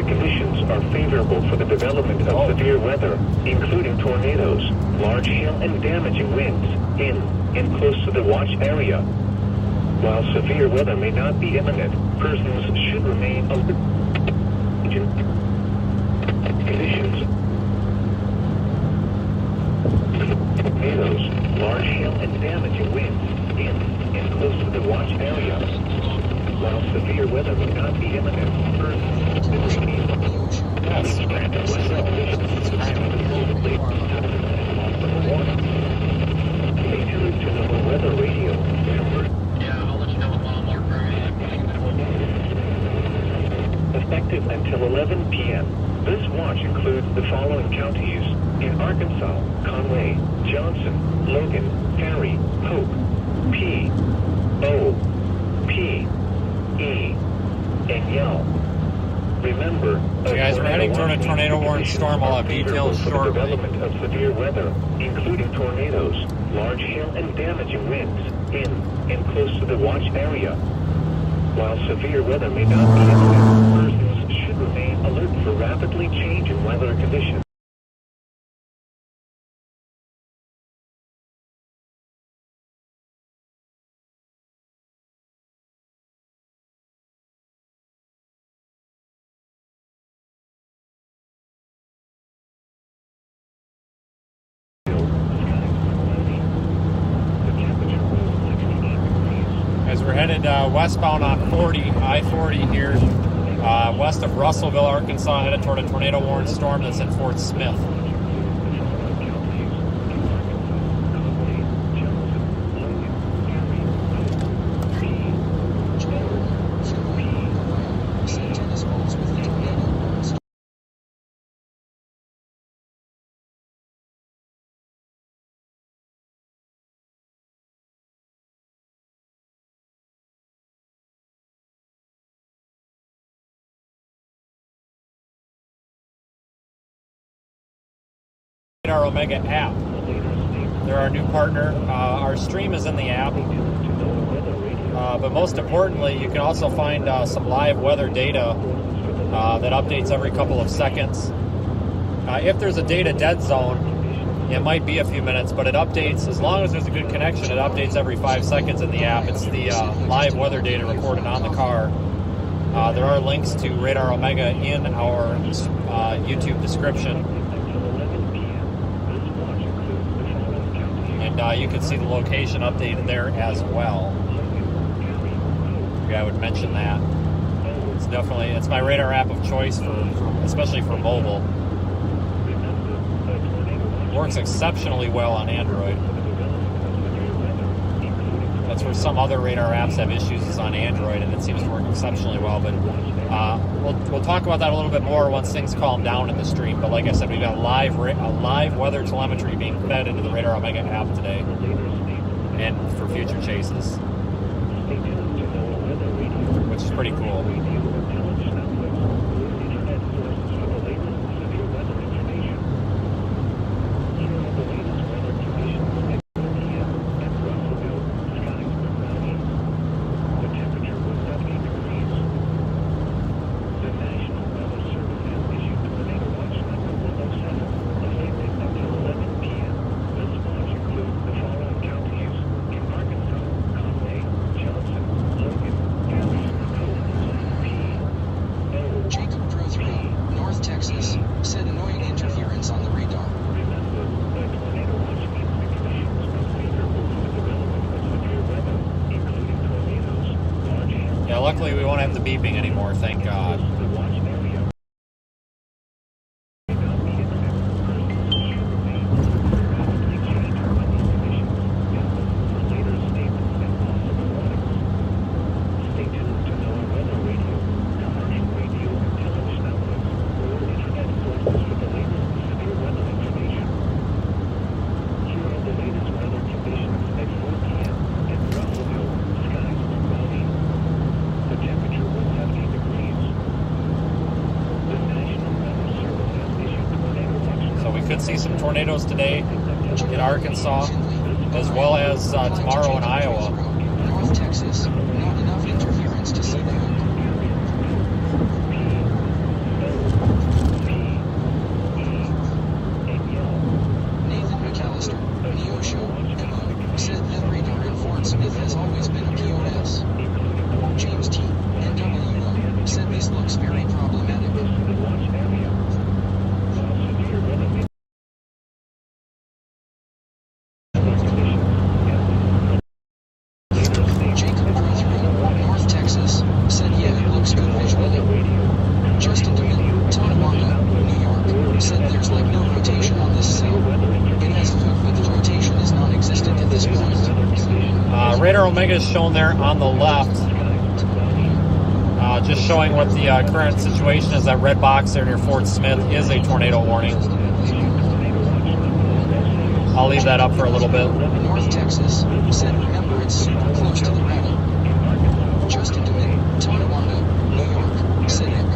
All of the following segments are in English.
the conditions are favorable for the development of severe weather, including tornadoes, large hail and damaging winds in and close to the watch area. While severe weather may not be imminent, persons should remain alert. Conditions. Tornadoes, large hail and damaging winds in and close to the watch area. While severe weather may not be imminent, persons should remain alert. Yes. Stay tuned to the weather radio. Yeah, I'll let you know what mile marker. Effective until 11 p.m. This watch includes the following counties: in Arkansas, Conway, Johnson, Logan, Perry, Hope, P, O, P, E, and Yell. Remember, So guys, we're heading toward a tornado warning storm. I'll have details shortly. Development of severe weather, including tornadoes, large hail and damaging winds in and close to the watch area. While severe weather may not be imminent, persons should remain alert for rapidly changing weather conditions. We're headed westbound on 40, I-40 here, west of Russellville, Arkansas, headed toward a tornado warning storm that's in Fort Smith. Our Omega app. They're our new partner. Our stream is in the app, but most importantly, you can also find some live weather data that updates every couple of seconds. If there's a data dead zone, it might be a few minutes, but it updates, as long as there's a good connection, it updates every 5 seconds in the app. It's the live weather data recorded on the car. There are links to Radar Omega in our YouTube description. And you can see the location updated there as well. Yeah, I would mention that. It's my radar app of choice especially for mobile. Works exceptionally well on Android. That's where some other radar apps have issues, is on Android, and it seems to work exceptionally well. But we'll talk about that a little bit more once things calm down in the stream. But like I said, we've got live weather telemetry being fed into the Radar Omega app today, and for future chases, which is pretty cool. Luckily, we won't have the beeping anymore, thank God. See some tornadoes today in Arkansas, as well as tomorrow in Iowa. North Texas, not enough interference to see the hook. Radar Omega is shown there on the left. Just showing what the current situation is. That red box there near Fort Smith is a tornado warning. I'll leave that up for a little bit. North Texas, said remember it's super close to the battle. Just into Tonawanda, New York, Cynic.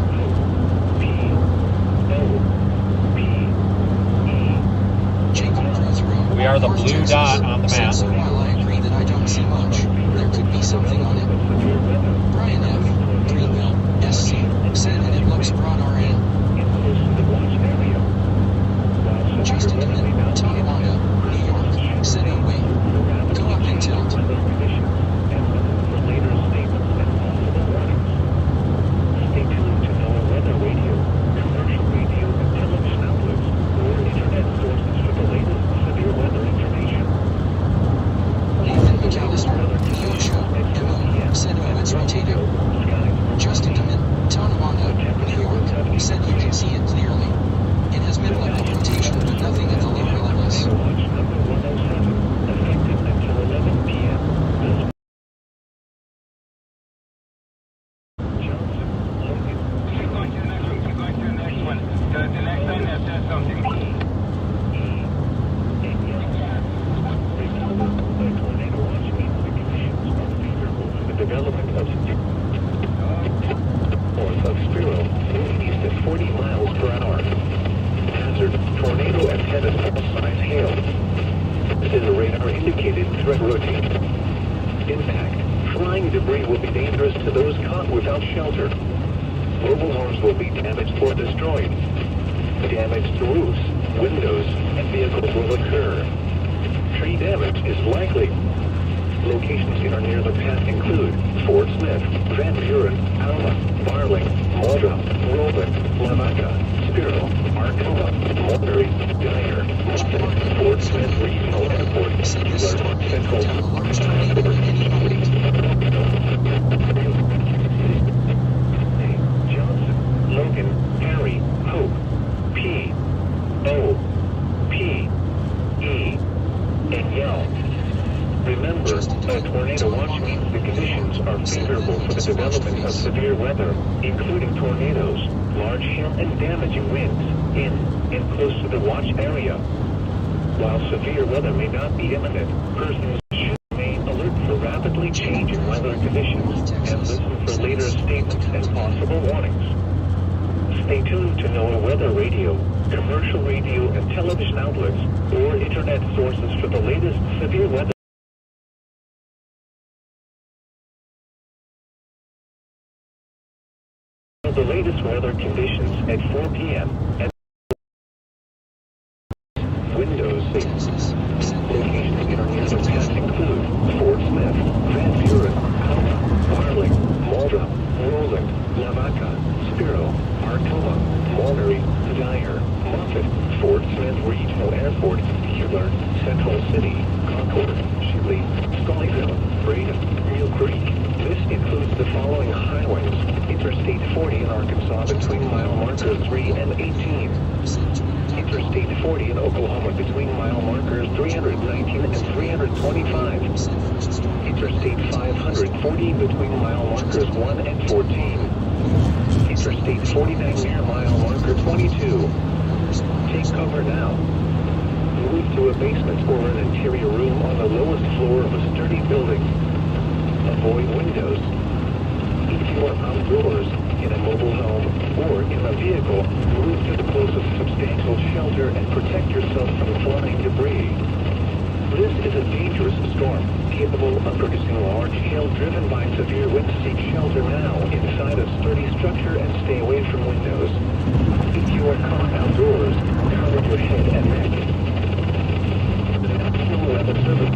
Jacob drew through. We are the blue dot on the map. So while I agree that I don't see much, there could be something on it. Brian F. Greenville, SC, said that it looks broad RN. Just into Tonawanda, New York, said away. Go up and tilt. Stay tuned to NOAA weather radio, commercial radio, and television outlets, or internet sources for the latest severe weather information. Nathan McAllister, Neosho, MO, said it's rotating. Just into Tonawanda, New York, said you can see it clearly. It has mid-level rotation, but nothing at the lower levels. Watch number 107, effective until 11 p.m. Johnson, Logan, Keep going to the next one. Keep going to the next one. The next thing that says something. The tornado watch means the conditions are favorable for the development of north of Spiro, northeast at 40 miles per hour. Hazard, tornado antenna size hail. This is a radar indicated threat rotation. Impact, flying debris will be dangerous to those caught without shelter. Mobile homes will be damaged or destroyed. Damage to roofs, windows, and vehicles will occur. Tree damage is likely. Locations in or near the path include Fort Smith, Van Buren, Alma, Barling, Malta, Roland, Lavaca, Spiro, Arcola, Mulberry, Dyer, Moffett, Fort Smith Regional Airport, Central, Johnson, Logan, Harry, Hope, P, O, P, E, and Yell. Remember, a tornado watch means the conditions are favorable for the development of severe weather, including tornadoes, large hail, and damaging winds in and close to the watch area. While severe weather may not be imminent, persons should remain alert for rapidly changing weather conditions and listen for later statements and possible warnings. Stay tuned to NOAA weather radio, commercial radio, and television outlets, or internet sources for the latest severe weather. The latest weather conditions at 4 p.m. and windows. Locations in or near the path include Fort Smith, Van Buren, Alma, Barling, Malta, Roland, Lavaca, Spiro, Arcola, Mulberry, Dyer, Moffett, Fort Smith Regional Airport, Keeler, Central City, Concord, Shipley, Scullyville, Braden, Real Creek. This includes the following highways: Interstate 40 in Arkansas between mile markers 3 and 18. Interstate 40 in Oklahoma between mile markers 319 and 325. Interstate 540 between mile markers 1 and 14. Interstate 49 near mile marker 22. Take cover now. Move to a basement or an interior room on the lowest floor of a sturdy building. Avoid windows. If you are outdoors, in a mobile home, or in a vehicle, move to the closest substantial shelter and protect yourself from flying debris. This is a dangerous storm, capable of producing large hail driven by severe winds. Seek shelter now inside a sturdy structure and stay away from windows. If you are caught outdoors, cover your head and neck. National Weather Service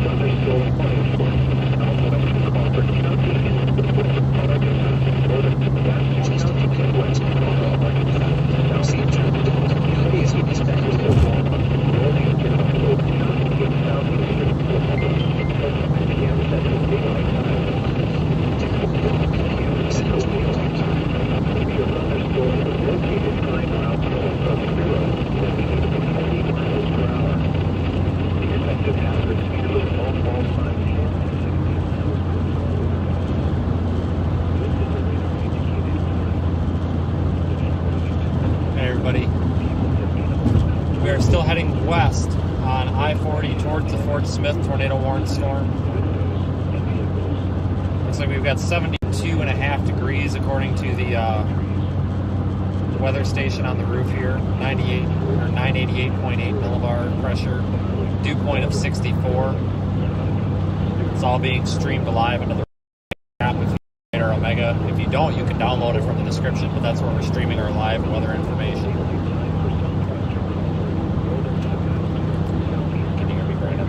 Thunderstorm Warning for Southwestern Crawford County in Arkansas, northern Sebastian County, and west Arkansas, southeastern County is expected to fall. Northeastern County in southeastern Oklahoma, 7 p.m. Central Daylight Time. 6 p.m. Central Daylight Time. Your thunderstorm is located 5 miles north of Spiro, moving at 40 miles per hour. Expected everybody. We are still heading west on I-40 towards the Fort Smith tornado warned storm. Looks like we've got 72.5 degrees according to the weather station on the roof here. 988.8 millibar pressure. Dew point of 64. It's all being streamed live into the app with Radar Omega. If you don't, you can download it from the description, but that's where we're streaming our live weather information. Can you hear me, Brandon?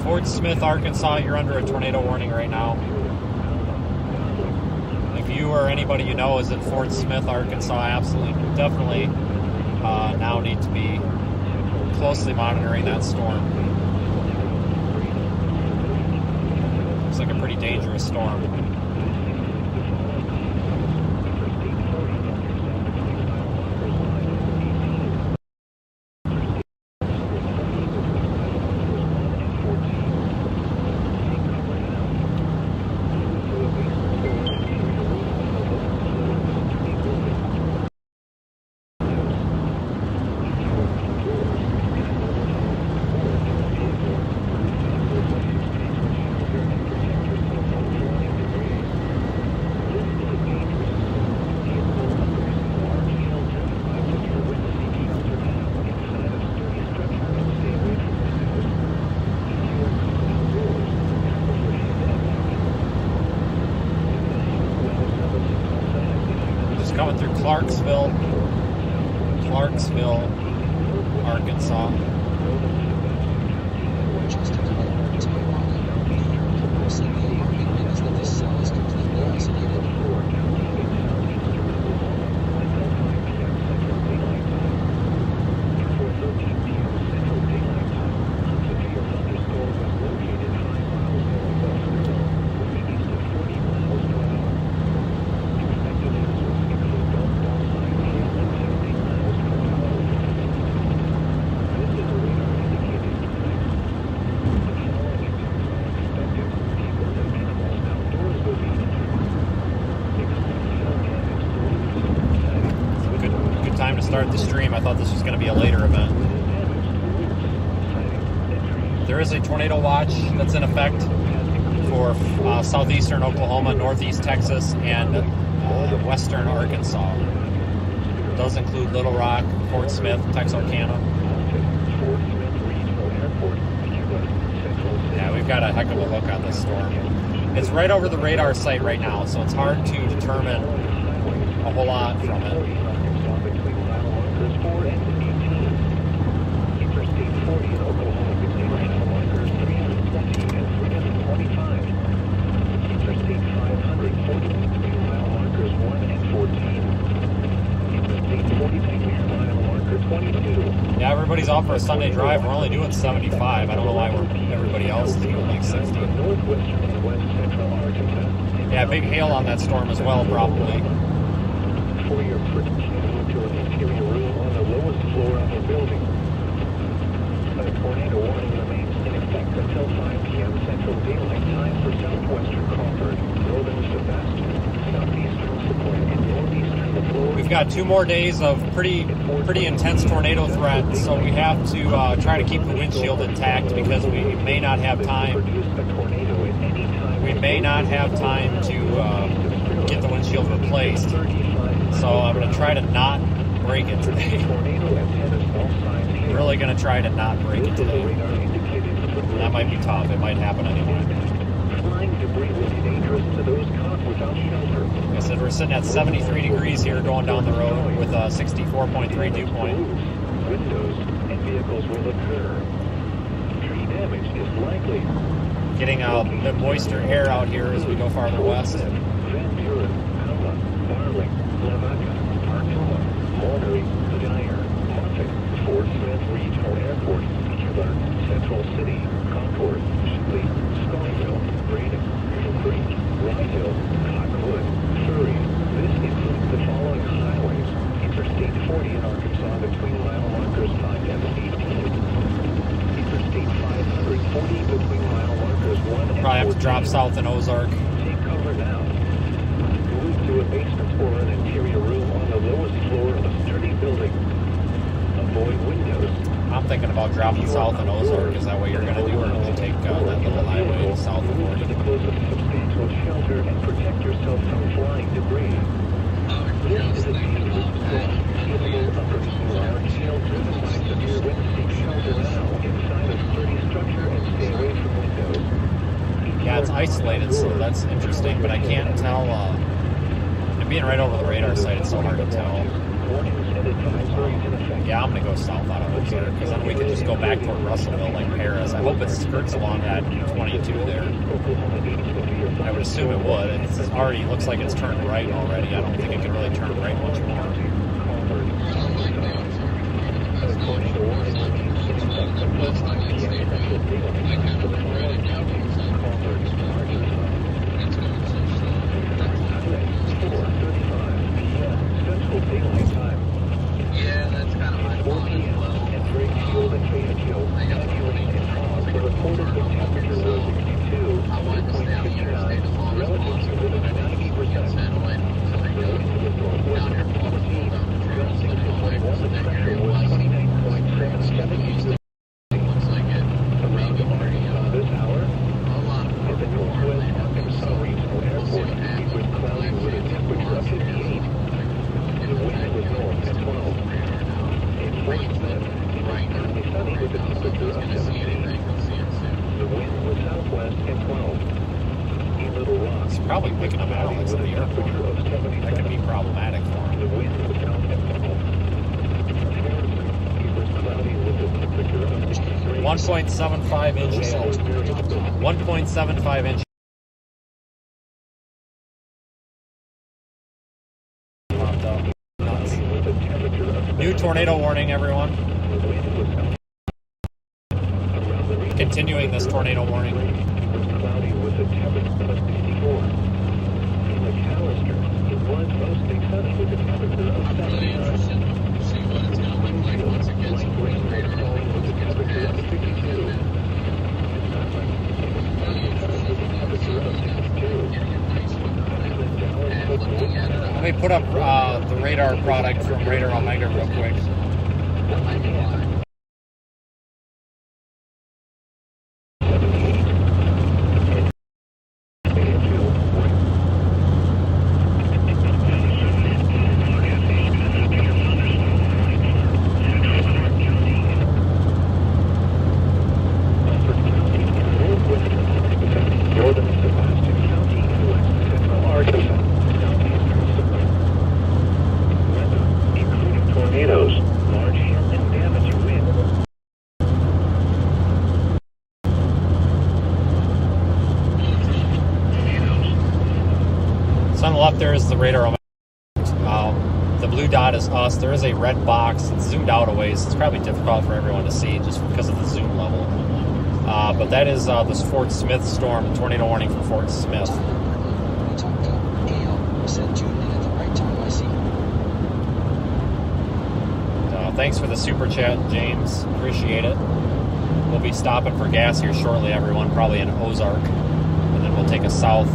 Fort Smith, Arkansas, you're under a tornado warning right now. If you or anybody you know is in Fort Smith, Arkansas, absolutely, definitely now need to be closely monitoring that storm. Looks like a pretty dangerous storm. Coming through Clarksville, Arkansas. Time to start the stream. I thought this was going to be a later event. There is a tornado watch that's in effect for southeastern Oklahoma, northeast Texas, and western Arkansas. It does include Little Rock, Fort Smith, Texarkana. Yeah, we've got a heck of a hook on this storm. It's right over the radar site right now, so it's hard to determine a whole lot from it. Yeah, everybody's out for a Sunday drive. We're only doing 75. I don't know why everybody else is doing like 60. Yeah, big hail on that storm as well, probably. For your protection to an interior room on the lowest floor of the building. A tornado warning remains in effect until 5 p.m. Central Daylight Time for Southwestern Crawford, Northern Southwestern, Southeastern Support, and Northeastern Florida. We've got 2 more days of pretty intense tornado threat, so we have to try to keep the windshield intact because we may not have time. We may not have time to get the windshield replaced. So I'm going to try to not break it today. Really going to try to not break it today. That might be tough. It might happen anyway. Like I said, we're sitting at 73 degrees here going down the road with a 64.3 dew point. Windows and vehicles will occur. Tree damage noise is likely. Getting a bit moister air out here as we go farther west. Van Buren, Alma, Barling, Lavaca, Artuma, Monterey, Dyer, Moffett, Fort Smith Regional Airport, Keeler, Central City, Concord, Shipley, Scullyville, Braden, Mill Creek, Rydell, Cottonwood, Surrey. This includes the following highways: Interstate 40 in Arkansas between mile markers 5 and 18. Interstate 540 between mile markers 1 and 14. Probably have to drop south in Ozark. Take cover now. Move to a basement or an interior room on the lowest floor of a sturdy building. Avoid windows. I'm thinking about dropping south in Ozark. Is that what you're going to do, or will you take that little highway south of 40? To the closest substantial shelter and protect yourself from flying debris. This is a dangerous storm, capable of producing large hail driven by severe wind. Seek shelter now inside a sturdy structure and stay away from windows. Yeah, it's isolated, so that's interesting, but I can't tell. And being right over the radar site, it's so hard to tell. Yeah, I'm going to go south out of Ozark, because then we can just go back toward Russellville like Paris. I hope it skirts along that 22 there. I would assume it would. It already looks like it's turned right already. I don't think it can really turn right much more. Yeah, that's kind of my 4 p.m. at Drakefield and Fayetteville, heavy and fog. The reported wind temperature was 62, relative humidity 90%. The wind was northwest at 14, gusting to 21. The pressure was 29.77. The wind of Arkansas this hour at the Northwest Arkansas Regional Airport, it was cloudy with a temperature of 58. The wind was north at 12. In Fort Smith, it was partly sunny with a temperature of 17. The wind was southwest at 12. In Little Rock, It's probably picking up Alex at the airport. That could be problematic for him. the wind was south at 12. Harrison, it was cloudy with a temperature of 53. 1.75 inch hail. 1.75 inch. With a temperature of New tornado warning, everyone. the wind was south. Around the region, Continuing this tornado warning. it was cloudy with a temperature of 54. In the McAllister, it was mostly sunny with a temperature of 79. See what it's going to look like once it gets Light rain was falling with a temperature of 52. In Sutton, it was partly sunny with a temperature of 62. Island Dallas was warm. Let me put up the radar product from Radar Omega real quick. Northern Southwestern County and West Central Arkansas. Weather, including tornadoes, large hail and damaging wind. So on the left there is the Radar Omega. The blue dot is us. There is a red box. It's zoomed out a ways. It's probably difficult for everyone to see just because of the zoom level. But that is this Fort Smith storm, tornado warning for Fort Smith. Thanks for the super chat, James. Appreciate it. We'll be stopping for gas here shortly, everyone, probably in Ozark. And then we'll take a south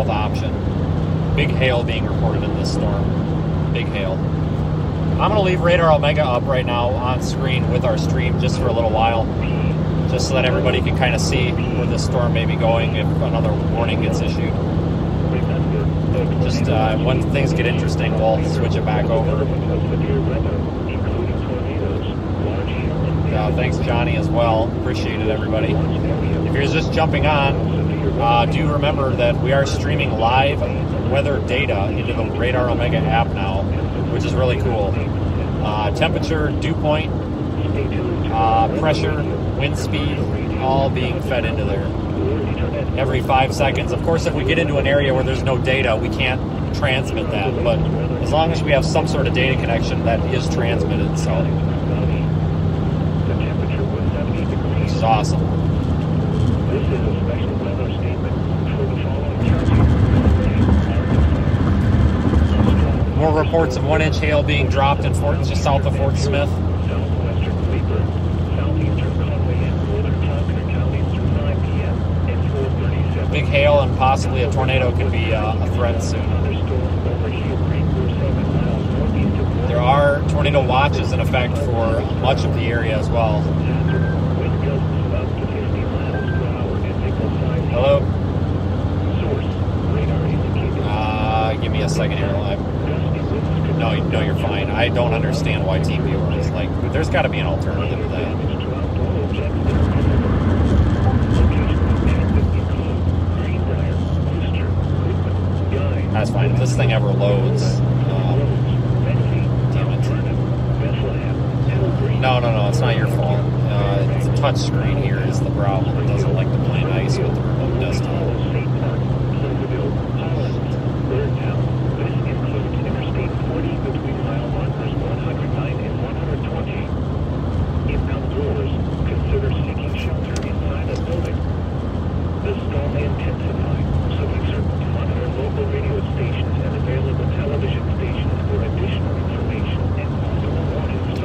option. Big hail being reported in this storm. Big hail. I'm going to leave Radar Omega up right now on screen with our stream just for a little while, just so that everybody can kind of see where this storm may be going if another warning gets issued. Just when things get interesting, we'll switch it back over. Thanks, Johnny, as well. Appreciate it, everybody. If you're just jumping on, do remember that we are streaming live weather data into the Radar Omega app now, which is really cool. Temperature, dew point, pressure, wind speed, all being fed into there every 5 seconds. Of course, if we get into an area where there's no data, we can't transmit that, but as long as we have some sort of data connection, that is transmitted, so which is awesome. This is a special weather statement for the following counties. More reports of 1-inch hail being dropped in just south of Fort Smith. Southwestern Crawford, Southeastern Conway, and northern Crawford counties through 9 p.m. at 4:37. Big hail and possibly a tornado could be a threat soon. Thunderstorm over Heel Creek, 7 miles northeast of There are tornado watches in effect for much of the area as well. CHASER, wind gusts up to 50 miles per hour and nickel size. Hello? Source, radar indicated. Give me a second here. No, you're fine. I don't understand why TeamViewer is like. There's got to be an alternative to that. That's fine. If this thing ever loads, damn it. No, it's not your fault. The touch screen here is the problem. It doesn't like to play nice with the remote desktop.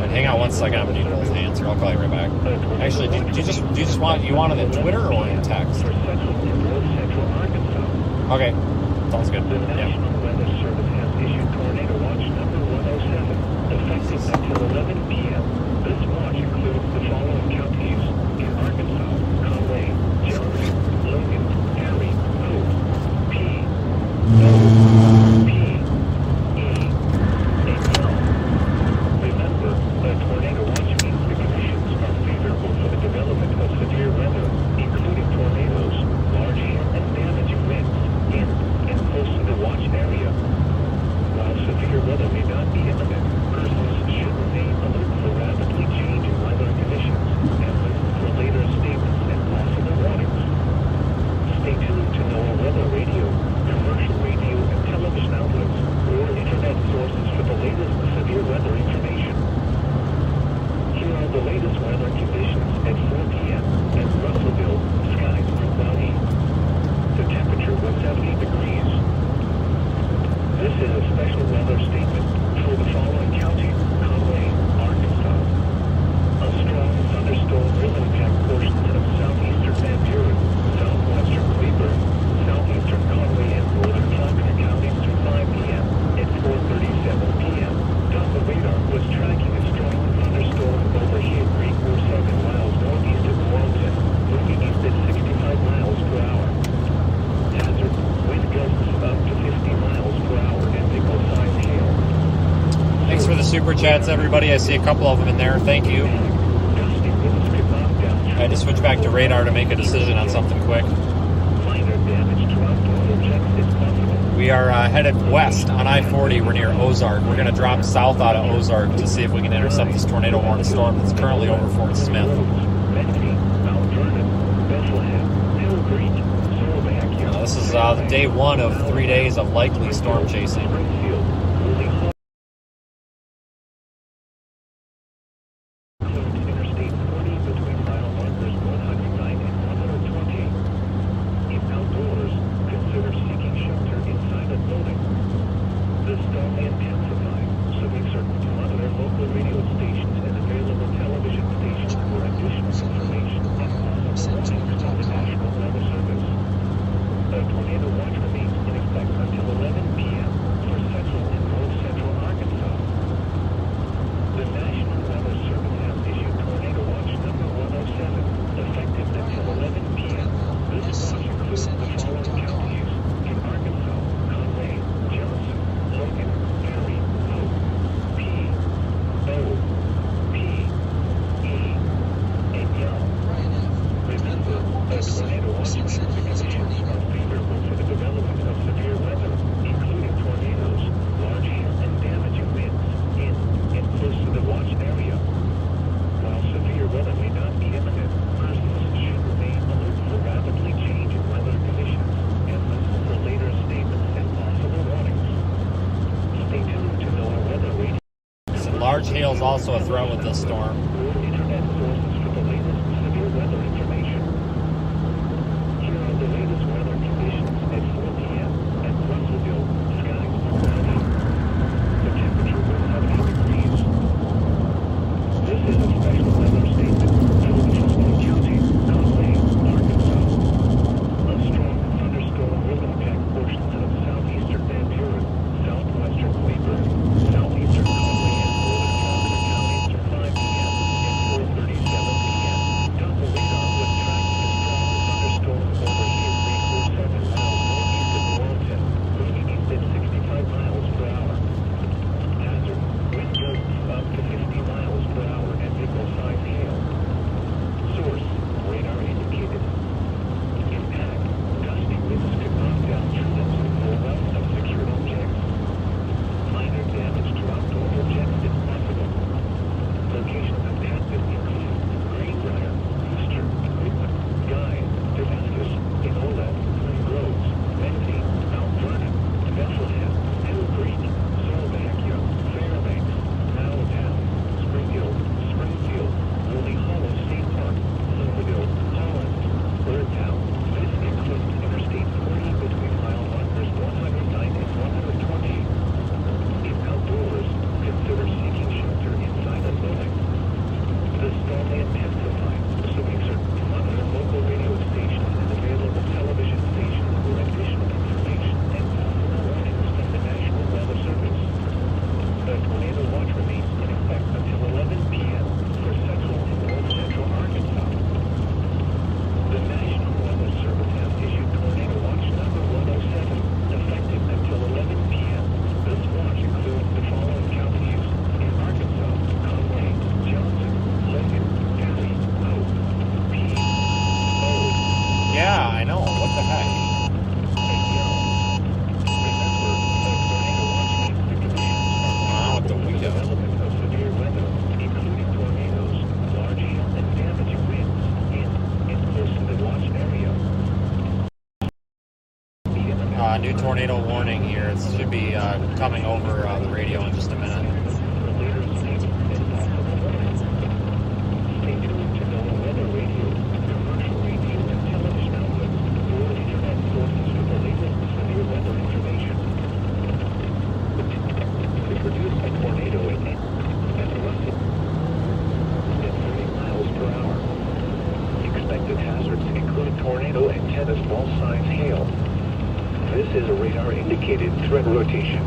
Hang on one second. I'm gonna need both hands here. I'll call you right back. Actually, do you just want it in Twitter or in text? Okay, sounds good. The National Weather Service has issued Tornado Watch number 107, effective until 11 p.m. This watch includes the following counties in Arkansas: Conway, Johnson, Logan, Perry, Hope, P, O, P, E, and L. Remember, a tornado watch means the conditions are favorable for the development of severe weather, including tornadoes, large hail, and damaging winds in and close to the watch area. While severe weather may not be imminent, persons should remain alert for rapidly changing weather conditions and listen for later statements and possible warnings. Stay tuned to NOAA Weather Radio, commercial radio and television outlets, or internet sources for the latest severe weather information. Here are the latest weather conditions at 4 p.m. at Russellville. Skies are cloudy. The temperature was 70 degrees. This is a special weather statement for the following county: Conway, Arkansas. A strong thunderstorm will impact portions of southeastern Van Buren, southwestern Cleburne, southeastern Conway, and northern Crawford counties through 5 p.m. At 4:37 p.m., Doppler radar was tracking a strong thunderstorm over Heel Creek, 7 miles northeast of Waelti, moving east at 65 miles per hour. Hazard, wind gusts up to 50 miles per hour and nickel-sized hail. Thanks for the super chats, everybody. I see a couple of them in there. Thank you. Gusty winds could knock down I had to switch back to radar to make a decision on something quick. minor damage to outdoor objects if possible. We are headed west on I-40. We're near Ozark. We're going to drop south out of Ozark to see if we can intercept this tornado warning storm that's currently over Fort Smith. This is day one of 3 days of likely storm chasing. Interstate 40 between mile markers 109 and 120. If outdoors, consider seeking shelter inside a building. The storm may intensify, so make certain to monitor local radio stations and available television stations for additional information and possible warnings from the National Weather Service. A tornado watch remains in effect until 11 p.m. for Central is also a threat with this storm. Internet sources for the latest severe weather information. Here are the latest weather conditions at 4 p.m. at Russellville. Skies cloudy. The temperature was 70 degrees. This is a special weather statement for the following counties: Conway, Arkansas. A strong thunderstorm will impact portions of southeastern Van Buren, southwestern Crawford, southeastern Conway, and northern Crawford counties through 5 p.m. and 4:37 p.m. Doppler radar was tracking a strong thunderstorm over here 347 miles northeast of Waelti, moving east at 65 miles per hour. CHASER, wind gusts up to 50 miles per hour and nickel-sized hail. Source, radar indicated. Impact, gusty winds could knock down trees and blow up unsecured objects. Minor damage to outdoor objects is possible. Locations impacted include Greenbrier, Worcester, Whitman, Guy, Damascus, Enola, Glen Groves, Waelti, Mount Vernon, Bethlehem, Hill Creek, Slovakia, Fairbanks, Allentown, Springfield, Woolly Hollow State Park, Silverville, Holland, Birdtown. This includes Interstate 40 between mile markers 109 and 120. If outdoors, consider seeking shelter inside a building. The storm may intensify, so monitor local radio stations and available television stations for additional information and possible warnings from the National Weather Service. The tornado watch remains in effect until 11 p.m. for central and north central Arkansas. The National Weather Service has issued tornado watch number 107, effective until 11 p.m. This watch includes the following counties in Arkansas: Conway, Johnson, Logan, Perry, Hope, P, O, Yeah, I know. What the heck? and Yell. Remember, the tornado watch means the conditions Wow, with the for the window. development of severe weather, including tornadoes, large hail, and damaging winds in close to the watch area. New tornado warning here. It should be coming over the radio in just a minute. Stay tuned to NOAA Weather Radio, commercial radio, and television outlets for internet sources for the latest severe weather information. We produce a tornado at Russell at 30 miles per hour. Expected hazards include tornado and tennis ball-sized hail. This is a radar-indicated threat rotation.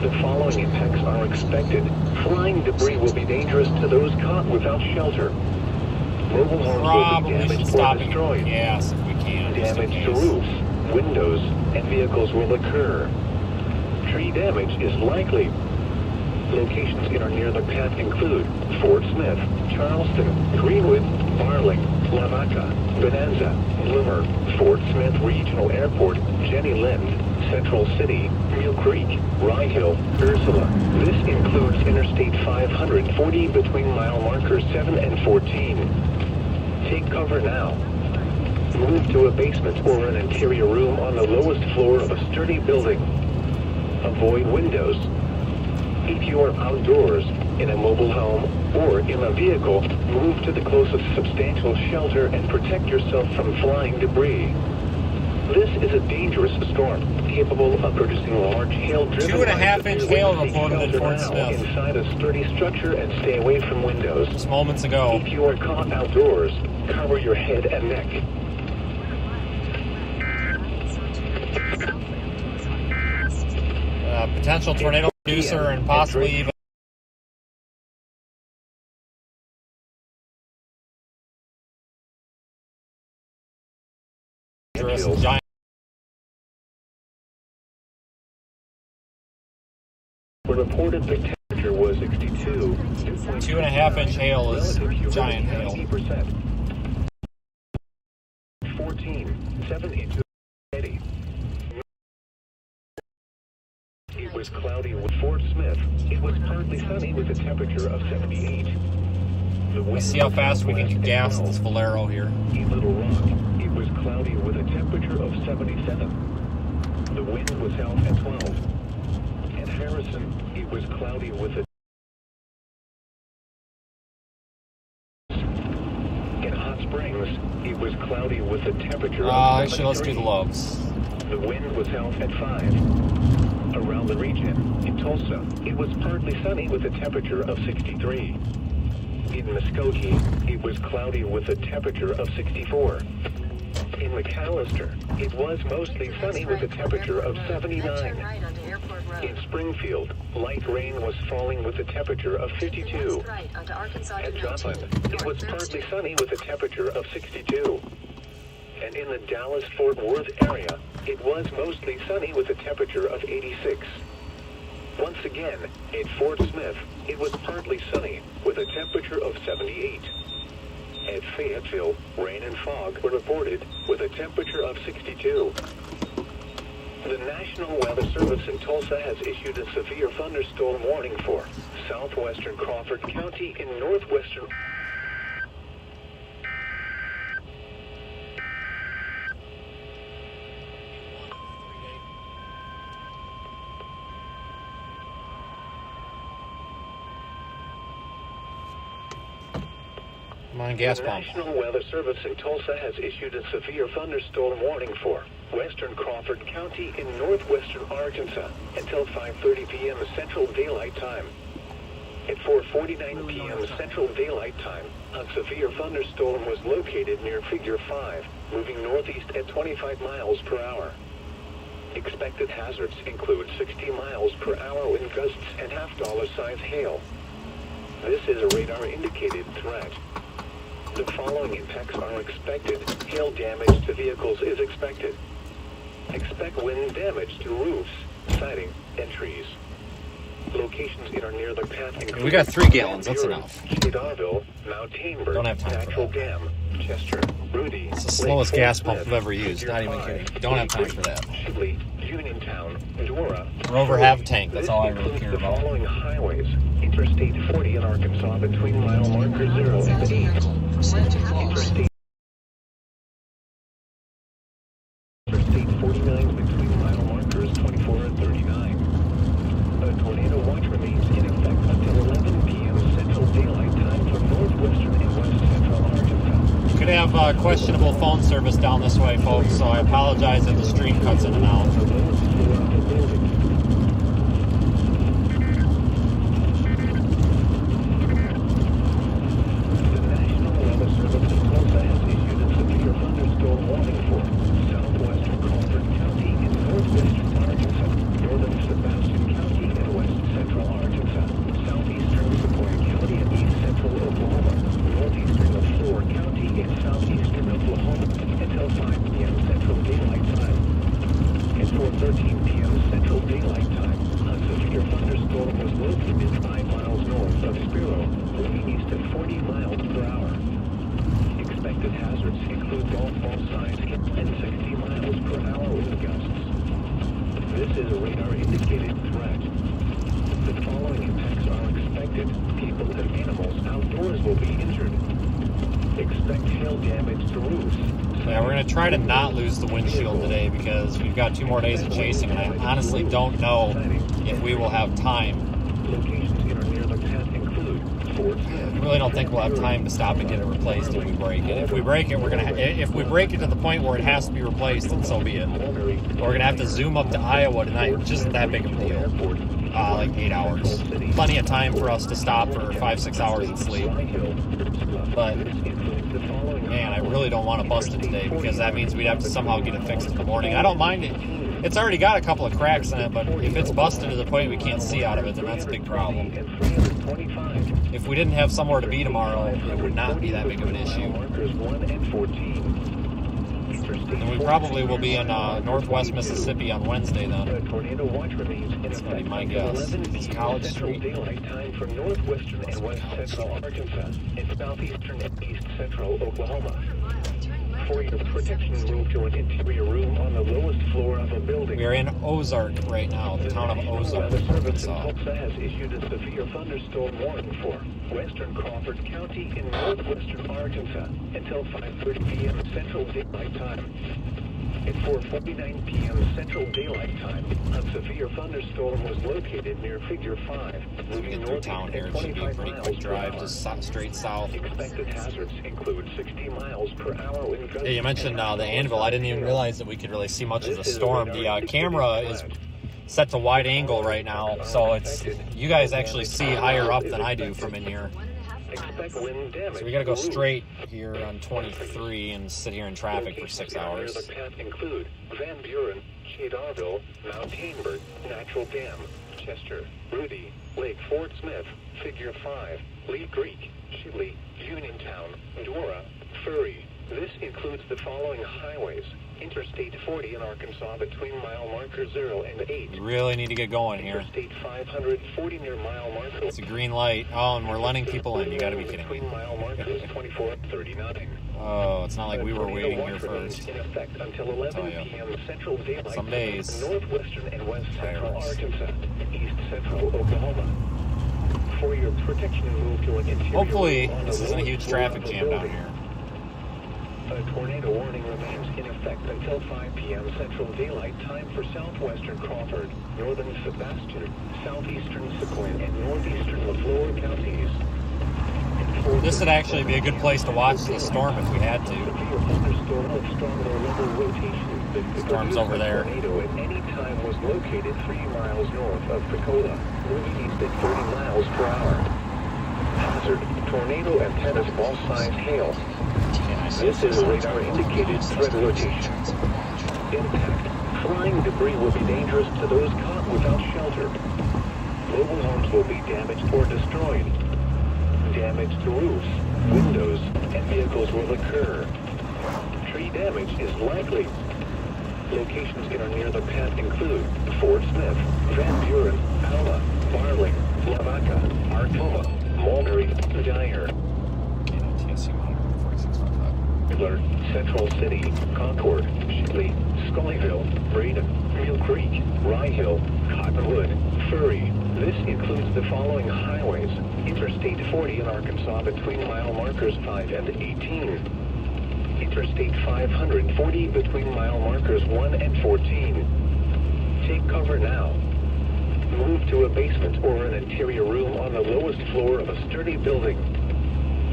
The following impacts are expected. Flying debris will be dangerous to those caught without shelter. Mobile homes will Probably be should damaged stop or and destroyed. gas if we can. just in Damage to case. roofs, windows, and vehicles will occur. Tree damage is likely. Locations in or near the path include Fort Smith, Charleston, Greenwood, Barling, Lavaca, Bonanza, Bloomer, Fort Smith Regional Airport, Jenny Lind, Central City, Mill Creek, Rye Hill, Ursula. This includes Interstate 540 between mile markers 7 and 14. Take cover now. Move to a basement or an interior room on the lowest floor of a sturdy building. Avoid windows. If you are outdoors, in a mobile home, or in a vehicle, move to the closest substantial shelter and protect yourself from flying debris. This is a dangerous storm, capable of producing large hail-driven 2.5-inch hail reported in Fort Smith. Inside a sturdy structure and stay away from windows. Just moments ago. If you are caught outdoors, cover your head and neck. Potential tornado producer and possibly even giant. Reported the temperature was 62. 2.5-inch hail is giant hail. 14, 7 inches steady. It was cloudy with Fort Smith. It was partly sunny with a temperature of 78. Let's see how fast we can gas this Valero here. In Little Rock, it was cloudy with a temperature of 77. The wind was out at 12. At Harrison, it was cloudy with a Hot Springs, it was cloudy with a temperature of Actually, let's do the 73. lows. The wind was out at 5. Around the region, in Tulsa, it was partly sunny with a temperature of 63. In Muskogee, it was cloudy with a temperature of 64. In McAllister, it was mostly sunny with a temperature of 79. In Springfield, light rain was falling with a temperature of 52. At Joplin, it was partly sunny with a temperature of 62. And in the Dallas-Fort Worth area, it was mostly sunny with a temperature of 86. Once again, at Fort Smith, it was partly sunny with a temperature of 78. At Fayetteville, rain and fog were reported with a temperature of 62. The National Weather Service in Tulsa has issued a severe thunderstorm warning for southwestern Crawford County in northwestern. Come on, gas The pump. National Weather Service in Tulsa has issued a severe thunderstorm warning for western Crawford County in northwestern Arkansas until 5:30 p.m. Central Daylight Time. At 4:49 p.m. Central Daylight Time, a severe thunderstorm was located near Figure 5, moving northeast at 25 miles per hour. Expected hazards include 60 miles per hour wind gusts and half-dollar-size hail. This is a radar-indicated threat. The following impacts are expected. Hail damage to vehicles is expected. Expect wind damage to roofs, siding, and trees. Locations that are near the path include... We got 3 gallons, that's enough. Cedarville, Mount Tainberg, Don't have time for Natural that. Dam, Chester, Rudy... It's the slowest gas pump Smith, I've ever used, not even Figure kidding. 5, Don't have time for that. Shipley, Uniontown, Dora... We're over half a tank, that's all I really This care includes about. the following highways. Interstate 40 in Arkansas between mile marker 0 and 8. Vehicle for Santa Claus. Interstate 49 between mile markers 24 and 39. A tornado watch remains in effect until 11 p.m. Central Daylight Time for northwestern and west central Arkansas. Could have questionable phone service down this way, folks, so I apologize if the stream cuts in and out. The lowest floor of the building. The National Weather Service in Tulsa has issued a severe thunderstorm warning for southwestern Crawford County in northwestern Arkansas, northern Sebastian County and west central Arkansas, southeastern Sequoia County and east central Oklahoma, northeastern of Flour County and southeastern Oklahoma until 5 p.m. Central Daylight Time. At 4:13 p.m. Central Daylight Time, a severe thunderstorm was located 5 miles north of Spiro, moving east at 40 miles per hour. Expected hazards include golf ball size and 60 miles per hour wind gusts. This is a radar-indicated threat. The following impacts are expected. People and animals outdoors will be injured. Expect hail damage to roofs. Yeah, we're going to try to not lose the windshield today because we've got 2 more days of chasing, and I honestly don't know if we will have time. Locations that are near the path include Fort Smith. I really don't think we'll have time to stop and get it replaced if we break it. If we break it, if we break it to the point where it has to be replaced, then so be it. We're going to have to zoom up to Iowa tonight, which isn't that big of a deal. Like 8 hours. Plenty of time for us to stop for 5-6 hours and sleep. But, man, I really don't want to bust it today because that means we'd have to somehow get it fixed in the morning. I don't mind it. It's already got a couple of cracks in it, but if it's busted to the point we can't see out of it, then that's a big problem. If we didn't have somewhere to be tomorrow, it would not be that big of an issue. And we probably will be in northwest Mississippi on Wednesday then. A tornado watch remains in That's gonna be effect my until guess. 11 It's p.m. College Central Street. Daylight Time for northwestern and west central Arkansas and southeastern and east central Oklahoma. For your protection, move to an interior room on the lowest floor of a building. We are in Ozark right now, the town of Ozark, The Service in Arkansas. Tulsa has issued a severe thunderstorm warning for western Crawford County in northwestern Arkansas until 5:30 p.m. Central Daylight Time. At 4:49 p.m. Central Daylight Time, a severe thunderstorm was located near Figure 5, moving Get through northeast town here. at It should be a 25 pretty miles quick per drive, hour. just straight south. Expected hazards include 60 miles per hour wind gusts. Yeah, you mentioned the anvil. I didn't even realize that we could really see much of the storm. The camera is set to wide angle right now, so it's you guys actually see higher up than I do from in here. Expect wind damage. So we gotta go straight here on 23 and sit here in traffic for 6 hours. The path include Van Buren, Cedarville, Mount Hainburg, Natural Dam, Chester, Rudy, Lake Fort Smith, Figure 5, Lee Creek, Chile, Uniontown, Dora, Furry. This includes the following highways. Interstate 40 in Arkansas between mile marker 0 and 8. We really need to get going here. Interstate 540 near mile marker. It's a green light. Oh, and we're letting people in. You gotta be kidding me. Between mile markers 24 and 39. Oh, it's not like we were waiting here remains first. in effect until 11 p.m. Central Daylight. Some days. Northwestern and West Central Sirens. Arkansas, East Central Oklahoma. For your protection, move to an interior. Hopefully, on the this isn't a lowest huge floor traffic of the jam down building. here. A tornado warning remains in effect until 5 p.m. Central Daylight Time for Southwestern Crawford, Northern Sebastian, Southeastern Sequoia, and Northeastern LaFleur counties. This would actually be a good place to watch the storm if we had to. Storm's over there. Tornado at any time was located 3 miles north of Pensacola, moving east at 30 miles per hour. Hazard, tornado and tennis ball size hail. This is radar indicated threat rotation. Impact. Flying debris will be dangerous to those caught without shelter. Mobile homes will be damaged or destroyed. Damage to roofs, windows, and vehicles will occur. Tree damage is likely. Locations that are near the path include Fort Smith, Van Buren, Pella, Barling, Lavaca, Arcoma, Mulberry, Dyer, Central City, Concord, Shipley, Scullyville, Braden, Mill Creek, Rye Hill, Cottonwood, Furry. This includes the following highways. Interstate 40 in Arkansas between mile markers 5 and 18. Interstate 540 between mile markers 1 and 14. Take cover now. Move to a basement or an interior room on the lowest floor of a sturdy building.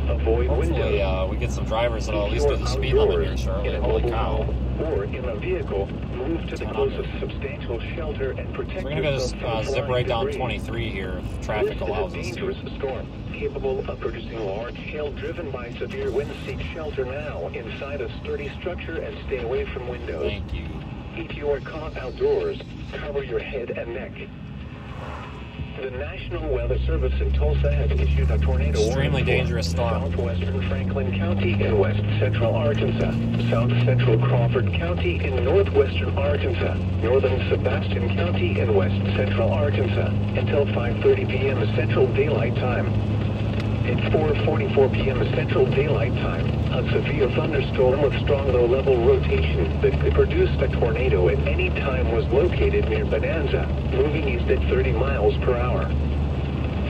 Avoid Hopefully, windows. we get some drivers that'll at least do the speed limit here, Charlotte. Holy cow. Or in a vehicle, move to the closest substantial shelter and protect We're gonna go yourself just from zip flying right down debris. 23 here if traffic allows This us is a to. dangerous storm, capable of producing large hail driven by severe winds. Seek shelter now inside a sturdy structure and stay away from windows. Thank you. If you are caught outdoors, cover your head and neck. The National Weather Service in Tulsa has issued a tornado Extremely warning for dangerous storm. Southwestern Franklin County in west central Arkansas, south central Crawford County in northwestern Arkansas, northern Sebastian County in west central Arkansas, until 5:30 p.m. Central Daylight Time. At 4:44 p.m. Central Daylight Time, a severe thunderstorm with strong low-level rotation that could produce a tornado at any time was located near Bonanza, moving east at 30 miles per hour.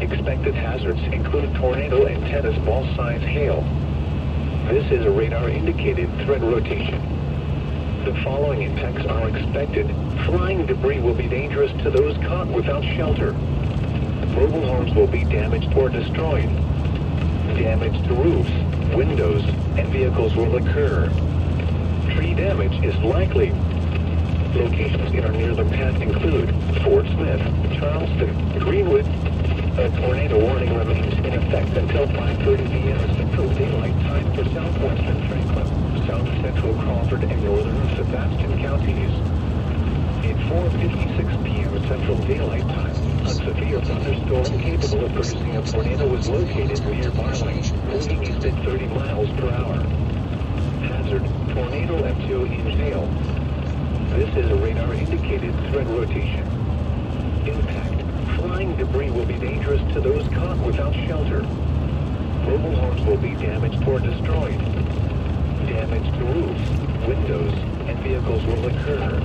Expected hazards include tornado and tennis ball size hail. This is a radar-indicated threat rotation. The following impacts are expected. Flying debris will be dangerous to those caught without shelter. Mobile homes will be damaged or destroyed. Damage to roofs, windows, and vehicles will occur. Tree damage is likely. Locations that are near the path include Fort Smith, Charleston, Greenwood. A tornado warning remains in effect until 5:30 p.m. Central Daylight Time for Southwestern Franklin, South Central Crawford, and Northern Sebastian counties. At 4:56 p.m. Central Daylight Time, a severe thunderstorm capable of producing a tornado was located near Barling, moving east at 30 miles per hour. Hazard, tornado and 2-inch hail. This is a radar-indicated threat rotation. Impact, flying debris will be dangerous to those caught without shelter. Mobile homes will be damaged or destroyed. Damage to roofs, windows, and vehicles will occur.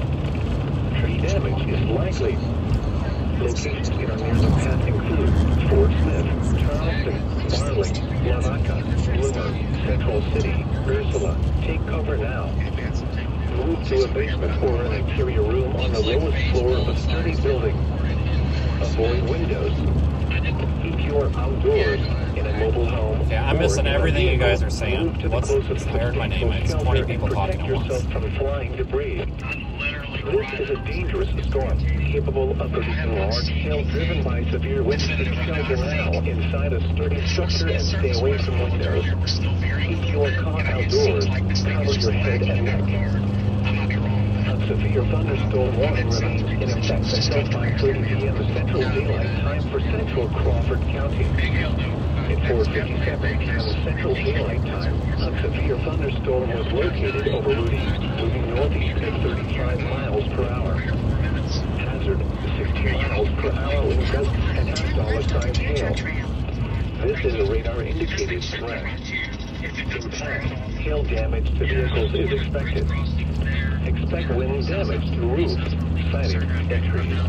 Tree damage is likely. Locations that are near the path include Fort Smith, Charleston, Barling, Lavaca, Bloomer, Central City, Ursula. Take cover now. Move to a basement or an interior room on the lowest floor of a sturdy building. Avoid windows. If you are outdoors in a mobile home. Okay, I'm missing everything you guys are saying. What's I heard my name. It's 20 people talking at once. Yourself from flying debris. This is a dangerous storm, capable of producing large hail driven by severe winds. Shelter now inside a sturdy structure and stay away from windows. If you are caught outdoors, cover your head and neck. A severe thunderstorm warning remains in effect until 5:30 p.m. Central Daylight Time for central Crawford County. At 4:57 p.m. Central Daylight Time, a severe thunderstorm was located over Rudy, moving northeast at 35 miles per hour. Hazard, 60 miles per hour with gusts and $half-sized hail. This is a radar-indicated threat. Impact, hail damage to vehicles is expected. Expect wind damage to roofs, siding, and trees.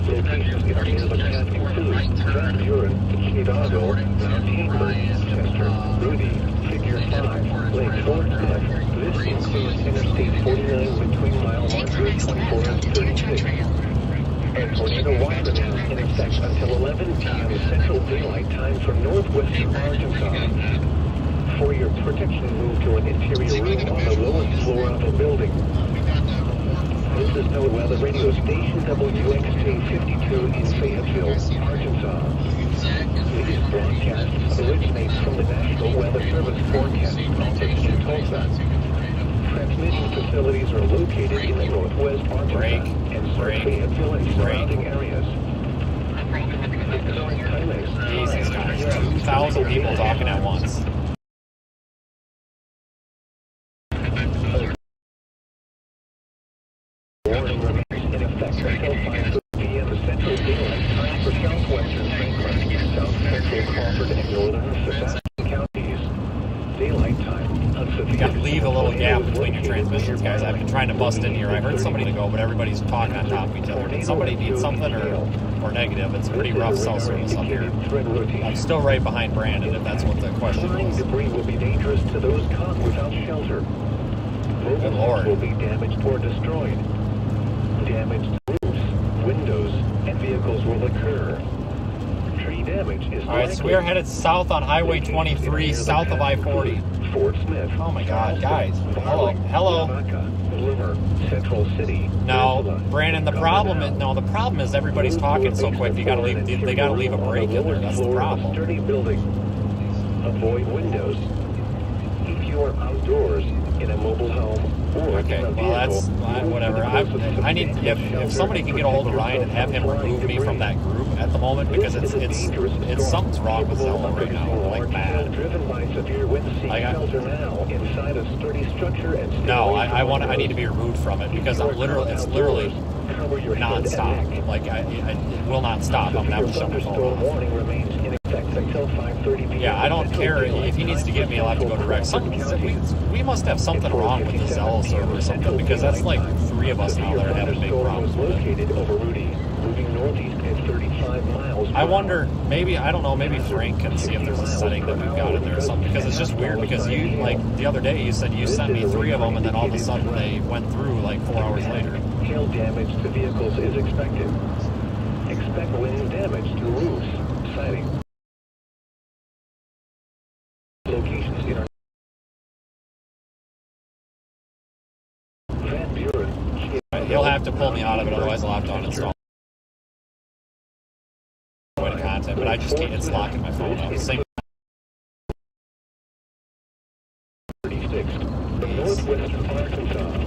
Locations in our area include Van Buren, Chicago, Mount Cambridge, Chester, Rudy, Figure 5, Lake Fort Smith. This includes Interstate 49 between mile markers 24 and 36. A tornado watch remains in effect until 11 p.m. Central Daylight Time for northwestern Arkansas. For your protection, move to an interior room on the lowest floor of a building. This is NOAA Weather Radio Station WXJ52 in Fayetteville, Arkansas. These broadcasts originate from the National Weather Service forecast office in Tulsa. Transmitting facilities are located in the northwest Arkansas and Fayetteville and surrounding areas. Jesus, guys, 2,000 people talking at once. Warning remains in effect until 5:30 p.m. Central Daylight Time for Southwestern Franklin, South Central Crawford, and Northern Southwestern counties. Daylight time. You got to leave a little gap between your transmissions, guys. I've been trying to bust in here. I heard somebody go, but everybody's talking on top of each other. Did somebody need something or negative? It's a pretty rough cell service up here. I'm still right behind Brandon, if that's what the question was. Debris will be dangerous to those caught without shelter. Good Lord. Will be damaged or destroyed. Damaged roofs, windows, and vehicles will occur. Tree damage is all right, so we are headed south on Highway 23, south of I-40. Fort Smith. Oh my God, guys! Hello. Bloomer, Central City. No, Brandon. The problem is everybody's talking so quick. They gotta leave a break in there. That's the problem. Sturdy building. Avoid windows. If you are outdoors in a mobile home or okay, well that's whatever. I need if somebody can get a hold of Ryan and have him remove me from that group at the moment because it's something's wrong with Zelda right now, like bad. I need to be removed from it because it's literally non-stop. Like it will not stop. I'm never shutting my phone off. Yeah, I don't care if he needs to get me. I'll have to go direct. We must have something wrong with the Zelda server or something because that's like 3 of us now that are having big problems with it. I wonder, maybe Frank can see if there's a setting that we've got in there or something because it's just weird because you, like the other day, you said you sent me 3 of them and then all of a sudden they went through like 4 hours later. Hail damage to vehicles is expected. Expect wind damage to roofs, siding. Locations in our Van Buren. He'll have to pull me out of it, otherwise I'll have to uninstall content. But I just can't. It's locking my phone up. Same. 36. The northwestern Arkansas.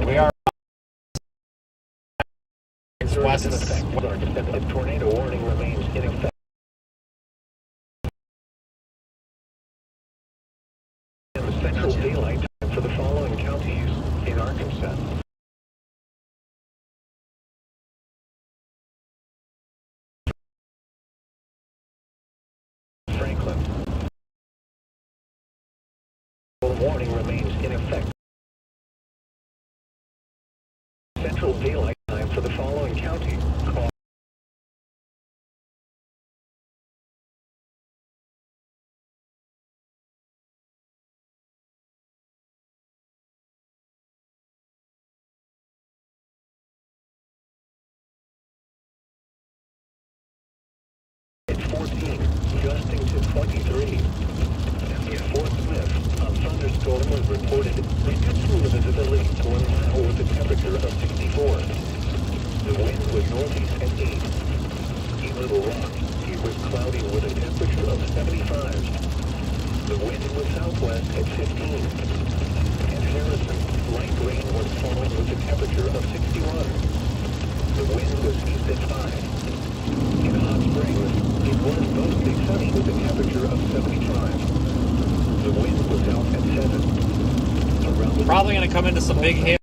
We are west. A tornado warning remains in effect. Central Daylight Time for the following counties in Arkansas. Franklin. Warning remains in effect. Central Daylight Time for the following county. Crawford. At 14, adjusting to 23. At Fort Smith, a thunderstorm was reported, reducing the visibility to 1 mile with a temperature of 64. The wind was northeast at 8. In Little Rock, it was cloudy with a temperature of 75. The wind was southwest at 15. At Harrison, light rain was falling with a temperature of 61. The wind was east at 5. In Hot Springs, it was mostly sunny with a temperature of 75. The wind was out at 7. Probably going to come into some big hail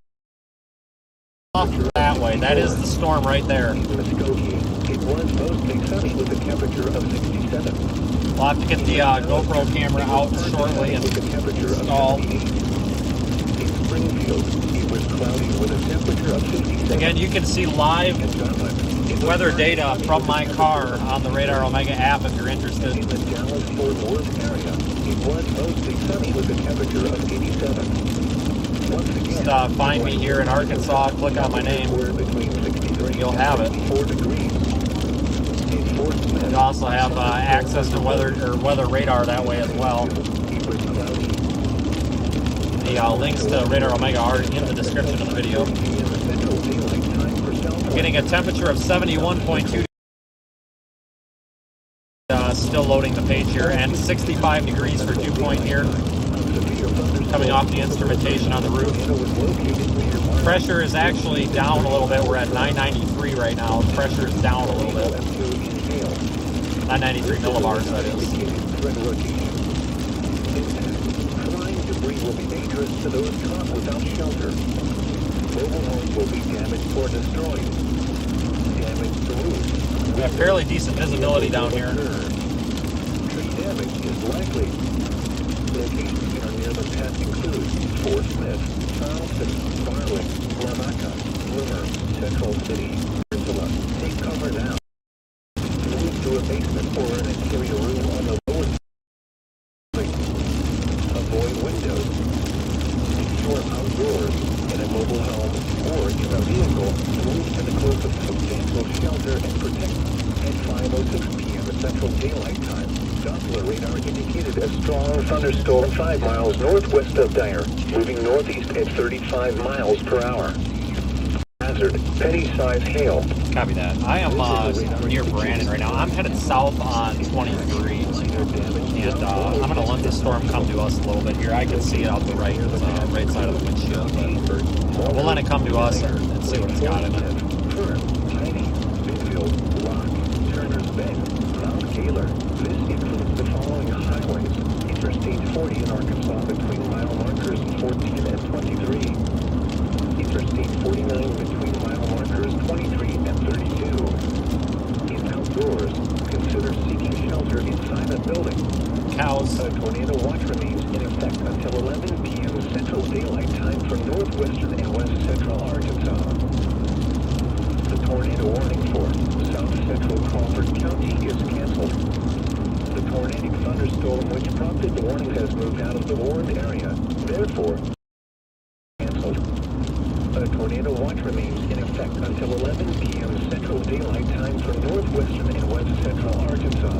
off that way. That is the storm right there. Muskogee, it was mostly sunny with a temperature of 67. We'll have to get the GoPro camera out shortly and with a temperature of install. 78. In Springfield, it was cloudy with a temperature of 57. Again, you can see live In Dunlap, it was weather cloudy data with from a my temperature car of on the Radar Omega app if you're interested. In the Dallas-Fort Worth area, it was mostly sunny with a temperature of 87. Once again, Just find me here in Arkansas, click on my name. were between 63 You'll and have it. 74 degrees. In Fort Smith, You also have access to weather radar that way as well. it was cloudy. The links to Radar Omega are in the description of the video. Central Daylight Time for South I'm getting a temperature of 71.2. Still loading the page here, and 65 degrees for dew point here. Coming off the instrumentation on the roof. Pressure is actually down a little bit. We're at 993 right now. Pressure is down a little bit. 993 millibars, that is. Flying debris will be dangerous to those caught without shelter. Mobile homes will be damaged or destroyed. Damage to roofs. We have fairly decent visibility down here. Tree damage is likely. Locations are near the path include Fort Smith, Charleston, Barwick, Lavaca, Rumor, Central City, Peninsula. Take cover now. Move to a basement or an interior room on the lower floor. Avoid windows. Secure outdoors in a mobile home or in a vehicle. Move to the closest substantial shelter and protect. At 5:06 p.m. Central Daylight Time, Doppler radar indicated a strong thunderstorm 5 miles northwest of Dyer, moving northeast at 35 miles per hour. Hazard, penny-size hail. Copy that. I am near Brandon right now. I'm headed south on 23, and I'm going to let the storm come to us a little bit here. I can see it out the right side of the windshield, but we'll let it come to us and see what it's got in it. Tiny, Midfield, Lock, Turner's Bend, Mount Gaylor. This includes the following highways. Interstate 40 in Arkansas between mile markers 14 and 23. Interstate 49 between mile markers 23 and 32. In outdoors, consider seeking shelter inside a building. Cows. A tornado watch remains in effect until 11 p.m. Central Daylight Time for northwestern and west central Arkansas. The tornado warning for south central Crawford County is canceled. The tornadic thunderstorm which prompted the warning has moved out of the warned area. Therefore, canceled. A tornado watch remains in effect until 11 p.m. Central Daylight Time for northwestern and west central Arkansas.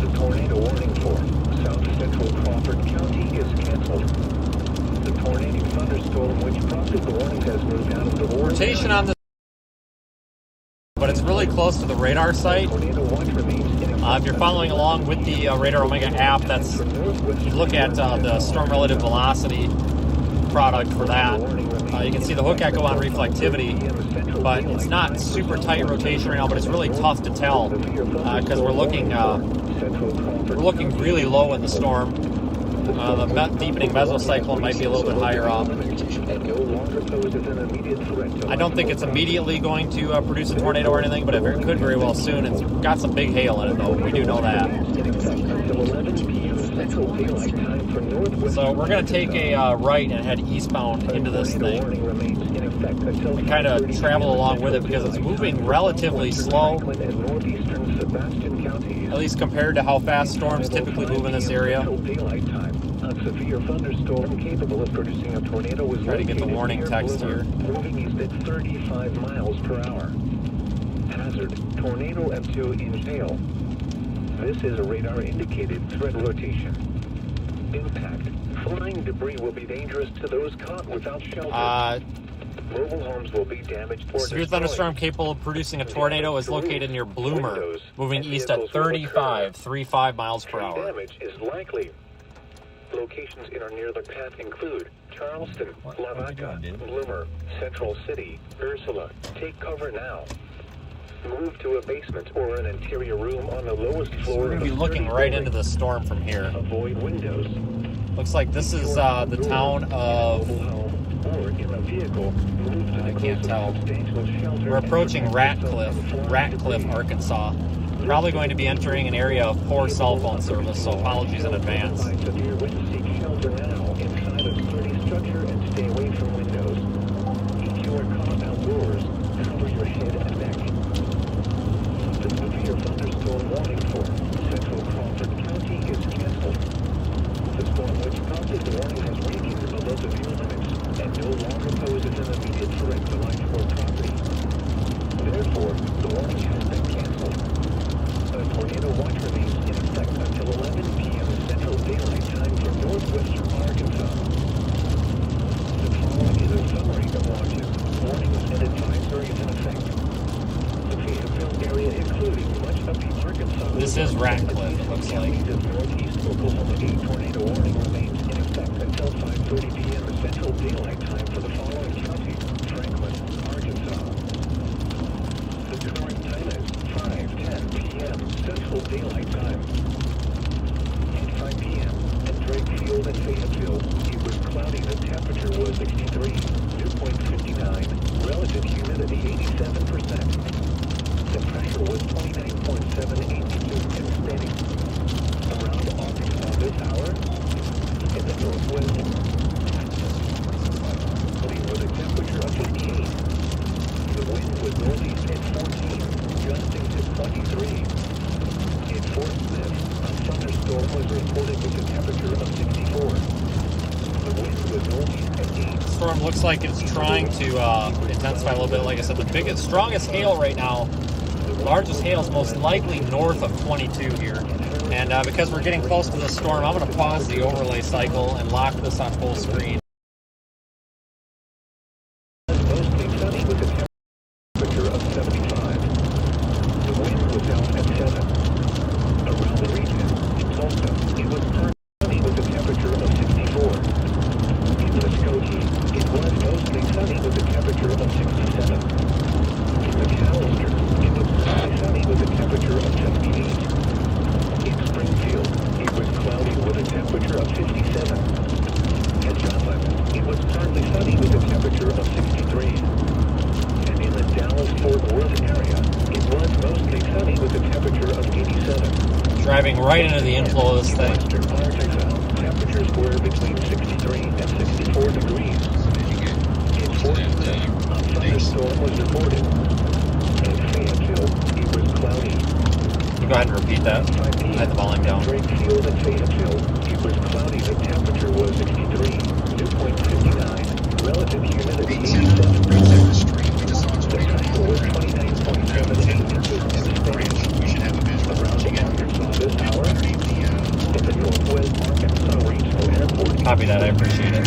The tornado warning for south central Crawford County is canceled. The tornadic thunderstorm which prompted the warning has moved out of the warned Rotation area. on this, but it's really close to the radar site. Tornado watch remains in effect If you're following along with the Radar Omega app, that's you look at the storm relative velocity product for that. You can see the hook echo on reflectivity, but it's not super tight rotation right now. But it's really tough to tell because we're looking really low in the storm. The deepening mesocyclone might be a little bit higher up. I don't think it's immediately going to produce a tornado or anything, but it could very well soon. It's got some big hail in it, though. We do know that. Central Daylight Time for Northwestern. So we're going to take a right and head eastbound into this thing and kind of travel along with it because it's moving relatively slow, at least compared to how fast storms typically move in this area. A severe thunderstorm capable of producing a tornado was Try to get the warning text here. Moving east at 35 miles per hour. Hazard, tornado and 2-inch hail. This is a radar-indicated threat rotation. Impact. Flying debris will be dangerous to those caught without shelter. Mobile homes will be damaged or severe thunderstorm capable of producing a tornado is located near Bloomer, moving east at 35 miles per hour. Damage is likely. Locations in or near the path include Charleston, Lavaca, Bloomer, Central City, Ursula. Take cover now. Move to a basement or an interior room on the lowest floor. We're going to be looking right into the storm from here. Avoid windows. Looks like this is the town of... I can't tell. We're approaching Ratcliffe, Arkansas. Probably going to be entering an area of poor cell phone service, so apologies in advance. Shelter now inside a sturdy structure and stay away from windows. If you are caught outdoors, cover your head and neck. The severe thunderstorm warning for central Crawford County is canceled. The storm which prompted the warning has weakened below severe limits and no longer poses an immediate threat to life or property. Therefore, the warning has been canceled. A tornado watch remains in effect until 11 p.m. Central Daylight Time for Northwestern Arkansas. The following is a summary of watches, warnings, and advisories in effect. The Fayetteville area, including much of the Arkansas... This is Ratcliffe, it looks like. The Northeast Oklahoma a tornado warning remains in effect until 5:30 p.m. Central Daylight Time for the following counties: Franklin, Arkansas. The current time is 5:10 p.m. Central Daylight Time. At 5 p.m. at Drake Field and Fayetteville, it was cloudy. The temperature was 63, dew point 59, relative humidity 87%. The pressure was 29.78 and steady. Around Arkansas this hour, in the northwest, with a temperature of 58. The wind was northeast at 14, gusting to 23. In Fort Smith, a thunderstorm was reported with a temperature of 64. The wind was northeast at 8. The storm looks like it's trying to intensify a little bit. Like I said, the strongest hail right now, largest hail is most likely north of 22 here. And because we're getting close to the storm, I'm going to pause the overlay cycle and lock this on full screen. Mostly sunny with a temperature of 75. The wind was out at 7. Around the region, in Tulsa, it was sunny with a temperature of 64. In Muskogee, it was mostly sunny with a temperature of 67. In McAllister, it was mostly sunny with a temperature of 78. In Springfield, it was cloudy with a temperature of 57. In Joplin, it was partly sunny with a temperature of 63. And in the Dallas-Fort Worth area, it was mostly sunny with a temperature of 87. Driving right into the inflow of this thing. Western Arkansas, temperatures were between 63 and 64 degrees. In Fort Smith, a thunderstorm was reported. In Fayetteville, it was cloudy. You go ahead and repeat that. I had the volume down. Drake Field and Fayetteville, it was cloudy. The temperature was 63, dew point 59, relative humidity 87%. The pressure was 29.78 inches and steady. Around Arkansas this hour, in the Northwest Arkansas Regional Airport. Copy that, I appreciate it.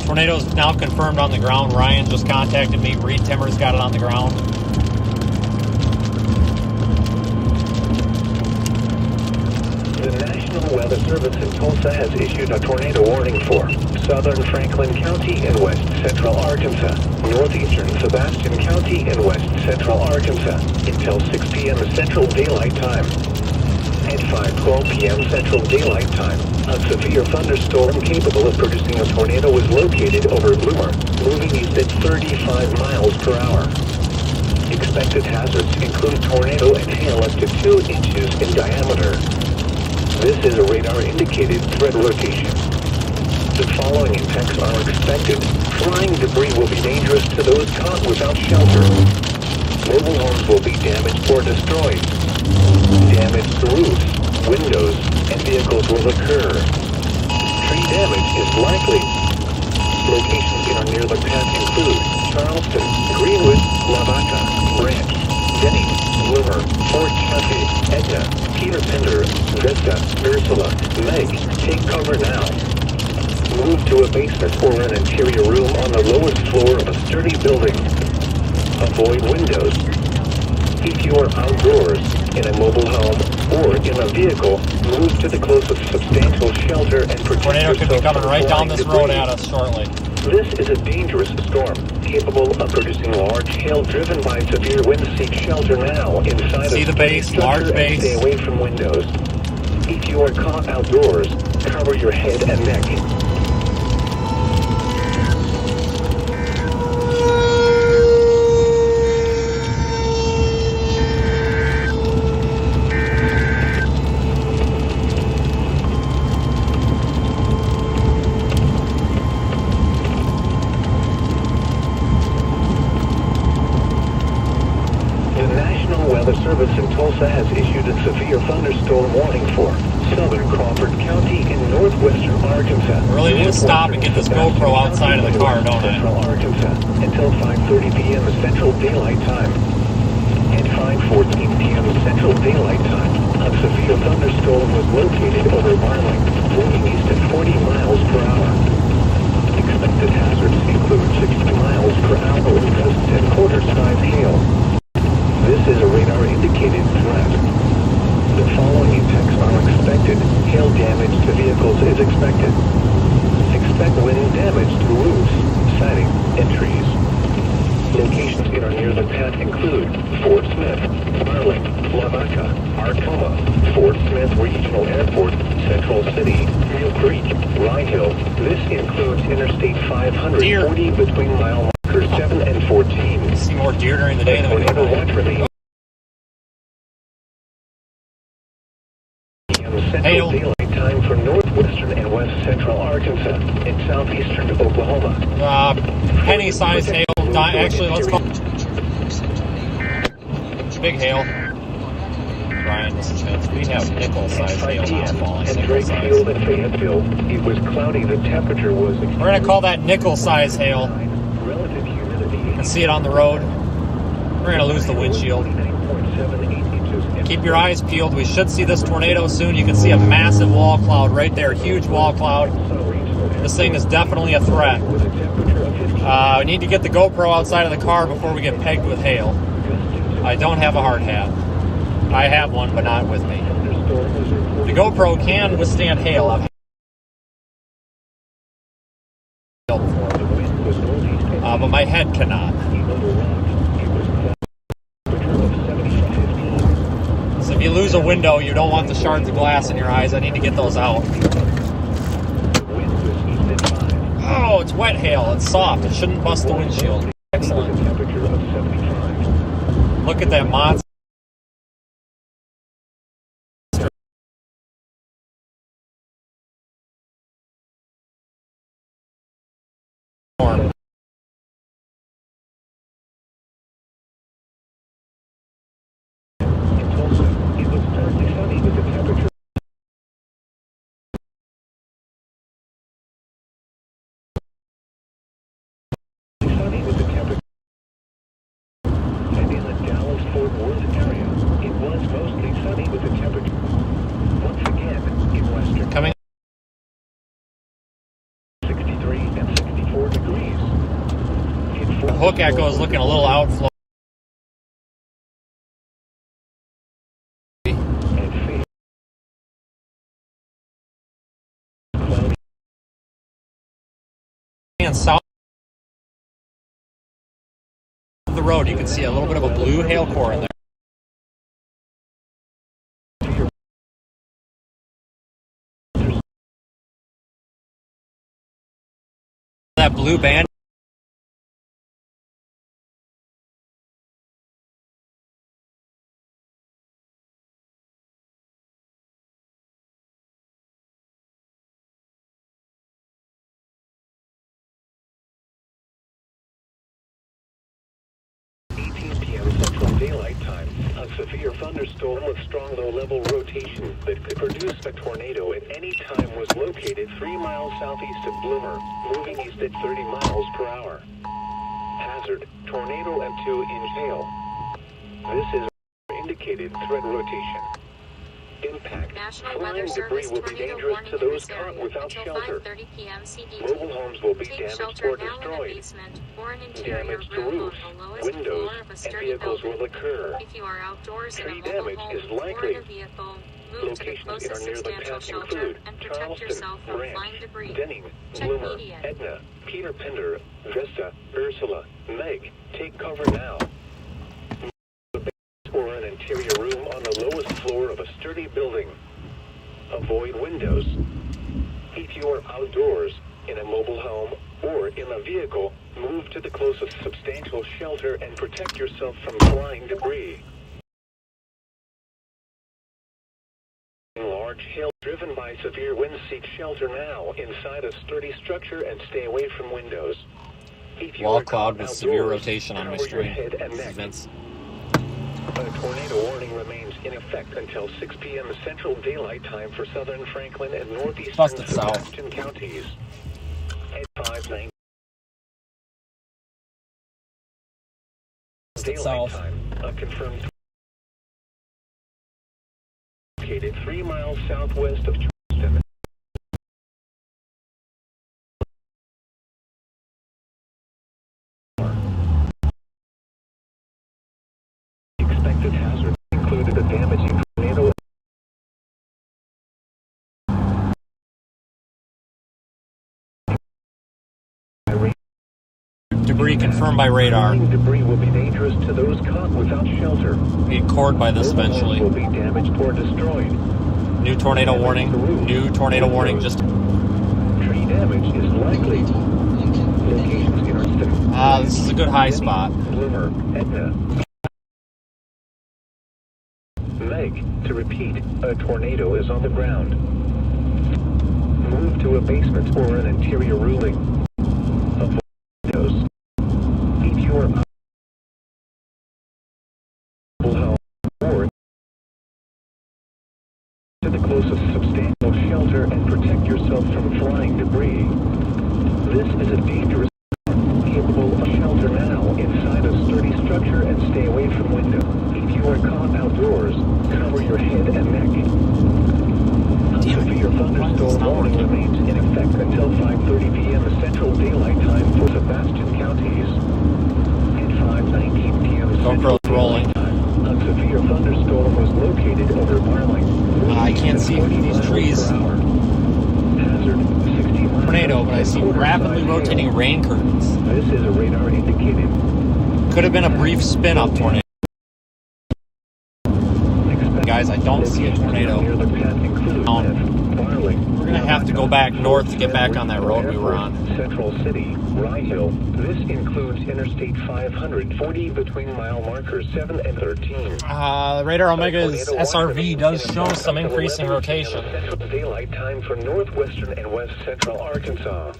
Tornado's now confirmed on the ground. Ryan just contacted me. Reed Timmer's got it on the ground. The National Weather Service in Tulsa has issued a tornado warning for southern Franklin County in west central Arkansas, northeastern Sebastian County in west central Arkansas until 6 p.m. Central Daylight Time. At 5:12 p.m. Central Daylight Time, a severe thunderstorm capable of producing a tornado was located over Bloomer, moving east at 35 miles per hour. Expected hazards include tornado and hail up to 2 inches in diameter. This is a radar-indicated threat location. The following impacts are expected. Flying debris will be dangerous to those caught without shelter. Mobile homes will be damaged or destroyed. Damaged roofs, windows, and vehicles will occur. Tree damage is likely. Locations in or near the path include Charleston, Greenwood, Lavaca, Branch, Denny, Bloomer, Fort Chaffee, Edna, Peter Pender, Vista, Ursula, Meg. Take cover now. Move to a basement or an interior room on the lowest floor of a sturdy building. Avoid windows. If you are outdoors, in a mobile home, or in a vehicle, move to the closest substantial shelter and protect Tornado yourself could be coming from right down flying this debris. road at us shortly. This is a dangerous storm, capable of producing large hail driven by severe winds. Seek shelter now inside See a the base, structure large and base. Stay away from windows. If you are caught outdoors, cover your head and neck. The service in Tulsa has issued a severe thunderstorm warning for southern Crawford County in northwestern Arkansas. I really need to stop and get this GoPro outside of the car, don't I? Central Arkansas until 5:30 p.m. Central Daylight Time. At 5:14 p.m. Central Daylight Time, a severe thunderstorm was located over Marling, moving east at 40 miles per hour. Expected hazards include 60 miles per hour with gusts and quarter-size hail. This is a radar-indicated threat. The following impacts are expected. Hail damage to vehicles is expected. Expect wind damage to roofs, siding, and trees. Locations in or near the path include Fort Smith, Marling, Lavaca, Arcoma, Fort Smith Regional Airport, Central City, Mill Creek, Rye Hill. This includes Interstate 540 between mile markers 7 and 14. See more deer during the day than we do. Tornado watch remains. Central Daylight Time for northwestern and west central Arkansas and southeastern Oklahoma. Penny-sized hail. Actually, let's call it big hail. Brian, this is Vince. We have nickel-sized hail now falling. At Drake Field and Fayetteville, it was cloudy. The temperature was. We're going to call that nickel-sized hail. Relative humidity. You can see it on the road. We're going to lose the windshield. Keep your eyes peeled. We should see this tornado soon. You can see a massive wall cloud right there. Huge wall cloud. This thing is definitely a threat. We need to get the GoPro outside of the car before we get pegged with hail. I don't have a hard hat. I have one, but not with me. The GoPro can withstand hail. I've had hail before. But my head cannot. So if you lose a window, you don't want the shards of glass in your eyes. I need to get those out. Oh, it's wet hail. It's soft. It shouldn't bust the windshield. Excellent. Look at that monster. Coming. 63 and 64 degrees. The hook echo is looking a little outflow. And south of the road, you can see a little bit of a blue hail core in there. That blue band severe thunderstorm with strong low-level rotation that could produce a tornado at any time was located 3 miles southeast of Bloomer, moving east at 30 miles per hour. Hazard, tornado and 2-inch hail. This is indicated threat rotation. Impact. National Flying Weather debris Service will be tornado dangerous warning to in those this caught area without until shelter. 5:30 p.m. CDT. Mobile homes will be Take damaged shelter or now in a destroyed. basement or an interior Damage to room roofs, on the lowest windows, floor of a and sturdy vehicles building. will occur. If you are outdoors in a Tree mobile damage home is or likely. in a vehicle, move to the Locations in closest or near the substantial path shelter include and protect Charleston, yourself from Branch, flying debris. Denning, Check Bloomer, media. Edna, Peter Pender, Vesta, Ursula, Meg. Take cover now. Or an interior room on the lowest floor of a sturdy building. Avoid windows. If you are outdoors, in a mobile home, or in a vehicle, move to the closest substantial shelter and protect yourself from flying debris. Large hail driven by severe winds, seek shelter now inside a sturdy structure and stay away from windows. If you Wall are cloud caught with severe outdoors, rotation on my cover your stream. head and This is neck. Vince. A tornado warning remains in effect until 6 p.m. Central Daylight Time for southern Franklin and northeastern Busted south. Southwestern counties. At 5:19 Busted Daylight south. Time, a confirmed located 3 miles southwest of Charleston. Expected hazards included a damaging tornado. Debris confirmed by radar. Flying debris will be dangerous to those caught without shelter. Be cored by this Mobile homes eventually. will be damaged or destroyed. New tornado warning. New tornado warning. Just Tree damage is likely. Locations in our this is a good high spot. Bloomer, Edna. Meg, to repeat, a tornado is on the ground. Move to a basement or an interior room. Avoid windows. If you are out of home or to the closest substantial shelter and protect yourself from flying debris. This is a dangerous capable of shelter now inside a sturdy structure and stay away from window. If you are caught outdoors, cover your head and neck. A severe thunderstorm warning remains in effect until 5:30 p.m. Central Daylight Time for Southwestern counties. At 5:19 p.m. Central rolling. Daylight Time, a severe thunderstorm was located over Marling. I can't see through these trees. Hazard 60 miles. Tornado, but I see rapidly rotating rain curtains. This is a radar indicated. Could have been a brief spin-up tornado. Guys, I don't see a tornado. Near the path include Marling. We're gonna have to go back north to get back on that road we were on. Central City, Rye Hill. This includes Interstate 540 between mile markers 7 and 13. Radar Omega's SRV does show some increasing rotation. Central Daylight Time for northwestern and west central Arkansas.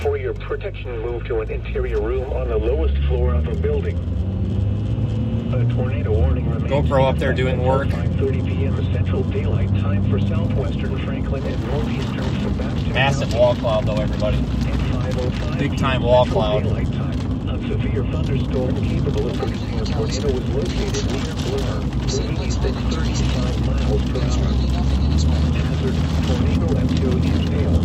For your protection, move to an interior room on the lowest floor of a building. A tornado warning remains. GoPro up there doing work. 5:30 p.m. Central Daylight Time for southwestern Franklin and northeastern Sebastian. Massive wall cloud, though, everybody. At 5:05 Big time wall Central cloud. Daylight Time, a severe thunderstorm capable of producing a tornado was located near Bloomer, moving east at 35 miles per There's hour. really nothing in its way. Hazard, tornado and 2-inch hail.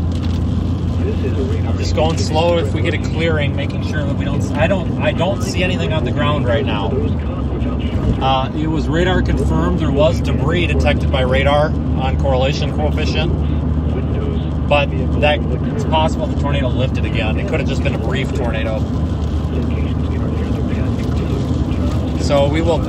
This is a radar. I'm just going slow if we get a clearing, making sure that we don't. I don't see anything on the ground right now. Those caught without shelter. It was radar confirmed. There was debris detected by radar on correlation coefficient, Windows. but that it's possible the tornado lifted again. It could have just been a brief tornado. Locations in or near the path include Charleston. So we will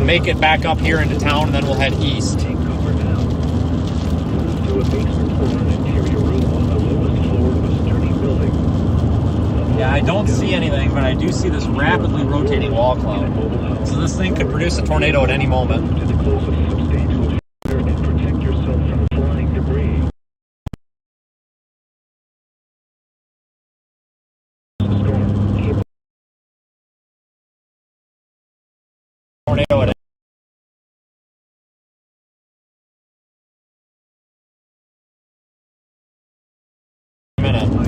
make it back up here into town, and then we'll head east. Take cover now. Move to a basement or an interior room on the lowest floor of a sturdy building. Yeah, I don't see anything, but I do see this rapidly rotating wall cloud. So this thing could produce a tornado at any moment. To the closest substantial shelter and protect yourself from flying debris. Storm. Tornado at minute.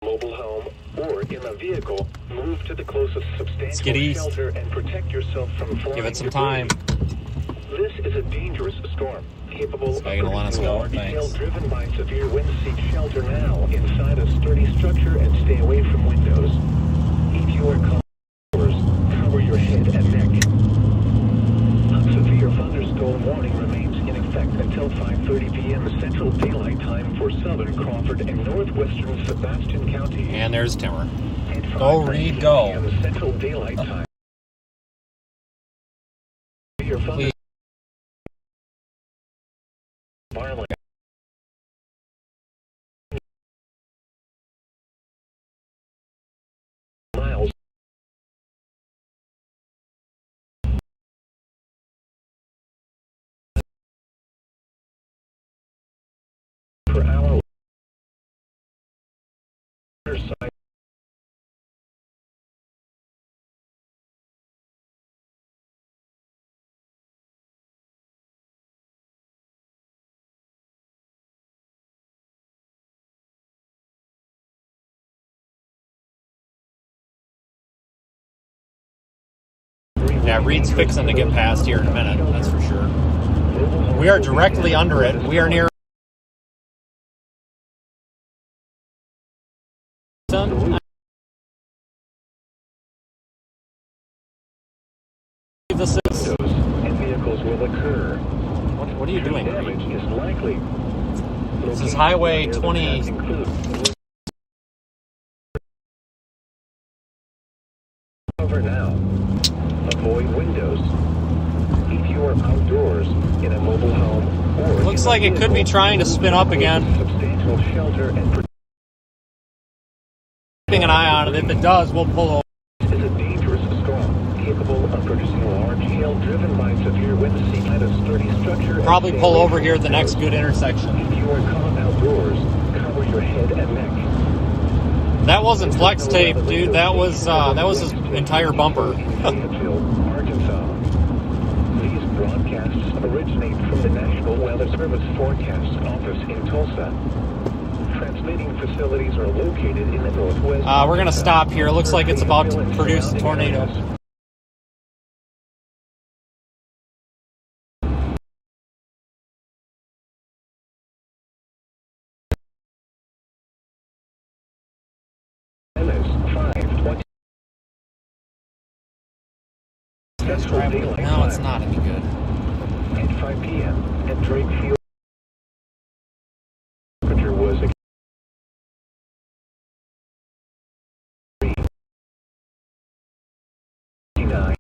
Mobile home or in a vehicle, move to the closest substantial get east. shelter and protect yourself from flying Give it some debris. time. This is a dangerous storm, capable Is of that gonna let us producing go? large hail Thanks. driven by severe winds. Seek shelter now inside a sturdy structure and stay away from windows. If you are covered, cover your head and neck. A severe thunderstorm warning remains in effect until 5:30 p.m. Central Daylight Time for southern Crawford and northwestern Southwestern counties. And there's Timmer. At Go, 5:30 Reed, go. p.m. Central Daylight Time. Severe Please. violent miles per hour. Side Yeah, Reed's fixing to get past here in a minute, that's for sure. We are directly under it. We are near. This is. and vehicles will occur. What are you doing, Damage Reed? is likely. This is Highway 20. Cover now. Avoid windows. If you are outdoors in a mobile home or Looks in a like it could be vehicle, trying to spin up again. substantial shelter and Keeping an eye on it. If it does, we'll pull over. is a dangerous storm capable of producing large hail driven by severe winds. Seek out a sturdy structure. Probably pull over here at the next good intersection. If you are caught outdoors, cover your head and neck. That wasn't flex tape, dude. That was his entire bumper. Fayetteville, Arkansas. These broadcasts originate from the National Weather Service Forecast Office in Tulsa. Transmitting facilities are located in the northwest. We're gonna stop here. Looks like it's about to produce a tornado. No, it's not any good. At 5 p.m. at Drake Field, temperature was 69.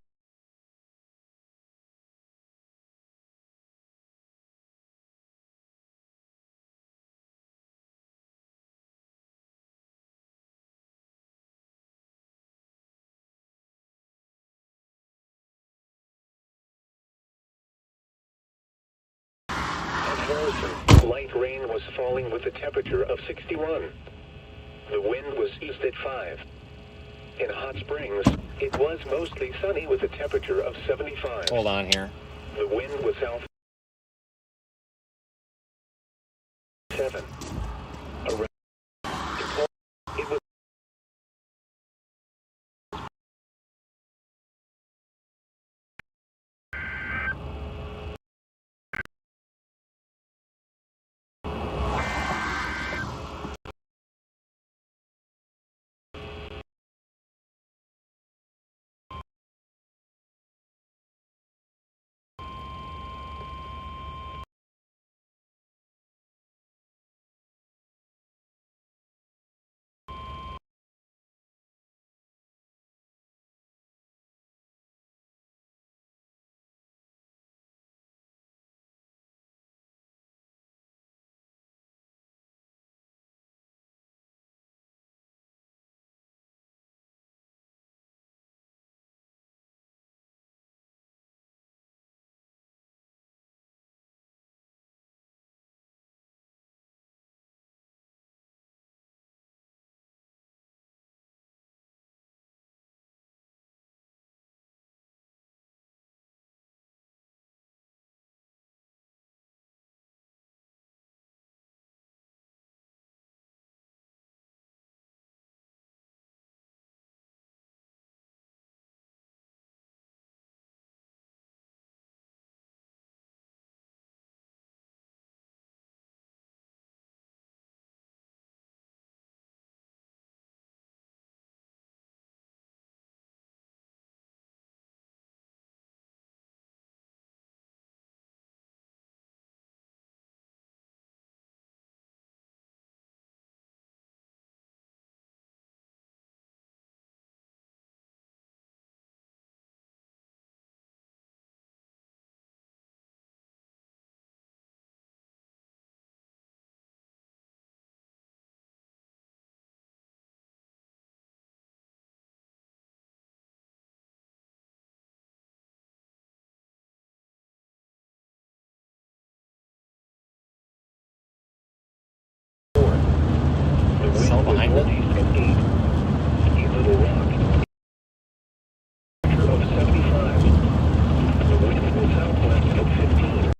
Harrison, light rain was falling with a temperature of 61. The wind was east at 5. In Hot Springs, it was mostly sunny with a temperature of 75. Hold on here. The wind was south 7. Around it was behind it. Northeast at 8. In Little Rock, of 75. The wind was southwest at 15.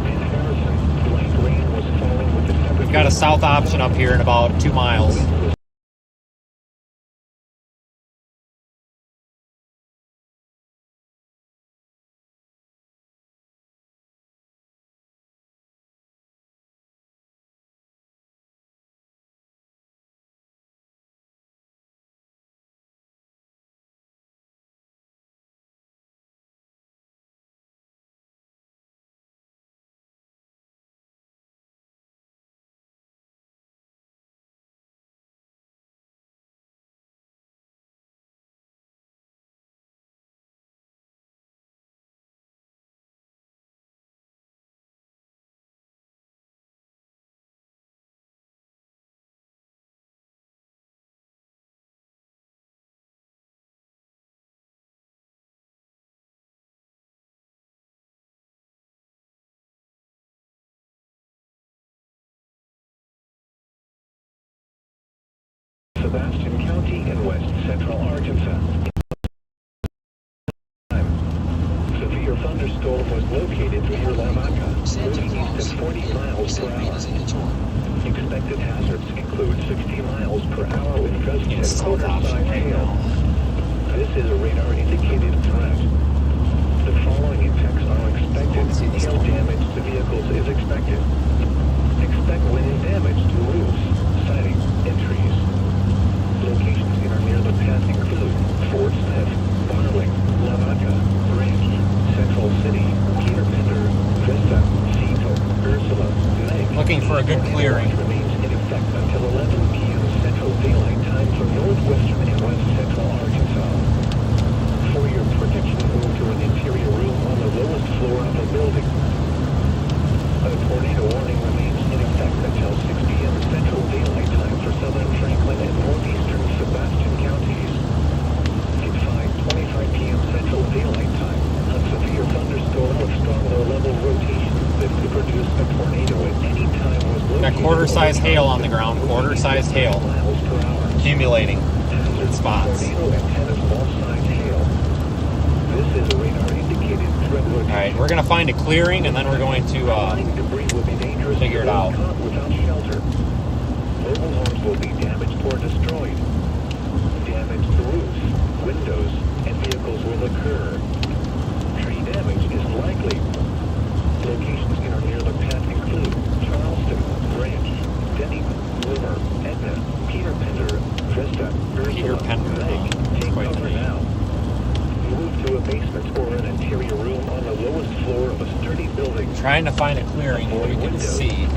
In Harrison, light rain was falling with the temperature. We've got a south option up here in about 2 miles. Southwestern County in west central Arkansas. Severe thunderstorm was located near Lavaca, Santa moving Claus. east at 40 miles per Said hour. in the tour. Expected hazards include 60 miles per hour with gusts In and south quarter-sized option right hail. now. This is a radar-indicated threat. The following effects are expected. Hail damage to vehicles is expected. Expect wind and damage to roofs, siding, and trees. Locations that are near the path include Fort Smith, Barling, Lavaca, Ranch, Central City, Peter Pender, Vista, Cito, Ursula, Meg. Looking for a good clearing. Remains in effect until 11 p.m. Central Daylight Time for northwestern and west central Arkansas. For your protection, move to an interior room on the lowest floor of a building. A tornado warning remains in effect until 6 p.m. Central Daylight Time for southern Franklin and northeastern Southwestern counties. At 5:25 p.m. Central Daylight Time, a severe thunderstorm with strong low-level rotation that could produce a tornado at any time was located. Got quarter-size hail on the ground. Quarter-sized hail. Miles per hour. Accumulating in spots. Tornado and 10 of small-sized hail. This is a radar-indicated threat location. Alright, we're going to find a clearing and then we're going to Debris will be dangerous figure it to out. those caught without shelter. Mobile homes will be damaged or destroyed. Damage to roofs, windows, and vehicles will occur. Tree damage is likely. Locations that are near the path include Charleston, Ranch, Denny, Bloomer, Edna, Peter Pender, Vista, Peter Ursula, Pender. Meg. Take Quite cover neat. now. Move to a basement or an interior room on the lowest floor of a sturdy building. trying to find a clearing where we can see.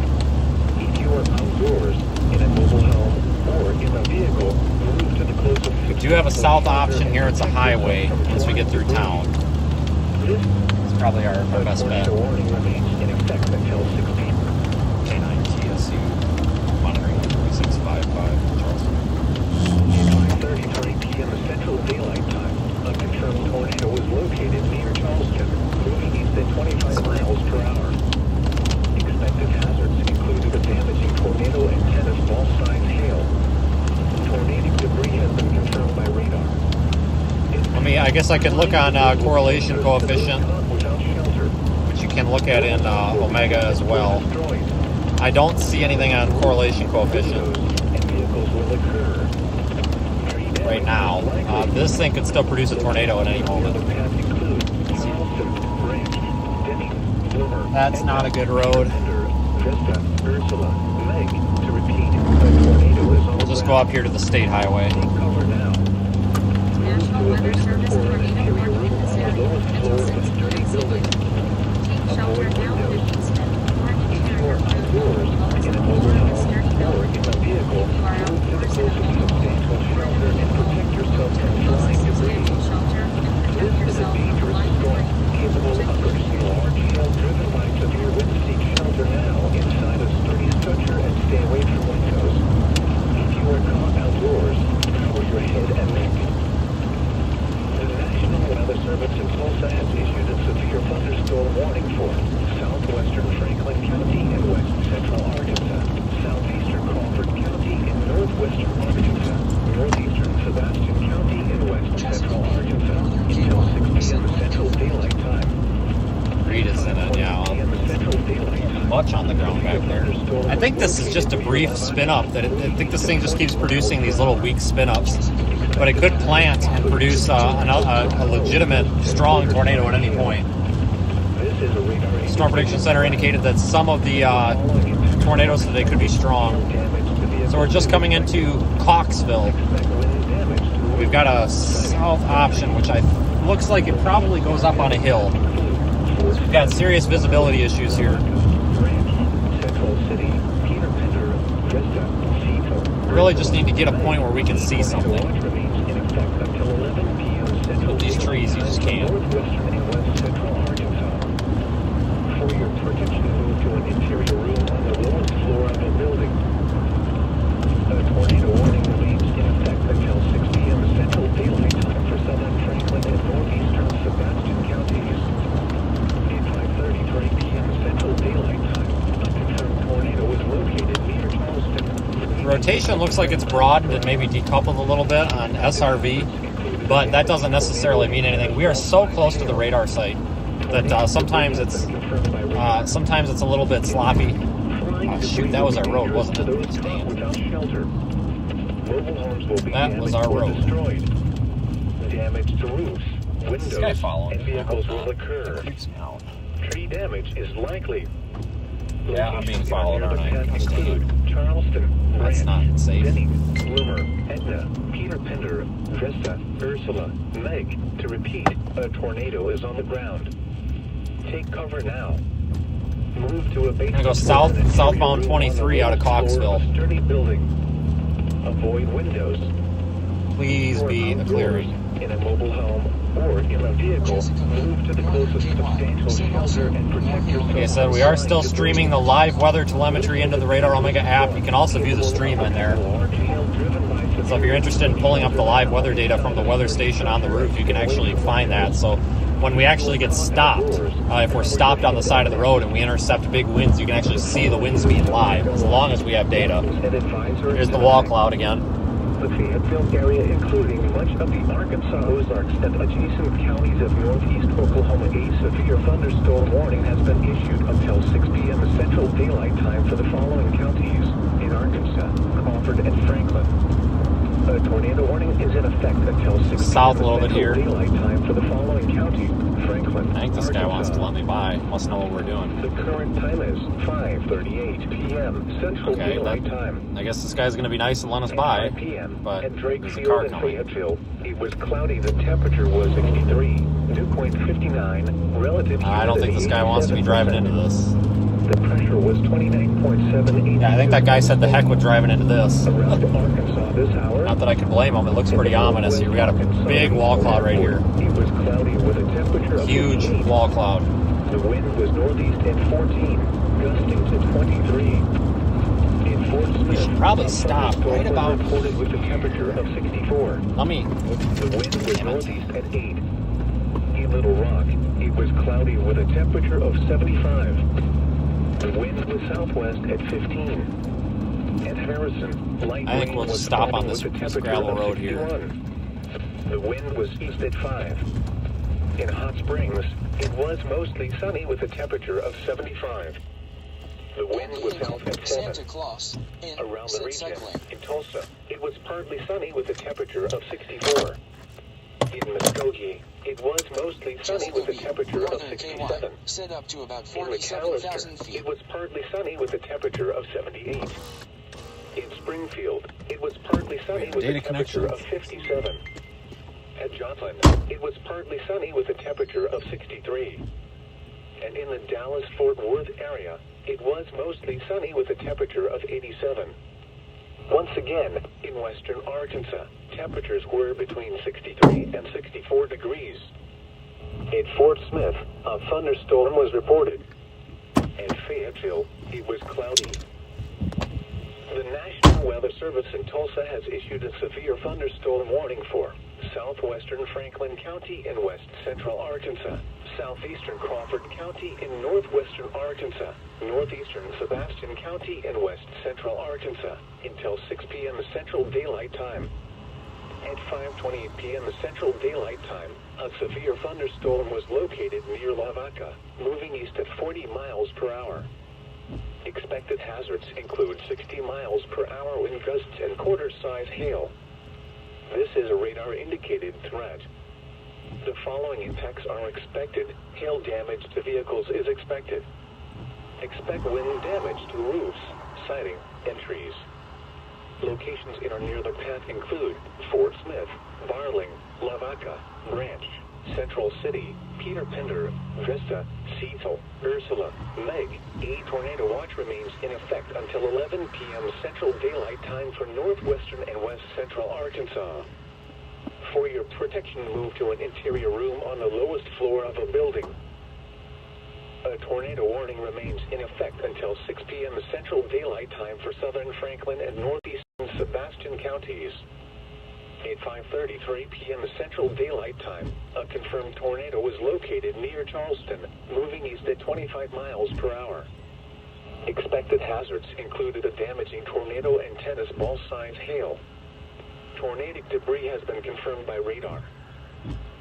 If you are outdoors, in a mobile home, or in a vehicle, move to the closest... We do have a south option here. It's a highway once we get through town. This It's probably our best bet. tornado warning remains in effect until 6 p.m. K9 TSU monitoring 3655 Charleston. At 5:33 p.m. Central Daylight Time, a confirmed tornado was located near Charleston, moving east at 25 miles per hour. Expected hazards included a damaging tornado and 10 of small-sized hail. Tornadic debris has been confirmed by radar. I guess I can look on correlation coefficient, Without shelter. which you can look at in Omega as well. I don't see anything on correlation coefficient right now. This thing could still produce a tornado at any moment. That's not a good road. We'll just go up here to the state highway. National Weather Service tornado warning in this area until 6:30 CE. Take shelter now in an instant or an interior room. Always avoid a sturdy building. If you are outdoors in a vehicle, Protect yourself from flying debris. take shelter and protect This is a yourself from dangerous flying storm, debris. capable of producing large hail driven by severe wind. Seek shelter now inside a sturdy structure and stay away from windows. If you are caught outdoors, cover your head and neck. The National Weather Service in Tulsa has issued a severe thunderstorm warning for Southwestern much on the ground back there. I think this is just a brief spin up. I think this thing just keeps producing these little weak spin ups, but it could plant and produce a legitimate strong tornado at any point. Storm Prediction Center indicated that some of the tornadoes today could be strong. So we're just coming into Coxville. We've got a south option, which looks like it probably goes up on a hill. We've got serious visibility issues here. We really just need to get a point where we can see something. With these trees, you just can't. For your protection, move to an interior room on the lowest floor of the building. A tornado warning remains in effect until 6 p.m. Central Daylight Time for southern Franklin and northeastern Sebastian counties. At 5:33 p.m. Central Daylight Time, a confirmed tornado is located near Charleston. Rotation looks like it's broadened and maybe decoupled a little bit on SRV, but that doesn't necessarily mean anything. We are so close to the radar site that sometimes it's a little bit sloppy. Oh, shoot, that was our road, wasn't it? Damn. That was our road. Damage to roofs, windows, This guy following and me. vehicles will occur. Creeps me out. Tree damage is likely. Yeah, I'm being followed, Locations aren't I? can include Charleston, That's Branch, not safe. Denny, Bloomer, Etna, Peter Pender, Vista, Ursula, Meg. To repeat, a tornado is on the ground. Take cover now. Move to a base. I'm gonna go southbound 23 out of Coxville. Sturdy building. Avoid windows. Please be a clearing. In a mobile home or in a vehicle, move to the closest substantial shelter and protect yourself. Like I said, we are still streaming the live weather telemetry into the Radar Omega app. You can also view the stream in there. So if you're interested in pulling up the live weather data from the weather station on the roof, you can actually find that. So when we actually get stopped, if we're stopped on the side of the road and we intercept big winds, you can actually see the wind speed live, as long as we have data. Here's the wall cloud again. The Fayetteville area, including much of the Arkansas Ozarks and adjacent counties of northeast Oklahoma, a severe thunderstorm warning has been issued until 6 p.m. Central Daylight Time for the following counties in Arkansas, Crawford, and Franklin. A tornado warning is in effect until 6 South a p.m. little bit Central here. Daylight Time for the following county, Franklin, I think this guy wants to Arkansas. let me by. Must know what we're doing. The current time is 5:38 p.m. Central Okay, Daylight Time. I guess this guy's going to be nice and let us by. 5 p.m. but at Drake there's a Field car in coming. Fayetteville, it was cloudy. The temperature was 63, dew point 59, relative I don't think this guy wants to be driving into this. The pressure was 29.78. Yeah, I think that guy said the heck with driving into this. Around Arkansas this hour. Not that I can blame him. It looks pretty ominous here. We got a big wall cloud right here. It was cloudy with a temperature of Huge 58. wall cloud. The wind was northeast at 14, gusting to 23. In Fort Smith, We should probably stop thunderstorm right was about- reported with a temperature of 64. Let me. The wind was Damn it. northeast at 8. In Little Rock, it was cloudy with a temperature of 75. The wind was southwest at 15. At Harrison, light I think rain we'll was stop on falling this with a temperature gravel of road here. 61. The wind was east at 5. In Hot Springs, it was mostly sunny with a temperature of 75. The wind was south at 7. Santa Claus and Around the said region, cycling. in Tulsa, it was partly sunny with a temperature of 64. In Muskogee, it was mostly sunny with a temperature of Northern 67. KY, set up to about In 47,000 McAllister, feet. it was partly sunny with a temperature of 78. In Springfield, it was partly sunny with Data a temperature connection. of 57. At Joplin, it was partly sunny with a temperature of 63. And in the Dallas-Fort Worth area, it was mostly sunny with a temperature of 87. Once again, in western Arkansas, temperatures were between 63 and 64 degrees. At Fort Smith, a thunderstorm was reported. At Fayetteville, it was cloudy. The National Weather Service in Tulsa has issued a severe thunderstorm warning for southwestern Franklin County in west central Arkansas, southeastern Crawford County in northwestern Arkansas, northeastern Sebastian County in west central Arkansas until 6 p.m. Central Daylight Time. At 5:28 p.m. Central Daylight Time, a severe thunderstorm was located near Lavaca, moving east at 40 miles per hour. Expected hazards include 60 miles per hour wind gusts and quarter-size hail. This is a radar-indicated threat. The following impacts are expected. Hail damage to vehicles is expected. Expect wind damage to roofs, siding, and trees. Locations in or near the path include Fort Smith, Barling, Lavaca, Branch, Central City, Peter Pender, Vista, Cecil, Ursula, Meg. A tornado watch remains in effect until 11 p.m. Central Daylight Time for northwestern and west central Arkansas. For your protection, move to an interior room on the lowest floor of a building. A tornado warning remains in effect until 6 p.m. Central Daylight Time for southern Franklin and northeastern Sebastian counties. At 5:33 p.m. Central Daylight Time, a confirmed tornado was located near Charleston, moving east at 25 miles per hour. Expected hazards included a damaging tornado and tennis ball-size hail. Tornadic debris has been confirmed by radar.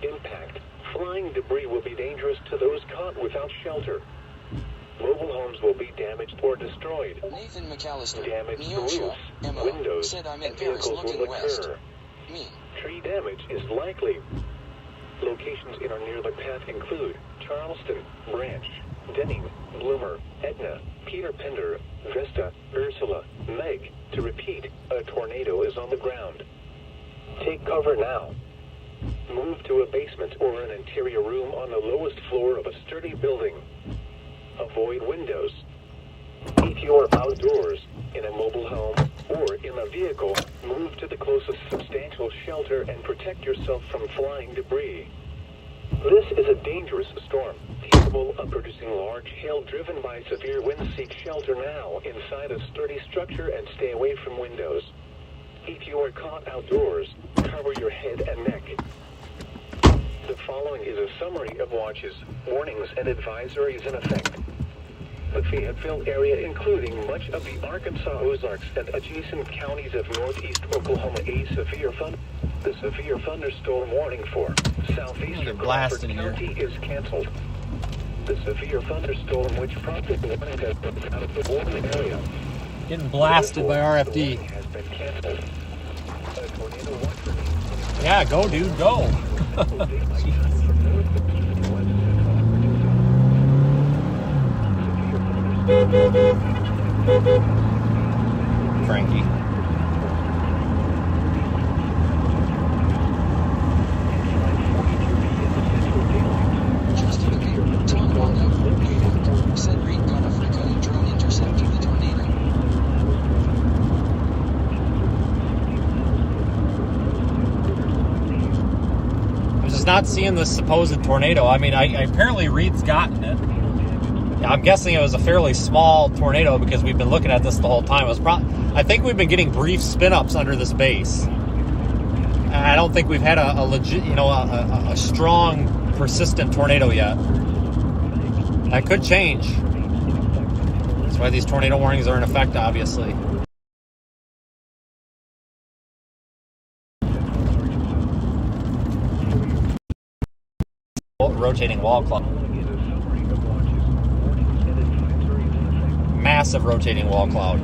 Impact. Flying debris will be dangerous to those caught without shelter. Mobile homes will be damaged or destroyed. Nathan McAllister, Damage to Neosha, roofs, Emma, windows, said I'm in and Paris vehicles looking will west. occur. Me. Tree damage is likely. Locations in or near the path include Charleston, Branch, Denning, Bloomer, Etna, Peter Pender, Vista, Ursula, Meg. To repeat, a tornado is on the ground. Take cover now. Move to a basement or an interior room on the lowest floor of a sturdy building. Avoid windows. If you are outdoors, in a mobile home, or in a vehicle, move to the closest substantial shelter and protect yourself from flying debris. This is a dangerous storm, capable of producing large hail driven by severe winds. Seek shelter now inside a sturdy structure and stay away from windows. If you are caught outdoors, cover your head and neck. The following is a summary of watches, warnings, and advisories in effect. The Fayetteville area, including much of the Arkansas Ozarks and adjacent counties of northeast Oklahoma, the severe thunderstorm warning for southeastern Crawford County is canceled. The severe thunderstorm which prompted the warning has been out of the warning area. Getting blasted by RFD. Has been canceled. A tornado watch remains. Yeah, go, dude, go. Frankie. Justin McCabe, Tonawanda, New York, said Reed got a freaking drone intercepting the tornado. I'm just not seeing this supposed tornado. I mean, apparently Reed's gotten it. I'm guessing it was a fairly small tornado because we've been looking at this the whole time. I think we've been getting brief spin-ups under this base. I don't think we've had a legit, a strong, persistent tornado yet. That could change. That's why these tornado warnings are in effect, obviously. Rotating wall cloud. Massive rotating wall cloud.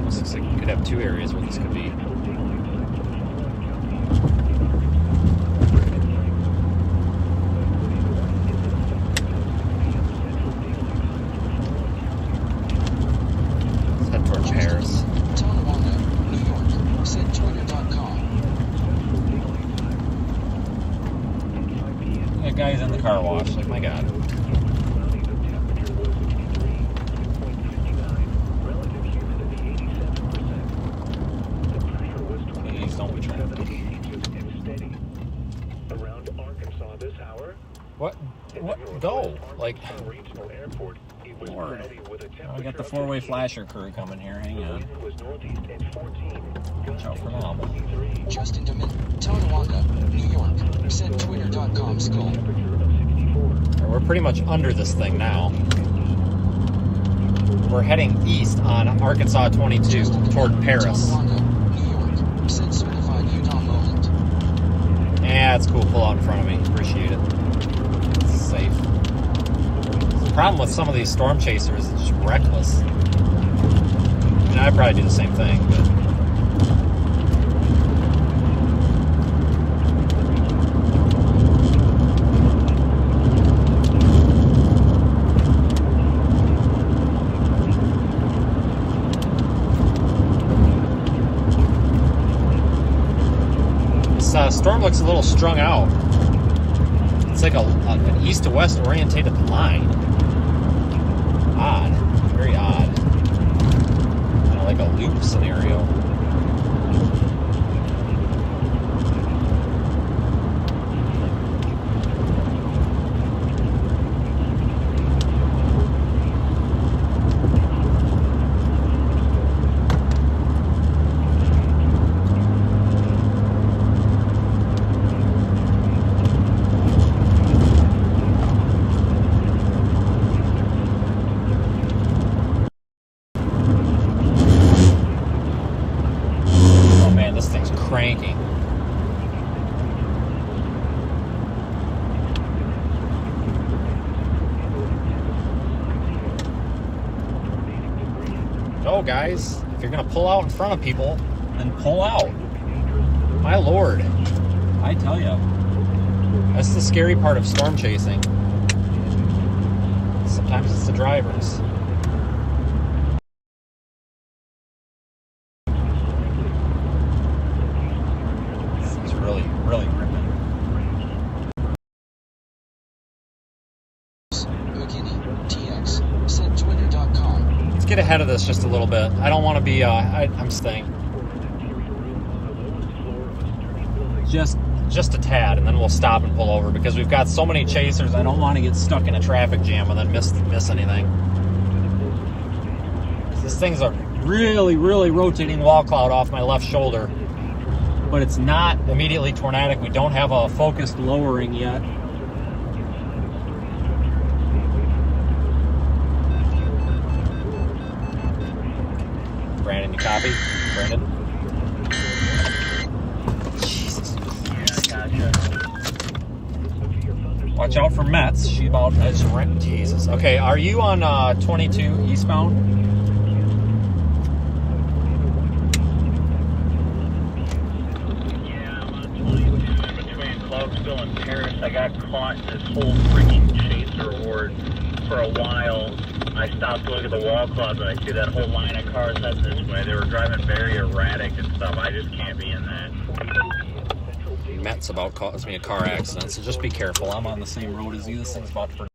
Looks like you could have two areas where this could be. Let's head towards Paris. Tonawanda, New York, said Twitter.com. That guy's in the car wash. Like, my God. Please don't be trying to. Around Arkansas this hour. What? Go. Like, Regional Airport. It was Lord. cloudy with a I temperature got the of four-way flasher crew coming here. Hang on. wind was northeast at 14. Watch out for them. 23. Justin DeMint, Tonawanda, New York, said Twitter.com skull. We're pretty much under this thing now. We're heading east on Arkansas 22 toward Paris. Tonawanda, New York, said certified Utah moment. And That's cool. Pull out in front of me. Appreciate it. It's safe. The problem with some of these storm chasers is just reckless. And I'd probably do the same thing, but... storm looks a little strung out. It's like an east to west orientated line. Odd. Very odd. Kind of like a loop scenario. Cranking. Go, guys. If you're gonna pull out in front of people, then pull out. My lord. I tell you. That's the scary part of storm chasing. Sometimes it's the drivers. Really ripping. Let's get ahead of this just a little bit. I don't want to be, I'm staying. Just a tad, and then we'll stop and pull over because we've got so many chasers. I don't want to get stuck in a traffic jam and then miss anything. This thing's a really rotating wall cloud off my left shoulder. But it's not immediately tornadic. We don't have a focused lowering yet. Brandon, you copy? Brandon? Jesus. Yeah, I gotcha. Watch out for Mets. She about has rent. Jesus. Okay, are you on 22 eastbound? In Paris, I got caught in this whole freaking chaser horde for a while. I stopped to look at the wall clouds and I see that whole line of cars heading this way. They were driving very erratic and stuff. I just can't be in that. Met's about caused me a car accident, so just be careful. I'm on the same road as you. This thing's about to...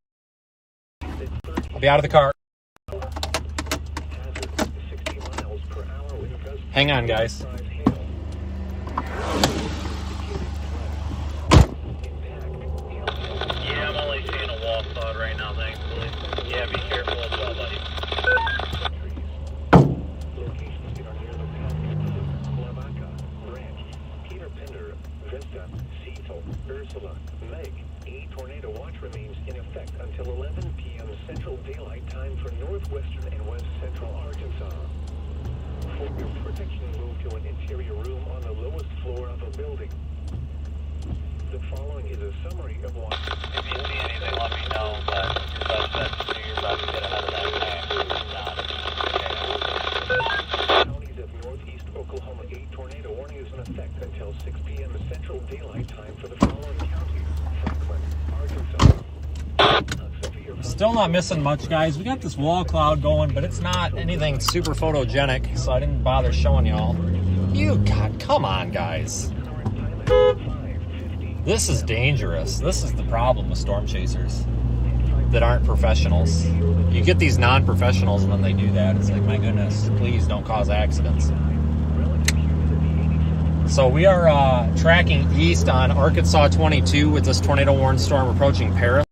I'll be out of the car. Hang on, guys. Right now, thankfully. Yeah, be careful as well, buddy. Locations are near the Lavaca, Branch, Peter Pender, Vista, Cecil, Ursula, Meg. A tornado watch remains in effect until 11 p.m. Central Daylight Time for Northwestern and West Central Arkansas. For your protection, move to an interior room on the lowest floor of a building. The following is a summary of what... If you see anything, let me know, but you're about to get ahead of that. Counties of Northeast Oklahoma, a tornado warning is in effect until 6 p.m. Central Daylight Time for the following counties: Franklin, Arkansas. Still not missing much, guys. We got this wall cloud going, but it's not anything super photogenic, so I didn't bother showing y'all. Come on, guys. This is dangerous. This is the problem with storm chasers that aren't professionals. You get these non-professionals and then they do that. It's like, my goodness, please don't cause accidents. So we are tracking east on Arkansas 22 with this tornado warned storm approaching Paris.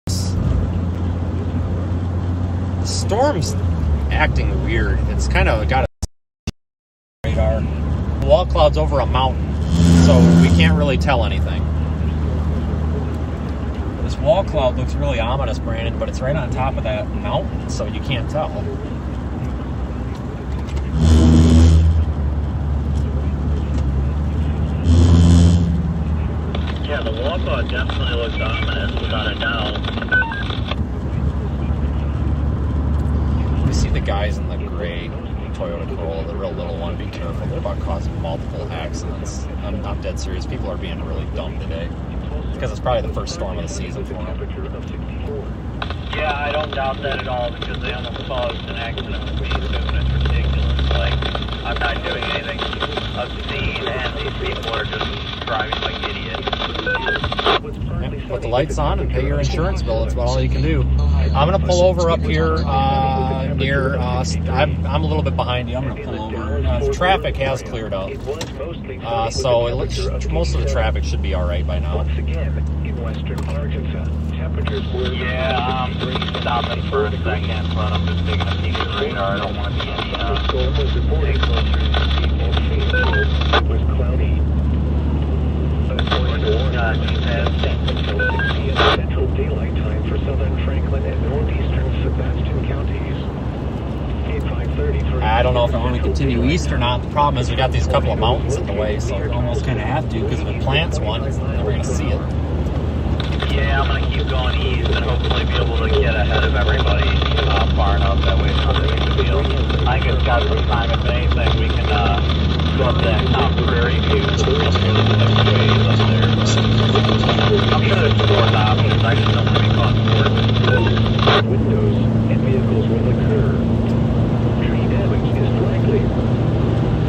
The storm's acting weird. It's kind of got a radar. The wall cloud's over a mountain, so we can't really tell anything. This wall cloud looks really ominous, Brandon, but it's right on top of that mountain, so you can't tell. the wall cloud definitely looks ominous, without a doubt. You see the guys in the gray Toyota Corolla, the real little one. Be careful; they're about causing multiple accidents. I'm dead serious. People are being really dumb today because it's probably the first storm of the season for them. Yeah, I don't doubt that at all because they almost caused an accident with me too, and it's ridiculous. Like, I'm not doing anything obscene, and these people are just driving like idiots. Yeah, put the lights on and pay your insurance bill. That's about all you can do. I'm going to pull over up here near, I'm a little bit behind you. I'm going to pull over. The traffic has cleared up. So it looks, most of the traffic should be all right by now. Once again, in western Arkansas, temperatures were... Yeah, I'm stopping for a second, but I'm just taking a peek at the radar. I don't want to be any, storm was reported closer to Fayetteville. It was cloudy. According to Warning, until 6 p.m. Central Daylight Time for southern Franklin and northeastern Southwestern counties. At 5:30. I don't know if I want to continue east or not. The problem is we got these couple of mountains in the way, so we almost kind of have to, because if it plants one, we're going to see it. Yeah, I'm going to keep going east and hopefully be able to get ahead of everybody far enough that way it's not a big deal. I think it's got some time, if anything, we can go up that top prairie view up there. I'm sure there's more options. I just don't want to be caught short. Windows and vehicles will occur. Tree damage is likely.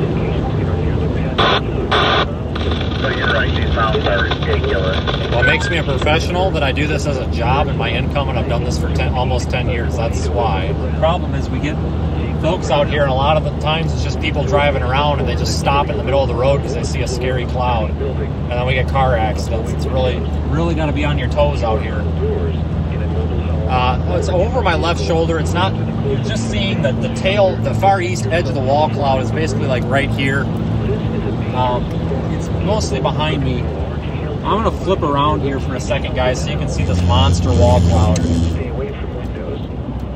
Locations that are near the path. So you're right, these mountains are ridiculous. What makes me a professional, that I do this as a job and my income, and I've done this for almost 10 years. That's why. The problem is we get folks out here, and a lot of the times it's just people driving around and they just stop in the middle of the road because they see a scary cloud. And then we get car accidents. It's really got to be on your toes out here. It's over my left shoulder. It's not, you're just seeing that the tail, the far east edge of the wall cloud is basically like right here. It's mostly behind me. I'm going to flip around here for a second, guys, so you can see this monster wall cloud.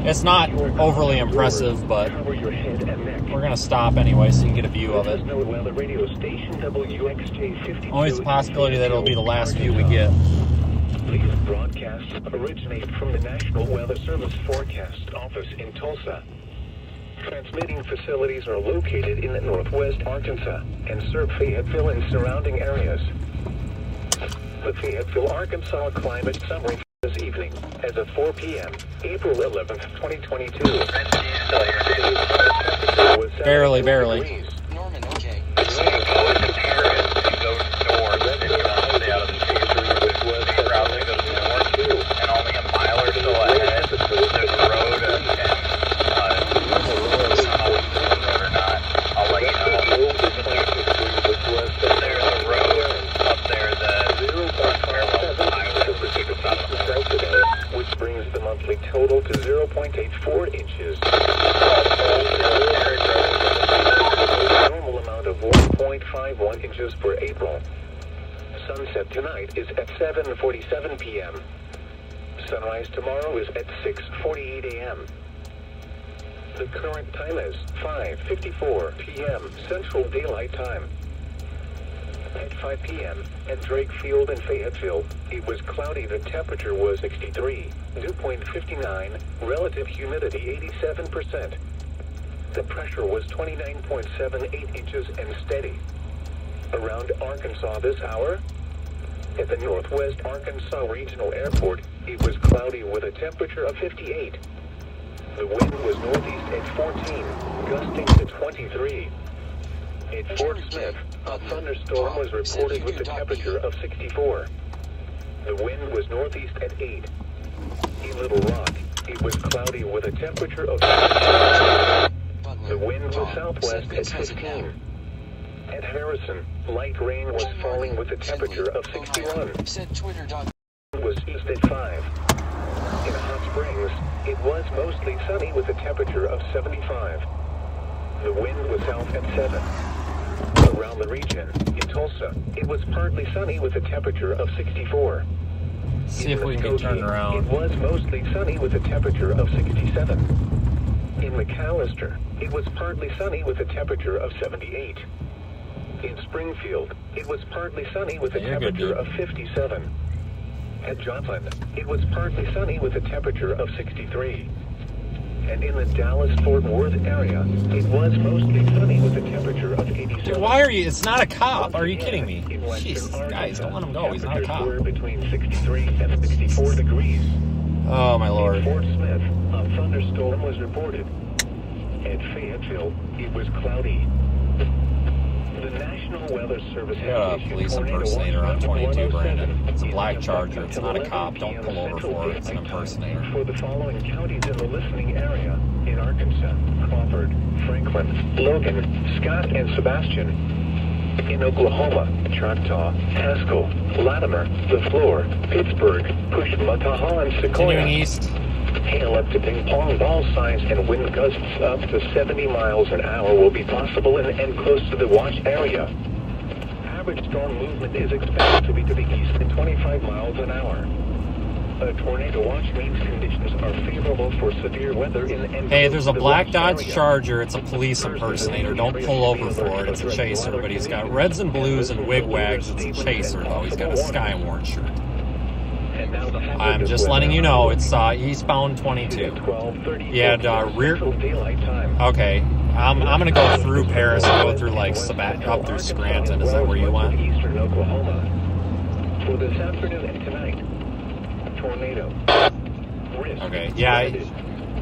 It's not overly impressive, but we're going to stop anyway so you can get a view of it. Always a possibility that it'll be the last view we get. These broadcasts originate from the National Weather Service Forecast Office in Tulsa. Transmitting facilities are located in northwest Arkansas and serve Fayetteville and surrounding areas. The Fayetteville, Arkansas climate summary this evening as of 4 p.m., April 11th, 2022. Barely. Norman, okay. Which brings the monthly total to 0.84 inches. Normal amount of 1.51 inches for April. Sunset tonight is at 7:47 p.m. Sunrise tomorrow is at 6:48 a.m. The current time is 5:54 p.m. Central Daylight Time. At 5 p.m. at Drake Field in Fayetteville, it was cloudy. The temperature was 63, dew point 59, relative humidity 87%. The pressure was 29.78 inches and steady. Around Arkansas this hour, at the Northwest Arkansas Regional Airport, it was cloudy with a temperature of 58. The wind was northeast at 14, gusting to 23. At Fort Smith, a thunderstorm was reported with a temperature of 64. The wind was northeast at 8. In Little Rock, it was cloudy with a temperature of 62. The wind was southwest at 15. At Harrison, light rain was falling with a temperature of 61. It was east at 5. In Hot Springs, it was mostly sunny with a temperature of 75. The wind was south at 7. Around the region, in Tulsa, it was partly sunny with a temperature of 64. See if we can get turned around. It was mostly sunny with a temperature of 67. In McAllister, it was partly sunny with a temperature of 78. In Springfield, it was partly sunny with a Yeah, you're good, temperature dude. of 57. At Joplin, it was partly sunny with a temperature of 63. And in the Dallas-Fort Worth area, it was mostly sunny with a temperature of 87. Dude, why are you? It's not a cop. Are you kidding me? Jesus, guys, don't let him go. He's not a cop. Temperatures were between 63 and 64 degrees. Oh, my In lord. Fort Smith, a thunderstorm was reported. At Fayetteville, it was cloudy. The National Weather Service You got a has issued police tornado impersonator on watch 22, 107 Brandon. It's a black in Charger. It's not a cop. Don't 11 pull over Central for it. It's an Daylight Time impersonator. For the following counties in the listening area: in Arkansas, Crawford, Franklin, Logan, Scott, and Sebastian. In Oklahoma, Choctaw, Haskell, Latimer, LaFleur, Pittsburgh, Pushmataha, and Sequoia. Continuing east. Hail up to ping pong ball size and wind gusts up to 70 miles an hour will be possible and close to the watch area. Average storm movement is expected to be to the east at 25 miles an hour. A tornado watch means conditions are favorable for severe weather in Hey, there's a the black watch Dodge area. Charger. It's a police impersonator. Don't pull over for it. It's a chaser, but he's got reds and blues and wigwags. It's a chaser, though. He's got a Skywarn shirt. And now the hazard I'm of just weather. letting you know. It's eastbound 22. 12:30 You had rear. Central Daylight Time. Okay, I'm gonna go through Paris and go through like up through Scranton. Is that where you went? Eastern Oklahoma. For this afternoon and tonight, tornado. Risk. Okay, yeah,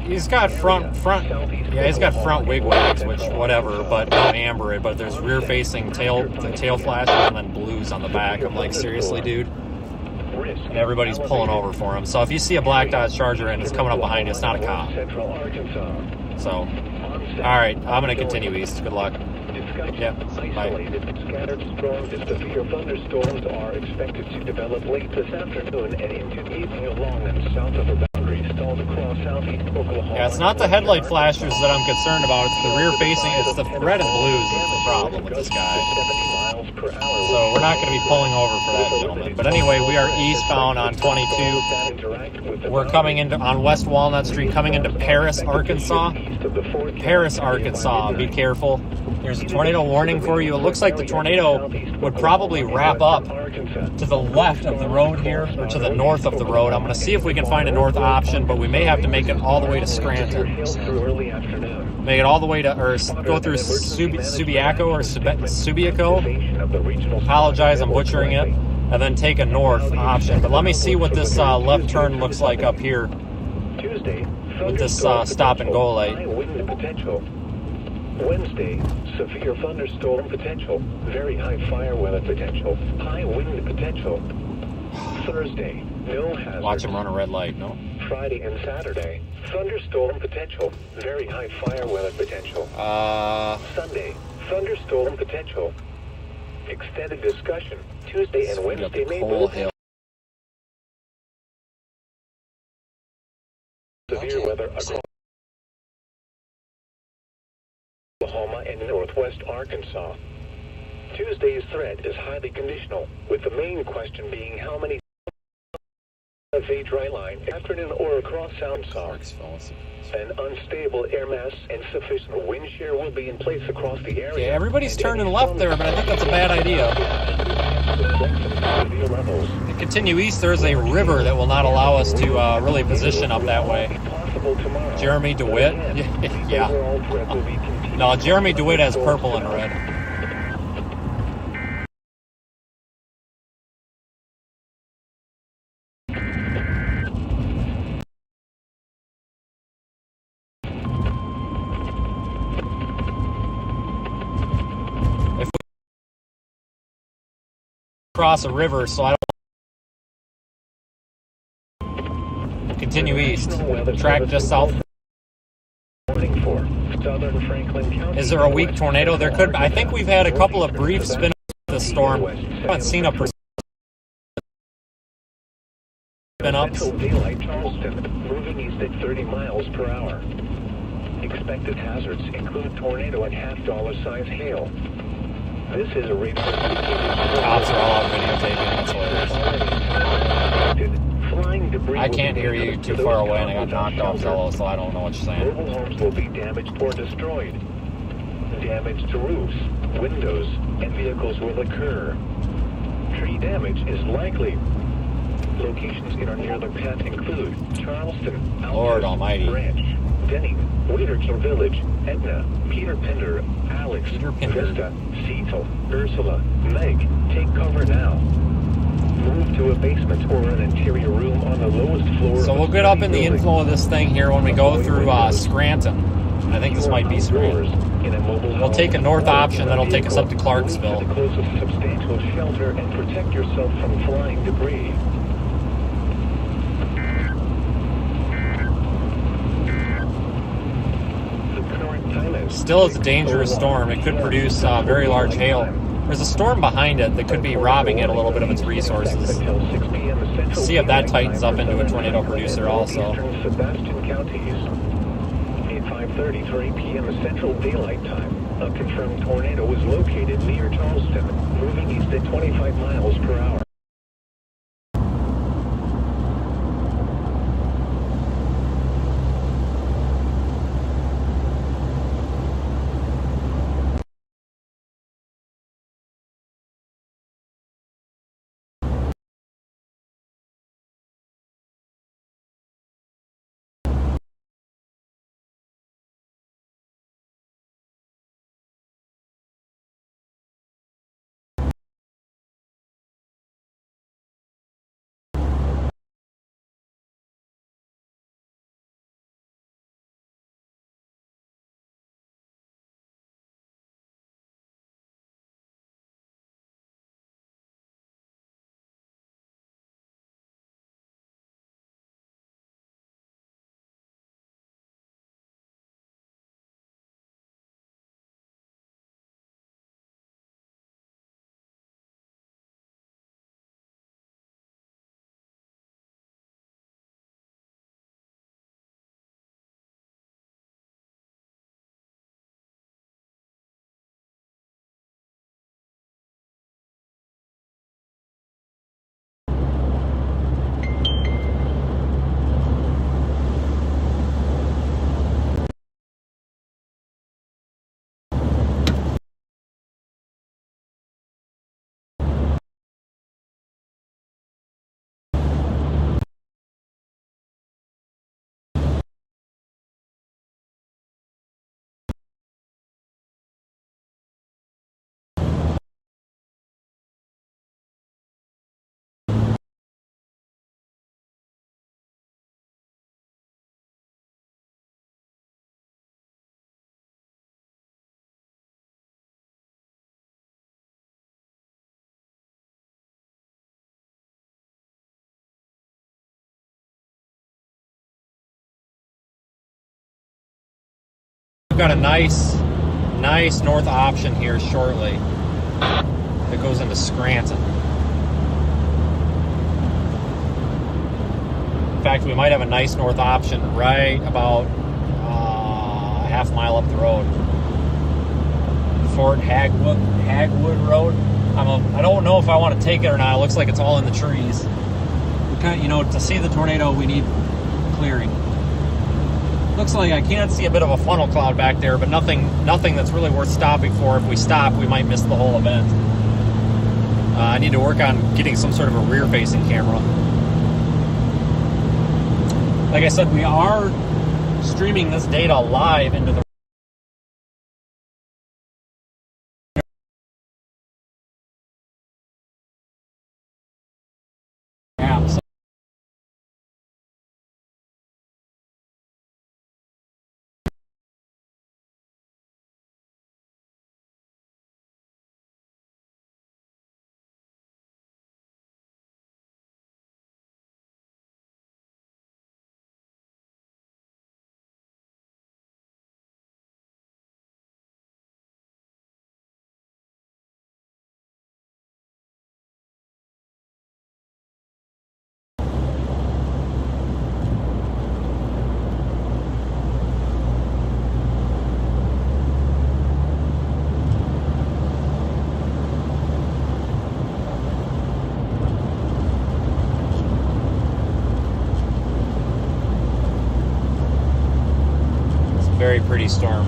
he's got front. Yeah, he's got front wigwags, which whatever, but don't amber it. But there's rear facing the tail flashes and then blues on the back. I'm like, seriously, dude. And everybody's pulling over for him. So if you see a black Dodge Charger and it's coming up behind you, it's not a cop. Central Arkansas. So, all right, I'm gonna continue east. Good luck. Yeah, bye. Isolated, scattered storms and severe thunderstorms are expected to develop late this afternoon and into the evening along and south of the boundary, stalled across southeast Oklahoma. Yeah, it's not the headlight flashers that I'm concerned about. It's the rear facing. It's the red and blues that's the problem with this guy. 70 miles per hour. So we're not going to be pulling over for that gentleman. But anyway, we are eastbound on 22. We're coming into on West Walnut Street, coming into Paris, Arkansas. Paris, Arkansas. Be careful. There's a tornado warning for you. It looks like the tornado would probably wrap up to the left of the road here, or to the north of the road. I'm going to see if we can find a north option, but we may have to make it all the way to Scranton. Make it all the way to, or go through Subiaco or Subiaco. Apologize, I'm butchering it. And then take a north option. But let me see what this left turn looks like up here with this stop and go light. Wednesday, severe thunderstorm potential, very high fire weather potential, high wind potential. Thursday, no hazard. Watch him run a red light, no? Friday and Saturday, thunderstorm potential, very high fire weather potential. Sunday, thunderstorm potential. Extended discussion, Tuesday and Wednesday may Coal Hill. severe weather across Oklahoma and northwest Arkansas. Tuesday's threat is highly conditional, with the main question being how many of a dry line, afternoon or across Arkansas. An unstable air mass and sufficient wind shear will be in place across the area. Yeah, everybody's turning left there, but I think that's a bad idea. To continue east, there's a river that will not allow us to really position up that way. Jeremy DeWitt? Yeah. No, Jeremy DeWitt has purple and red. If we cross a river, so I don't continue east. Track just south. Is there a weak tornado? There could. I think we've had a couple of brief spin-ups of the storm. I haven't seen a spin-ups. Daylight Charleston, moving east at 30 miles per hour. Expected hazards include tornado and half-dollar size hail. This is a rate for Cops are all out videotaping. That's hilarious. flying debris. I can't hear you too far away, and I got knocked off Zello, so I don't know what you're saying. Mobile homes will be damaged or destroyed. damage to roofs, windows, and vehicles will occur. Tree damage is likely. Locations in or near the path include Charleston, Lord Almighty. Branch, Denning, Waterkill Village, Etna, Peter Pender, Alex, Peter Pender. Vista, Cecil, Ursula, Meg. Take cover now. Move to a basement or an interior room on the lowest floor. So we'll get up in the inflow of this thing here when we go through Scranton. I think this might be Scranton. We'll take a north option that'll take us up to Clarksville. The closest substantial shelter and protect yourself from flying debris. Still, it's a dangerous storm. It could produce very large hail. There's a storm behind it that could be robbing it a little bit of its resources. See if that tightens up into a tornado producer also. Southwestern counties. At 5:33 p.m. Central Daylight Time, a confirmed tornado was located near Charleston, moving east at 25 miles per hour. We've got a nice north option here shortly that goes into Scranton. In fact, we might have a nice north option right about a half mile up the road. Fort Hagwood Road. I don't know if I want to take it or not. It looks like it's all in the trees. To see the tornado, we need clearing. Looks like I can see a bit of a funnel cloud back there, but nothing that's really worth stopping for. If we stop, we might miss the whole event. I need to work on getting some sort of a rear-facing camera. Like I said, we are streaming this data live into the app. Very pretty storm.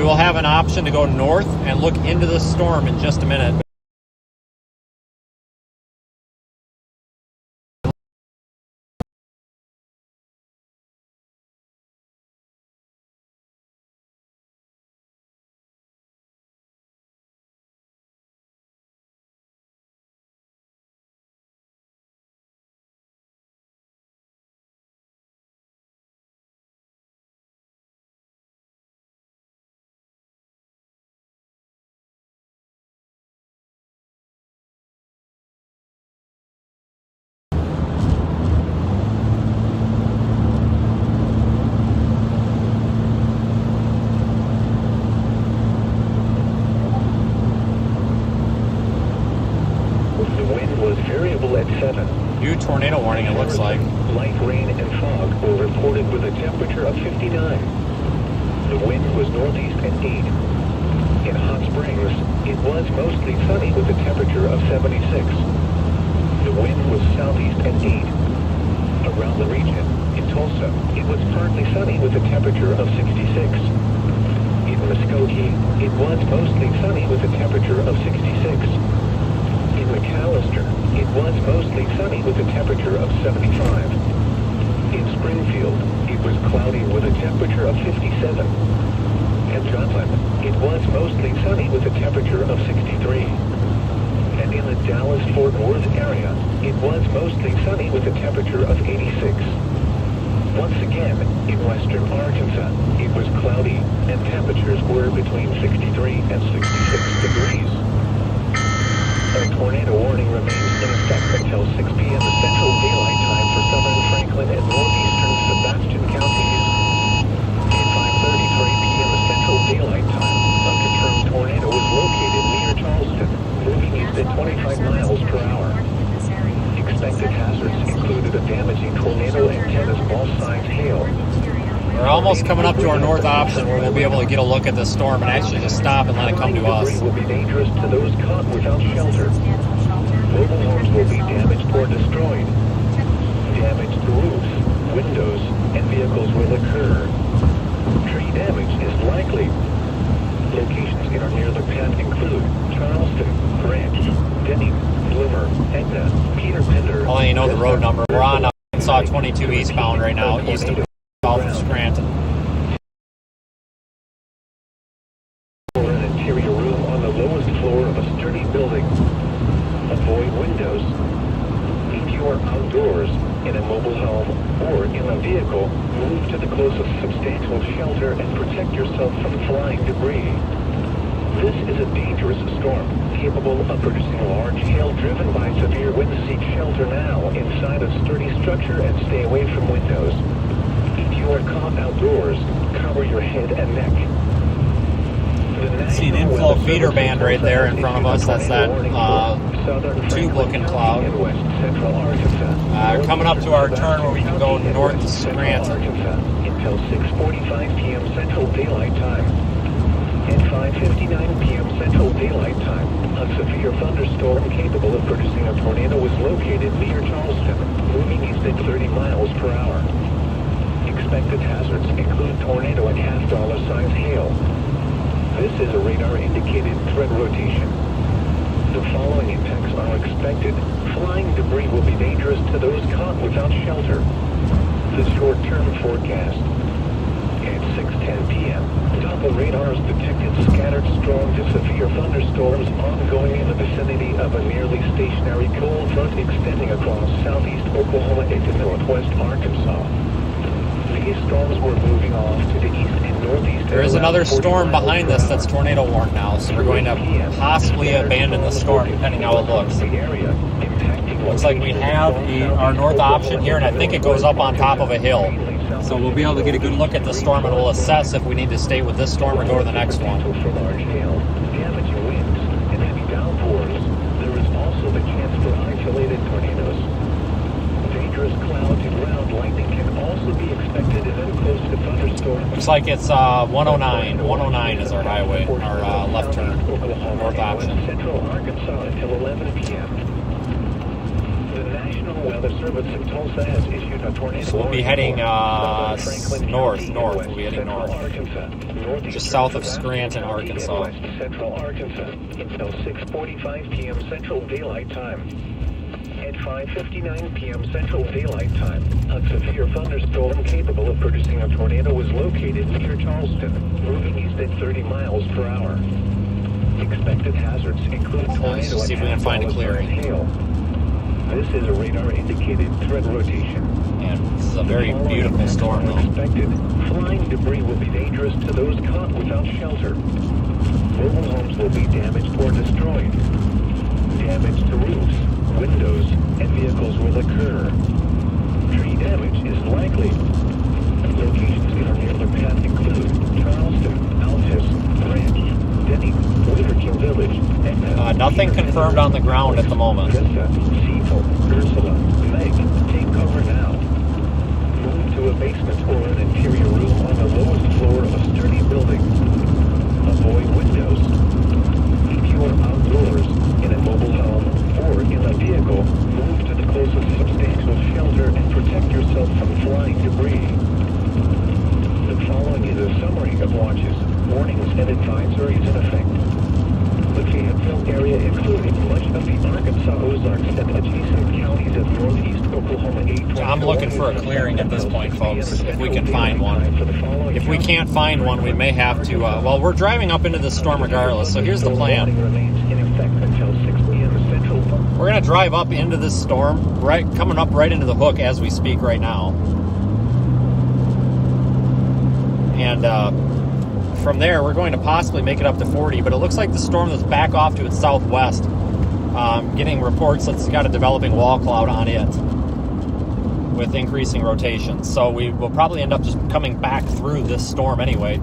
will have an option to go north and look into the storm in just a minute. At 7. New tornado warning, it looks like. Light rain and fog were reported with a temperature of 59. The wind was northeast at 8. In Hot Springs, it was mostly sunny with a temperature of 76. The wind was southeast at 8. Around the region, in Tulsa, it was partly sunny with a temperature of 66. In Muskogee, it was mostly sunny with a temperature of 66. In McAllister, it was mostly sunny with a temperature of 75. In Springfield, it was cloudy with a temperature of 57. At Joplin, it was mostly sunny with a temperature of 63. And in the Dallas-Fort Worth area, it was mostly sunny with a temperature of 86. Once again, in western Arkansas, it was cloudy and temperatures were between 63 and 66 degrees. A tornado warning remains in effect until 6 p.m. Central Daylight Time for southern Franklin and northeastern Sebastian counties. At 5:33 p.m. Central Daylight Time, a confirmed tornado was located near Charleston, moving east at 25 miles per hour. Expected hazards included a damaging tornado and tennis ball size hail. We're almost coming up to our north option where we'll be able to get a look at the storm and actually just stop and let it come to us. Will be dangerous to those caught without shelter. Mobile homes will be damaged or destroyed. Damaged roofs, windows, and vehicles will occur. Tree damage is likely. Locations in or near the path include Charleston, Grant, Denny, Bloomer, Edna, Peter Pender. I'll let you know the road number. We're on Arkansas 22 eastbound right now, east of Scranton. An interior room on the lowest floor of a sturdy building. Avoid windows. If you are outdoors, in a mobile home, or in a vehicle, move to the closest substantial shelter and protect yourself from flying debris. This is a dangerous storm, capable of producing large hail driven by severe wind. Seek shelter now inside a sturdy structure and stay away from windows. If you are caught outdoors, cover your head and neck. See an inflow feeder band right there in front of us. That's that tube-looking cloud. Coming up to our turn where we can go north to Scranton. Until 6:45 p.m. Central Daylight Time. At 5:59 p.m. Central Daylight Time, a severe thunderstorm capable of producing a tornado was located near Charleston, moving east at 30 miles per hour. Expected hazards include tornado and half-dollar size hail. This is a radar-indicated threat rotation. The following impacts are expected. Flying debris will be dangerous to those caught without shelter. The short-term forecast. At 6:10 p.m., Doppler radars detected scattered strong to severe thunderstorms ongoing in the vicinity of a nearly stationary cold front extending across southeast Oklahoma into northwest Arkansas. These storms were moving off to the east and northeast. There is another storm behind us that's tornado warned now, so we're going to possibly abandon the storm depending how it looks. Looks like we have our north option here, and I think it goes up on top of a hill. So we'll be able to get a good look at the storm, and we'll assess if we need to stay with this storm or go to the next one. For large hail, damaging winds, and heavy downpours, there is also the chance for isolated tornadoes. Dangerous clouds and ground lightning can also be expected and then close to thunderstorms. Looks like it's 109. 109 is our highway, our left turn, north option. Central Arkansas until 11 p.m. The National National Weather Service in Tulsa has issued a tornado. So we'll be heading north. North. We'll be heading north. Arkansas. Just south of Scranton, Arkansas. West Central Arkansas until 6:45 p.m. Central Daylight Time. At 5:59 p.m. Central Daylight Time, a severe thunderstorm capable of producing a tornado was located near Charleston, moving east at 30 miles per hour. Expected hazards include tornado Let's see if we can find a clearing. hail. This is a radar-indicated threat rotation. And this is a very beautiful storm, though. Expected. Flying debris will be dangerous to those caught without shelter. Mobile homes will be damaged or destroyed. Damage to roofs, windows, and vehicles will occur. Tree damage is likely. Locations in our nearby path include Charleston, Altus, Branch, Denny, Liver King Village, and Nothing confirmed on the ground at the moment. Ursula, Meg, take cover now. Move to a basement or an interior room on the lowest floor of a sturdy building. Avoid windows. If you are outdoors, in a mobile home, or in a vehicle, move to the closest substantial shelter and protect yourself from flying debris. The following is a summary of watches, warnings, and advisories in effect. The Fayetteville area, including much of the Arkansas Ozarks and adjacent counties of northeast Oklahoma 820. I'm looking for a clearing at this point, folks, if we can find one. If we can't find one, we may have to, well, we're driving up into the storm regardless, so here's the plan. We're going to drive up into this storm, coming up right into the hook as we speak right now. And, from there, we're going to possibly make it up to 40, but it looks like the storm is back off to its southwest. Getting reports that it's got a developing wall cloud on it with increasing rotations. So we will probably end up just coming back through this storm anyway.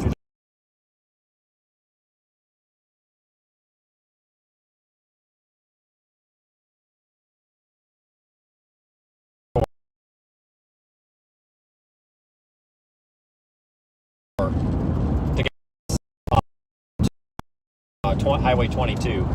Highway 22.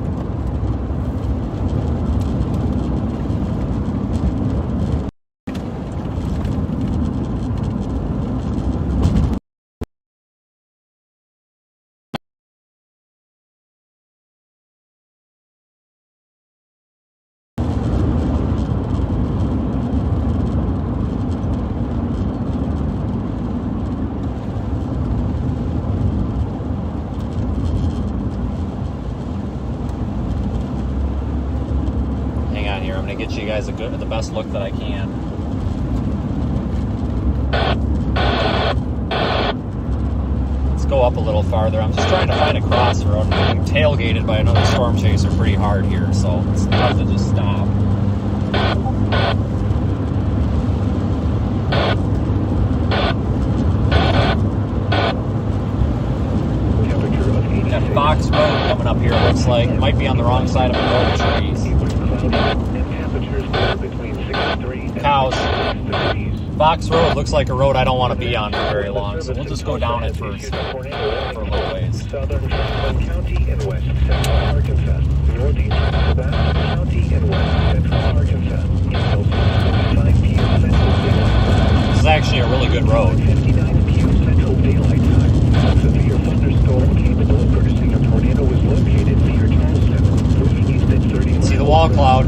Get you guys the best look that I can. Let's go up a little farther. I'm just trying to find a crossroad. I'm being tailgated by another storm chaser pretty hard here, so it's tough to just stop. Got Fox Road coming up here. Looks like it might be on the wrong side of a row of trees. Cows. Fox Road looks like a road I don't want to be on for very long, so we'll just go down it first for a little ways. Southern County and West Central Arkansas. Northeastern County and West Central Arkansas. Until 6:55 p.m. Central Daylight Time. This is actually a really good road. 5:59 p.m. Central Daylight Time. A severe thunderstorm capable of producing a tornado was located near Charleston, moving east at 30 See the wall cloud.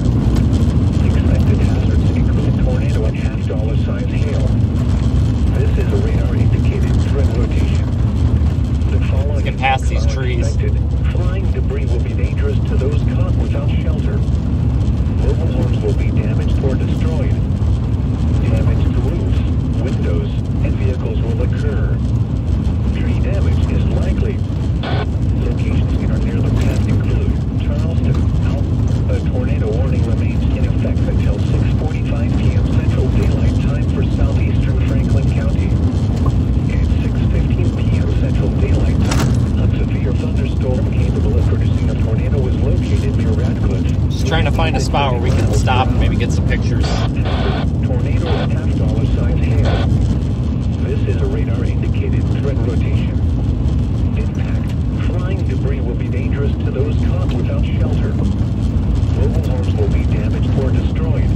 Expected hazards include tornado and $half size hail. This is a radar-indicated threat rotation. The following We can pass these trees. Flying debris will be dangerous to those caught without shelter. Mobile homes will be damaged or destroyed. Damage to roofs, windows, and vehicles will occur. Tree damage is likely. Locations in or near the path include Charleston. A tornado warning remains in effect until 6:45 p.m. Central Daylight Time for Southeastern Franklin County. At 6:15 p.m. Central Daylight Time, a severe thunderstorm capable of producing a tornado was located near Radcliffe. Just trying to find a spot where we can stop and maybe get some pictures. Tornado and $half size hail. This is a radar-indicated threat rotation. Impact. Flying debris will be dangerous to those caught without shelter. Mobile homes will be damaged or destroyed.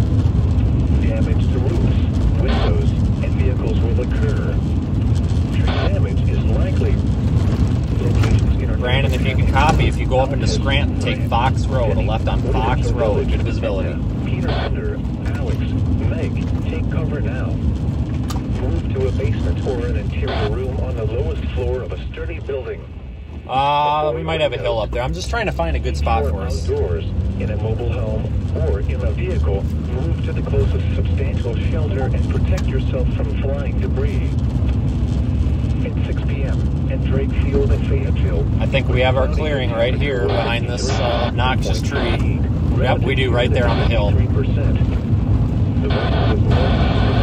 go up into Scranton, take Fox Road, a left on Fox Road, good visibility. Peter, Thunder, Alex, Meg, take cover now. Move to a basement or an interior room on the lowest floor of a sturdy building. We might have a hill up there. I'm just trying to find a good spot for us. Outdoors, in a mobile home, or in a vehicle, move to the closest substantial shelter and protect yourself from flying debris. At 6 p.m. at Drake Field in Fayetteville. I think we have our clearing right here behind this obnoxious tree. Yep, we do, right there on the hill.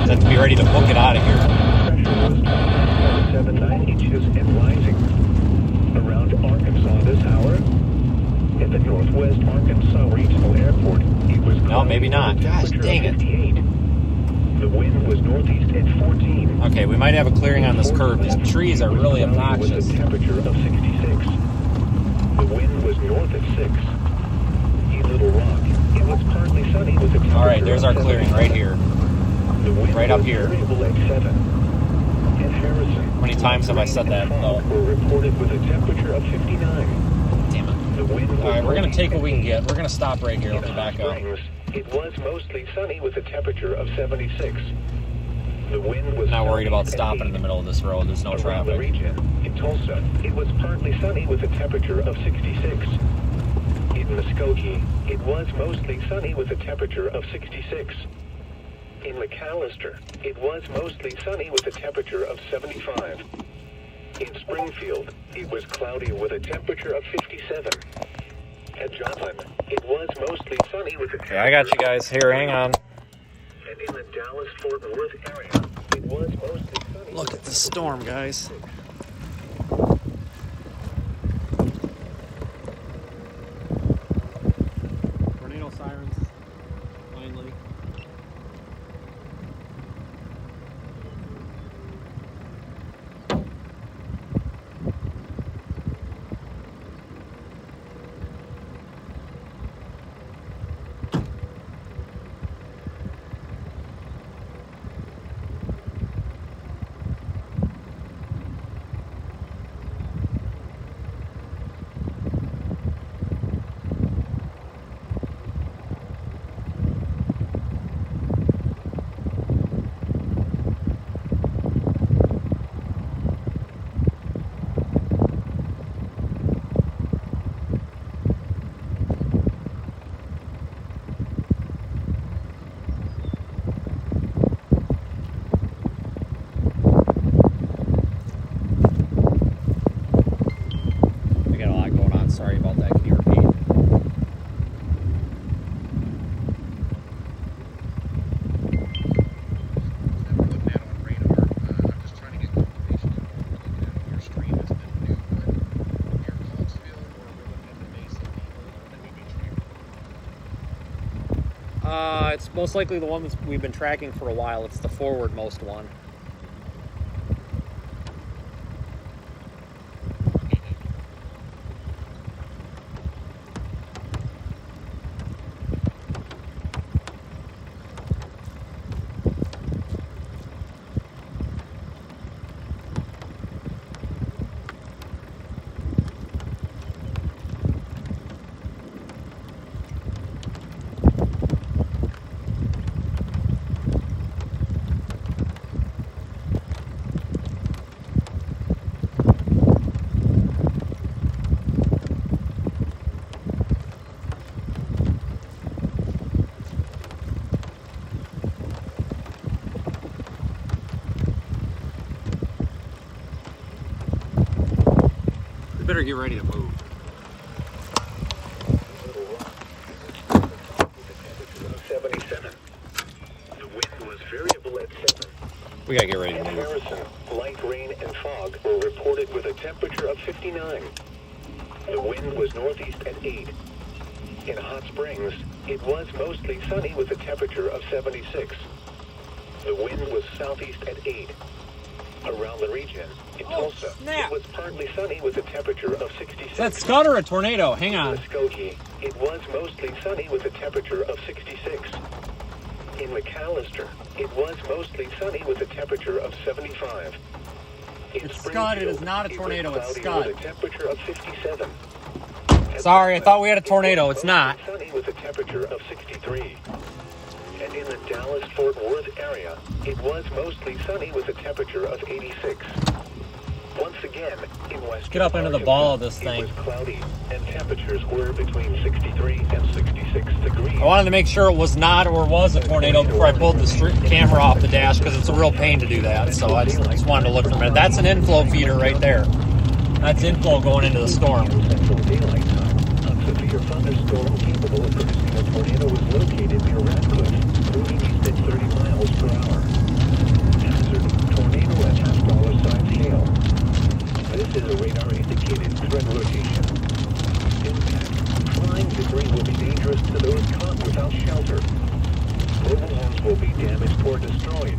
Let's be ready to book it out of here. Pressure was 7.9 inches and rising. Around Arkansas this hour, at the Northwest Arkansas Regional Airport, it was No, maybe not. Gosh, dang it. 58. The wind was northeast at 14. Okay, we might have a clearing on this curve. These trees are really obnoxious. With a temperature of 66. The wind was north at 6. In Little Rock, it was partly sunny with a temperature. All right, there's our clearing right here. The wind Right up was here. variable at 7. At Harrison, How many times have I said that? fog were reported with a temperature of 59. Damn it. The wind was All right, we're going to take what we can northeast get. We're going to stop right here. Let me back up. Springs, it was mostly sunny with a temperature of 76. The wind was Not worried about southeast at stopping in the 8. middle of this road. There's no Around the traffic. region, in Tulsa, it was partly sunny with a temperature of 66. In Muskogee, it was mostly sunny with a temperature of 66. In McAllister, it was mostly sunny with a temperature of 75. In Springfield, it was cloudy with a temperature of 57. At Joplin, it was mostly sunny with a temperature. Okay, I got you guys. Here, hang on. And in the Dallas-Fort Worth area, it was mostly sunny. Look at the storm, guys. Tornado sirens, finally. Sorry about that. Can you repeat? It's most likely the one that we've been tracking for a while. It's the forwardmost one. Better get ready to move. The wind was variable at 7. We gotta get ready to In move. Harrison, light rain and fog were reported with a temperature of 59. The wind was northeast at 8. In Hot Springs, it was mostly sunny with a temperature of 76. The wind was southeast at 8. Around the region, in Tulsa, snap. it was partly sunny with a temperature of 66. That's Scud or a tornado? Hang In on. Muskogee, it was mostly sunny with a temperature of 66. In McAllister, it was mostly sunny with a temperature of 75. In It's Scud, it is not a Springfield, tornado, it was it's cloudy Scud. with a temperature of 57. Sorry, I thought we had a tornado. It's not. Sunny with a temperature of 63. And in the Dallas-Fort Worth area, it was mostly sunny with a temperature of 86. Once again, in western Get up into the ball of this thing. It was cloudy, and temperatures were between 63 and 66 degrees. I wanted to make sure it was not or was a tornado before I pulled the camera off the dash because it's a real pain to do that. So I just wanted to look for a minute. That's an inflow feeder right there. That's inflow going into the storm. Central daylight time. A severe thunderstorm capable of producing a tornado was located near Radcliffe, moving east at 30 miles per hour. Hazard, tornado at half-dollar-sized hail. This is a radar-indicated threat rotation. Impact. Flying debris will be dangerous to those caught without shelter. Mobile homes will be damaged or destroyed.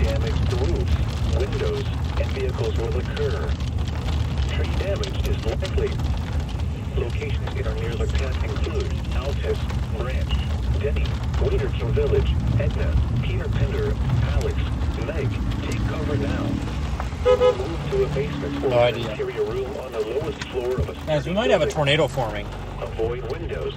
Damage to roofs, windows, and vehicles will occur. Tree damage is likely. Locations in our nearby path include Altus, Branch, Denny, Waterton Village, Edna, Peter Pender, Alex, Meg. Take cover now. Move to a basement or an interior room on the lowest floor of a Guys, we might have a tornado forming. Avoid windows.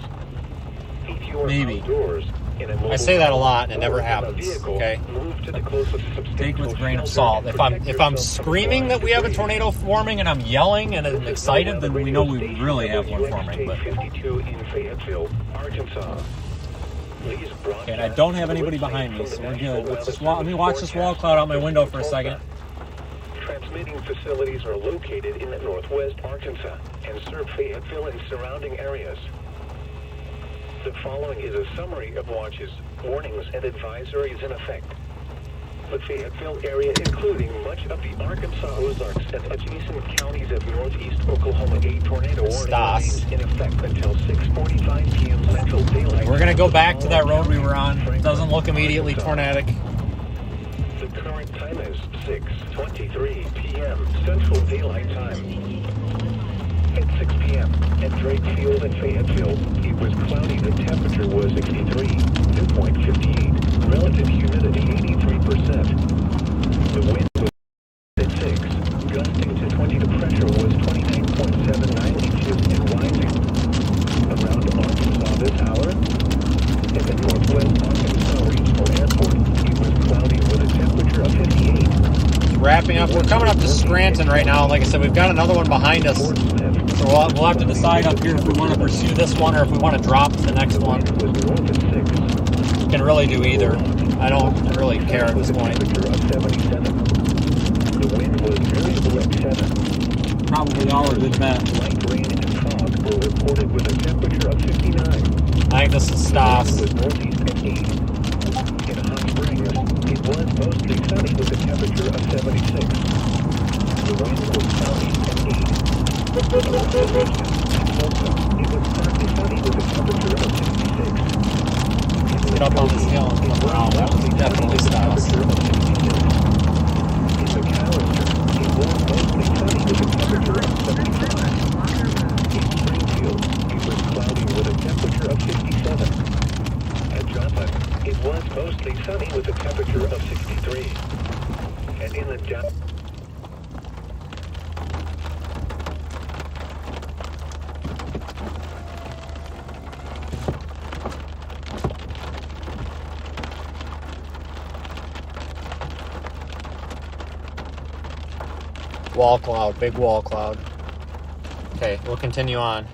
If you are Maybe. outdoors in a I say that a lot and it never mobile happens. vehicle, Okay. move to the closest Take with a grain of substantial salt. shelter If I'm and screaming that we have a tornado forming and I'm yelling and I'm excited, then we know we really have one forming. But 52 in Fayetteville, Arkansas. okay, and I don't have anybody behind me, so we're good. Let me watch this wall cloud out my window for a second. Transmitting facilities are located in northwest Arkansas and serve Fayetteville and surrounding areas. The following is a summary of watches, warnings, and advisories in effect. The Fayetteville area, including much of the Arkansas Ozarks and adjacent counties of northeast Oklahoma, a tornado warning remains in effect until 6:45 p.m. Central Daylight. We're going to go back to that road we were on. It doesn't look immediately tornadic. The current time is 6:23 p.m. Central Daylight Time. At 6 p.m. at Drake Field in Fayetteville, it was cloudy. The temperature was 63, dew point 58, relative humidity 83%. The wind was at 6, gusting to 20. The pressure was 29.79 inches and rising. Around Arkansas this hour, at the Northwest Arkansas Regional Airport, it was cloudy with a temperature of 58. Wrapping up. We're coming up to Scranton right now. Like I said, we've got another one behind us. So we'll have to decide up here if we want to pursue this one or if we want to drop to the next one. We can really do either. I don't really care at this point. The wind was variable at 7. Probably all a good bet. Light rain and fog were reported with a temperature of 59. I think this is Stas. It was northeast at 8. In Hot Springs, it was mostly sunny with a temperature of 76. The wind was southeast at 8. In Tulsa, it was partly sunny with a temperature of 66. Get up on this hill and come around. That was definitely Stas. In McAllister, it was mostly sunny with a temperature of 75. In Springfield, it was cloudy with a temperature of 57. At Joplin, it was mostly sunny with a temperature of 63. And in the Wall cloud, big wall cloud. Okay, we'll continue on.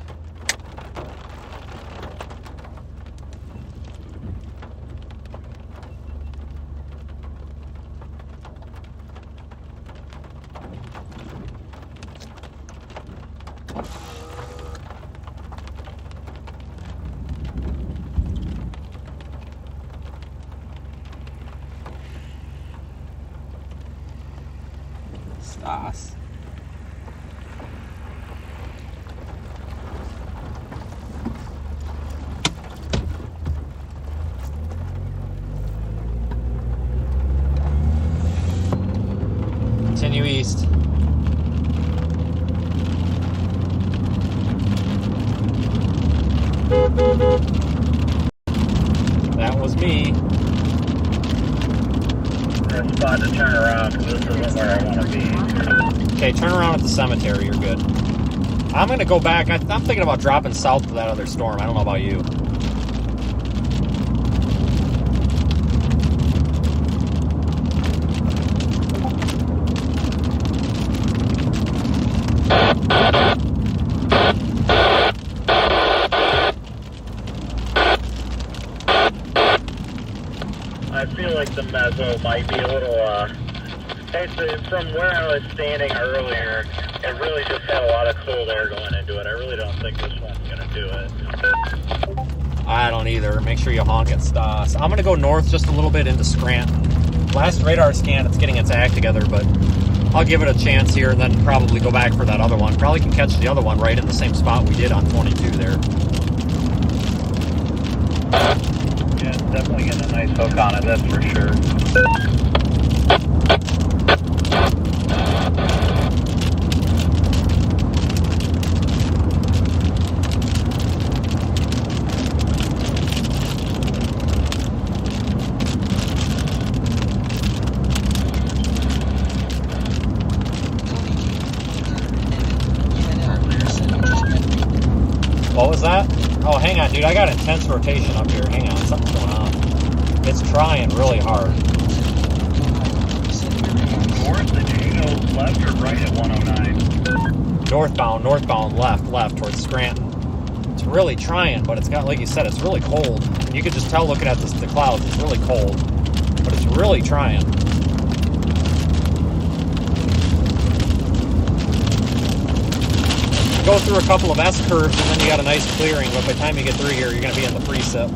Stas. Continue east. That was me. Good spot to turn around because this isn't where I want to be. Okay, turn around at the cemetery. You're good. I'm going to go back. I'm thinking about dropping south to that other storm. I don't know about you. I feel like the mezzo might be a little, from where I was standing earlier, it really just had a lot of cold air going into it. I really don't think this one's going to do it. I don't either. Make sure you honk it. So I'm going to go north just a little bit into Scranton. Last radar scan, it's getting its act together, but I'll give it a chance here and then probably go back for that other one. Probably can catch the other one right in the same spot we did on 22 there. Yeah, definitely getting a nice hook on it, that's for sure. What was that? Oh, hang on, dude. I got intense rotation up here. Hang on. Something's going on. It's trying really hard. North, did you go left or right at 109? Northbound, left towards Scranton. It's really trying, but it's got, like you said, it's really cold. And you can just tell looking at the clouds, it's really cold. But it's really trying. Go through a couple of S-curves and then you got a nice clearing, but by the time you get through here, you're going to be in the precip.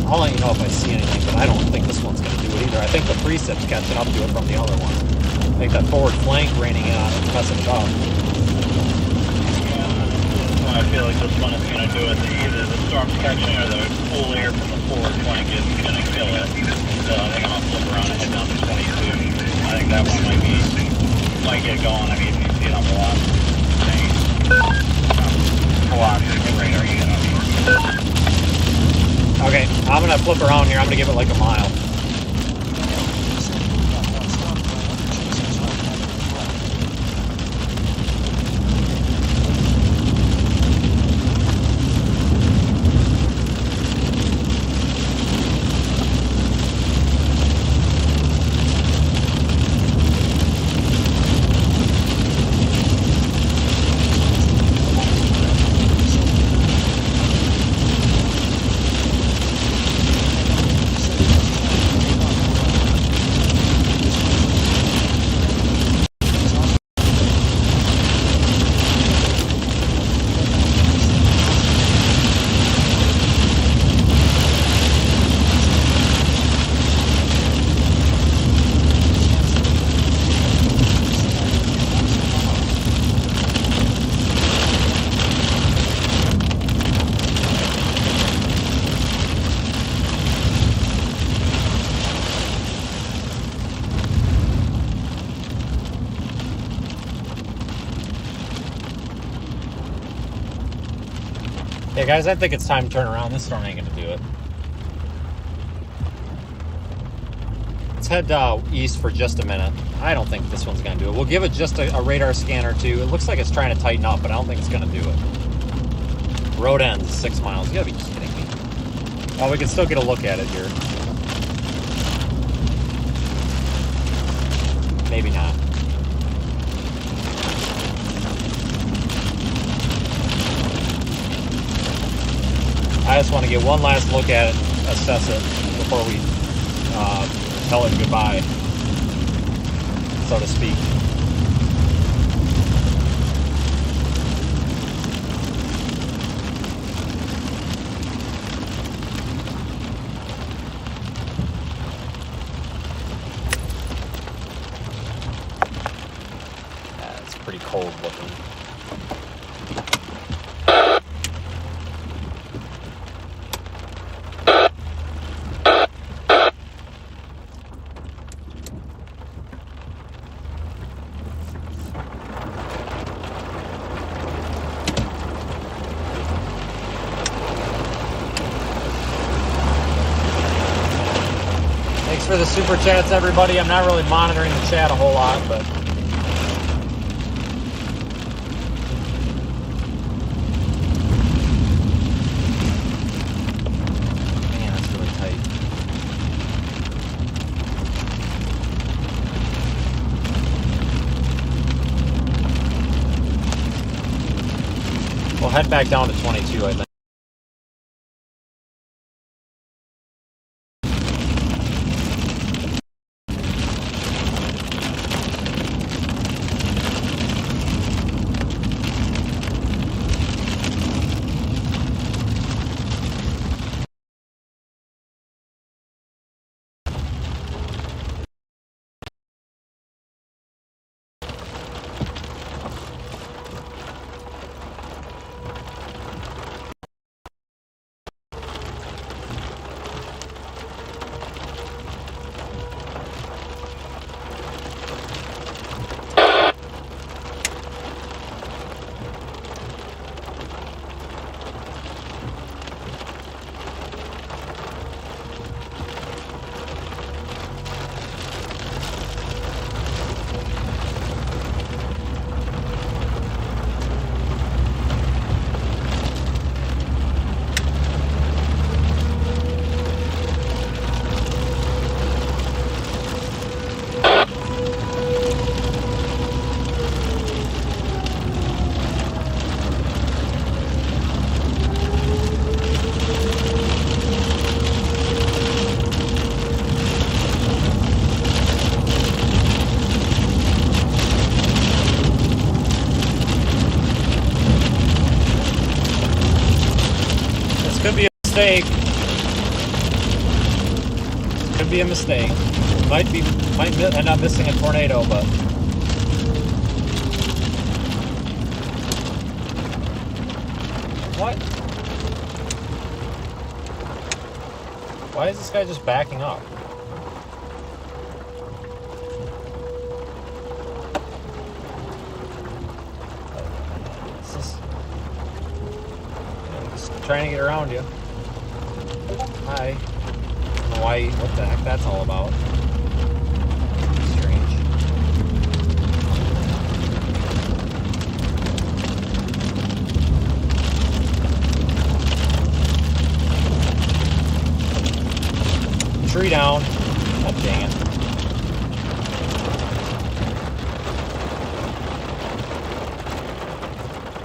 I'll let you know if I see anything, but I don't think this one's going to do it either. I think the precip's catching up to it from the other one. I think that forward flank raining in on it is messing it up. Yeah, I feel like this one is going to do it. Either the storm's catching or the cool air from the forward flank is going to kill it. So I think I'm going to flip around and head down to 22. I think that one might get going. I mean, you see it on the left. Okay, I'm going to flip around here. I'm going to give it like a mile. Yeah, guys, I think it's time to turn around. This storm ain't going to do it. Let's head east for just a minute. I don't think this one's going to do it. We'll give it just a radar scan or two. It looks like it's trying to tighten up, but I don't think it's going to do it. Road ends 6 miles. You got to be kidding me. Oh, we can still get a look at it here. Maybe not. I just want to get one last look at it, assess it, before we tell it goodbye, so to speak. It's pretty cold looking. For the super chats, everybody. I'm not really monitoring the chat a whole lot, but head back down to 22, I think. Mistake. Could be a mistake. Might end up missing a tornado, but what? Why is this guy just backing up? Just trying to get around you. Hi. I don't know why, what the heck that's all about. Strange. Tree down. Oh, dang it.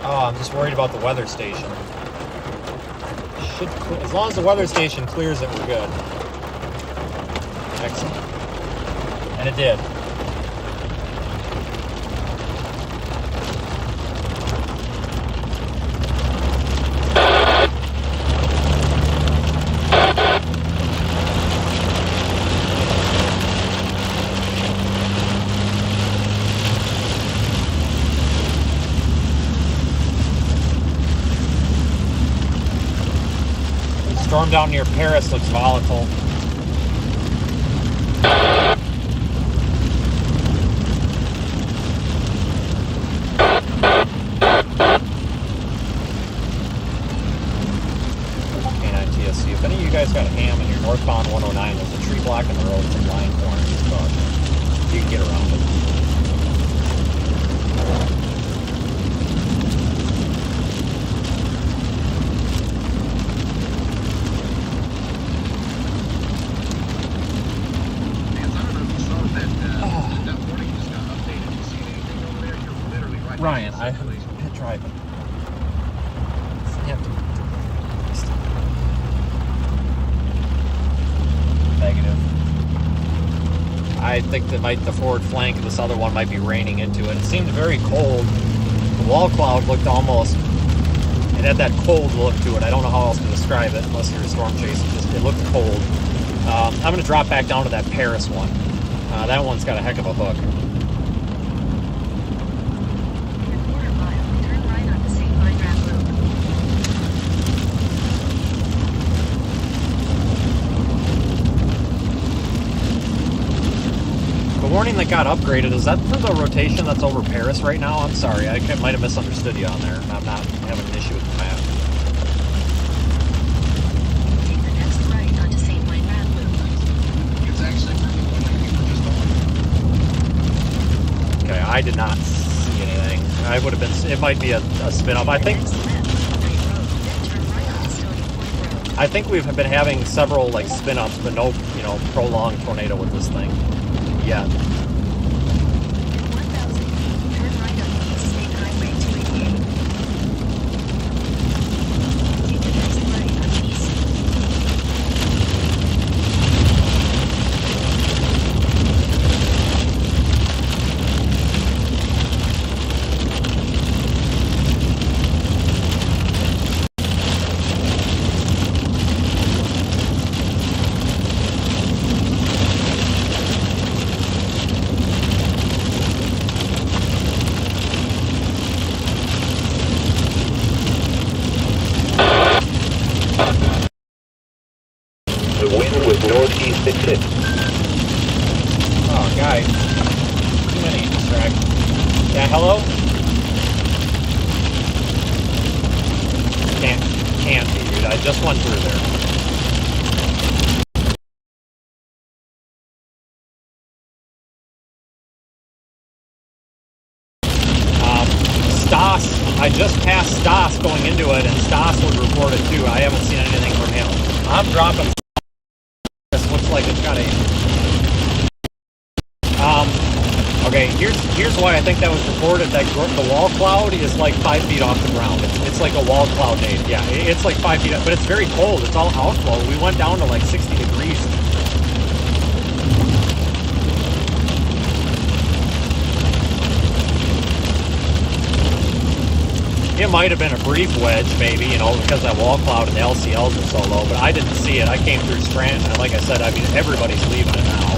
Oh, I'm just worried about the weather station. As long as the weather station clears it, we're good. Excellent. And it did. Storm down near Paris looks volatile. K9 TSC. If any of you guys got a ham and you're northbound 109, there's a tree blocking the road from line corner. Just you can get around it. Ryan, I have been driving. Negative. I think that the forward flank of this other one might be raining into it. It seemed very cold. The wall cloud looked almost, it had that cold look to it. I don't know how else to describe it unless you're a storm chaser. It looked cold. I'm going to drop back down to that Paris one. That one's got a heck of a hook. Warning that got upgraded, is that for the rotation that's over Paris right now? I'm sorry, I might have misunderstood you on there. I'm not having an issue with the map. Take the next right onto St. Wayne Road. It's actually just Okay, I did not see anything. I would have been, it might be a spin up. I think we've been having several like spin ups, but no, prolonged tornado with this thing. Yeah. Yeah, hello? Can't be, dude. I just went through there. Stas, I just passed Stas going into it, and Stas would report it too. I haven't seen anything from him. I'm dropping. This looks like it's got a. Okay, here's why I think that was reported. That the wall cloud is like 5 feet off the ground. It's like a wall cloud, Dave. Yeah, it's like 5 feet, but it's very cold. It's all outflow. We went down to like 60 degrees. It might have been a brief wedge, maybe, you know, because that wall cloud and the LCLs are so low, but I didn't see it. I came through Scranton, and like I said, I mean, everybody's leaving it now.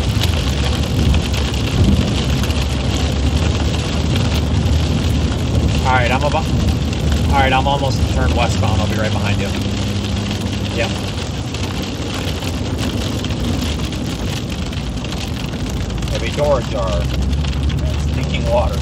Alright, I'm almost to turn westbound. I'll be right behind you. Yep. Heavy door ajar. That's leaking water.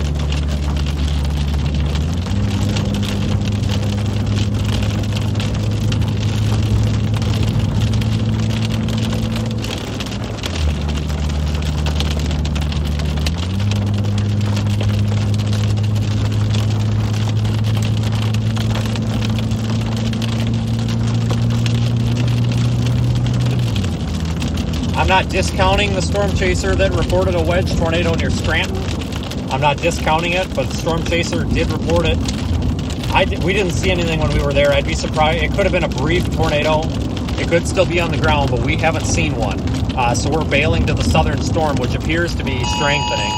I'm not discounting the storm chaser that reported a wedge tornado near Scranton. I'm not discounting it, but the storm chaser did report it. We didn't see anything when we were there. I'd be surprised. It could have been a brief tornado. It could still be on the ground, but we haven't seen one. So we're bailing to the southern storm, which appears to be strengthening.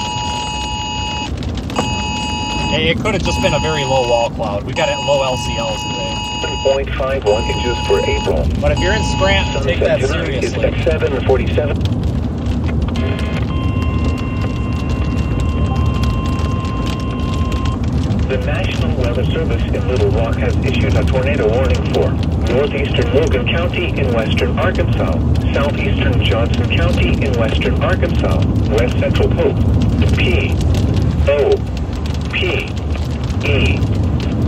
It could have just been a very low wall cloud. We got low LCLs today. 7.51 inches for April. But if you're in Scranton, take that tonight is seriously. at 7:47. The National Weather Service in Little Rock has issued a tornado warning for Northeastern Logan County in western Arkansas, Southeastern Johnson County in western Arkansas, West Central Pope, P.O.P.E.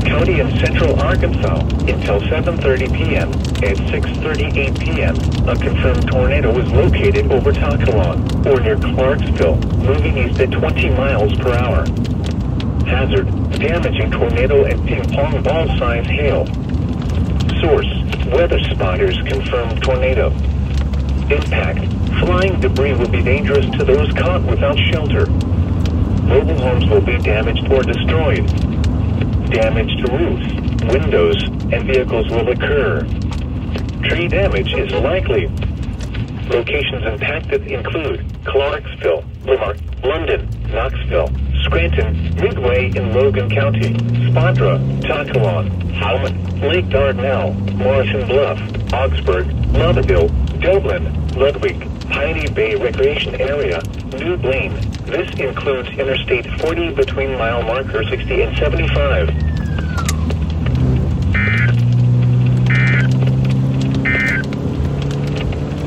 County in central Arkansas until 7:30 p.m. At 6:38 p.m., a confirmed tornado was located over Taquilon or near Clarksville, moving east at 20 miles per hour. Hazard, damaging tornado and ping-pong ball-size hail. Source, weather spotters confirmed tornado. Impact, flying debris will be dangerous to those caught without shelter. Mobile homes will be damaged or destroyed. Damage to roofs, windows, and vehicles will occur. Tree damage is likely. Locations impacted include Clarksville, Limerick, London, Knoxville, Scranton, Midway in Logan County, Spadra, Taquilon, Howman, Lake Dardanelle, Morrison Bluff, Augsburg, Motherville, Dublin, Ludwig, Piney Bay Recreation Area, New Blaine. This includes Interstate 40 between mile marker 60 and 75.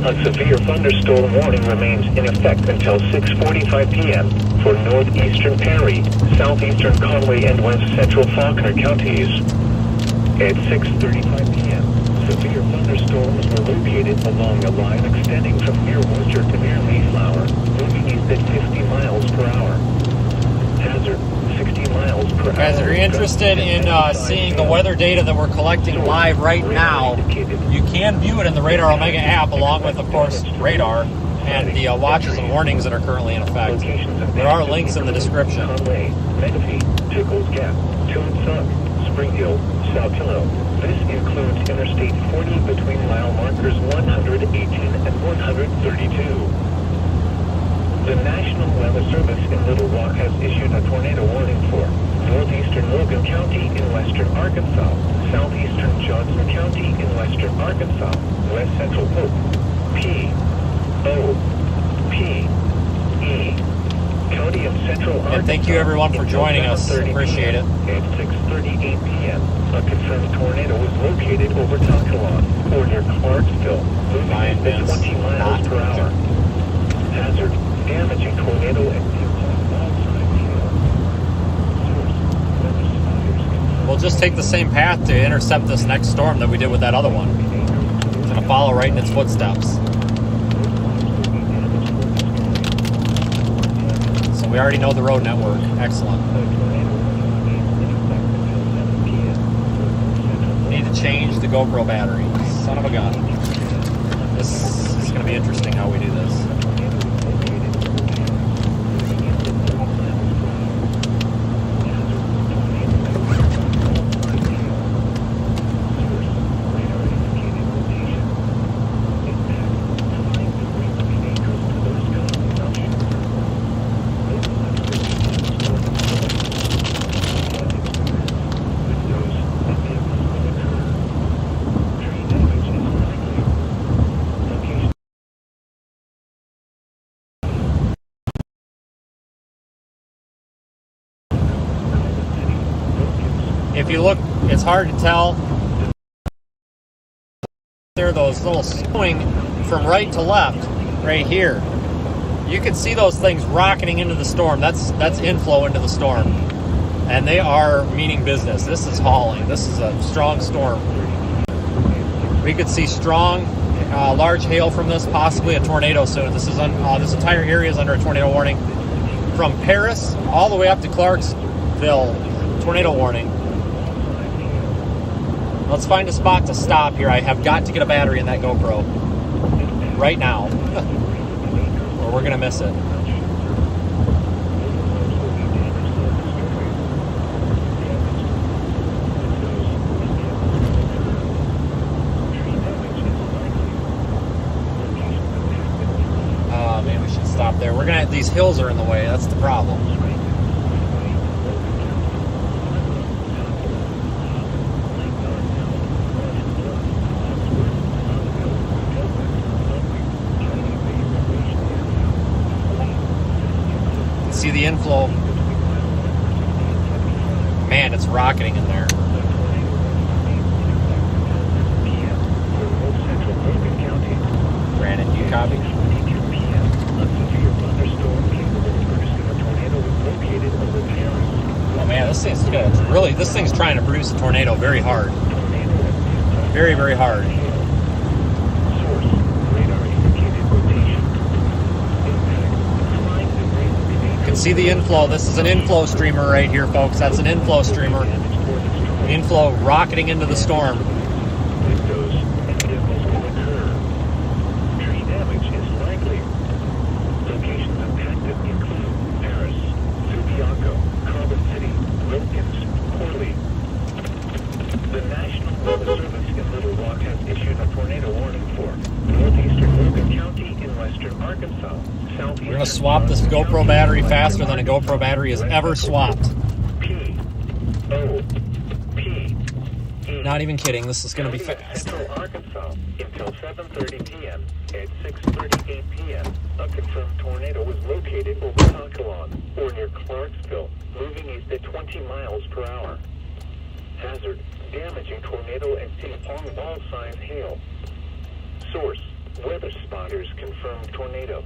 A severe thunderstorm warning remains in effect until 6:45 p.m. for northeastern Perry, southeastern Conway, and west central Faulkner counties. At 6:35 p.m., severe thunderstorms were located along a line extending from near Worcester to near Mayflower, moving east at 50 miles per hour. Hazard, 60 miles per hour. Guys, if you're interested in seeing the weather data that we're collecting live right now, you can view it in the Radar Omega app, along with, of course, radar and the watches and warnings that are currently in effect. There are links in the description. Conway, Menifee, Tickles Gap, Toonsuk, Spring Hill, Saltillo. This includes Interstate 40 between mile markers 118 and 132. The National Weather Service in Little Rock has issued a tornado warning for northeastern Logan County in western Arkansas, southeastern Johnson County in western Arkansas, west central Pope, P.O.P.E. County in central Arkansas. And thank you everyone for joining us. Appreciate it. At 6:38 p.m., a confirmed tornado was located over Taquilon or near Clarksville, moving at 20 miles per hour. Hazard, damaging tornado and ping-pong ball-size hail. just take the same path to intercept this next storm that we did with that other one. It's going to follow right in its footsteps. So we already know the road network. Excellent. Need to change the GoPro battery. Son of a gun. This is going to be interesting how we do this. If you look, it's hard to tell. There are those little swing from right to left right here. You can see those things rocketing into the storm. That's inflow into the storm. And they are meaning business. This is hauling. This is a strong storm. We could see strong, large hail from this, possibly a tornado soon. This entire area is under a tornado warning. From Paris all the way up to Clarksville, tornado warning. Let's find a spot to stop here. I have got to get a battery in that GoPro right now, or we're going to miss it. Oh, man, we should stop there. We're going to, these hills are in the way. That's the problem. See the inflow. Man, it's rocketing in there. Brandon, do you copy? Oh man, this thing's good. Really, this thing's trying to produce a tornado very hard. Very, very hard. See the inflow. This is an inflow streamer right here, folks. That's an inflow streamer. Inflow rocketing into the storm. Windows and vehicles will occur. Tree damage is likely. Locations impacted include Paris, Subiaco, Crawford City, Wilkins, Corley. The National Weather Service in Little Rock has issued a tornado warning for Northeastern Logan County in western Arkansas. We're going to swap this GoPro battery faster than a GoPro battery is ever swapped. Not even kidding. This is going to be fast. Central Arkansas until 7:30 p.m. At 6:38 p.m., a confirmed tornado was located over Takalon or near Clarksville, moving east at 20 miles per hour. Hazard: damaging tornado and ping-pong ball-size hail. Source: weather spotters confirmed tornado.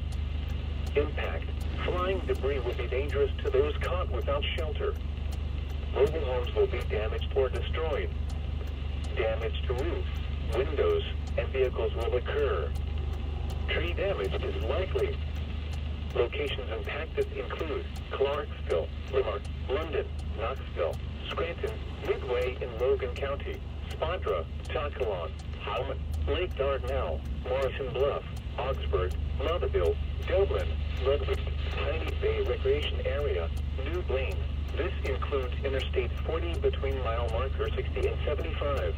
Impact: flying debris will be dangerous to those caught without shelter. Mobile homes will be damaged or destroyed. Damage to roof, windows, and vehicles will occur. Tree damage is likely. Locations impacted include Clarksville, Limerick, London, Knoxville, Scranton, Midway in Logan County, Spadra, Takalon, Howman, Lake Dardanelle, Morrison Bluff, Augsburg, Loudonville, Dublin, Ludwig, Piney Bay Recreation Area, New Blaine. This includes Interstate 40 between mile marker 60 and 75.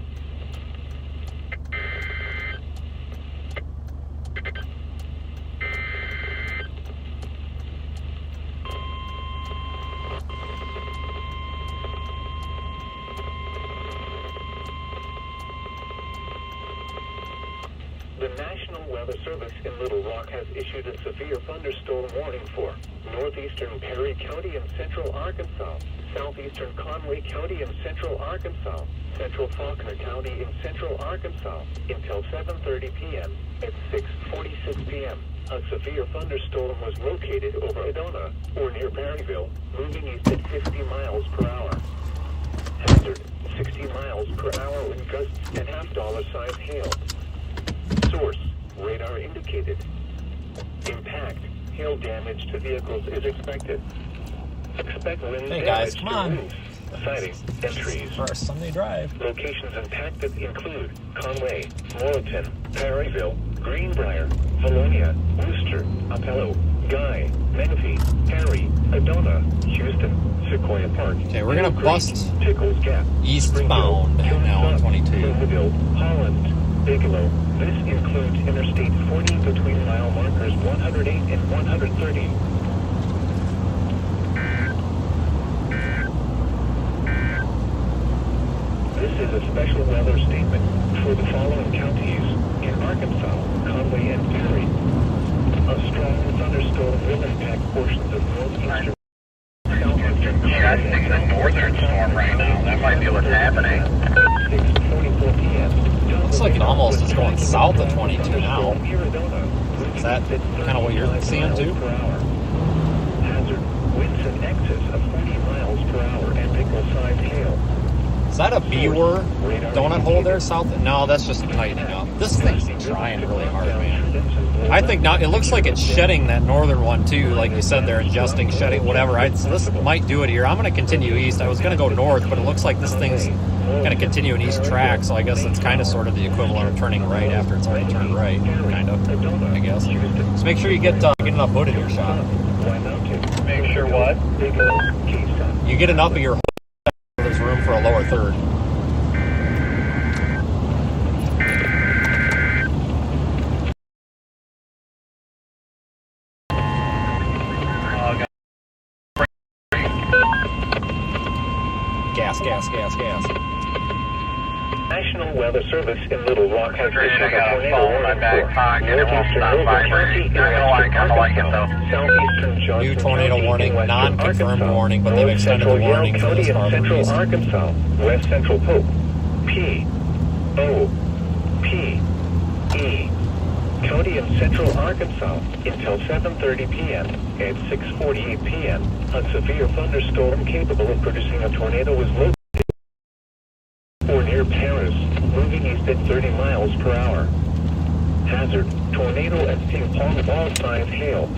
The National Weather Service in Little Rock has issued a severe thunderstorm warning for Northeastern Perry County and Central Arkansas, Southeastern Conway County and Central Arkansas, Central Faulkner County in Central Arkansas until 7:30 p.m. At 6:46 p.m., a severe thunderstorm was located over Edona or near Perryville, moving east at 50 miles per hour. Hazard, 60 miles per hour wind gusts and $half-size hail. Source, radar indicated. Impact, hail damage to vehicles is expected. Expect wind Hey guys, damage come to on. roofs, siding, and trees. For our Sunday drive. Locations impacted include Conway, Morrilton, Perryville, Greenbrier, Valonia, Worcester, Apello, Guy, Menifee, Perry, Adona, Houston, Sequoia Park. Okay, we're gonna Creek, bust Pickles Gap, eastbound Springfield, now on Killenstock, 22. Silverville, Holland, Bigelow. This includes Interstate 40 between mile markers 108 and 130. This is a special weather statement for the following counties in Arkansas, Conway, and Perry. A strong thunderstorm will impact portions of Northeastern, Southwestern. Yeah, I think it's a northern storm right now. That might be what's happening. 6:44 p.m. Looks like it almost is going south of 22 now. Is that kind of what you're seeing too? Hazard, winds in excess of 40 miles per hour and pickle-sized hail. Is that a B-word donut hole there south? No, that's just tightening up. This thing's trying really hard, man. I think not. It looks like it's shedding that northern one too. Like you said, they're adjusting, shedding, whatever. So this might do it here. I'm going to continue east. I was going to go north, but it looks like this thing's going to continue an east track. So I guess it's kind of sort of the equivalent of turning right after it's already turned right. Kind of, I guess. Just make sure you get enough hood in your shot. Make sure what? You get enough of your hood. There's room for a lower third. Gas. National Weather Service in Little Rock has issued a I got a tornado phone in my warning back for pocket. It won't Northeastern stop Logan vibrating. County, I kind of like it though. Southeastern Johnson New tornado County, warning, Western non-confirmed Arkansas, warning, but they've North extended the Central warning Yale for County this and far Central east. Arkansas, West Central Pope, P.O.P.E. County and Central Arkansas until 7:30 p.m. and 6:48 p.m. A severe thunderstorm capable of producing a tornado was located or near Paris, moving east at 30 miles per hour. Hazard, tornado and ping pong ball-sized hail.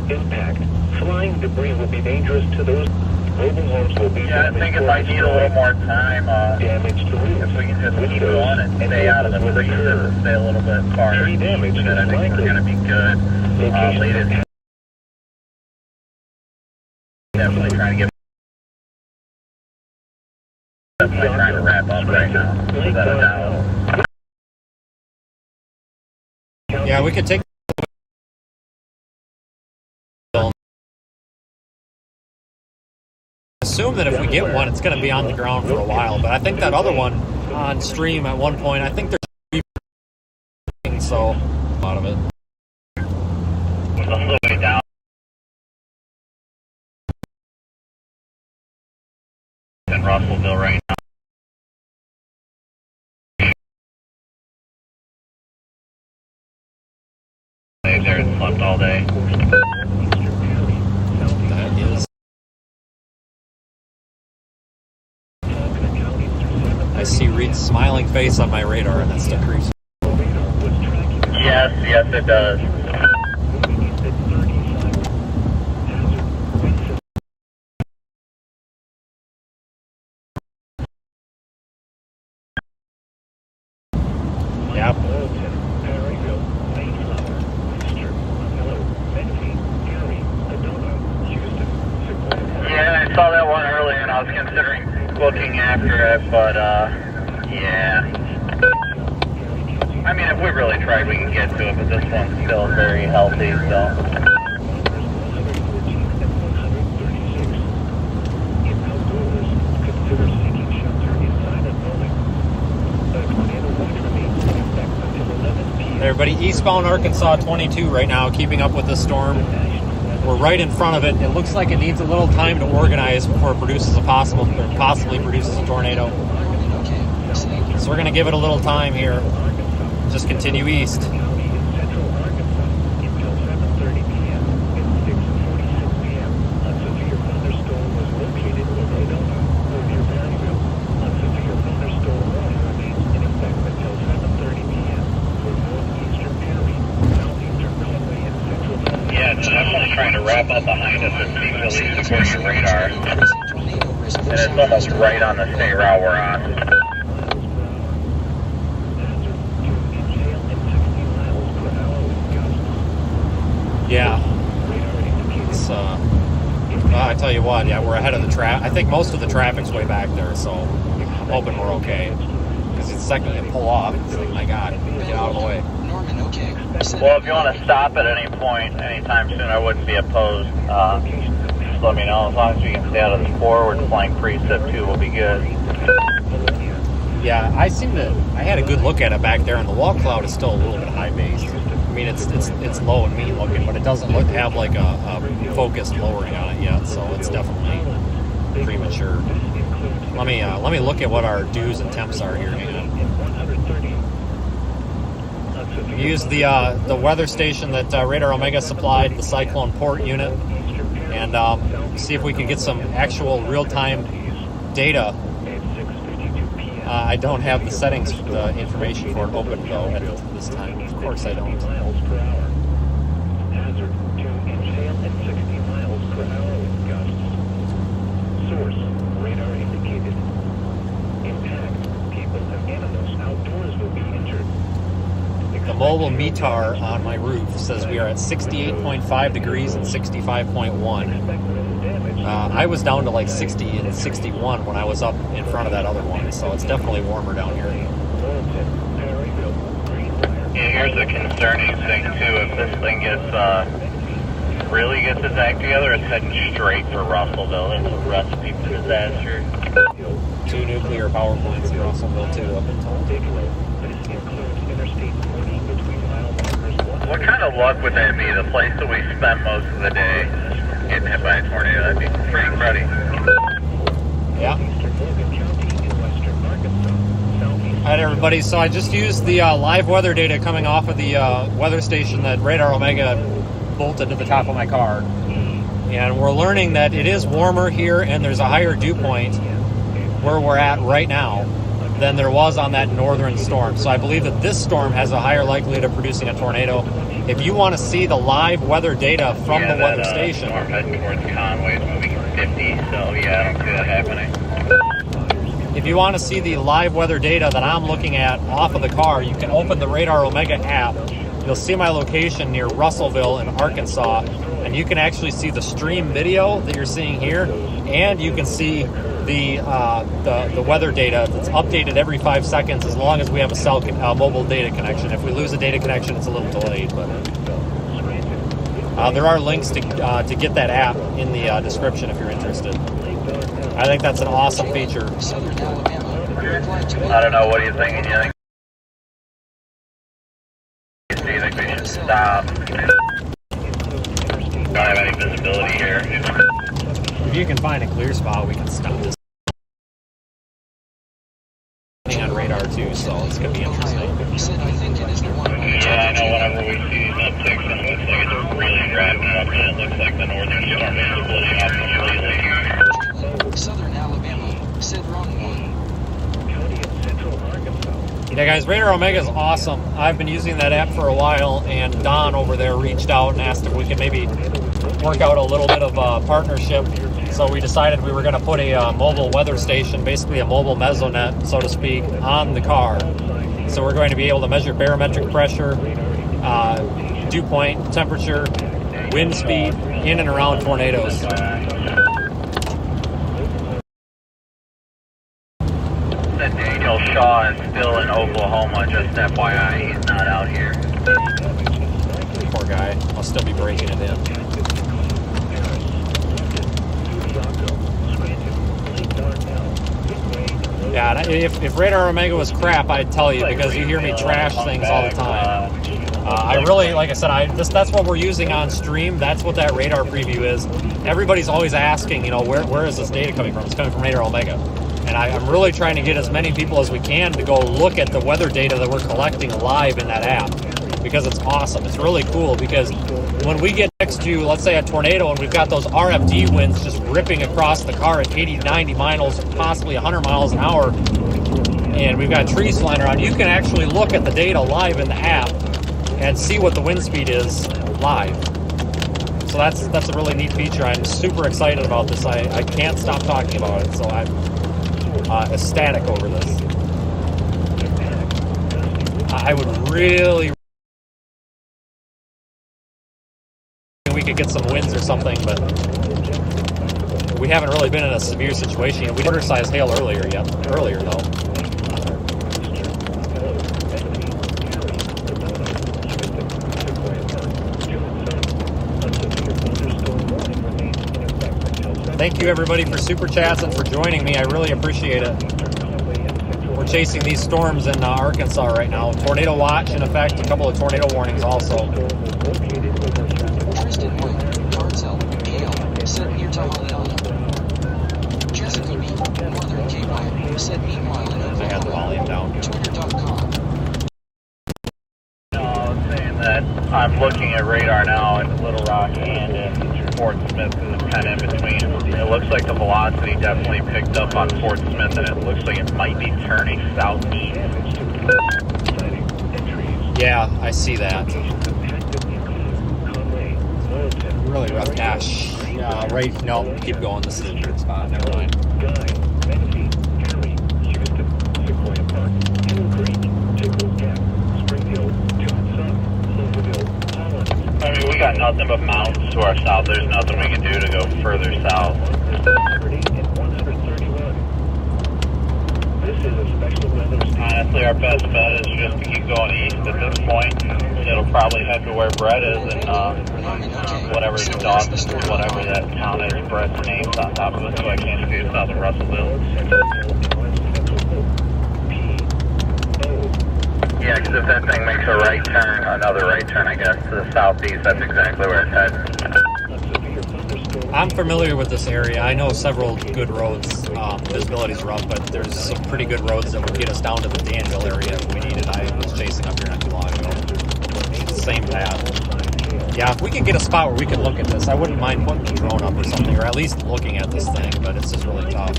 Impact, flying debris will be dangerous to those. Mobile homes will be Yeah, I damaged think or if I need a little destroyed. more time, Damage to roofs, if we can just keep windows, going and stay out of the vehicles will freezer, occur. stay a little bit farther Tree damage east, then I is think we're likely. going to be good. Location Latest, definitely trying to get. Definitely trying to wrap up right now. Without a doubt. Yeah, we could take. Assume that if we get one, it's going to be on the ground for a while. But I think that other one on stream at one point, I think there's so a lot of it. Was a little way down. In Russellville right now. Stayed there and slept all day. That is. I see Reed's smiling face on my radar, and that's decreasing. Yes, it does. Yep. Yeah, I saw that one earlier and I was considering looking after it, but yeah. I mean, if we really tried, we can get to it, but this one's still very healthy, so. Everybody, eastbound Arkansas 22 right now, keeping up with the storm. We're right in front of it. It looks like it needs a little time to organize before it produces possibly produces a tornado. So we're going to give it a little time here. Just continue east. trying to wrap up behind us as easily as supporting your radar. And it's almost right on the state route we're on. Yeah. It's, well, I tell you what, yeah, we're ahead of the traffic. I think most of the traffic's way back there, so I'm hoping we're okay. Because the second you pull off, it's like, my God, get out of the way. Norman, okay. Well, if you want to stop at any point, anytime soon, I wouldn't be opposed. Just let me know. As long as we can stay out of the forward flank precip too, we'll be good. Yeah, I had a good look at it back there, and the wall cloud is still a little bit high base. I mean, it's low and mean looking, but it doesn't have like a focused lowering on it yet, so it's definitely premature. Let me look at what our dews and temps are here. Use the weather station that Radar Omega supplied, the Cyclone Port unit, and see if we can get some actual real-time data. I don't have the settings, the information for it open though at this time. Of course I don't. Miles per hour. Hazard to inhale at 60 miles per hour with gusts. Source, radar indicated. Impact, people and animals outdoors will be injured. The mobile METAR on my roof says we are at 68.5 degrees and 65.1. I was down to like 60 and 61 when I was up in front of that other one, so it's definitely warmer down here. Yeah, here's the concerning thing too. If this thing really gets its act together, it's heading straight for Russellville. It's a recipe for disaster. 2 nuclear power plants in Russellville too, up in total. What kind of luck would that be? The place that we spent most of the day getting hit by a tornado. That'd be pretty cruddy. Yeah. Alright everybody, so I just used the live weather data coming off of the weather station that Radar Omega bolted to the top of my car. And we're learning that it is warmer here and there's a higher dew point where we're at right now than there was on that northern storm. So I believe that this storm has a higher likelihood of producing a tornado. If you want to see the live weather data from the weather station, storm heading towards Conway is moving 50, so yeah, I don't see that happening. If you want to see the live weather data that I'm looking at off of the car, you can open the Radar Omega app. You'll see my location near Russellville in Arkansas, and you can actually see the stream video that you're seeing here, and you can see the weather data that's updated every 5 seconds as long as we have a mobile data connection. If we lose a data connection, it's a little delayed, but there are links to get that app in the description if you're interested. I think that's an awesome feature. I don't know, what are you thinking? You think we should stop? Don't have any visibility here. If you can find a clear spot, we can stop this on radar too, so it's going to be interesting. I think it is the one. Yeah, I know whenever we see these upticks, it looks like it's really wrapping up, and it looks like the northern storm is splitting up completely. Southern Alabama, said Ron 1. Yeah, guys, Radar Omega is awesome. I've been using that app for a while, and Don over there reached out and asked if we could maybe work out a little bit of a partnership. So we decided we were going to put a mobile weather station, basically a mobile mesonet, so to speak, on the car. So we're going to be able to measure barometric pressure, dew point, temperature, wind speed, in and around tornadoes. Daniel Shaw is still in Oklahoma, just FYI, he's not out here. Poor guy. I'll still be breaking it in. Yeah, if Radar Omega was crap, I'd tell you, because you hear me trash things all the time. I really, like I said, that's what we're using on stream. That's what that radar preview is. Everybody's always asking, where is this data coming from? It's coming from Radar Omega. And I'm really trying to get as many people as we can to go look at the weather data that we're collecting live in that app, because it's awesome. It's really cool, because when we get next to, let's say, a tornado and we've got those RFD winds just ripping across the car at 80, 90 miles, possibly 100 miles an hour, and we've got trees flying around, you can actually look at the data live in the app and see what the wind speed is live. So that's a really neat feature. I'm super excited about this. I can't stop talking about it. So I'm ecstatic over this. I would really, we could get some wins or something, but we haven't really been in a severe situation yet. We did size hail earlier though. Thank you everybody for super chats and for joining me. I really appreciate it. We're chasing these storms in Arkansas right now. Tornado watch in effect, a couple of tornado warnings also. Tristan White, Cartel, Hale, said near Tahoe. Jessica B, Northern KY, said meanwhile in Oklahoma. I got the volume down. Twitter.com. Saying that I'm looking at radar now in Little Rock and in Fort Smith, and it's kind of in between. It looks like the velocity definitely picked up on Fort Smith, and it looks like it might be turning southeast. Yeah, I see that. Really rough dash. Right, no, keep going. This is a good spot. Never mind. I mean, we got nothing but mountains to our south. There's nothing we can do to go further south. Honestly, our best bet is just to keep going east at this point. It'll probably head to where Brett is and whatever whatever that town is. Brett's name's on top of it, so I can't see it south of Russellville. Yeah, because if that thing makes a right turn, another right turn, I guess, to the southeast, that's exactly where it's heading. I'm familiar with this area. I know several good roads. Visibility's rough, but there's some pretty good roads that would get us down to the Danville area if we needed. I was chasing up here not too long ago. Same path. Yeah, if we could get a spot where we could look at this, I wouldn't mind putting the drone up or something, or at least looking at this thing, but it's just really tough.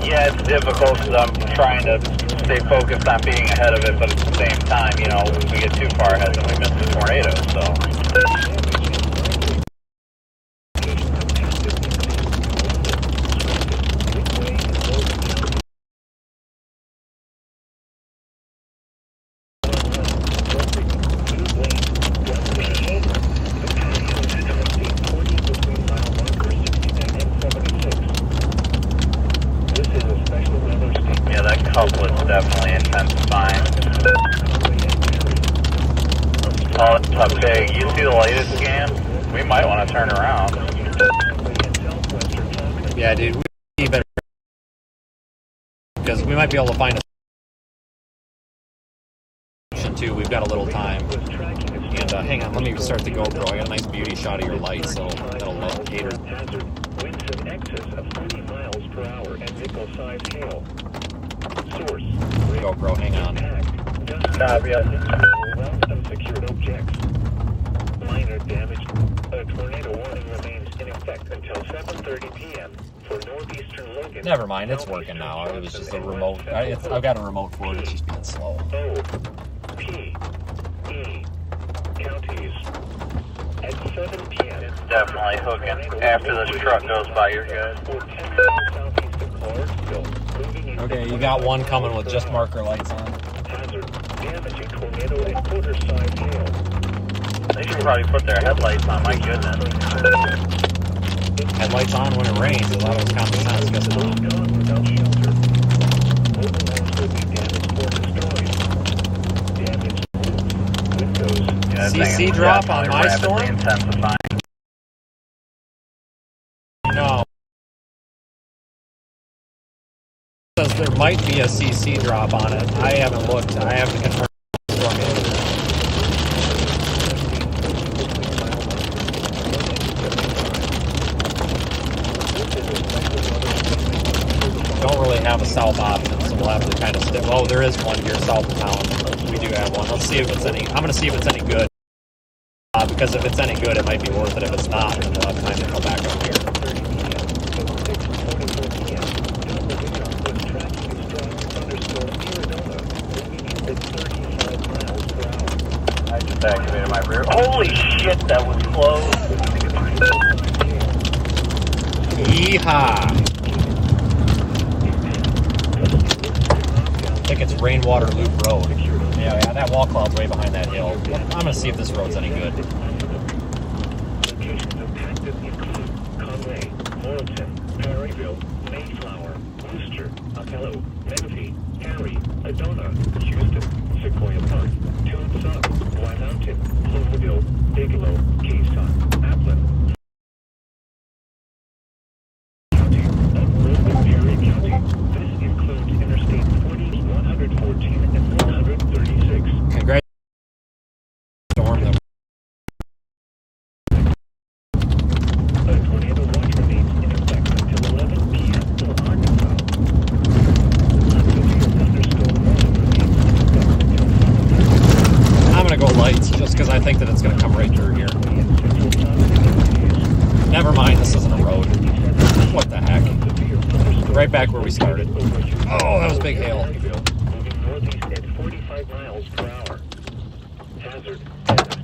Yeah, it's difficult because I'm trying to stay focused on being ahead of it, but at the same time, you know, if we get too far ahead, then we miss the tornado, so... Definitely intensifying. Oh, it's up big. You see the latest scan? We might want to turn around. Yeah, dude, we better, because we might be able to find a solution too. We've got a little time. And hang on, let me start the GoPro. I got a nice beauty shot of your light, so that'll locate her. Winds in excess of 30 miles per hour and nickel-sized hail. Source. GoPro, hang on. Copy. Around unsecured objects. Minor damage. A tornado warning remains in effect until 7:30 p.m. for Northeastern Logan. Never mind, it's working now. It was just a remote. I've got a remote for it. It's just being slow. O, P, E, counties. At 7 p.m. It's definitely hooking. After this truck goes by, you're good. Southeast of Clarksville. Okay, you got one coming with just marker lights on. Hazard, damaging tornado and quarter-sized hail. They should probably put their headlights on, my goodness. Headlights on when it rains, a lot of those common sense gets on. Without shelter. Overalls will be damaged or destroyed. Damaged windows. Yeah, CC drop on my storm? Intensifying. No. There might be a CC drop on it. I haven't looked. I haven't confirmed the storm yet. Don't really have a south option, so we'll have to kind of stick. Oh, there is one here south of town. We do have one. Let's see if it's any. I'm going to see if it's any good. Because if it's any good, it might be worth it. If it's not, then we'll have time to go back up here. Activated my rear. Holy shit, that was close. Yeehaw! I think it's Rainwater Loop Road. Yeah, that wall cloud's way behind that hill. I'm gonna see if this road's any good. Locations impacted include Conway, Morrilton, Perryville, Mayflower, Worcester, Apello, Menifee, Harry, Adona, Houston, Sequoia Park, Toon Suck, White Mountain, Louisville, Bigelow, Keystone, Applin, County, Uprose, Perry County. This includes Interstate 40, 114, and 136. Congratulations, storm. A tornado watch remains in effect until 11 p.m. for Arkansas. A severe thunderstorm warning remains in effect until 7 I'm gonna go lights just because I think that it's gonna come right through here. Never mind, this isn't a road. What the heck? Right back where we started. Oh, that was big hail. Moving northeast at 45 miles per hour. Hazard.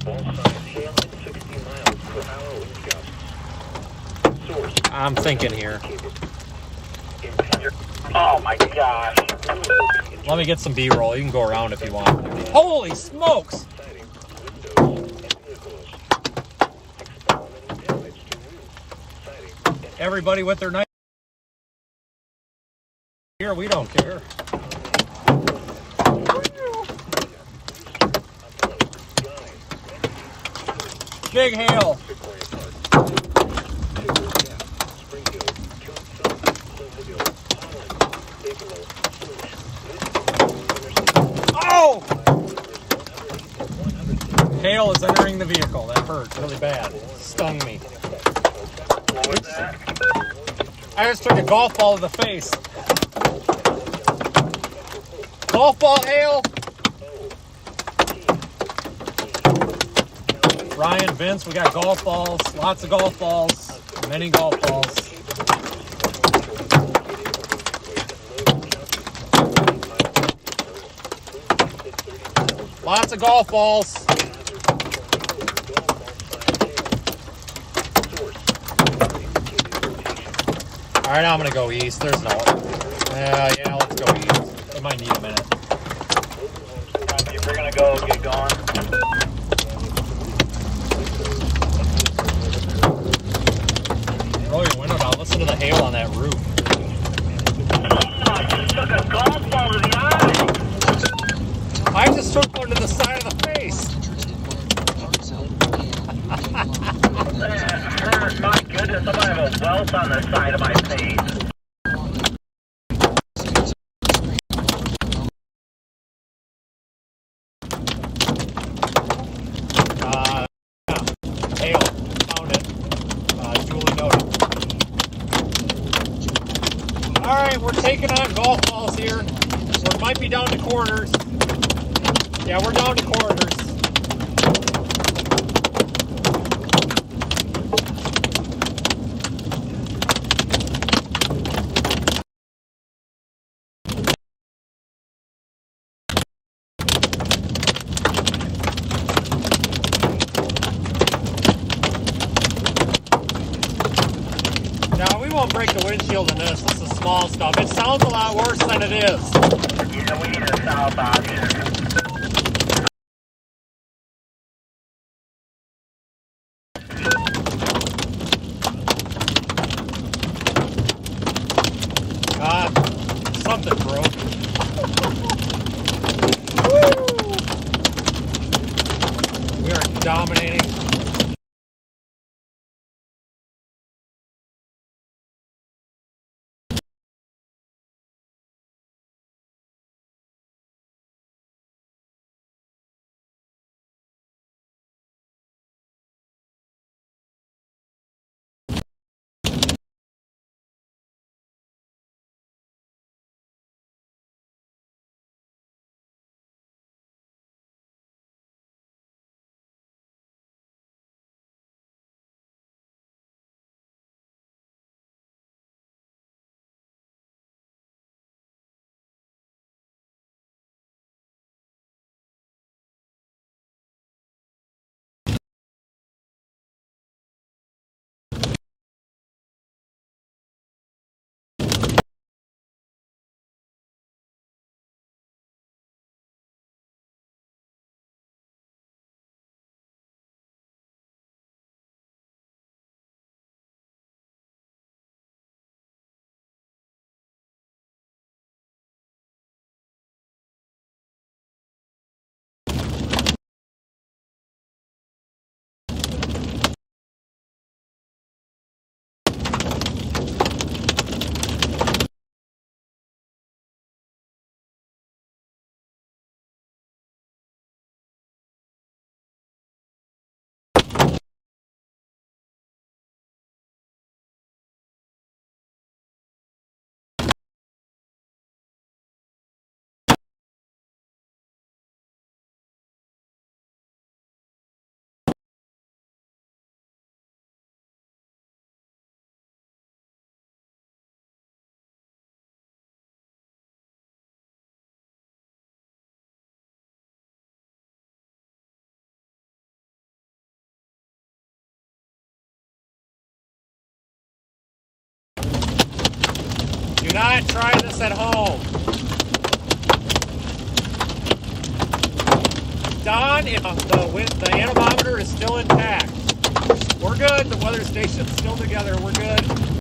Ball size hail at 60 miles per hour wind gusts. Source. I'm thinking here. Oh my gosh. Let me get some B-roll. You can go around if you want. Holy smokes! Sighting, windows, and vehicles. Experimental damage to roof. Sighting, and Everybody with their knife. Here, we don't care. Big hail. Sequoia Park. Sequoia Gap, Springfield, Toon Suck, Louisville, Holland, Bigelow, Swoosh, Interstate. Oh! Hail is entering the vehicle. That hurt really bad. Stung me. What was that? I just took a golf ball to the face. Golf ball hail. Ryan, Vince, we got golf balls. Lots of golf balls. Many golf balls. Lots of golf balls. All right, I'm gonna go east. There's no. Yeah, let's go east. It might need a minute. If we're gonna go, get going. Roll your window down. Listen to the hail on that roof. I just took a golf ball to the eye. I just took one to the side of the face. That hurt. My goodness, I might have a welt on the side of my face. Yeah. Hail. Found it. Duly noted. All right, we're taking on golf balls here. We might be down to quarters. Yeah, we're down to quarters. Now, we won't break the windshield in this. This is small stuff. It sounds a lot worse than it is. Yeah, we need a south option. Something broke. We are dominating. not try this at home. Don, if the anemometer is still intact, we're good. The weather station's still together. We're good.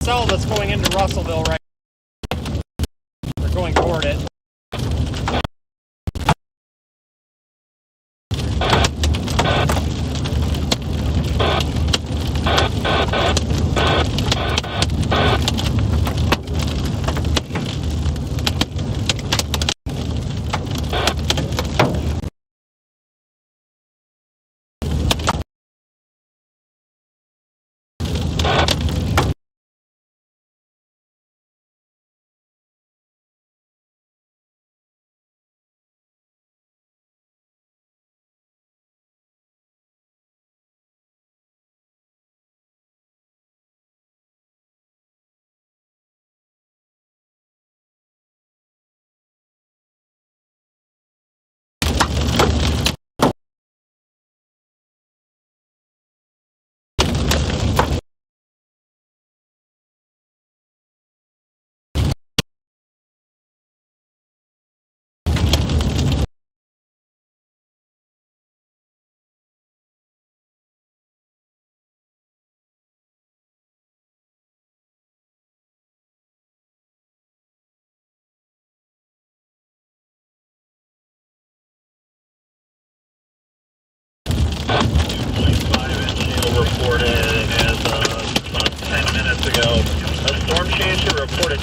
cell that's going into Russellville right now. They're going toward it. Reported as about 10 minutes ago. A storm chaser reported.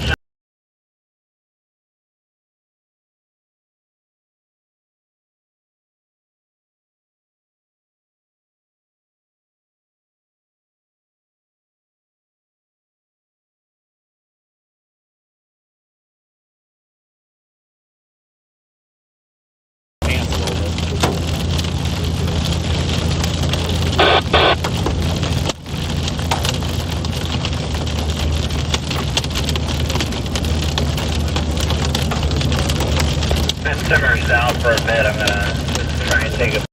Simmers down for a bit. I'm gonna try and take a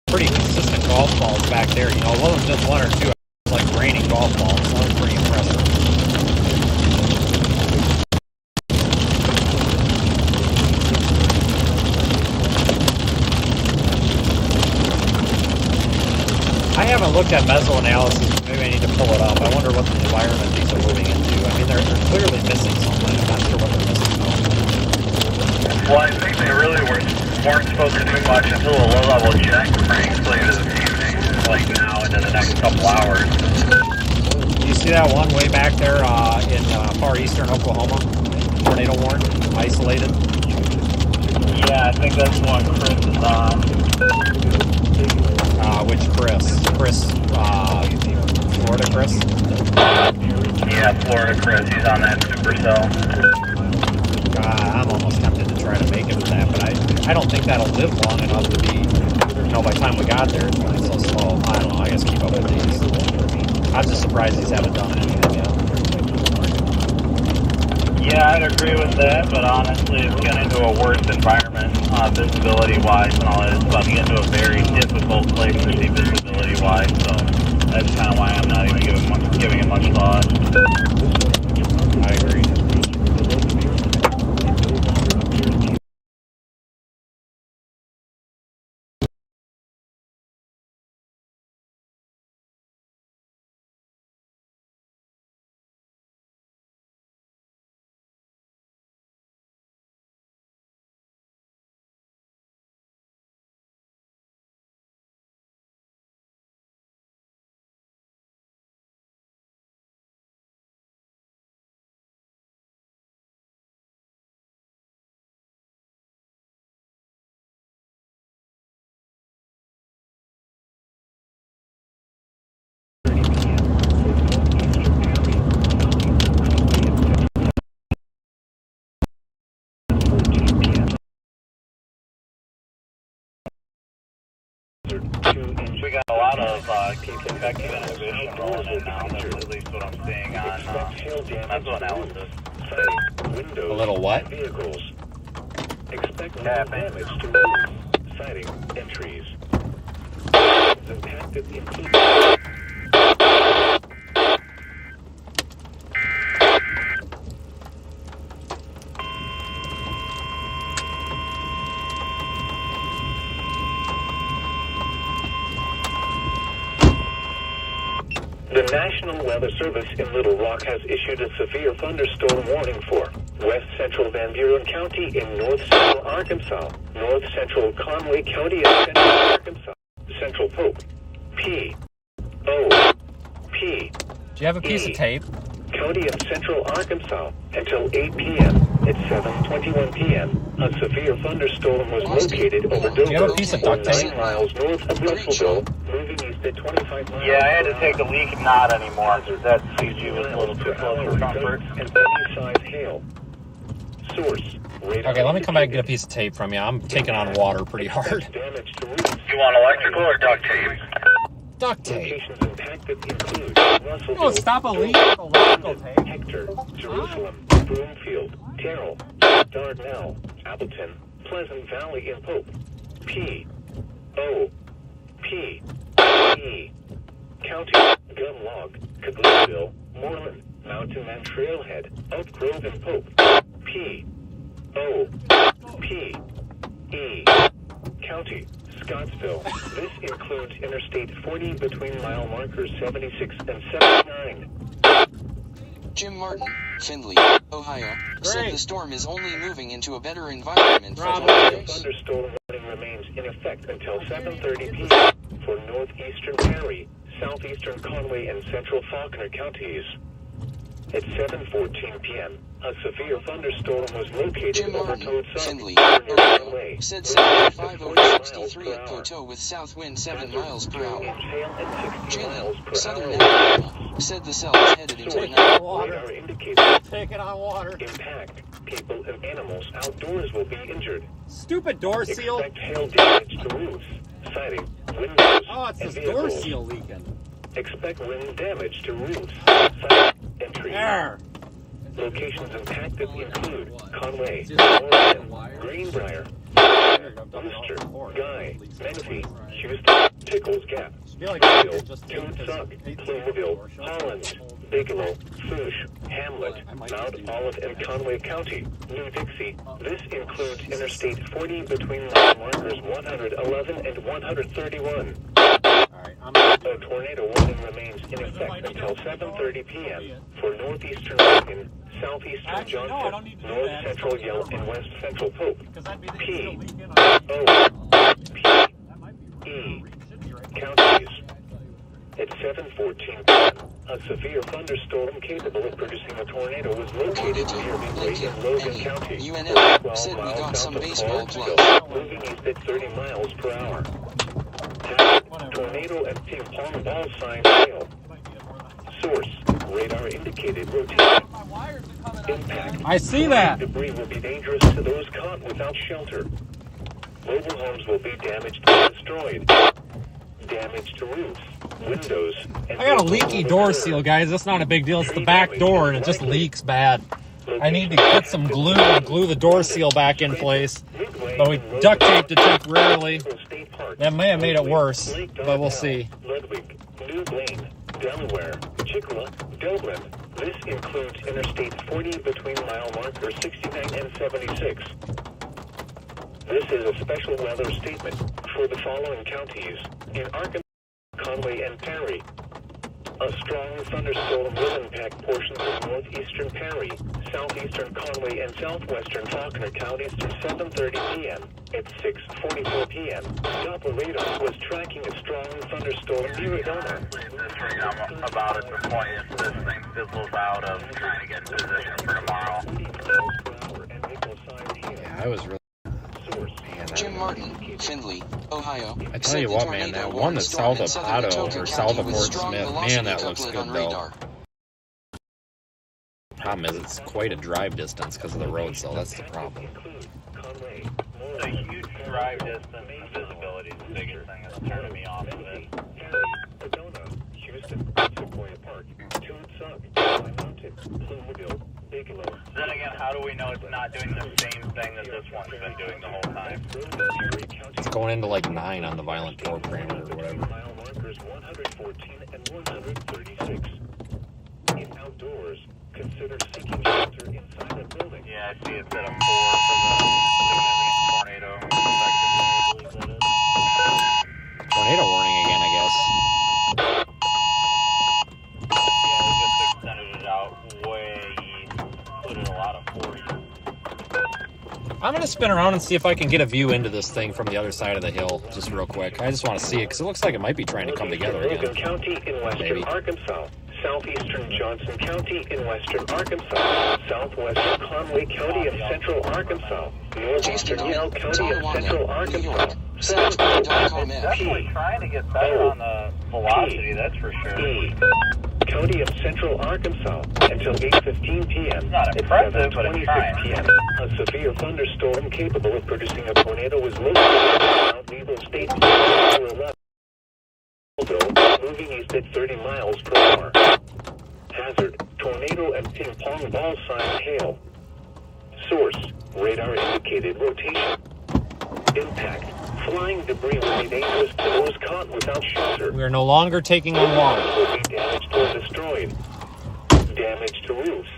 pretty consistent golf balls back there. You know, it wasn't just one or two. It was like raining golf balls. So that was pretty impressive. I haven't looked at mesoanalysis. Maybe I need to pull it up. I wonder what the environment these are moving into. I mean, they're clearly missing something. I'm not sure what they're missing though. Well, I think they really weren't supposed to do much until a low-level check, frankly, this evening, like now into the next couple hours. Do you see that one way back there in far eastern Oklahoma? Tornado warning, isolated. Yeah, I think that's the one Chris is on. Which Chris? Florida Chris? Yeah, Florida Chris. He's on that supercell. I'm almost tempted to try to make it with that, but I don't think that'll live long enough to be, you know, by the time we got there, it's going so slow. I don't know, I guess keep up with these. I'm just surprised these haven't done anything yet. Yeah, I'd agree with that, but honestly, it's getting into a worse environment, visibility-wise and all that. It's about to get into a very difficult place to see visibility-wise, so that's kind of why I'm not even giving it much thought. I agree. We got a lot of effective inhibition rolling in now. That's at least what I'm seeing on mental analysis. A little what? Vehicles. Expect damage to roofs, siding, and trees. Impacted include. The National Weather Service in Little Rock has issued a severe thunderstorm warning for West Central Van Buren County in North Central Arkansas, North Central Conway County in Central Arkansas, Central Pope, P.O.P. Do you have a piece of tape? County of Central Arkansas until 8 p.m. At 7:21 p.m., a severe thunderstorm was located over Do you have a piece of duct 9 tape? miles north of Russellville, moving east at 25 miles. Yeah, I had to take a leak and not anymore because that CG was a little too close for comfort. And any size hail. Source. Okay, let me come back and get a piece of tape from you. I'm taking on water pretty hard. Damage to roofs. You want electrical or duct tape? Duct tape. Locations impacted include Russellville, Oh, stop a leak with electrical tape. Hector, Jerusalem, Broomfield, Terrell, Dardanelle, Appleton, Pleasant Valley, and Pope. P.O.P.E. County, Gunlog, Cagleville, Moreland, Mountain and Trailhead, Oak Grove, and Pope. P.O.P.E. County, Scottsville. This includes Interstate 40 between mile markers 76 and 79. Jim Martin, Findlay, Ohio, said the storm is only moving into a better environment for tornadoes. Thunderstorm warning remains in effect until 7:30 p.m. for Northeastern Perry, Southeastern Conway, and Central Faulkner counties. At 7:14 p.m., a severe thunderstorm was located Jim over Martin, Toad Summit, Findlay, Conway, Ohio, said 75 over 63 at Coteau with south wind 7 miles per hour. Hail at 60 miles per Southern hour. Alabama, said the cell is headed into the night. Radar indicates Taking on water. impact. People and animals outdoors will be injured. Stupid door seal. Expect hail damage to roofs, siding, windows, Oh, it's and this door vehicles. seal leaking. Expect wind damage to roofs, siding, and trees. There. Locations impacted include Conway, Oregon, Greenbrier, Worcester, Guy, Menifee, Houston, Tickles Gap, Springfield, Toad Suck, Plumerville, Holland, Bigelow, Fouche, Hamlet, Mount Olive, and Conway County, New Dixie. This includes Interstate 40 between mile markers 111 and 131. A tornado warning remains in effect until 7:30 p.m. for Northeastern Oregon, Southeastern Johnson, North Central Yelp, and West Central Pope. P.O.P.E. counties. At 7:14 p.m., a severe thunderstorm capable of producing a tornado was located near Midway in Logan County, UNL 12 said we miles got south some of baseball Clarksville, gloves. moving east at 30 miles per hour. Tornado and ping pong ball sign hail. Source, radar indicated rotation. Impact. I see that. Debris will be dangerous to those caught without shelter. Mobile homes will be damaged or destroyed. Damage to roofs, windows, and I got a leaky door seal, guys. That's not a big deal. It's the back door, and it just leaks bad. I need to get some glue and glue the door seal back in place. But we duct taped it temporarily. That may have made it worse, but we'll see. Ludwig, New Blaine, Delaware, Chickasaw, Dublin. This includes Interstate 40 between mile markers 69 and 76. This is a special weather statement for the following counties in Arkansas, Conway, and Perry. A strong thunderstorm will impact portions of northeastern Perry, southeastern Conway, and southwestern Faulkner counties through 7:30 p.m. At 6:44 p.m., Doppler radar was tracking a strong thunderstorm near Arizona. This ring, I'm about at the point if this thing fizzles out of trying to get in position for tomorrow. Yeah, I was really. Jim Martin, Findlay, Ohio. I tell you what, man, that one that's south of Otto or south of Fort Smith, man, that looks good though. Problem is, it's quite a drive distance because of the road, so that's the problem. A huge drive distance and visibility. visibility's the biggest thing that's turning me off of it. Sedona, Houston, Sequoia Park, Tucson, High Mountain, Plumeville, Bigelow. Then again, how do we know it's not doing the same thing that this one's been doing the whole time? It's going into like 9 on the violent torque parameter or whatever. Mile markers 114 and 136. In outdoors, consider seeking shelter inside a building. Yeah, I see it's at a 4 for the significant tornado. I believe that is. Tornado warning again, I guess. Yeah, they just extended it out way east. Put in a lot of 40s. I'm going to spin around and see if I can get a view into this thing from the other side of the hill, just real quick. I just want to see it, because it looks like it might be trying to come together Logan again. County in western Maybe. Arkansas. Southeastern Johnson County in western Arkansas. Southwestern Conway County of central Arkansas. Northeastern Yale County of central Arkansas. SoundsPod.com It's definitely trying to get better on the velocity, that's for sure. E. County of Central Arkansas until 8:15 p.m. Not At impressive, but it's 7:26 trying. p.m. A severe thunderstorm capable of producing a tornado was located in Mount Nebo State Park, moving east at 30 miles per hour. Hazard: tornado and ping pong ball size hail. Source: radar indicated rotation. Impact: flying debris will be dangerous to those caught without shelter. We are no longer taking on water. Will be damaged or destroyed. Damage to roofs.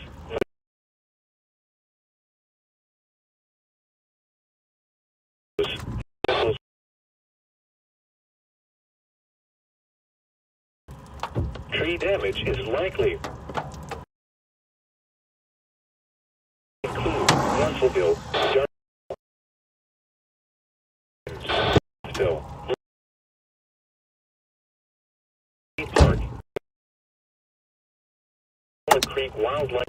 Tree damage is likely. Include Russellville, Still. Park. Creek Wildlife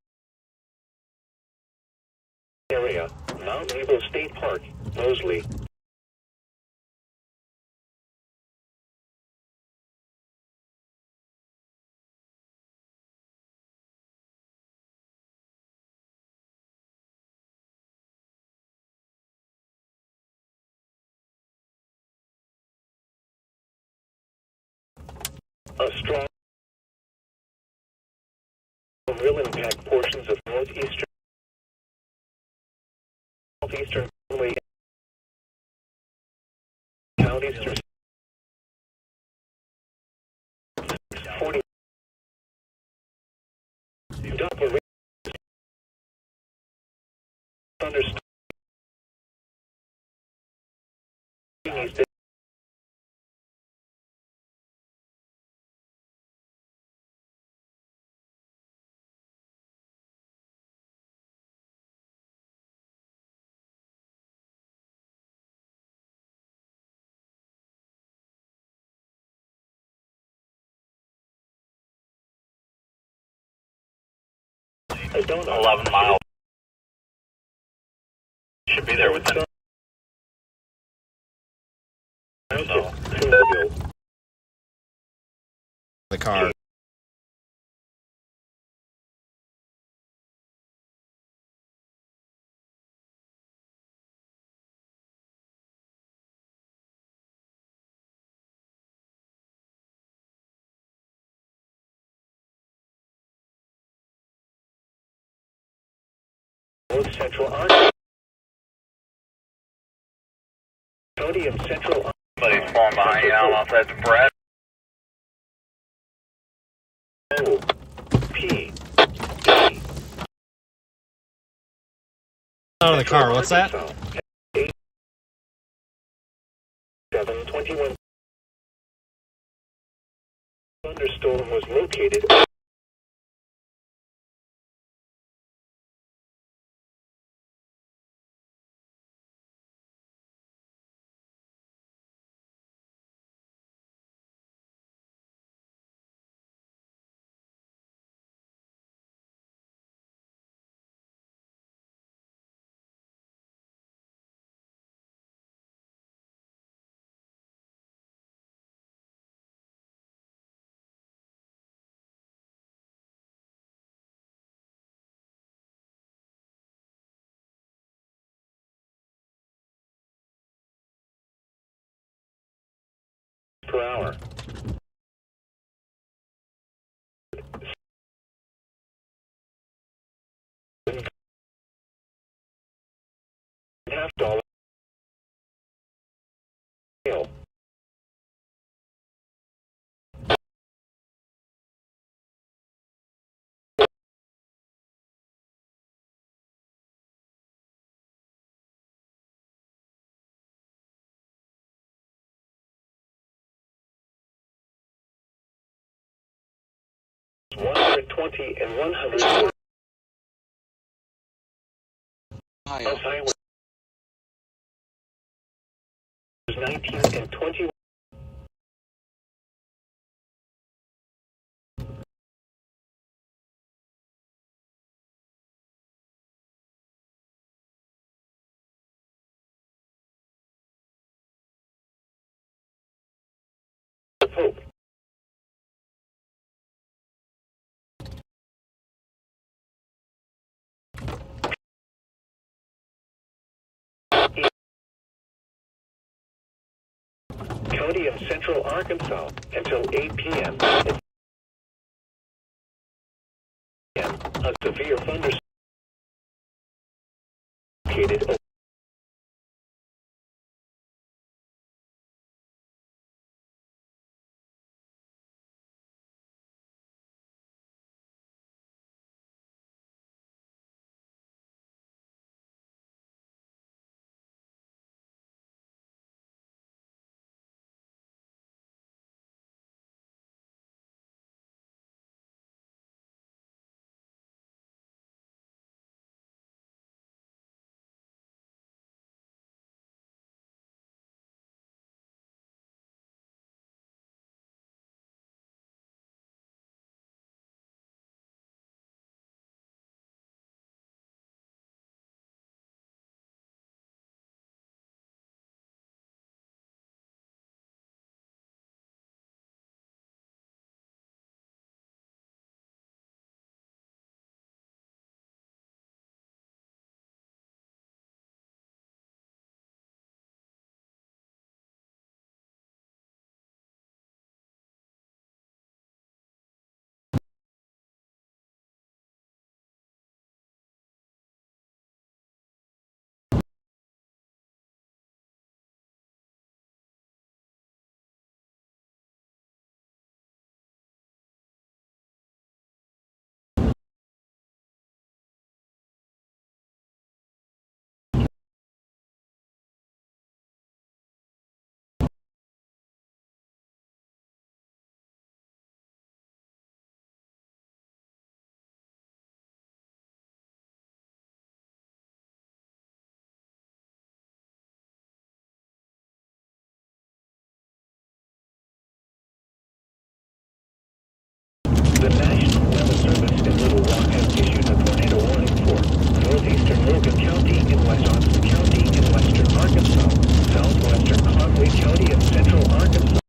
Area, Mount Nebo State Park, Mosley. A strong will impact portions of northeastern, southeastern counties through 40. Doppler thunderstorm. I don't know. 11 miles. Should be there within. So. The car. North Central Arkansas. County of Central Arkansas. Somebody's falling behind you. I don't know if that's Brett. O. P. D. Out of the car, what's that? 721. Thunderstorm was located per hour. $0.50 scale. $120 and $100 Ohio. 19 and 21. Hope. County of Central Arkansas until 8 p.m. A severe thunderstorm located The National Weather Service in Little Rock has issued a tornado warning for Northeastern Logan County in West Austin County in western Arkansas, Southwestern Conway County in central Arkansas.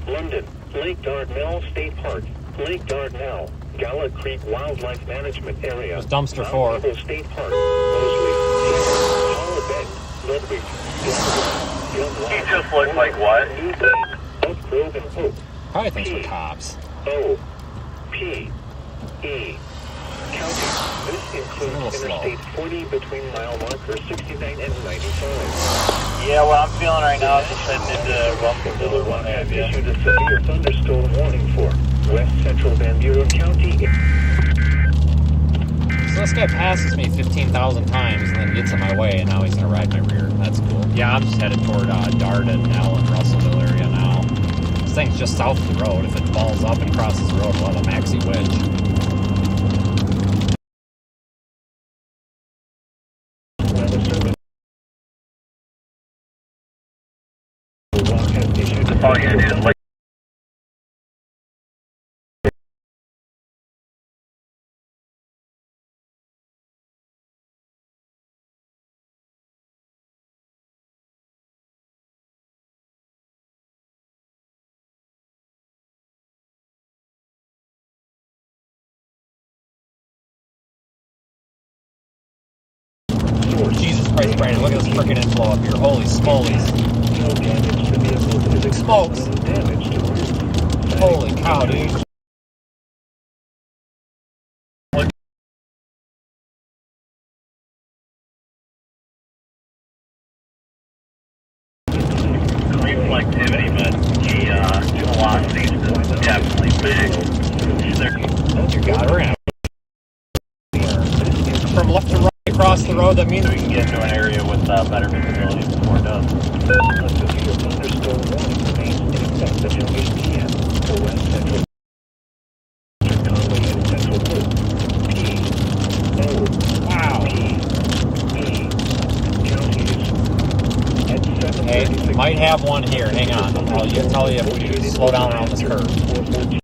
London, Lake Dardanelle State Park, Lake Dardanelle, Gala Creek Wildlife Management Area, There's dumpster 4. State Park, Mosley, Hollow Bend, Ludwig, He just looks like what? New Bay, Oak Grove and Hope. Probably thinks we're cops. O, P, E, County. This includes Interstate 40 between mile markers 69 and 95. Yeah, what I'm feeling right now is just heading into Russellville or what have you. Issued a severe thunderstorm warning for West Central Van Buren County. So this guy passes me 15,000 times and then gets in my way, and now he's gonna ride my rear. That's cool. Yeah, I'm just headed toward Darden, Allen, Russellville area now. This thing's just south of the road. If it balls up and crosses the road, we'll have a maxi wedge. All you gotta do is Jesus Christ, Brandon, look at this freaking inflow up here. Holy smolies. Smokes. Holy cow, dude. reflectivity, but the velocity is definitely big. You got her in. From left to right across the road, that means we can get into an area with better visibility before it does. A severe thunderstorm warning remains in effect until 8 p.m. for West Central Conway and Central Loop. P. O. wow. P. Counties. At 7:36. Hey, might have one here. Hang on. I'll tell you if we slow down around this curve. 414.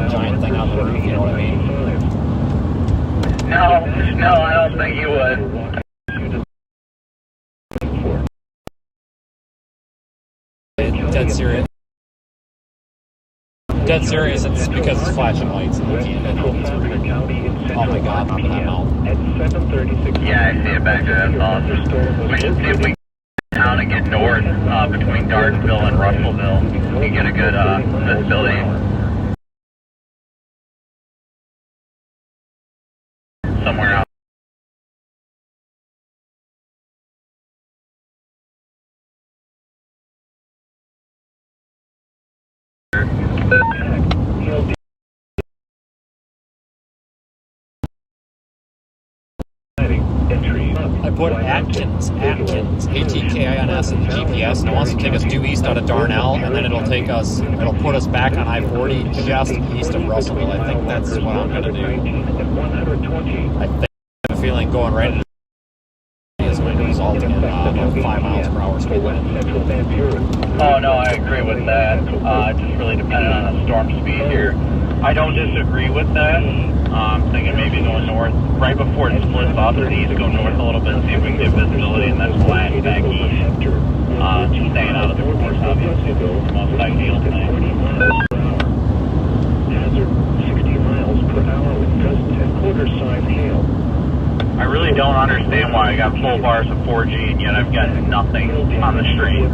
Giant thing on the roof, you know what I mean? No, I don't think you would. Dead serious. Dead serious, it's because it's flashing lights and we can't hit it. Oh my god, look at that mountain. At 7:36. Yeah, I see it back there. That's awesome. We should see if we can get down and get north between Dardenville and Russellville and get a good visibility. Somewhere out. I put Atkins, ATKINS in the GPS, and it wants to take us due east out of Darnell, and then it'll put us back on I-40 just east of Russellville. I think that's what I'm going to do. I think I have a feeling going right into is going to result in about 5 miles per hour speed limit. Central Van Buren. Oh, no, I agree with that. It just really depended on the storm speed here. I don't disagree with that. I'm thinking maybe going north right before it splits off to the east, go north a little bit, see if we can get visibility, and then flash back east. Just staying out of the force, obviously, most ideal thing. Hazard 60 miles per hour with gusts and quarter-size hail. I really don't understand why I got full bars of 4G and yet I've got nothing on the stream.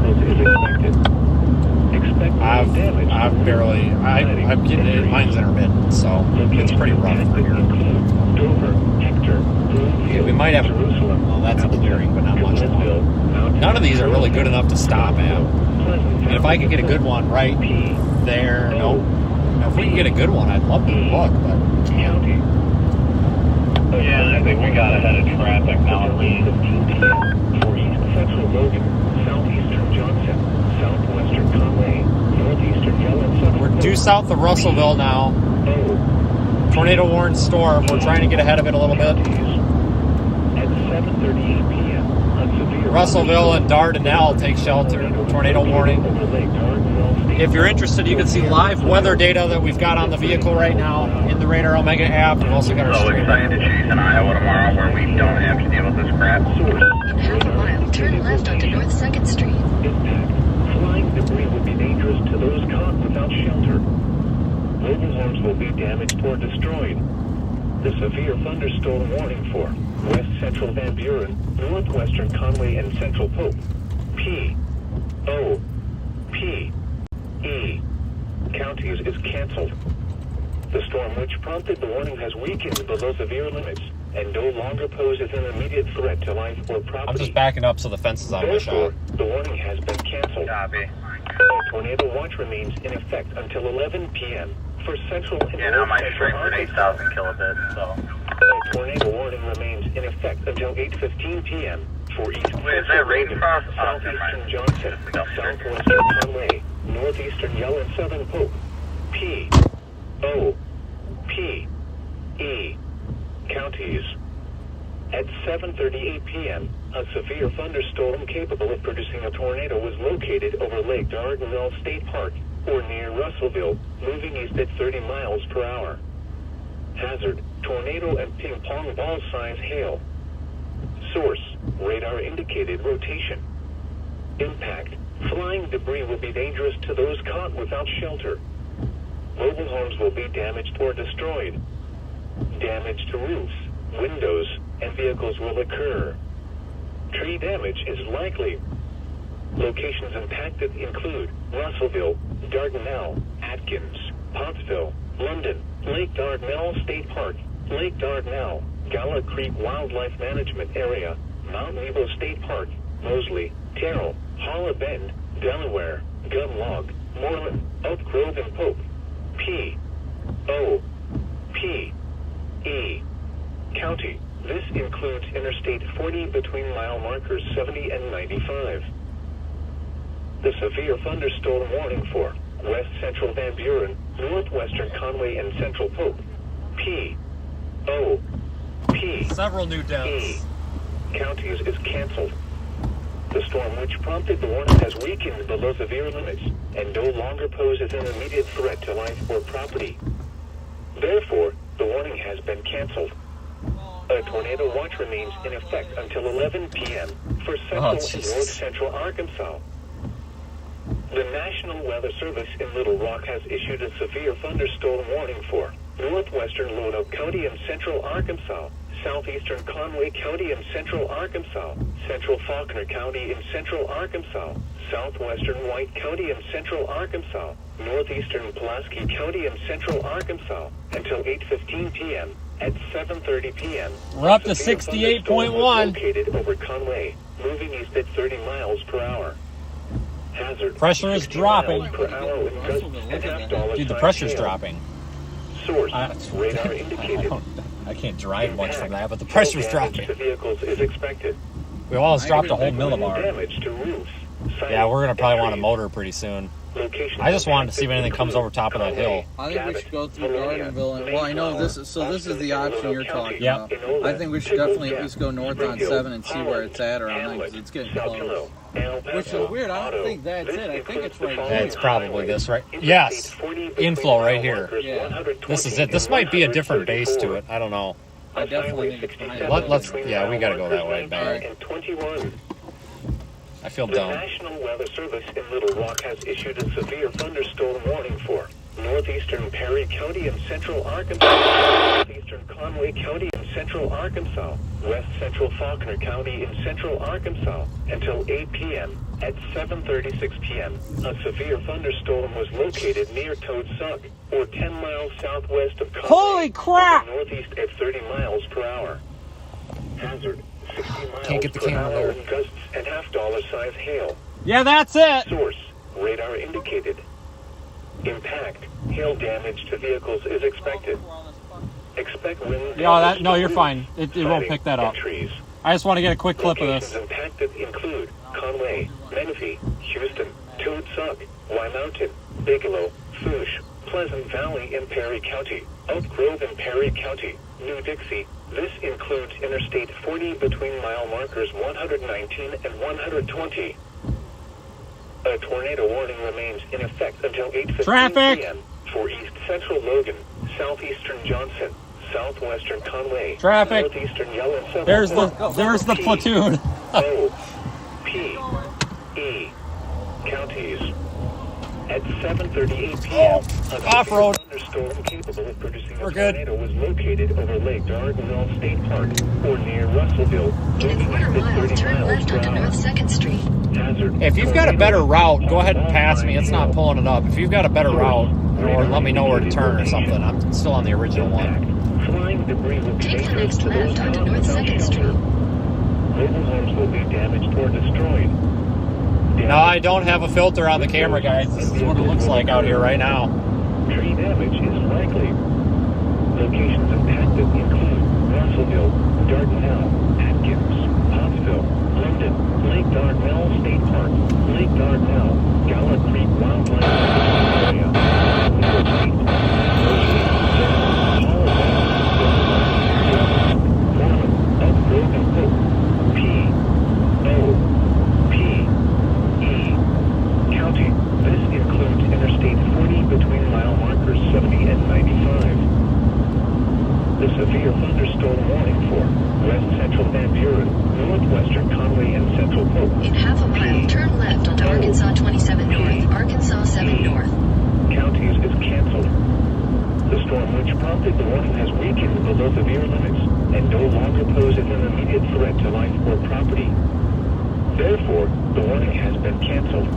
I've barely, I'm getting it, mine's intermittent, so it's pretty rough for here. Yeah, we might have, well, that's a clearing, but not much longer. None of these are really good enough to stop at. And if I could get a good one right there, no. Now, if we can get a good one, I'd love to look, but can't. Yeah, I think we got ahead of traffic now at least. For East Central Logan, Southeastern Johnson, Southwestern Conway, Northeastern Yellen. We're due south of Russellville now. Tornado warned storm. We're trying to get ahead of it a little bit. At 7:38 p.m. Russellville and Dardanelle take shelter. Tornado warning. If you're interested, you can see live weather data that we've got on the vehicle right now in the Radar Omega app. We've also got our So stream. excited to chase in Iowa tomorrow where we don't have to deal with this crap. In half a mile, turn left onto North 2nd Street. Impact. Flying debris would be dangerous to those caught without shelter. Mobile homes will be damaged or destroyed. The severe thunderstorm warning for West Central Van Buren, Northwestern Conway, and Central Pope. P. O. P. E. counties is canceled. The storm which prompted the warning has weakened below severe limits and no longer poses an immediate threat to life or property. I'm just backing up so the fence is out of my shot. Therefore, the warning has been canceled. Copy. A tornado watch remains in effect until 11 p.m. for central and Yeah, now my north stream's central at Arkansas. 8,000 kilobits, so. A tornado warning remains in effect until 8:15 p.m. for East Wait, is that rain across? Oh, never Southeastern mind. Johnson, Southwestern Conway, Northeastern Yellen, Southern Pope. P. O. P. E. counties. At 7:38 p.m., a severe thunderstorm capable of producing a tornado was located over Lake Dardanelle State Park, or near Russellville, moving east at 30 miles per hour. Hazard, tornado and ping-pong ball size hail. Source, radar indicated rotation. Impact, flying debris will be dangerous to those caught without shelter. Mobile homes will be damaged or destroyed. Damage to roofs, windows, and vehicles will occur. Tree damage is likely. Locations impacted include Russellville, Dardanelle, Atkins, Pottsville, London, Lake Dardanelle State Park, Lake Dardanelle, Gala Creek Wildlife Management Area, Mount Nebo State Park, Mosley, Terrell, Hollow Bend, Delaware, Gunlog, Moreland, Oak Grove, and Pope. P. O. P. E. County. This includes Interstate 40 between mile markers 70 and 95. The severe thunderstorm warning for West Central Van Buren, Northwestern Conway, and Central Pope. P. O. P. Several new E. deaths. counties is canceled. The storm which prompted the warning has weakened below severe limits and no longer poses an immediate threat to life or property. Therefore, the warning has been canceled. A tornado watch remains in effect until 11 p.m. for central and Jesus. north central Arkansas. The National Weather Service in Little Rock has issued a severe thunderstorm warning for northwestern Lonoke County and central Arkansas, southeastern Conway County and central Arkansas, central Faulkner County in central Arkansas, southwestern White County and central Arkansas, northeastern Pulaski County and central Arkansas, until 8:15 p.m. At 7:30 p.m. We're up to a severe 68.1. thunderstorm was located over Conway, moving east at 30 miles per hour. Hazard. Pressure is 60 dropping. miles per hour with gusts and half-dollar Dude, the size pressure's hail. dropping. Source, radar I indicated. I can't drive much from that, but the Impact. pressure's No damage dropping. to vehicles is expected. We almost dropped a whole No millibar. damage to roofs. Yeah, we're gonna probably want a trees. motor pretty soon. Location I just wanted to see if anything comes over top of that hill. I think we should go through Gardenville. And, well, I know this is the option you're talking Yep. about. I think we should definitely at least go north on 7 and see where it's at around then, because it's getting close. Which is weird. I don't think that's it. I think it's right here. It's probably this, right? Yes. Inflow right here. Yeah. This is it. This might be a different base to it. I don't know. I definitely think it's behind it. Yeah, we gotta go that way. Back. I feel The dumb. National Weather Service in Little Rock has issued a severe thunderstorm warning for northeastern Perry County and central Arkansas, northeastern Conway County and central Arkansas, west central Faulkner County in central Arkansas until 8 p.m. At 7:36 p.m., a severe thunderstorm was located near Toad Suck, or 10 miles southwest of Conway. Holy crap! Northeast at 30 miles per hour. Hazard, 60 miles Can't get the per camera hour there. in gusts and half-dollar size hail. Yeah, that's it. Source, radar indicated. Impact, hail damage to vehicles is expected. Expect wind. No, you're fine. It won't pick that up. Trees. I just want to get a quick clip of this. Locations impacted include Conway, Menifee, Houston, Toad Suck, Y Mountain, Bigelow, Fouche, Pleasant Valley in Perry County, Oak Grove in Perry County, New Dixie. This includes Interstate 40 between mile markers 119 and 120. A tornado warning remains in effect until 8:15 p.m. for East Central Logan, Southeastern Johnson, Southwestern Conway, Traffic. Northeastern Yellen. There's the platoon. O, P, E, counties. At 7:38 p.m., a Off-road. thunderstorm capable of producing a We're good. tornado was located over Lake Dardanelle State Park, or near Russellville, In a moving quarter at mile, 30 turn miles left per onto hour. North 2nd Street. Hazard. If you've got a better route, go ahead and pass me. It's not pulling it up. If you've got a better route, or let me know where to turn or something. I'm still on the original one. Flying debris will be Take the dangerous next to those left onto found North without 2nd shelter. Street. Mobile homes will be damaged or destroyed. No, I don't have a filter on the camera, guys. This is what it looks like out here right now. Tree damage is likely. Locations impacted include Russellville, Dardanelle, Atkins, Pottsville, London, Lake Dardanelle State Park, Lake Dardanelle, Gallup Creek Wildlife Area, New York State, Oak Grove and Hope, P, O, P, E, County. This includes Interstate 40 between mile markers 70 and 95. The severe thunderstorm warning for West Central Van Buren, Northwestern Conway, and Central Polk. In half a mile, turn left onto Arkansas 27 North, Arkansas 7 North. Counties is canceled. The storm which prompted the warning has weakened below severe limits and no longer poses an immediate threat to life or property. Therefore, the warning has been canceled.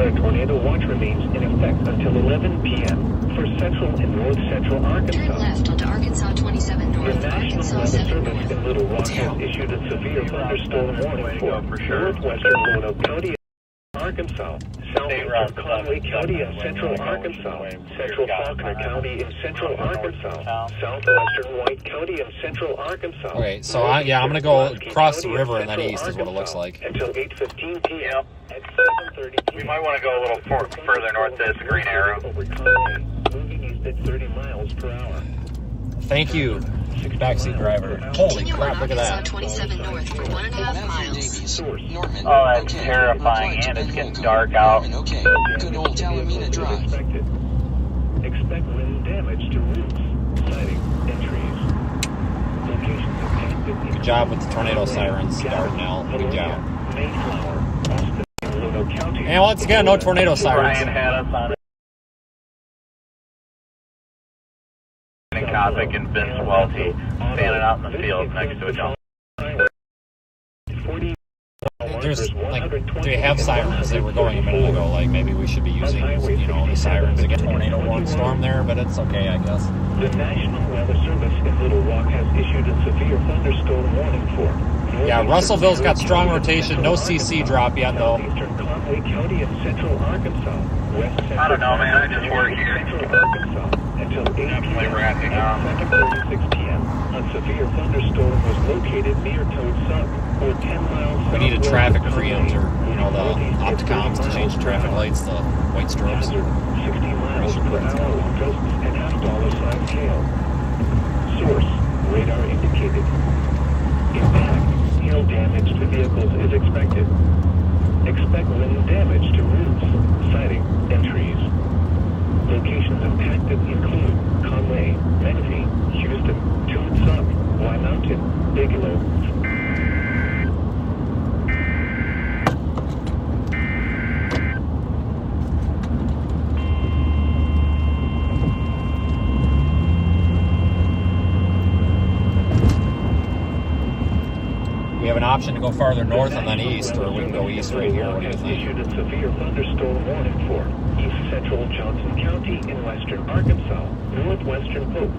A tornado watch remains in effect until 11 p.m. for central and north central Turn Arkansas. left onto Arkansas 27 The North, National Arkansas Weather 7 Service North. in Little Rock has issued a severe thunderstorm warning for northwestern Roanoke County, Arkansas, southwestern Conway County in central Arkansas, central Faulkner County in central Arkansas, southwestern White County in central Arkansas. Okay, so I'm gonna go across the river and then east is what it looks like. Until 8:15 p.m. At 7:30 p.m. We might want to go a little further north to this green arrow. Over Conway, moving east at 30 miles per hour. Thank you, backseat driver. Holy Continue crap, on look at Arkansas that. 27 North for 1.5 Matthew miles. Davies, Norman. Oh, that's okay. terrifying, Reply to and it's the getting phone dark code. out. Norman, okay. Good old Talamina Drive. Expect wind damage to roofs, siding, and trees. Locations impacted. Good job with the tornado sirens, Dardanelle. Good job. Mayflower, Austin, and Roanoke County. And once again, no tornado sirens. Brian had us on it. Coppic and Vince Waelti standing out in the field next to a dump. There's like, do they have sirens? They were going a minute ago. Like maybe we should be using, the sirens to get tornado warning storm there, but it's okay, I guess. The National Weather Service in Little Rock has issued a severe thunderstorm warning for. Yeah, Russellville's got strong rotation. No CC drop yet though. Northeastern Conway County and central Arkansas. West central I don't know, man. I just work here. Central Arkansas until 8 Definitely p.m. wrapping up. At 7:36 p.m. A severe thunderstorm was located near Toad Suck, or 10 miles We need a southwest traffic of Conway, preempter. you know, the opticoms to change traffic lights, the white strobes. 60 miles per hour with gusts and half-dollar size hail. Source, radar indicated. Impact, hail damage to vehicles is expected. Expect wind damage to roofs, siding, and trees. Locations impacted include Conway, Menifee, Houston, Tucson, Y Mountain, Bigelow. We have an option to go farther north and then east, or we can go east right here. What do you think? Issued a severe thunderstorm warning for east central Johnson County in western Arkansas, northwestern Hope,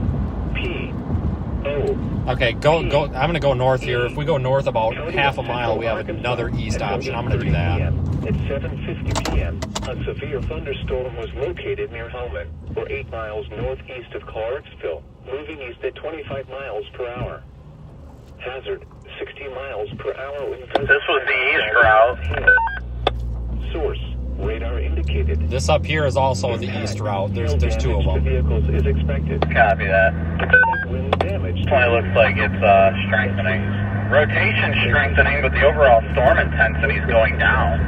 P.O. Okay, go. I'm going to go north here. If we go north about half a mile, we have another east option. I'm going to do that. At 7:50 p.m., a severe thunderstorm was located near Hellman, or 8 miles northeast of Clarksville, moving east at 25 miles per hour. Hazard, 60 miles per hour. This was the east route. Source, radar indicated. This up here is also the east route. There's two of them. Vehicles is expected. Copy that. Wind damage. Definitely looks like it's strengthening. Rotation strengthening, but the overall storm intensity is going down.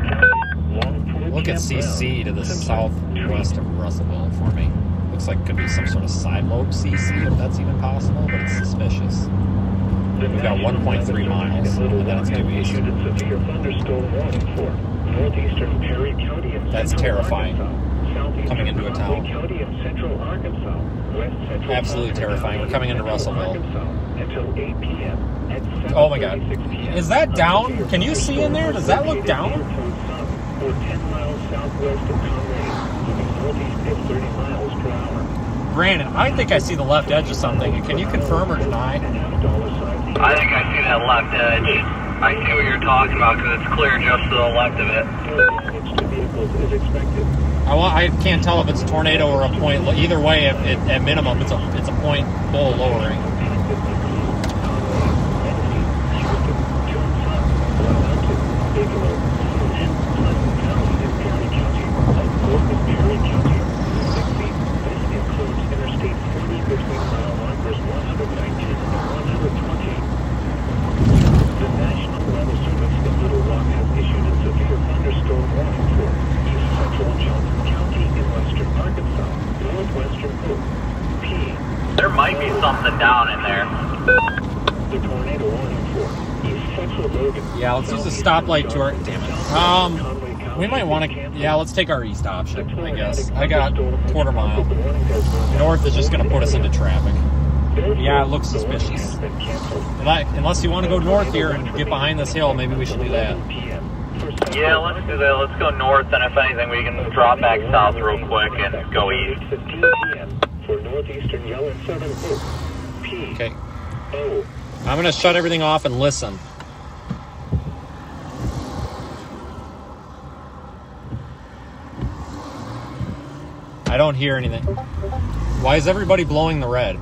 Look at CC to the southwest of Russellville for me. Looks like it could be some sort of side lobe CC, if that's even possible, but it's suspicious. We've got 1.3 miles, and then it's due east. Issued a severe thunderstorm warning for Northeastern Perry County and That's Central terrifying. Arkansas, Southeastern Coming into a town. County and Central Arkansas, West Central Absolutely terrifying. We're coming into Russellville. Until 8 p.m. At Oh my God. 7:36 p.m. Is that down? Can you see in there? Does that look down? Or 10 miles southwest of Conway, moving northeast at 30 miles per hour. Brandon, I think I see the left edge of something. Can you confirm or deny? I think I see that left edge. I see what you're talking about because it's clear just to the left of it. I can't tell if it's a tornado or a point. Either way, at minimum, it's a point full lowering. There might be something down in there. The tornado warning for East Central Logan. Yeah, let's use a stoplight to our. Damn it. We might want to. Yeah, let's take our east option, I guess. I got quarter mile. North is just going to put us into traffic. Yeah, it looks suspicious. Unless you want to go north here and get behind this hill, maybe we should do that. Yeah, let's do that. Let's go north, and if anything, we can drop back south real quick and go east. 15 p.m. for Northeastern Yellow and Southern Hope. Okay. P.O. I'm going to shut everything off and listen. I don't hear anything. Why is everybody blowing the red?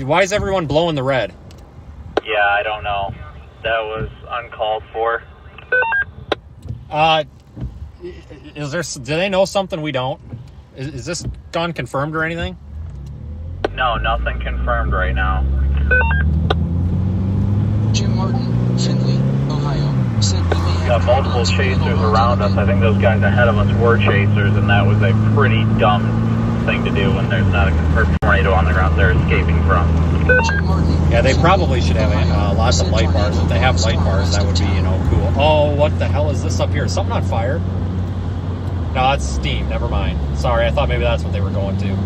Why is everyone blowing the red? Yeah, I don't know. That was uncalled for. Do they know something we don't? Is this gone confirmed or anything? No, nothing confirmed right now. Jim Martin, Findlay, Ohio, said we may Got have multiple problems chasers with around us. I think those guys ahead of us were chasers, and that was a pretty dumb thing to do when there's not a confirmed tornado on the ground they're escaping from. Jim Martin, Yeah, they probably should have lots of light bars. If they have light bars, that would be, cool. Oh, what the hell is this up here? Is something on fire? No, it's steam. Never mind. Sorry, I thought maybe that's what they were going to.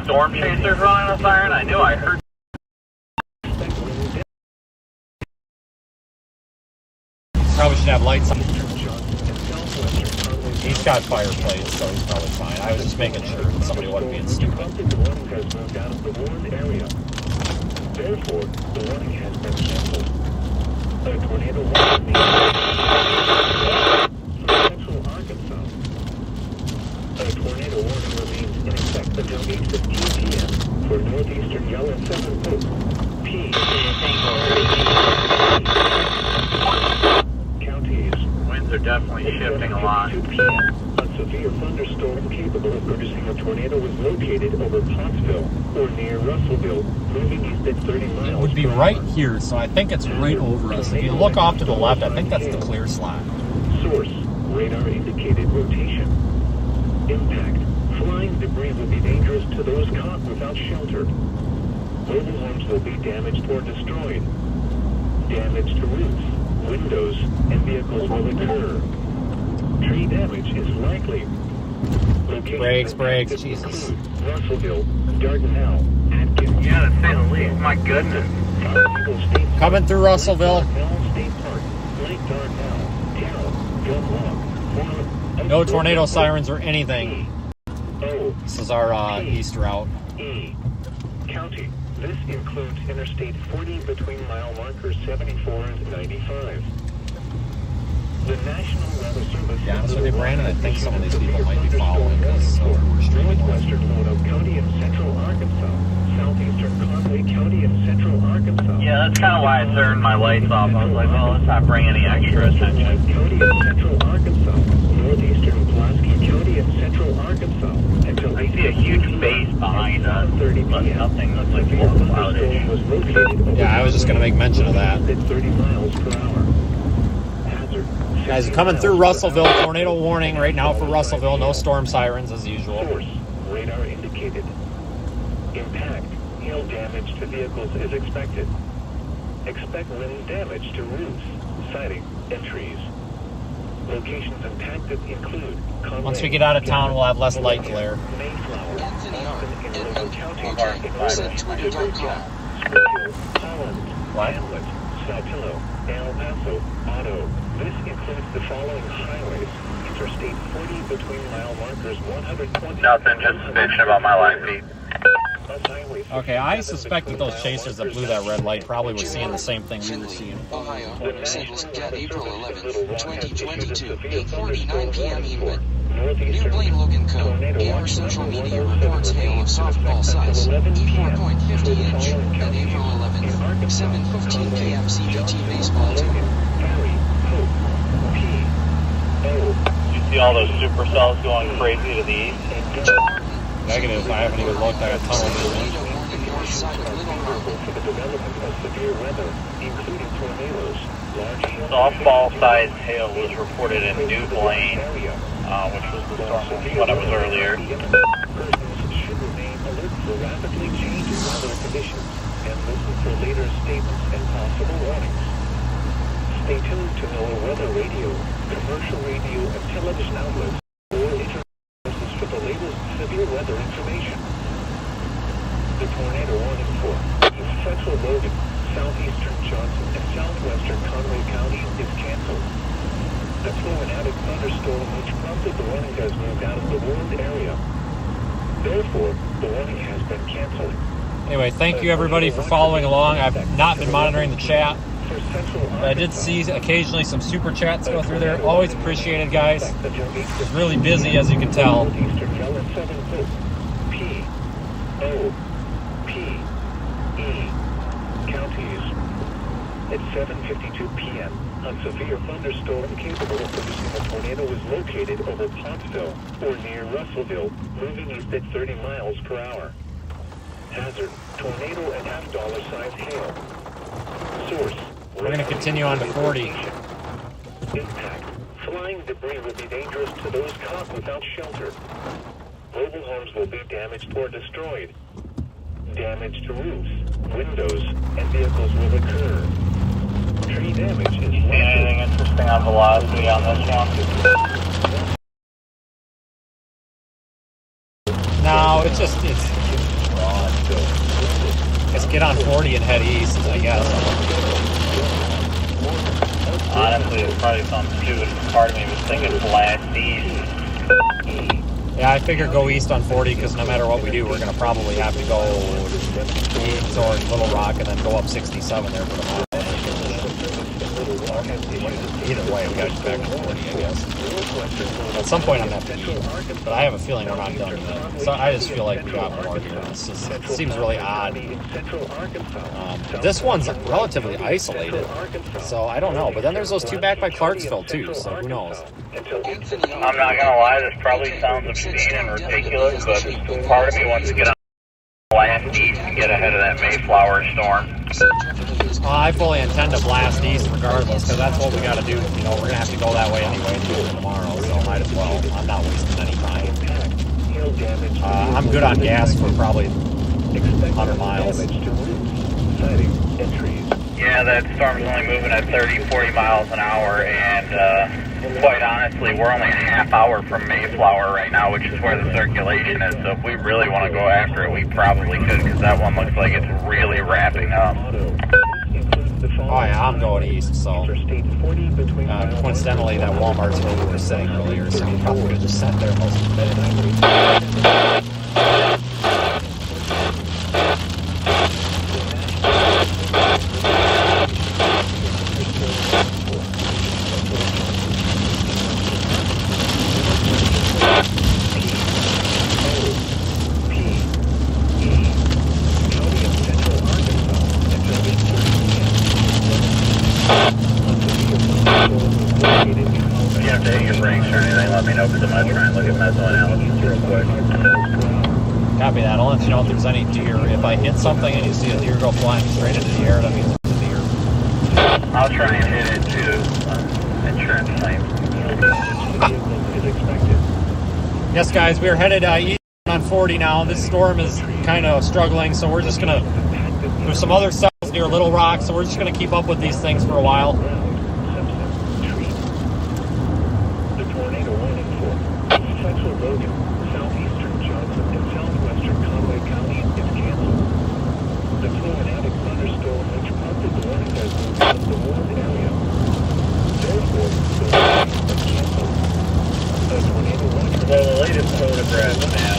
storm chasers running a siren? I knew I heard. Probably should have lights on. He's got fireplace, so he's probably fine. I was just making sure that somebody wasn't being stupid. Therefore, the warning has been canceled. A tornado warning central Arkansas. A tornado warning remains in effect until 8:15 p.m. for Northeastern Yellow 7 P. Counties. Winds are definitely shifting a lot. 2 p.m. A severe thunderstorm capable of producing a tornado was located over Pottsville or near Russellville, moving east at 30 miles. It would be right here, so I think it's right over us. If you look off to the left, I think that's the clear slot. Source, radar indicated rotation. Impact, flying debris will be dangerous to those caught without shelter. Mobile homes will be damaged or destroyed. Damage to roofs, windows, and vehicles will occur. Tree damage is likely. Brakes, Jesus. Russellville, Dardanelle, Atkins. Yeah, to say the least, my goodness. Coming through Russellville. State Park, Lake Dardanelle, Terrell, Gum Walk, No tornado sirens or anything. O, This is our east route. E. County. This includes Interstate 40 between mile markers 74 and 95. The National Weather Service. To be honest with you, Brandon, I think some of these people might be following us we're streaming. Northwestern Lonoke County and Central Arkansas. Southeastern Conway County and Central Arkansas. Yeah, that's kind of why I turned my lights off. I was like, well, let's not bring any extra attention. County and Central Arkansas. Northeastern Pulaski County and Central Arkansas. Until I see a huge base behind us, but nothing looks like more clouded. Yeah, I was just going to make mention of that. At 30 miles per hour. Hazard. Guys, coming through Russellville. Tornado warning right now for Russellville. No storm sirens as usual. Source, radar indicated. Impact, hail damage to vehicles is expected. Expect wind damage to roofs, siding, and trees. Locations impacted include Conway, Once we get out of town, we'll have less light glare. Mayflower, Anthony R. Austin, and Logan County, AJ, said Twitter.com. Springfield, Holland, What? Hamlet, Saltillo, El Paso, Otto. This includes the following highways. Interstate 40 between mile markers 120. Nothing, just bitching about my line feet. Okay, I suspect that those chasers that blew that red light probably were seeing the same thing we were seeing. Ohio, St. April 11th, 2022, 8:49 p.m. evening. New Blaine Logan Co. Gamer social media reports hail of softball size, E4.50 inch, at April 11th, 7:15 p.m. CBT baseball 2. You see all those supercells going crazy to the east? Negative, I haven't even looked. I got tunnel vision. North side of Little Rock. For the development of severe weather, including tornadoes, large hail. Softball-sized hail was reported in New Blaine, which was the storm when it was earlier. Persons should remain alert for rapidly changing weather conditions and listen for later statements and possible warnings. Stay tuned to NOAA Weather Radio, commercial radio, and television outlets, or internet sources for the latest severe weather information. The tornado warning for Central Logan, Southeastern Johnson, and Southwestern Conway counties is canceled. The fluid-added thunderstorm which prompted the warning has moved out of the warned area. Therefore, the warning has been canceled. Anyway, thank you everybody for following along. I've not been monitoring the chat, but I did see occasionally some super chats go through there. Always appreciated, guys. It's really busy, as you can tell. P, O, P, E, counties. At 7:52 p.m., a severe thunderstorm capable of producing a tornado was located over Pottsville or near Russellville, moving east at 30 miles per hour. Hazard, tornado and half-dollar size hail. Source, We're going to continue on to 40. Impact, flying debris will be dangerous to those caught without shelter. Mobile homes will be damaged or destroyed. Damage to roofs, windows, and vehicles will occur. Tree damage is See anything interesting on velocity on this one? No, it's get on 40 and head east, I guess. Honestly, it's probably something stupid. Part of me was thinking blast east. Yeah, I figure go east on 40 because no matter what we do, we're going to probably have to go east towards Little Rock and then go up 67 there for the mile. Either way, we got to get back to 40, I guess. At some point, I'm going to have to eat, but I have a feeling we're not done yet. So I just feel like we got more here. It seems really odd. This one's relatively isolated, so I don't know. But then there's those two back by Clarksville, too, so who knows? I'm not gonna lie, this probably sounds obscene and ridiculous, but part of me wants to get on blast east and get ahead of that Mayflower storm. I fully intend to blast east regardless, because that's what we got to do. You know, we're going to have to go that way anyway tomorrow, so might as well. I'm not wasting any time. I'm good on gas for probably 100 miles. Yeah, that storm's only moving at 30, 40 miles an hour, and quite honestly, we're only a half hour from Mayflower right now, which is where the circulation is. So if we really want to go after it, we probably could, because that one looks like it's really wrapping up. Oh yeah, I'm going east, so coincidentally that Walmart's where we were sitting earlier, so we probably would have just sat there most of the day. Copy that. I'll let you know if there's any deer. If I hit something and you see a deer go flying straight into the air, that means there's a deer. I'll try and hit it too. Insurance claim. Yes, guys, we're headed east on 40 now. This storm is kind of struggling, so we're just going to... There's some other cells near Little Rock, so we're just going to keep up with these things for a while. The tornado warning for Central Logan, Southeastern Johnson, and Southwestern Conway County is canceled. The tornadic thunderstorm which prompted the warning has moved out of the warned area. Therefore, the warning is canceled. The tornado watcher... Well, the latest photograph, man,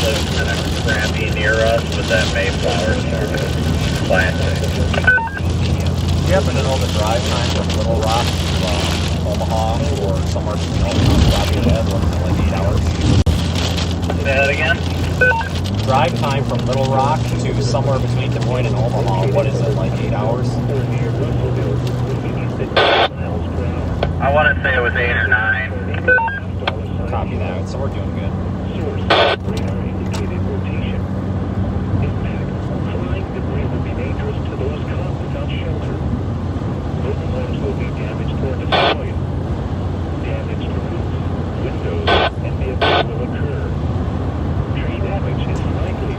looks kind of crappy near us with that Mayflower storm. Classic. Do you happen to know the drive time from Little Rock to Omaha or somewhere between Omaha and Rocky Head? What is it, like 8 hours? Say that again? Drive time from Little Rock to somewhere between Des Moines and Omaha, what is it, like 8 hours? I want to say it was 8 or 9. Copy that, so we're doing good. Source, radar indicated rotation. Impact, flying debris will be dangerous to those caught without shelter. Local homes will be damaged or destroyed. Damage to roofs, windows, and vehicles will occur. Tree damage is likely.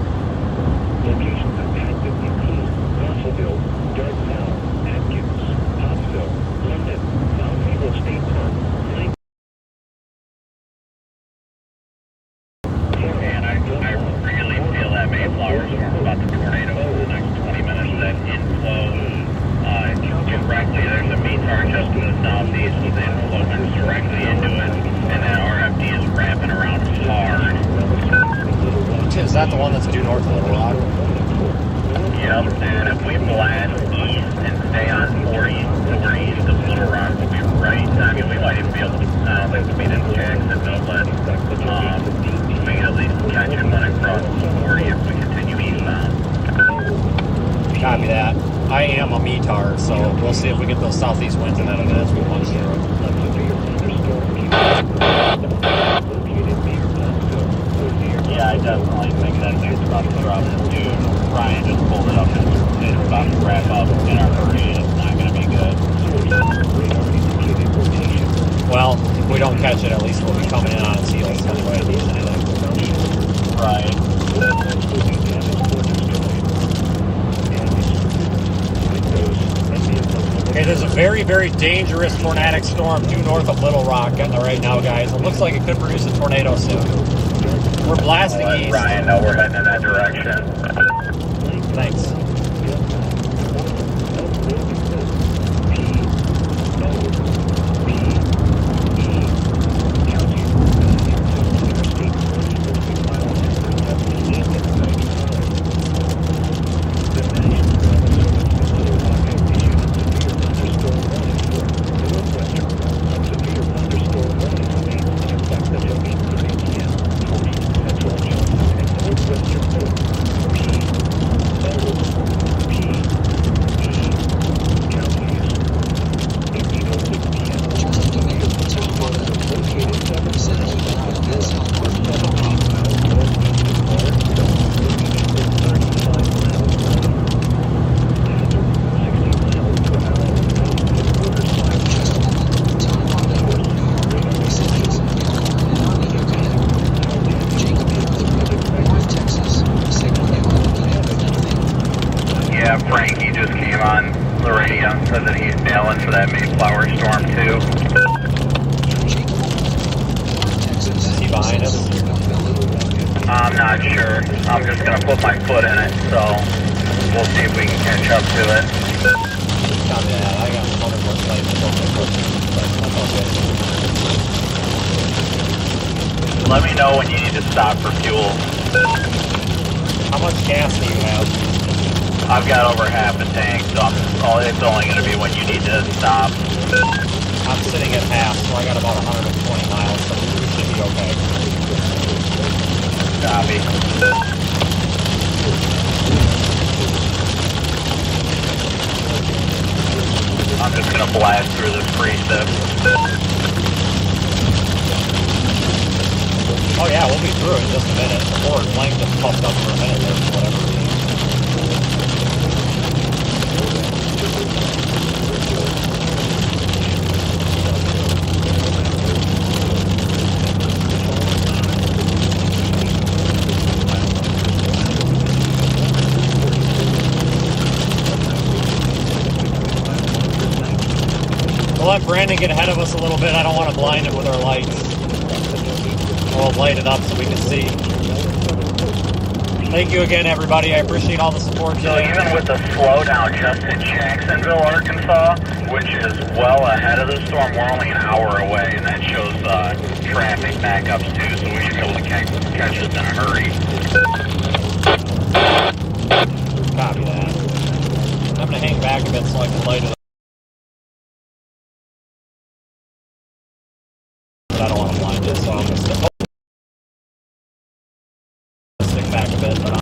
Locations impacted include Russellville, Dartmouth, Atkins, Pottsville, London, Mount Eagle State Park, And I really feel that Mayflower storm about the tornado for the next 20 minutes. That inflow directly, there's a METAR just to the southeast with inflow directly into it, and that RFD is wrapping around hard. Is that the one that's due north of Little Rock? Yep, and if we blast east and stay on 40 east of Little Rock, we'll be right. I mean, we might even be able to, I don't think we'll be in Jacksonville, but we can at least catch it when it crosses 40 if we continue eastbound. Copy that. I am a METAR, so we'll see if we get those southeast winds in that as we punch through. Yeah, I definitely think that thing's about to drop. Dude, Ryan just pulled it up and it's about to wrap up in our hurry and it's not going to be good. Well, if we don't catch it, at least we'll be coming in on its heels anyway. Right. Okay, there's a very, very dangerous tornadic storm due north of Little Rock right now, guys. It looks like it could produce a tornado soon. We're blasting east. Ryan, no, we're heading in that direction. Thanks. Yeah, Frankie just came on the radio and said that he's bailing for that Mayflower storm too. Is he behind us? I'm not sure. I'm just gonna put my foot in it, so we'll see if we can catch up to it. Copy that. I got 100 more flights to go my foot, but that's all good. Let me know when you need to stop for fuel. How much gas do you have? I've got over half a tank, so it's only going to be when you need to stop. I'm sitting at half, so I got about 120 miles, so we should be okay. Copy. I'm just going to blast through this precip. Oh yeah, we'll be through in just a minute. The forward flank just puffed up for a minute there for whatever reason. We'll let Brandon get ahead of us a little bit. I don't want to blind him with our lights. We'll light it up so we can see. Thank you again, everybody. I appreciate all the support So today. even with the slowdown just in Jacksonville, Arkansas, which is well ahead of the storm, we're only an hour away, and that shows traffic backups too, so we should be able to catch this in a hurry. Copy that. I'm going to hang back a bit so I can light it up. But I don't want to blind it, so I'm going to stick back a bit. But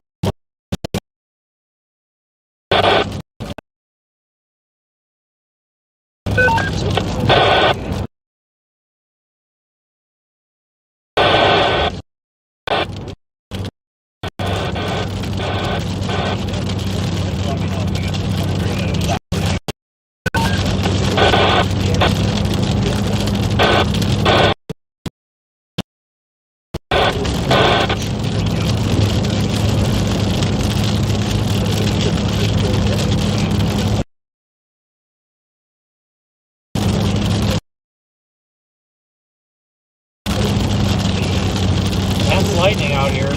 lightning out here.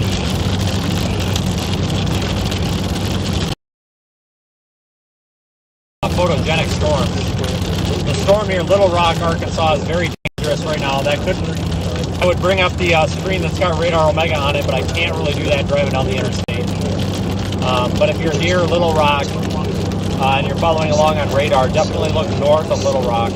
A photogenic storm. The storm near Little Rock, Arkansas is very dangerous right now. I would bring up the screen that's got radar Omega on it, but I can't really do that driving down the interstate. But if you're near Little Rock and you're following along on radar, definitely look north of Little Rock.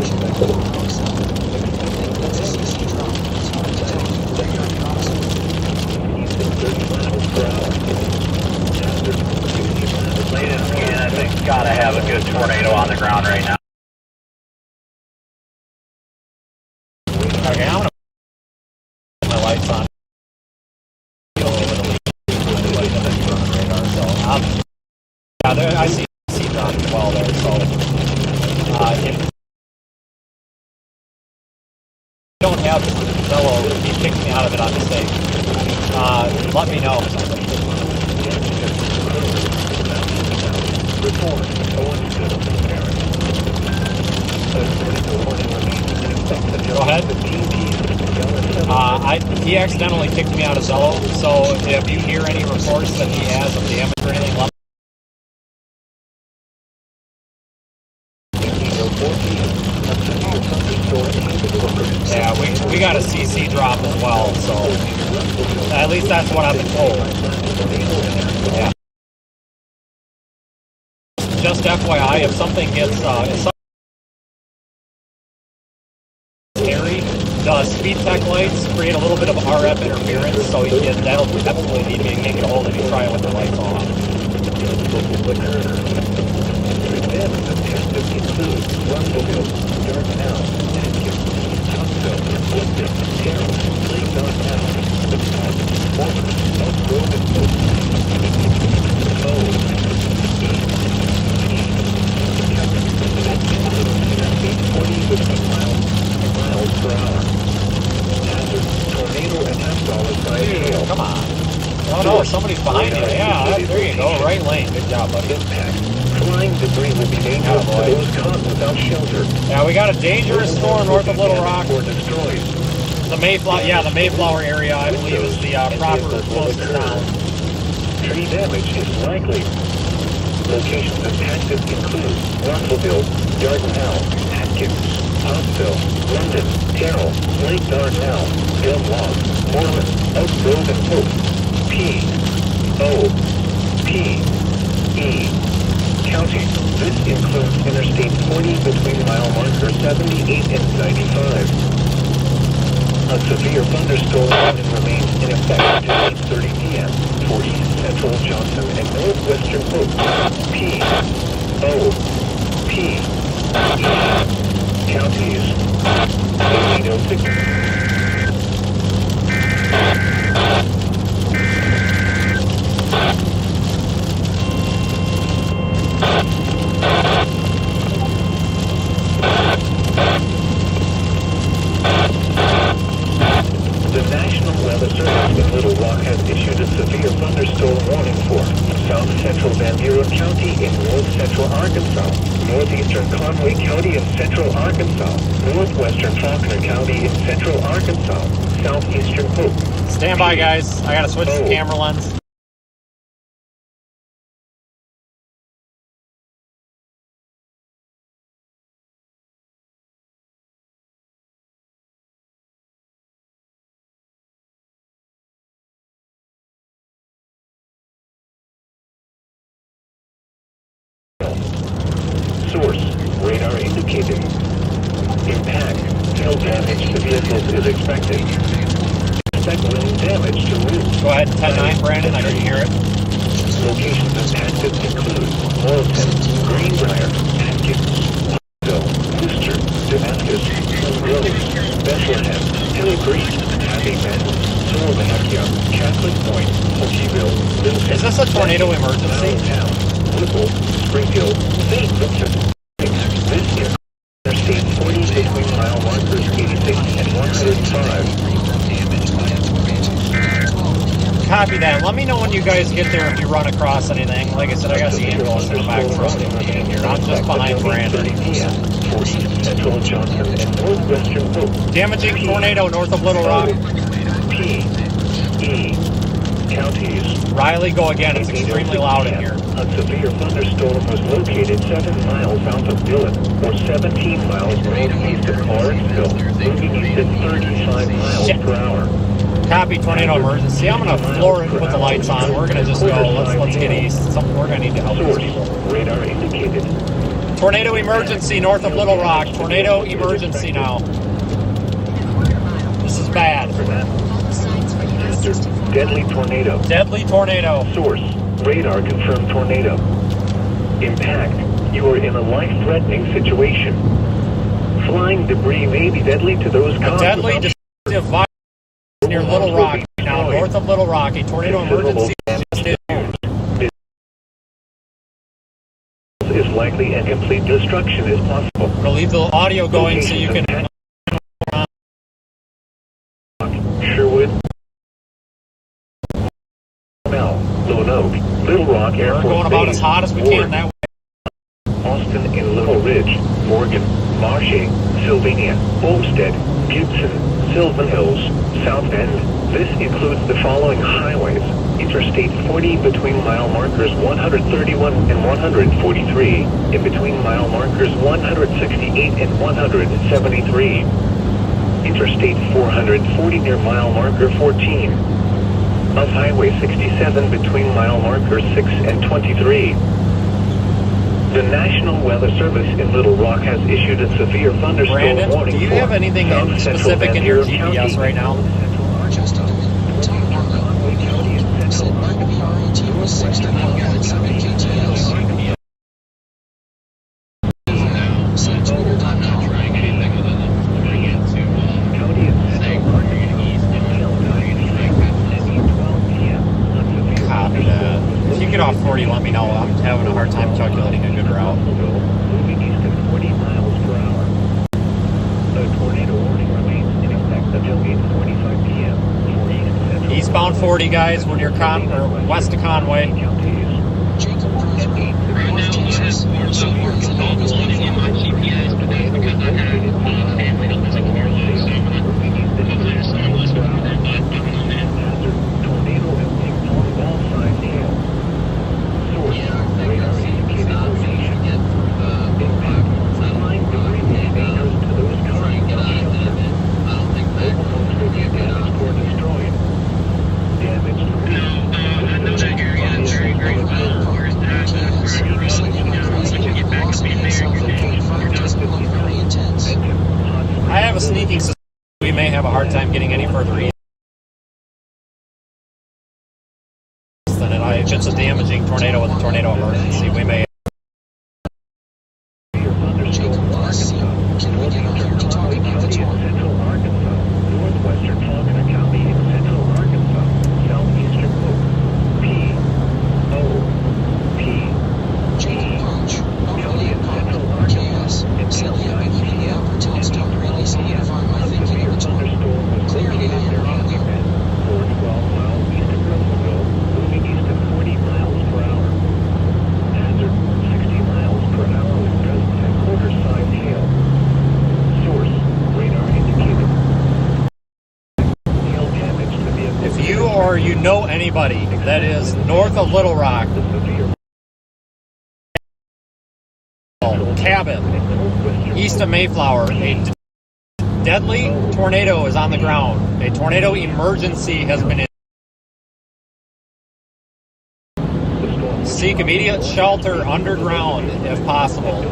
I think gotta have a good tornado on the ground right now. Okay, I'm gonna put my lights on. Yeah, there, I see drop as well there. So if you don't have Zello, he kicked me out of it on mistake. Let me know. Go ahead. He accidentally kicked me out of Zello, so if you hear any reports that he has of damage or anything, let yeah, we got a CC drop as well, so at least that's what I've been told. Yeah. Just FYI, if something gets scary, the speed tech lights create a little bit of RF interference, so that'll definitely need me to get a hold if you try it with the lights off. Dude, come on. Oh no, somebody's behind you. Yeah, there you go. Right lane. Good job, bud. of impact. Flying debris will be dangerous to those caught without shelter. Yeah, we got a dangerous storm north of Little Rock. Or destroyed. The Mayflower area, I believe, is the proper closest town. Tree damage is likely. Locations impacted include Russellville, Dardanelle, Atkins, Pottsville, London, Carroll, Lake Dardanelle, Dunlop, Moreland, Oak Grove, and Hope. P.O.P.E. County. This includes Interstate 40 between mile marker 78 and 95. A severe thunderstorm warning remains in effect until 8:30 p.m. for East Central Johnson and Northwestern Hope. P.O.P.E. Counties. 806. The National Weather Service in Little Rock has issued a severe thunderstorm warning for South Central Van Buren County in North Central Arkansas, Northeastern Conway County in Central Arkansas, Northwestern Faulkner County in Central Arkansas, Southeastern Hope. Stand by, guys. I gotta switch the camera lens. Source, radar indicated. Impact, hail damage to vehicles is expected. Expect wind damage to roofs. Go ahead and 10-9, Brandon. I didn't hear it. Locations impacted include Morrilton, Greenbrier, Atkins, Pottsville, Worcester, Damascus, Rose, Bethlehem, Hill Creek, Abbey Bend, Sorrel-Mahacchia, Catholic Point, Pokeyville, Littleton. Is this a tornado emergency? Town, Whipple, Springfield, St. Vincent. This is Interstate 40 between mile markers 86 and 105. Copy that. Let me know when you guys get there if you run across anything. Like I said, I got the ambulance in the back truck. I'm just behind Brandon. Central Johnson and Northwestern Hope. Damaging tornado north of Little Rock. P.E. Counties. Riley, go again. It's extremely loud in here. A severe thunderstorm was located 7 miles south of Dillon, or 17 miles northeast of Lawrenceville, moving east at 35 miles per hour. Copy, tornado emergency. I'm gonna floor it with the lights on. We're gonna just go. Let's get east. We're gonna need to help these people. Radar indicated. Tornado emergency north of Little Rock. Tornado emergency now. This is bad. Deadly tornado. Deadly tornado. Source, radar confirmed tornado. Impact, you are in a life-threatening situation. Flying debris may be deadly to those caught. Deadly destructive virus near Little Rock now, north of Little Rock. A tornado emergency just issued. Is likely and complete destruction is possible. I'm gonna leave the audio going so you can. Sherwood, Lone Oak, Little Rock Air Force We're going about as hot as we can that way. Austin in Little Ridge, Morgan, Marche, Sylvania, Olmsted, Butson, Sylvan Hills, South Bend. This includes the following highways. Interstate 40 between mile markers 131 and 143, in between mile markers 168 and 173. Interstate 440 near mile marker 14. Of Highway 67 between mile markers 6 and 23. The National Weather Service in Little Rock has issued a severe thunderstorm Brandon, warning. do you have anything in specific in your GPS right now? Just a minute. Tom Arno, said BROT was 69.7 KTS. Said Twitter.com. Copy that. If you get off 40, let me know. I'm having a hard time calculating a good route. Moving east at 40 miles per hour. A tornado warning remains in effect until 8:45 p.m. for East Central. Eastbound 40, guys, when you're west of Conway. Jacob Cruz further east than it. If it's a damaging tornado with a tornado emergency, we may. Jacob, this is Can we get on here to talk about the storm? Central Arkansas, northwestern Faulkner County in central Arkansas, southeastern Oak, P.O.P. Jacob Punch, O'Reilly and Punk, KS, said he had been leaving the upper tilts don't really solidify my thinking of the storm. Clearly I am wrong there. 412 miles east of Russellville, moving east at 40 miles per hour. Hazard 60 miles per hour with present at quarter-size hail. Source, radar indicated. Hail damage to vehicle. If you or you know anybody that is north of Little Rock, Cabin, east of Mayflower, a deadly tornado is on the ground. A tornado emergency has been seek immediate shelter underground if possible.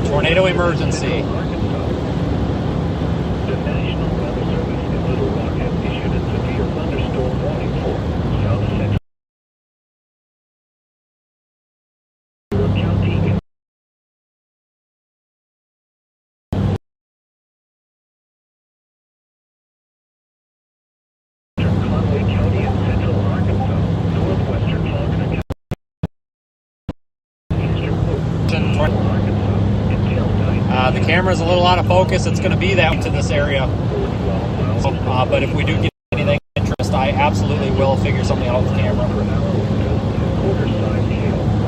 Tornado emergency. The National Weather Service in Little Rock has issued a severe thunderstorm warning for South Central County in Conway County in central Arkansas, northwestern Faulkner County, eastern Arkansas, and Dale The camera's a little out of focus. It's going to be that to this area. But if we do get anything of interest, I absolutely will figure something out with the camera.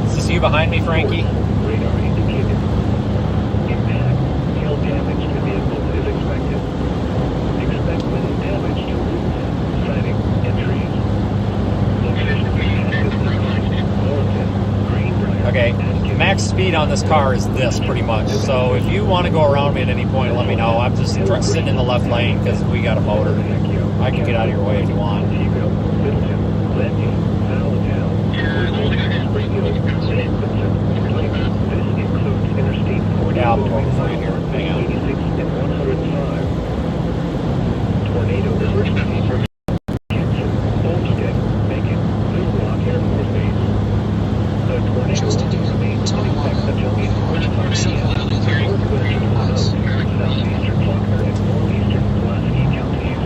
Is this you behind me, Frankie? Radar indicated. Impact. Hail damage to vehicles is expected. Expect wind damage to roofs, siding, and trees. Okay, max speed on this car is this pretty much. So if you want to go around me at any point, let me know. I'm just sitting in the left lane because we got a motor. I can get out of your way if you want. Yeah, I'm going for you here. Hang on. Tornado emergency for Olmsted, Macon, Little Rock Air Force Base. The tornado remains in effect until the southeastern Faulkner and northeastern Pulaski counties.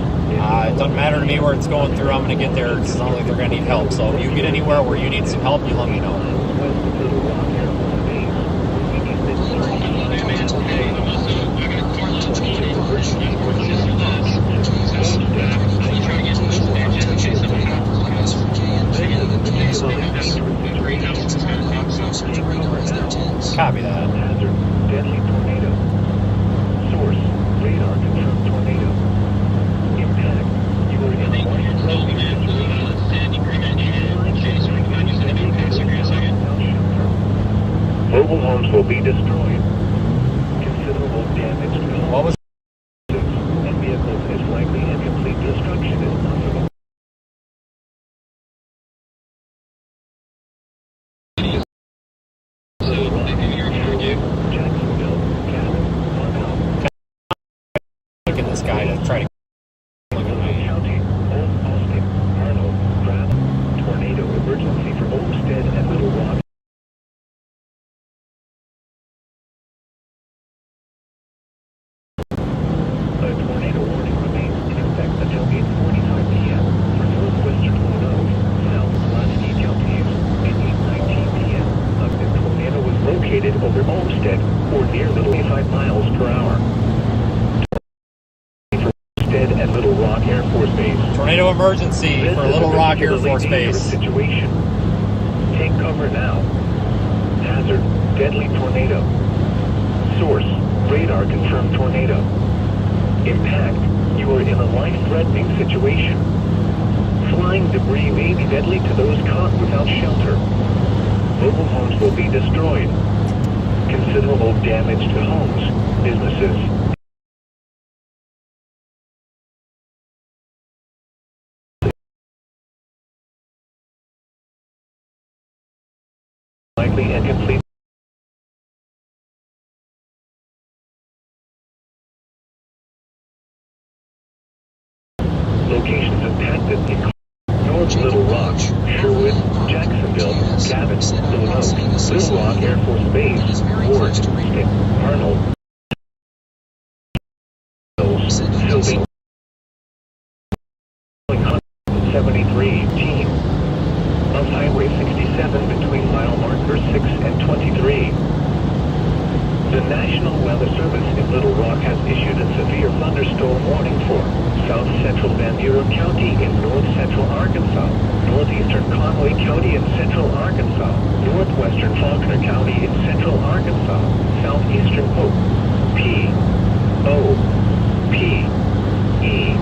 It doesn't matter to me where it's going through. I'm going to get there. It's not like they're going to need help. So if you get anywhere where you need some help, you let me know. West of Little Rock Air Force Base, moving east at 40 Copy that. Hazard, deadly tornado. Source, radar confirmed tornado. Impact, you are in a mobile homes will be destroyed. Considerable damage to homes. What was And vehicles is likely and complete destruction is possible. Jacksonville, Cabin, look at this guy to try to County, Old Austin, Arnold, Pratt, tornado emergency for Olmsted and Little Rock. A tornado warning remains in effect until 8:45 p.m. for northwestern Illinois, South Pulaski counties, and 8:19 p.m. A tornado was located over Olmsted or near Little 85 miles per hour. At Little Rock Air Force Base. tornado emergency This for is Little a Rock Air particularly Force dangerous Base. Situation. Take cover now. Hazard, deadly tornado. Source, radar confirmed tornado. Impact, you are in a life-threatening situation. Flying debris may be deadly to those caught without shelter. Mobile homes will be destroyed. Considerable damage to homes, businesses, likely and complete Locations impacted include North Little Rock, Sherwood, Jacksonville, Cabot, Lonoke, Little Rock Air Force Base, Ward, Arnold, Sylvie, 7318 of Highway 67 between mile markers 6 and 23. The National Weather Service in Little Rock has issued a severe thunderstorm warning for South Central Van Buren County in North Central Arkansas, Northeastern Conway County in Central Arkansas, Northwestern Faulkner County in Central Arkansas, Southeastern Hope, P, O, P, E,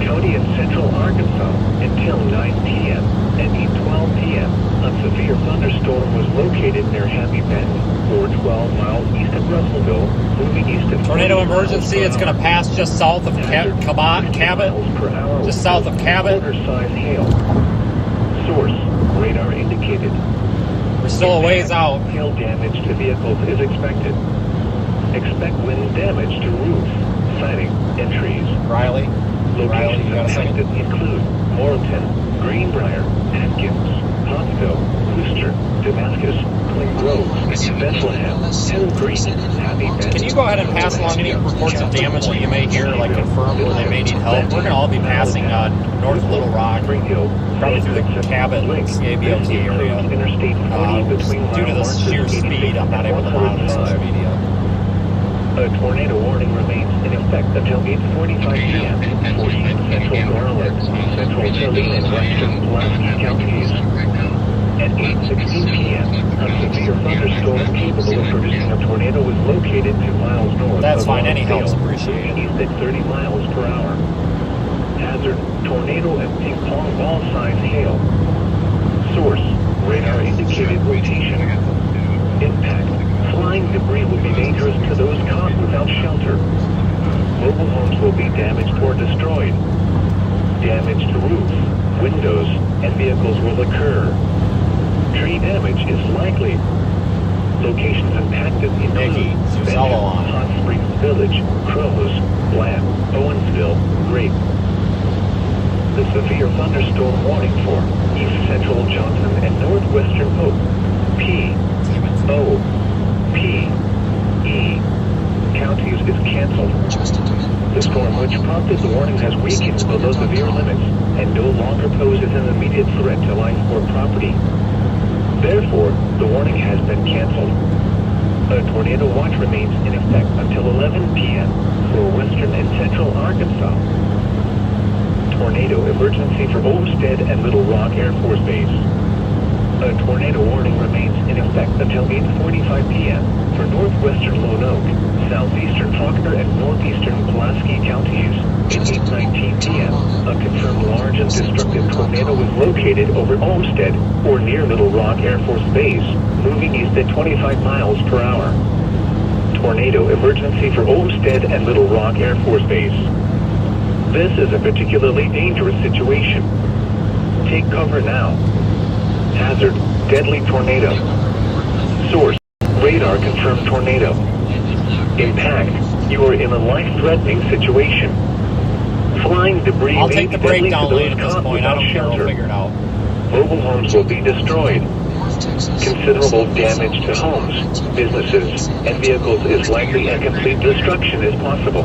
County in Central Arkansas until 9 p.m. and 8:12 p.m. A severe thunderstorm was located near Happy Bend, or 12 miles east of Russellville, moving east of Tornado emergency. It's going to pass just south of Cabot, just south of Cabot. Size hail. Source, radar indicated. We're still a ways out. Hail damage to vehicles is expected. Expect wind damage to roofs, siding, and trees. Riley, Locations you got a second? impacted include Morrilton, Greenbrier, Atkins, Pottsville, Worcester, Damascus, Clean Grove, Bethlehem, Hill Green, Happy Bend. Can you go ahead and pass along any reports of damage that you may hear, like confirm where they may need help? We're going to all be passing North Little Rock, probably through the Cabot, CABOT area. Due to the sheer speed, I'm not able to monitor social media. A tornado warning remains in effect until 8:45 p.m. for East Central Maryland, Central Philly, and Western Pulaski counties. At 8:16 p.m., a severe thunderstorm capable of producing a tornado was located 2 miles north. That's fine. Any Longfield, help's appreciated. east at 30 miles per hour. Hazard: tornado and ping pong ball size hail. Source: radar indicated rotation. Impact: flying debris will be dangerous to those caught without shelter. Mobile homes will be damaged or destroyed. Damage to roofs, windows, and vehicles will occur. Tree damage is likely. Locations impacted include Hot Springs Village, Crows, Bland, Owensville, Grape. The severe thunderstorm warning for East Central Johnson and Northwestern Hope, P, O, P, E, counties is canceled. The storm which prompted the warning has weakened below severe limits and no longer poses an immediate threat to life or property. Therefore, the warning has been canceled. A tornado watch remains in effect until 11 p.m. for western and central Arkansas. Tornado emergency for Olmsted and Little Rock Air Force Base. A tornado warning remains in effect until 8:45 p.m. for northwestern Lonoke, southeastern Faulkner, and northeastern Pulaski counties. At 8:19 p.m., a confirmed large and destructive tornado was located over Olmsted or near Little Rock Air Force Base, moving east at 25 miles per hour. Tornado emergency for Olmsted and Little Rock Air Force Base. This is a particularly dangerous situation. Take cover now. Hazard: deadly tornado. Source: radar confirmed tornado. Impact: you are in a life-threatening situation. Flying debris I'll may take be the deadly to breakdown those lane at this caught point. I without don't care. I'll shelter. figure it out. Mobile homes will be destroyed. Considerable damage to homes, businesses, and vehicles is likely, and complete destruction is possible.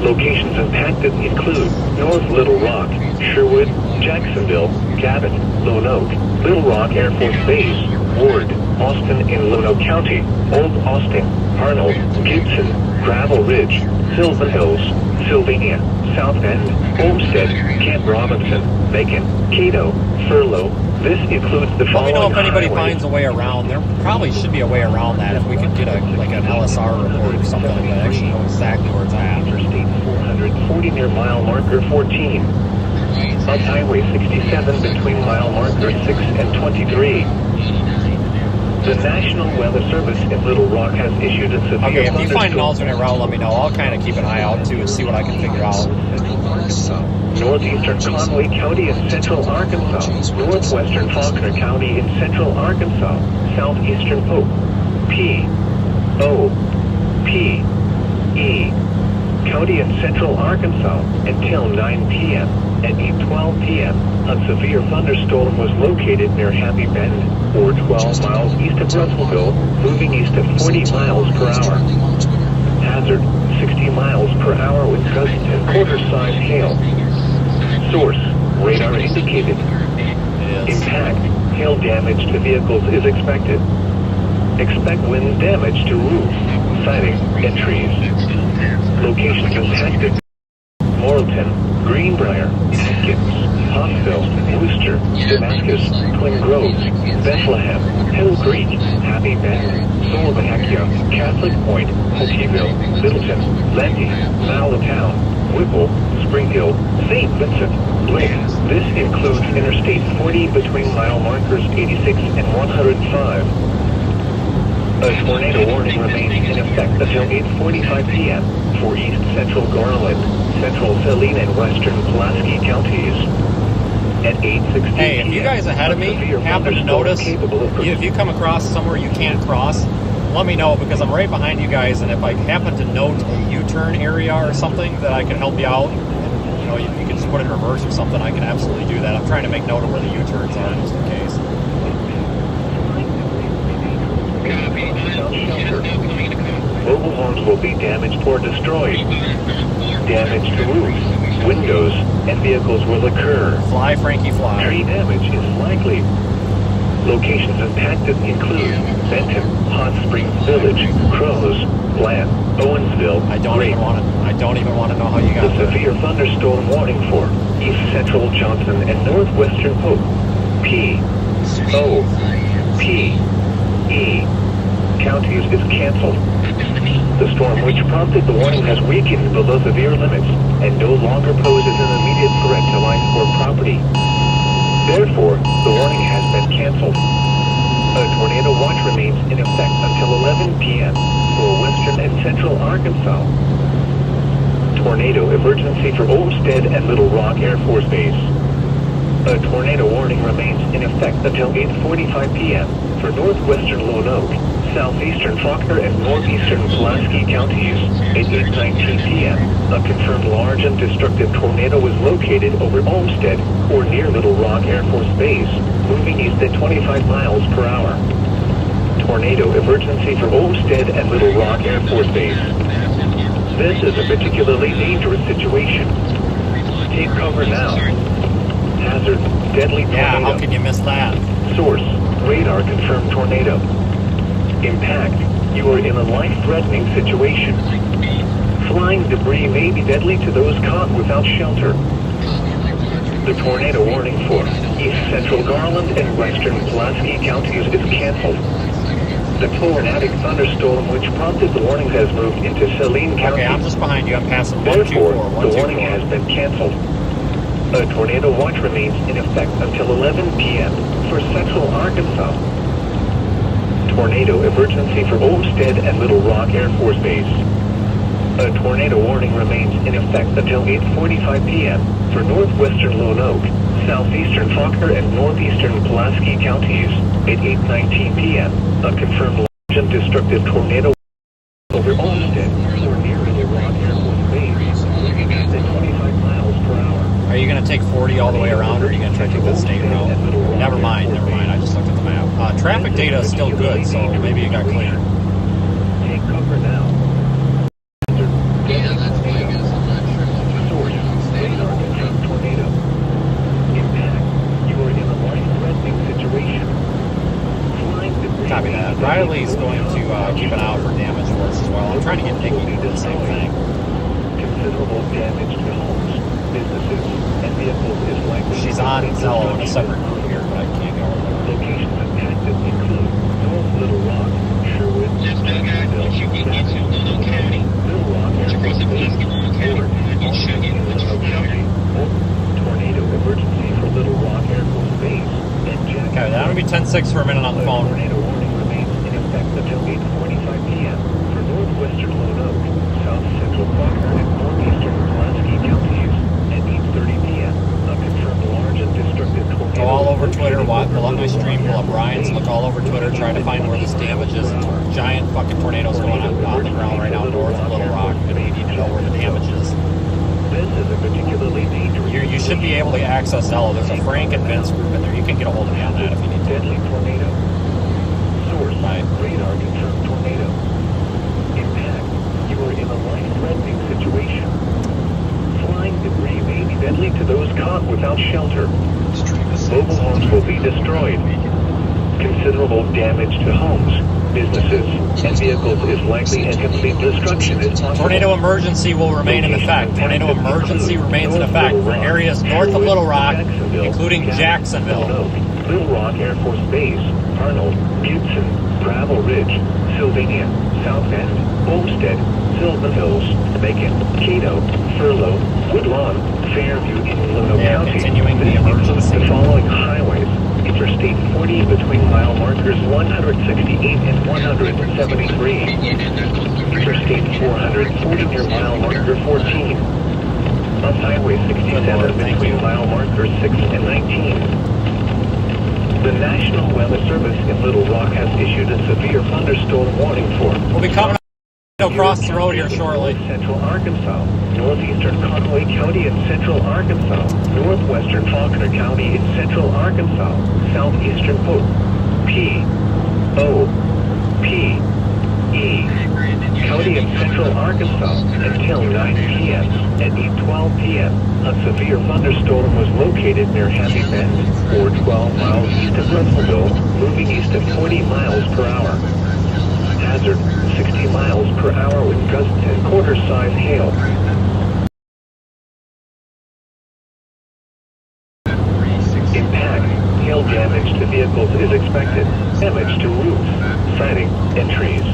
Locations impacted include North Little Rock, Sherwood, Jacksonville, Cabot, Lonoke, Little Rock Air Force Base, Ward, Austin in Lonoke County, Old Austin, Arnold, Gibson, Gravel Ridge, Sylvan Hills, Sylvania, South Bend, Olmsted, Camp Robinson, Macon, Cato, Furlough. This includes the Let me following know if anybody highways. finds a way around. There probably should be a way around that if we could get an LSR report or something that actually knows exactly where it's at. Interstate 440 near mile marker 14. Up Highway 67 between mile marker 6 and 23. The National Weather Service in Little Rock has issued a severe Okay, if you find an thunderstorm. alternate route, let me know. I'll kind of keep an eye out too and see what I can figure out. Northeastern Conway County in Central Arkansas, Northwestern Faulkner County in Central Arkansas, Southeastern Hope, P, O, P, E, County and central Arkansas until 9 p.m. At 8:12 p.m., a severe thunderstorm was located near Happy Bend, or 12 miles east of Russellville, moving east at 40 miles per hour. Hazard, 60 miles per hour with gusts and quarter-size hail. Source, radar indicated. Impact, hail damage to vehicles is expected. Expect wind damage to roofs, siding, and trees. Locations impacted: Morrilton, Greenbrier, Atkins, Hawesville, Worcester, Damascus, Twin Groves, Bethlehem, Hill Creek, Happy Bend, Slovakia, Catholic Point, Hokieville, Littleton, Landy, Malatown, Whipple, Spring Hill, St. Vincent, Blake. This includes Interstate 40 between mile markers 86 and 105. A tornado warning remains in effect until 8:45 p.m. for east central Garland, central Saline, and western Pulaski counties. At 8:16 Hey, if you guys ahead of me happen to notice, if you come across somewhere you can't cross, let me know, because I'm right behind you guys, and if I happen to note a U-turn area or something that I can help you out, and, you know, you can just put it in reverse or something, I can absolutely do that. I'm trying to make note of where the U-turns are just in case. Mobile homes will be damaged or destroyed. Damage to roofs, windows, and vehicles will occur. Fly, Frankie, fly. Tree damage is likely. Locations impacted include Benton, Hot Springs Village, Crows, Bland, Owensville. I don't even want to know how you got the there. severe thunderstorm warning for East Central Johnson and Northwestern Hope. P, O, P, E counties is canceled. The storm which prompted the warning has weakened below severe limits and no longer poses an immediate threat to life or property. Therefore, the warning has been canceled. A tornado watch remains in effect until 11 p.m. for western and central Arkansas. Tornado emergency for Olmsted and Little Rock Air Force Base. A tornado warning remains in effect until 8:45 p.m. for northwestern Lone Oak, southeastern Faulkner, and northeastern Pulaski counties. At 8:19 p.m., a confirmed large and destructive tornado was located over Olmsted or near Little Rock Air Force Base, moving east at 25 miles per hour. Tornado emergency for Olmsted and Little Rock Air Force Base. This is a particularly dangerous situation. Take cover now. Hazard, deadly tornado. Yeah, how can you miss that? Source, radar confirmed tornado. Impact, you are in a life-threatening situation. Flying debris may be deadly to those caught without shelter. The tornado warning for East Central Garland and Western Pulaski counties is canceled. The tornadic thunderstorm which prompted the warning has moved into Saline County. Okay, I'm just behind you. I'm passing Therefore, 124. the warning has been canceled. A tornado watch remains in effect until 11 p.m. for central Arkansas. Tornado emergency for Olmsted and Little Rock Air Force Base. A tornado warning remains in effect until 8:45 p.m. for northwestern Lone Oak, southeastern Faulkner, and northeastern Pulaski counties. At 8:19 p.m., a confirmed large and destructive tornado over Olmsted or near Little Rock Air Force Base at 25 miles per hour. Are you going to take 40 all the way around, or are you going to try to take that state route? Never mind. I just looked at the map. Traffic data is still good, so maybe it got cleared. Take cover now. Yeah, that's Vegas. I'm not sure what Source, radar confirmed tornado. Impact, you are in a life-threatening situation. Flying debris. Copy that. Riley's going to keep an eye out for damage for us as well. I'm trying to get Nikki to do the same thing. Considerable damage to homes, businesses, and vehicles is likely. She's on Zello in a separate group here, but I can't go over there. Locations impacted include North Little Rock, Sherwood, Just dug out, you should get into Little County. Little Rock, Once you cross the Pulaski County, you should get into Little County. Tornado emergency for Little Rock Air Force Base and Jack. Okay, I'm going to be 10-6 for a minute on the phone. Tornado warning remains in effect until 8:45 p.m. for northwestern Lone Oak, south central Faulkner, and northeastern Pulaski counties. At 8:30 p.m., a confirmed large and destructive tornado. Go all over Twitter, let my stream blow up Ryan's, look all over Twitter, try to find where this damage is. Giant fucking tornadoes going on the ground right now north of Little Rock, and we need to know where the damage is. This is a particularly dangerous. You should be able to access Zello. There's a Frank and Vince group in there. You can get a hold of me on that if you need to. Deadly tornado. Source. Right. Radar confirmed tornado. Impact. You are in a life-threatening situation. Flying debris may be deadly to those caught without shelter. Mobile homes will be destroyed. Considerable damage to homes, businesses, and vehicles is likely, and complete destruction is possible. Tornado emergency will remain in effect. Tornado emergency remains in effect for areas north of Little Rock, including Jacksonville. Little Rock Air Force Base, Arnold, Butson, Gravel Ridge, Sylvania, South Bend, Olmsted, Sylvan Hills, Macon, Cato, Furlough, Woodlawn, Fairview in Illinois County. Continuing the emergency. The following highways: Interstate 40 between mile markers 168 and 173. Interstate 440 near mile marker 14. On Highway 67 between mile markers 6 and 19. The National Weather Service in Little Rock has issued a severe thunderstorm warning for. We'll be coming across the road here shortly. Central Arkansas, Northeastern Conway County in Central Arkansas, Northwestern Faulkner County in Central Arkansas, Southeastern Hope, P, O, P, E, County in Central Arkansas until 9 p.m. At 8:12 p.m., a severe thunderstorm was located near Happy Bend, or 12 miles east of Russellville, moving east at 40 miles per hour. Hazard, 60 miles per hour with gusts and quarter-size hail. Impact, hail damage to vehicles is expected. Damage to roofs, siding, and trees.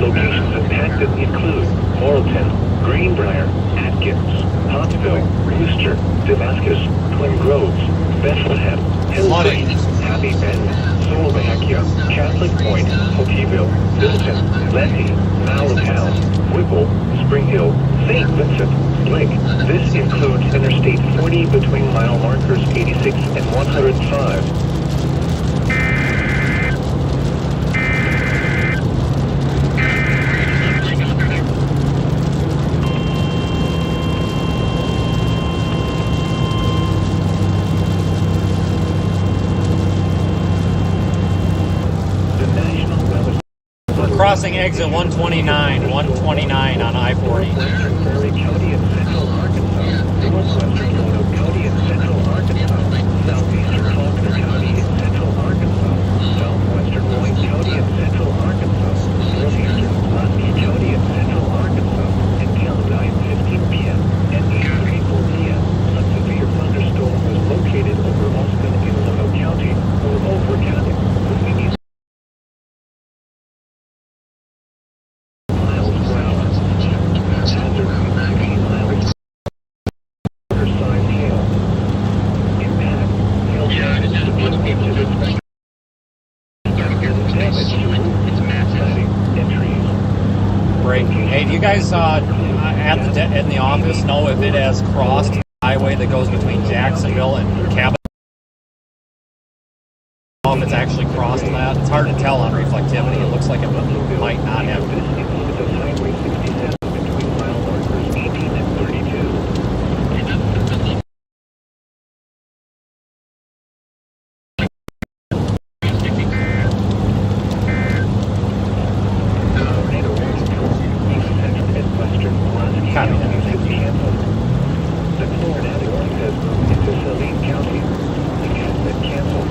Locations impacted include Morrilton, Greenbrier, Atkins, Pottsville, Worcester, Damascus, Twin Groves, Bethlehem, Hillside, Happy Bend, Slovakia, Catholic Point, Pokeyville, Milton, Letty, Malatown, Whipple, Spring Hill, St. Vincent, Lake. This includes Interstate 40 between mile markers 86 and 105. Crossing exit 129 on I-40. Western Prairie County in Central Arkansas, Northwestern Roanoke County in Central Arkansas, Southeastern Faulkner County in Central Arkansas, Southwestern Roanoke County in Central Arkansas, Northeastern Pulaski County in Central Arkansas, until 9:15 p.m. At 8:34 p.m., a severe thunderstorm was located over Austin in Roanoke County, or over County, moving east. Hey, do you guys in the office know if it has crossed the highway that goes between Jacksonville and Cabot? If it's actually crossed that, it's hard to tell on reflectivity. It looks like it might not have. Highway 67 between mile markers 18 and 32. The tornado has moved into Saline County. It has been canceled.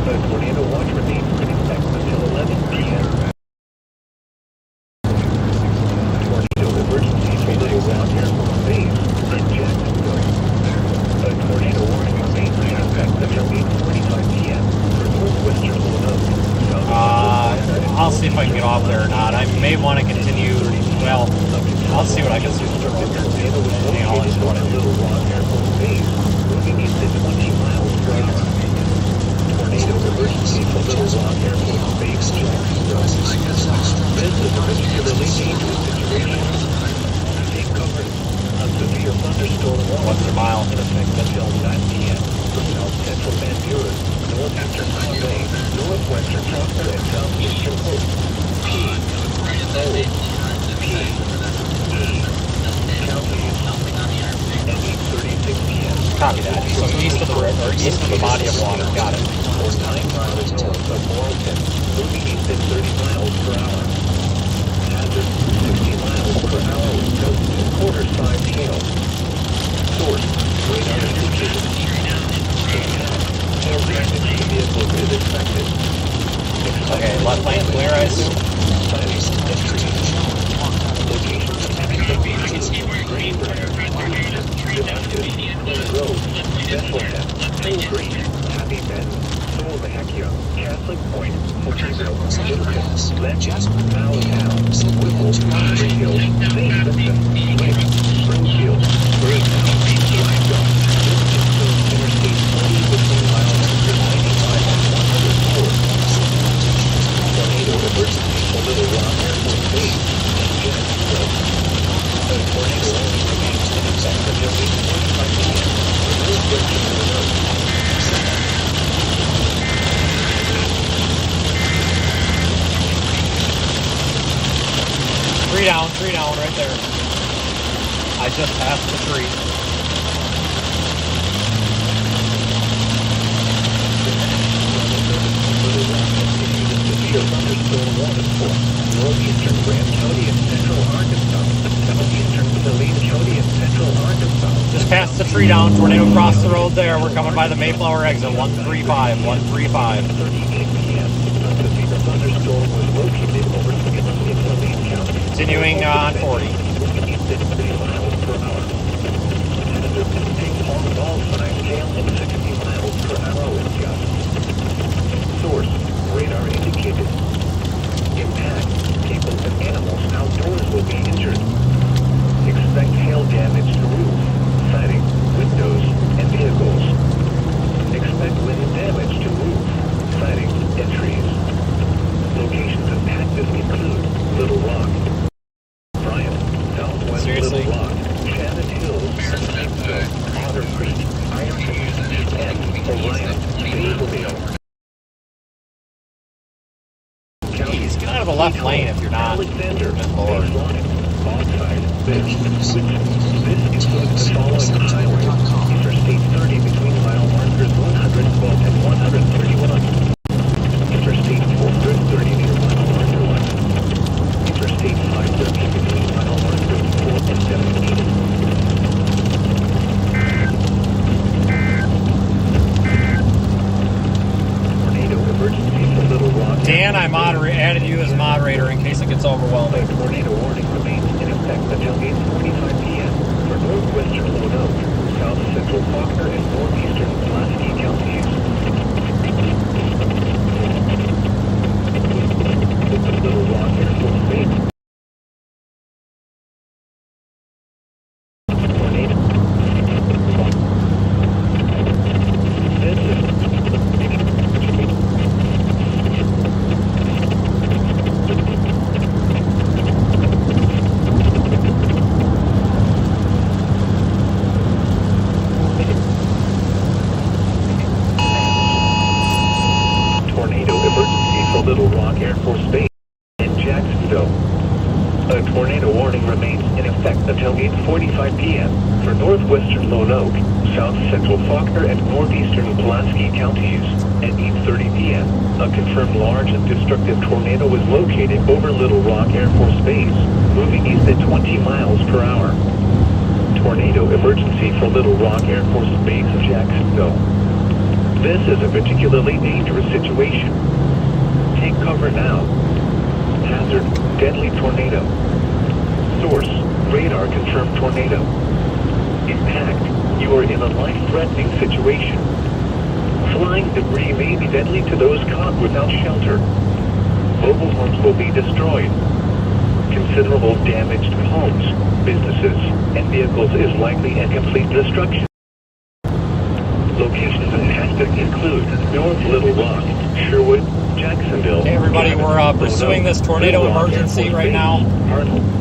The tornado watch remains in effect until 11 p.m. Tornado emergency for Little Rock Air Force Base in Jacksonville. A tornado warning remains in effect until 8:45 p.m. for Northwestern Illinois. I'll see if I can get off there or not. I may want to continue. Well, I'll see what I can do. Little Rock Air Force Base, moving east at 20 miles per hour. Tornado emergency for Little Rock Air Force Base, Jacksonville. This is a particularly dangerous situation. Take cover. A severe thunderstorm warning What's your mile? in effect until 9 p.m. for South Central Van Buren. northeastern Conway, northwestern Crawford, and southeastern Hope. Counties at 8:36 p.m. Copy that. So east of the river, or east of the body of water. Got it. Or 9 miles north of Waelti, moving east at 30 miles per hour. Hazard 60 miles per hour with gust to quarter size hail. Source radar indicated. Hail damage to vehicles is expected. Okay, left lane clear, I assume. Bethlehem, Full Green, Happy Bend, Catholic Point, Porterville, Gilchrist, Legend, Malatown, Whipple, Springfield, St. Vincent, Lake, Springfield, Greytown, Blackdog, Interstate 20 between miles 195 and 104. Tornado emergency for Little Rock Air Force Base, and Jacksonville. The tornado only remains in effect until 8:45 p.m. Three down, right there. I just passed the tree. Thunderstorm Warning for Northeastern Grant County and Central Arkansas. Southeastern Saline County and Central Arkansas. Just passed the tree down. Tornado crossed the road there. We're coming by the Mayflower exit. 135. 135. 38 p.m. The thunderstorm was located over Saline County. Continuing on 40. 30 miles per hour. On all signs, hail of 60 miles per hour with gusts. Source radar indicated. Impact. People and animals outdoors will be injured. Expect hail damage to roof, siding, windows, and vehicles. Expect wind damage to roof, siding, and trees. Locations impacted include Little Rock, Bryant, Southwest Seriously? Little Rock, Shannon Hills, Huntsville, Otter Creek, Ironton, and Orion, Basilville. Please get out of the left lane if you're not. Alexander, Good Lord. Oxide, this includes the following highway. Interstate 30 between mile markers 112 and 131. Interstate 430 near mile marker 1. Interstate 530 between mile markers 4 and 17. Tornado emergency for Little Rock. Dan, I added you as a moderator in case it gets overwhelming. A tornado warning remains in effect until 8:45 p.m. for northwestern Lone Oak, south central Faulkner, and northeastern Pulaski counties. Little Rock Air Force Base. Tornado. This is Little Rock Air Force Base in Jacksonville. A tornado warning remains in effect until 8:45 p.m. for northwestern Lone Oak, south central Faulkner, and northeastern Pulaski counties. At 8:30 p.m., a confirmed large and destructive tornado was located over Little Rock Air Force Base, moving east at 20 miles per hour. Tornado emergency for Little Rock Air Force Base, Jacksonville. This is a particularly dangerous situation. Take cover now. Hazard, deadly tornado. Source, radar confirmed tornado. Impact, you are in a life-threatening situation. Flying debris may be deadly to those caught without shelter. Mobile homes will be destroyed. Considerable damage to homes, businesses, and vehicles is likely and complete destruction. Locations impacted include North Little Rock, Sherwood, Jacksonville. Hey everybody, we're pursuing this tornado emergency right now.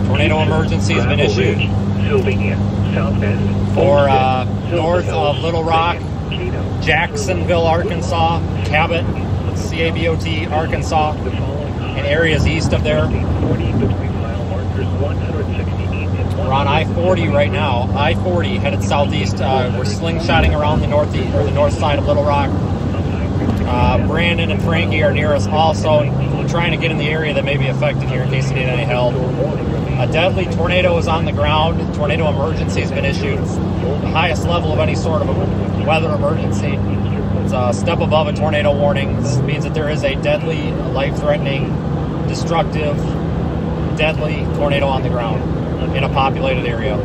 Tornado emergency has been issued Sylvania, South Bend, for north of Little Rock, Jacksonville, Arkansas, Cabot, C-A-B-O-T, Arkansas, and areas east of there. We're on I-40 right now. I-40 headed southeast. We're slingshotting around the northeast or the north side of Little Rock. Brandon and Frankie are near us also. We're trying to get in the area that may be affected here in case they need any help. A deadly tornado is on the ground. Tornado emergency has been issued. The highest level of any sort of a weather emergency. It's a step above a tornado warning. This means that there is a deadly, life-threatening, destructive, deadly tornado on the ground in a populated area.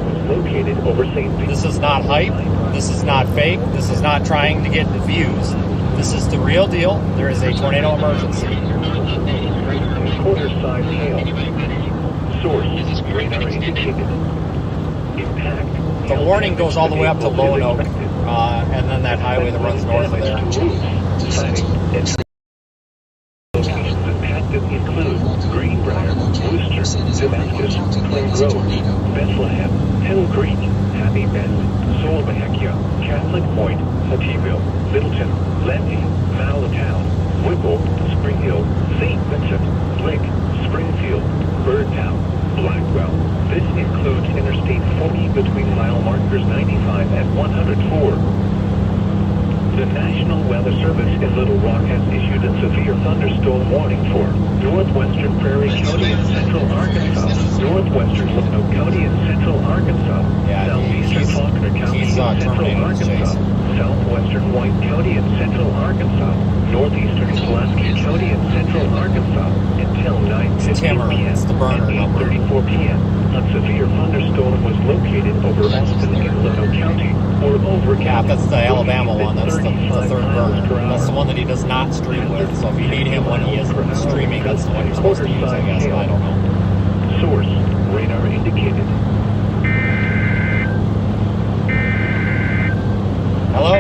This is not hype. This is not fake. This is not trying to get views. This is the real deal. There is a tornado emergency. Quarter-size hail. Source, radar indicated. Impact. The warning goes all the way up to Lone Oak, and then that highway that runs north of there. Locations impacted include Greenbrier, Worcester, Damascus, Plain Grove, Bethlehem, Hill Creek, Happy Bend, Solomahekea, Catholic Point, Hattieville, Middleton, Levy, Malatown, Whipple, Spring Hill, St. Vincent, Blake, Springfield, Birdtown, Blackwell. This includes Interstate 40 between mile markers 95 and 104. The National Weather Service in Little Rock has issued a severe thunderstorm warning for northwestern Prairie County and central Arkansas, northwestern Lonoke County and central Arkansas, southeastern Faulkner County and central Arkansas, southwestern White County and central Arkansas, northeastern Pulaski County and central Arkansas, until 9:15 p.m. It's the burner number. 8:34 p.m. A severe thunderstorm was located over Austin in Lonoke County, or over Yeah, that's the Alabama one. That's the third burner. That's the one that he does not stream with. So if you need him when he is streaming, that's the one you're supposed to use, I guess. I don't know. Source, radar indicated. Hello?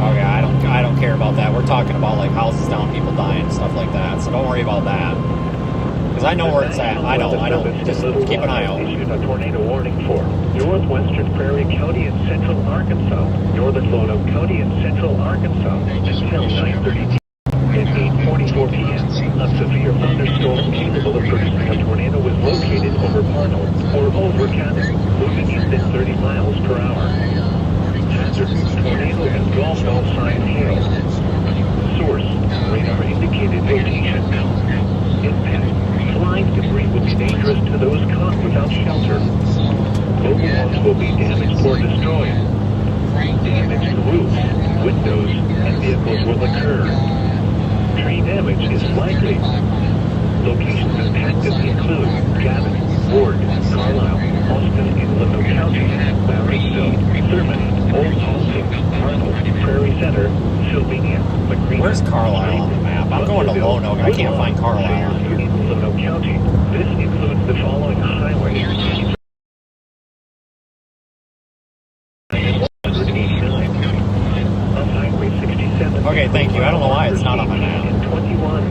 Okay, I don't care about that. We're talking about like houses down, people dying, and stuff like that. So don't worry about that. Because I know where it's at. I don't. Just keep an eye out. Issued a tornado warning for northwestern Prairie County and central Arkansas, northern Lonoke County and central Arkansas, until 9:30 at 8:44 p.m. A severe thunderstorm capable of producing a tornado was located over Parnell or over Cannon, moving east at 30 miles per hour. Hazard, tornado and golf ball size hail. Source, radar indicated location. Impact. Flying debris will be dangerous to those caught without shelter. Mobile homes will be damaged or destroyed. Damage to roofs, windows, and vehicles will occur. Tree damage is likely. Locations impacted include Cabot, Ward, Carlisle, Austin in Lonoke County, Barrington, Thurman, Old Halsey, Arnold, Prairie Center, Sylvania, McGreen. Where's Carlisle on the map? I'm going to Lone Oak. I can't find Carlisle on here. In Lonoke County, this includes the following highways. 189. On Highway 67. Okay, thank you. I don't know why it's not on my map. 21.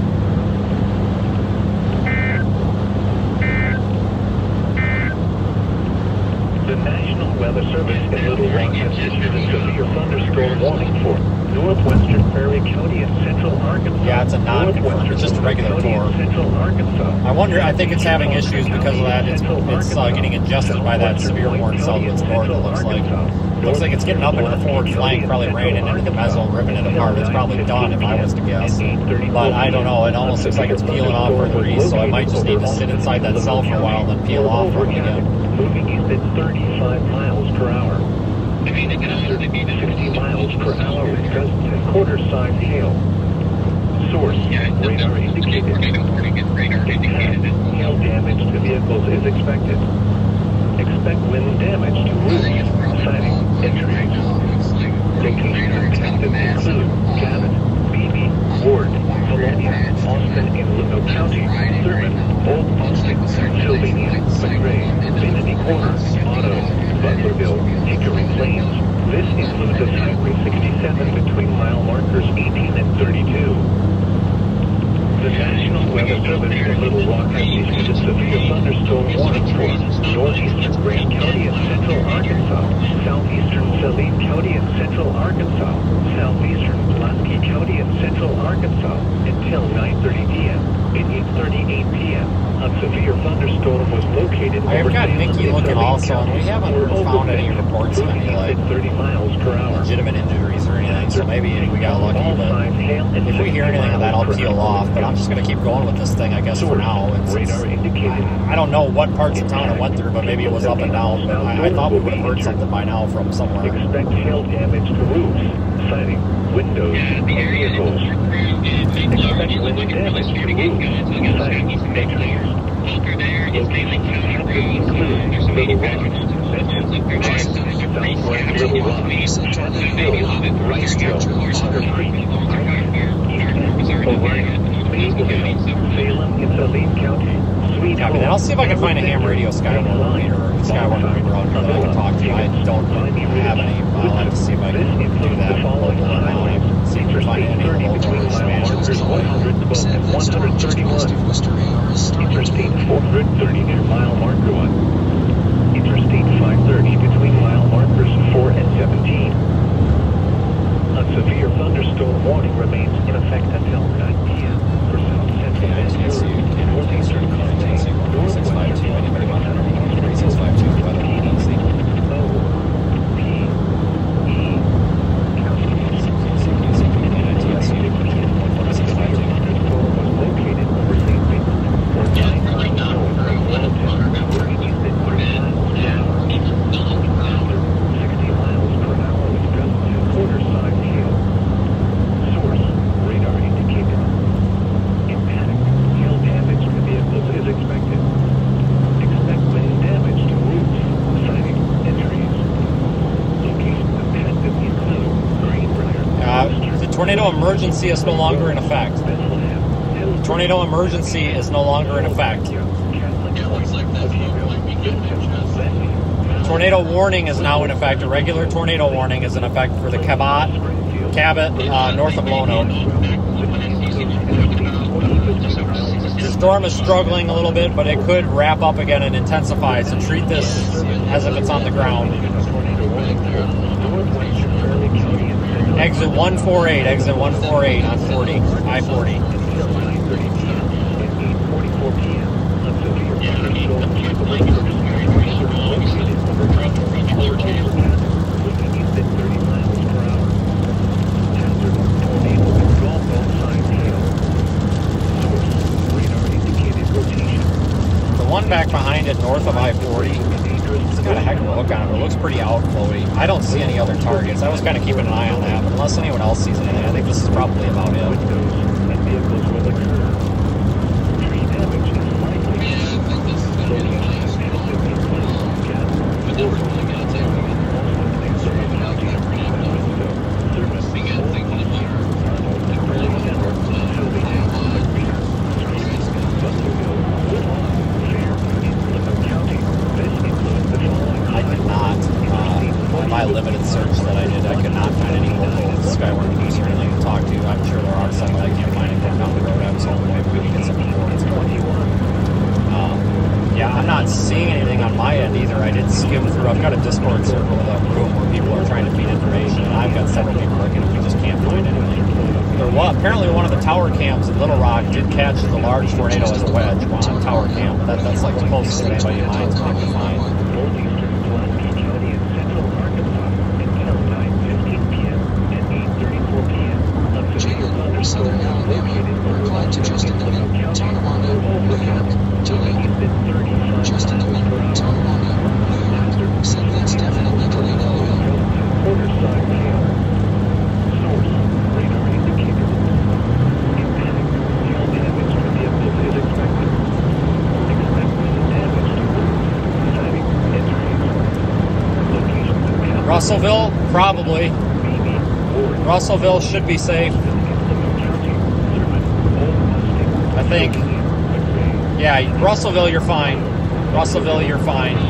The National Weather Service in Little Rock has issued a severe thunderstorm warning for northwestern Prairie County and central Arkansas. Yeah, it's a non-confirmed. It's just a regular tour. Central Arkansas. I think it's having issues because of that. It's getting ingested by that severe warning cell that's north, it looks like. Looks like it's getting up into the forward flank, probably raining into the mezzo, ripping it apart. It's probably done if I was to guess. But I don't know. It almost looks like it's peeling off further east, so I might just need to sit inside that cell for a while and then peel off from it again. Moving east at 35 miles per hour. 60 miles per hour with gusts and quarter-size hail. Source, radar indicated. Hail damage to vehicles is expected. Expect wind damage to roofs, siding, and trees. Locations impacted include Cabot, Beebe, Ward, Valonia, Austin in Lonoke County, Thurman, Old Austin, Sylvania, McRae, Vanity Corner, Otto, Butlerville, Hickory Plains. This includes a Highway 67 between mile markers 18 and 32. The National Weather Service in Little Rock has issued a severe thunderstorm warning for Northeastern Grant County and Central Arkansas, Southeastern Saline County and Central Arkansas, Southeastern Pulaski County and Central Arkansas until 9:30 p.m. At 8:38 p.m., a severe thunderstorm was located I've over got Salem Mickey and looking Saline also, and we counties, haven't where found any overnight reports of any, winds like, at 30 miles per hour. legitimate injuries or anything, so maybe we got lucky, but if we hear anything of that, I'll peel off, but I'm just going to keep going with this thing, I guess, for now. I don't know what parts of town it went through, but maybe it was up and down, but I thought we would have heard something by now from somewhere. Expect hail damage to roofs, siding, windows, and vehicles. Expect wind damage to roofs, siding, entries. Locations have been included Little Rock, Southwest Little Rock, Chatsville, Riceville, Otter Creek, Orion, Mapleville, Salem in Saline County, Sweet Copy that. I'll see if I can find a ham radio Skyward reader or Skyward reader out here that I can talk to. I don't have any. I'll have to see if I can do that local or not. See if I can find any local or Spanish. Said that storm just west of Worcester AR is starting to Interstate move. 430 near mile marker 1. Interstate 530 between mile markers 4 and 17. A severe thunderstorm warning remains in effect until 9 p.m. for South Central and Northeastern Northwestern 3652. Anybody want to know? 3652. Weather agency. Tornado emergency is no longer in effect. Tornado emergency is no longer in effect. Tornado warning is now in effect. A regular tornado warning is in effect for the Cabot, north of Lono. The storm is struggling a little bit, but it could wrap up again and intensify. So treat this as if it's on the ground. Exit 148 on 40, I-40. The one back behind it, north of I-40, it's got a heck of a look on it. It looks pretty outflowy. I don't see any other targets. I was kind of keeping an eye on that, but unless anyone else sees anything, I think this is probably about it. Limited search that I did, I could not find any local Skyward news or anything to talk to. I'm sure there are some that I can't find anything down the road. I was hoping maybe we could get some reports. Yeah, I'm not seeing anything on my end either. I did skim through. I've got a Discord server with a room where people are trying to feed information, and I've got several people looking, and we just can't find anything. Apparently one of the tower cams in Little Rock did catch the large tornado as a wedge on tower cam. That's like the closest that anybody in mine's been able to find. Southern Alabama, replied to Justin Demin, Tonawanda, New York, delayed. Justin Demin, Tonawanda, New York, said that's definitely delayed LOL. Source, radar indicator. In panic, hail damage to vehicles is expected. Expect wind damage to roofs, siding, entries. Locations of Russellville, probably. Russellville should be safe. I think. Yeah, Russellville, you're fine. Russellville, you're fine. The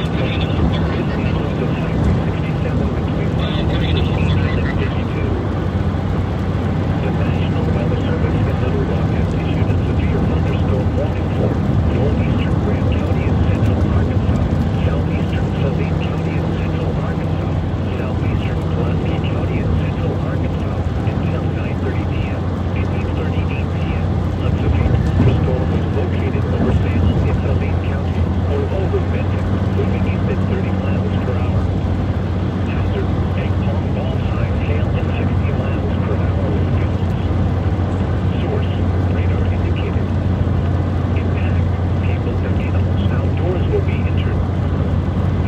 National Weather Service in Little Rock has issued a severe thunderstorm warning for northeastern Grant County and central Arkansas, southeastern Saline County and central Arkansas, southeastern Pulaski County and central Arkansas until 9:30 p.m. and 8:38 p.m. A severe thunderstorm was located over Salem in Saline County or over Benton, moving east at 30 miles per hour. Hazard, egg palm ball sign, hail at 60 miles per hour with gusts. Source, radar indicated. Impact, people and animals outdoors will be injured.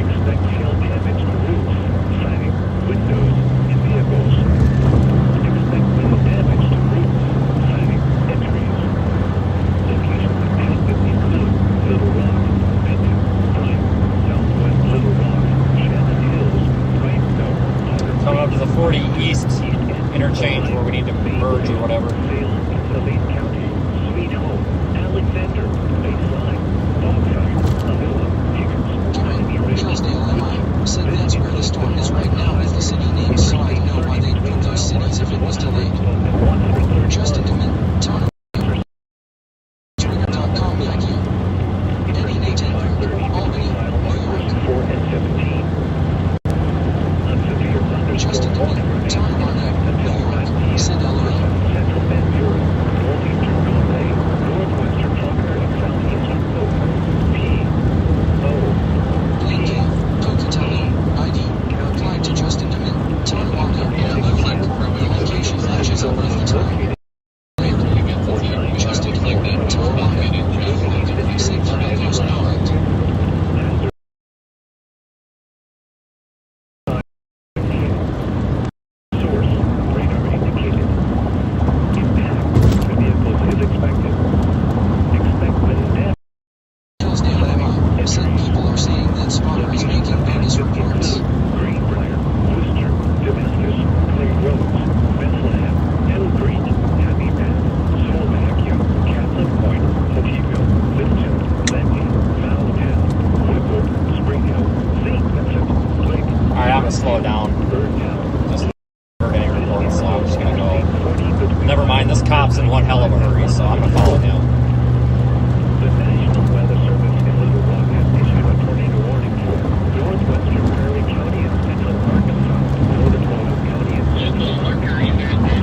Expect hail damage to roofs, siding, windows, and vehicles. Expect wind damage to roofs, siding, and trees. Locations impacted include Little Rock, Benton, Bryant, Southwest Little Rock, Shannon Hills, Brighton, Coming up to the 40 East interchange where we need to merge or whatever. Salem, Saline County, Sweet Home, Alexander, Baseline, Bauxite, Avila, Higgins, Hillsdale MI said that's where the storm is right now as the city names, so I know why they'd pick those cities if it was delayed. Justin DeMint, Tonawanda, Trigger.com back here. Eddie Nathan, Albany, New York. 4 and 17. A severe thunderstorm Justin DeMint, Tonawanda, New York, said LOL. Central Bend, Bureau, northeastern Conway, northwestern Faulkner, and southeastern Hope. P.O. Blaine Cave, Pocatello, ID, replied to Justin DeMint, Tonawanda, New York. The location flashes up every time. Justin DeMint, Tonawanda, New York, said Flamingo's not. Source, radar indicated. Impact, the vehicles is expected. Expect wind damage. Hillsdale MI said people are saying that spotter is making bogus reports. Greenbrier, Worcester, Damascus, Clay Roads, Bethlehem, Hill Creek, Happy Bend, Slovakia, Catholic Point, Poteville, Linton, Lemke, Fowltown, Whipple, Spring Hill, St. Vincent, Blake, Alright, I'm gonna slow down. Birdtown. Just we're getting reports, so I'm just gonna go. 40 between Never mind, this cop's in one hell of a hurry, so I'm gonna follow him. The National Weather Service in Little Rock has issued a tornado warning for northwestern Prairie County and central Arkansas, northern Roanoke County and central Arkansas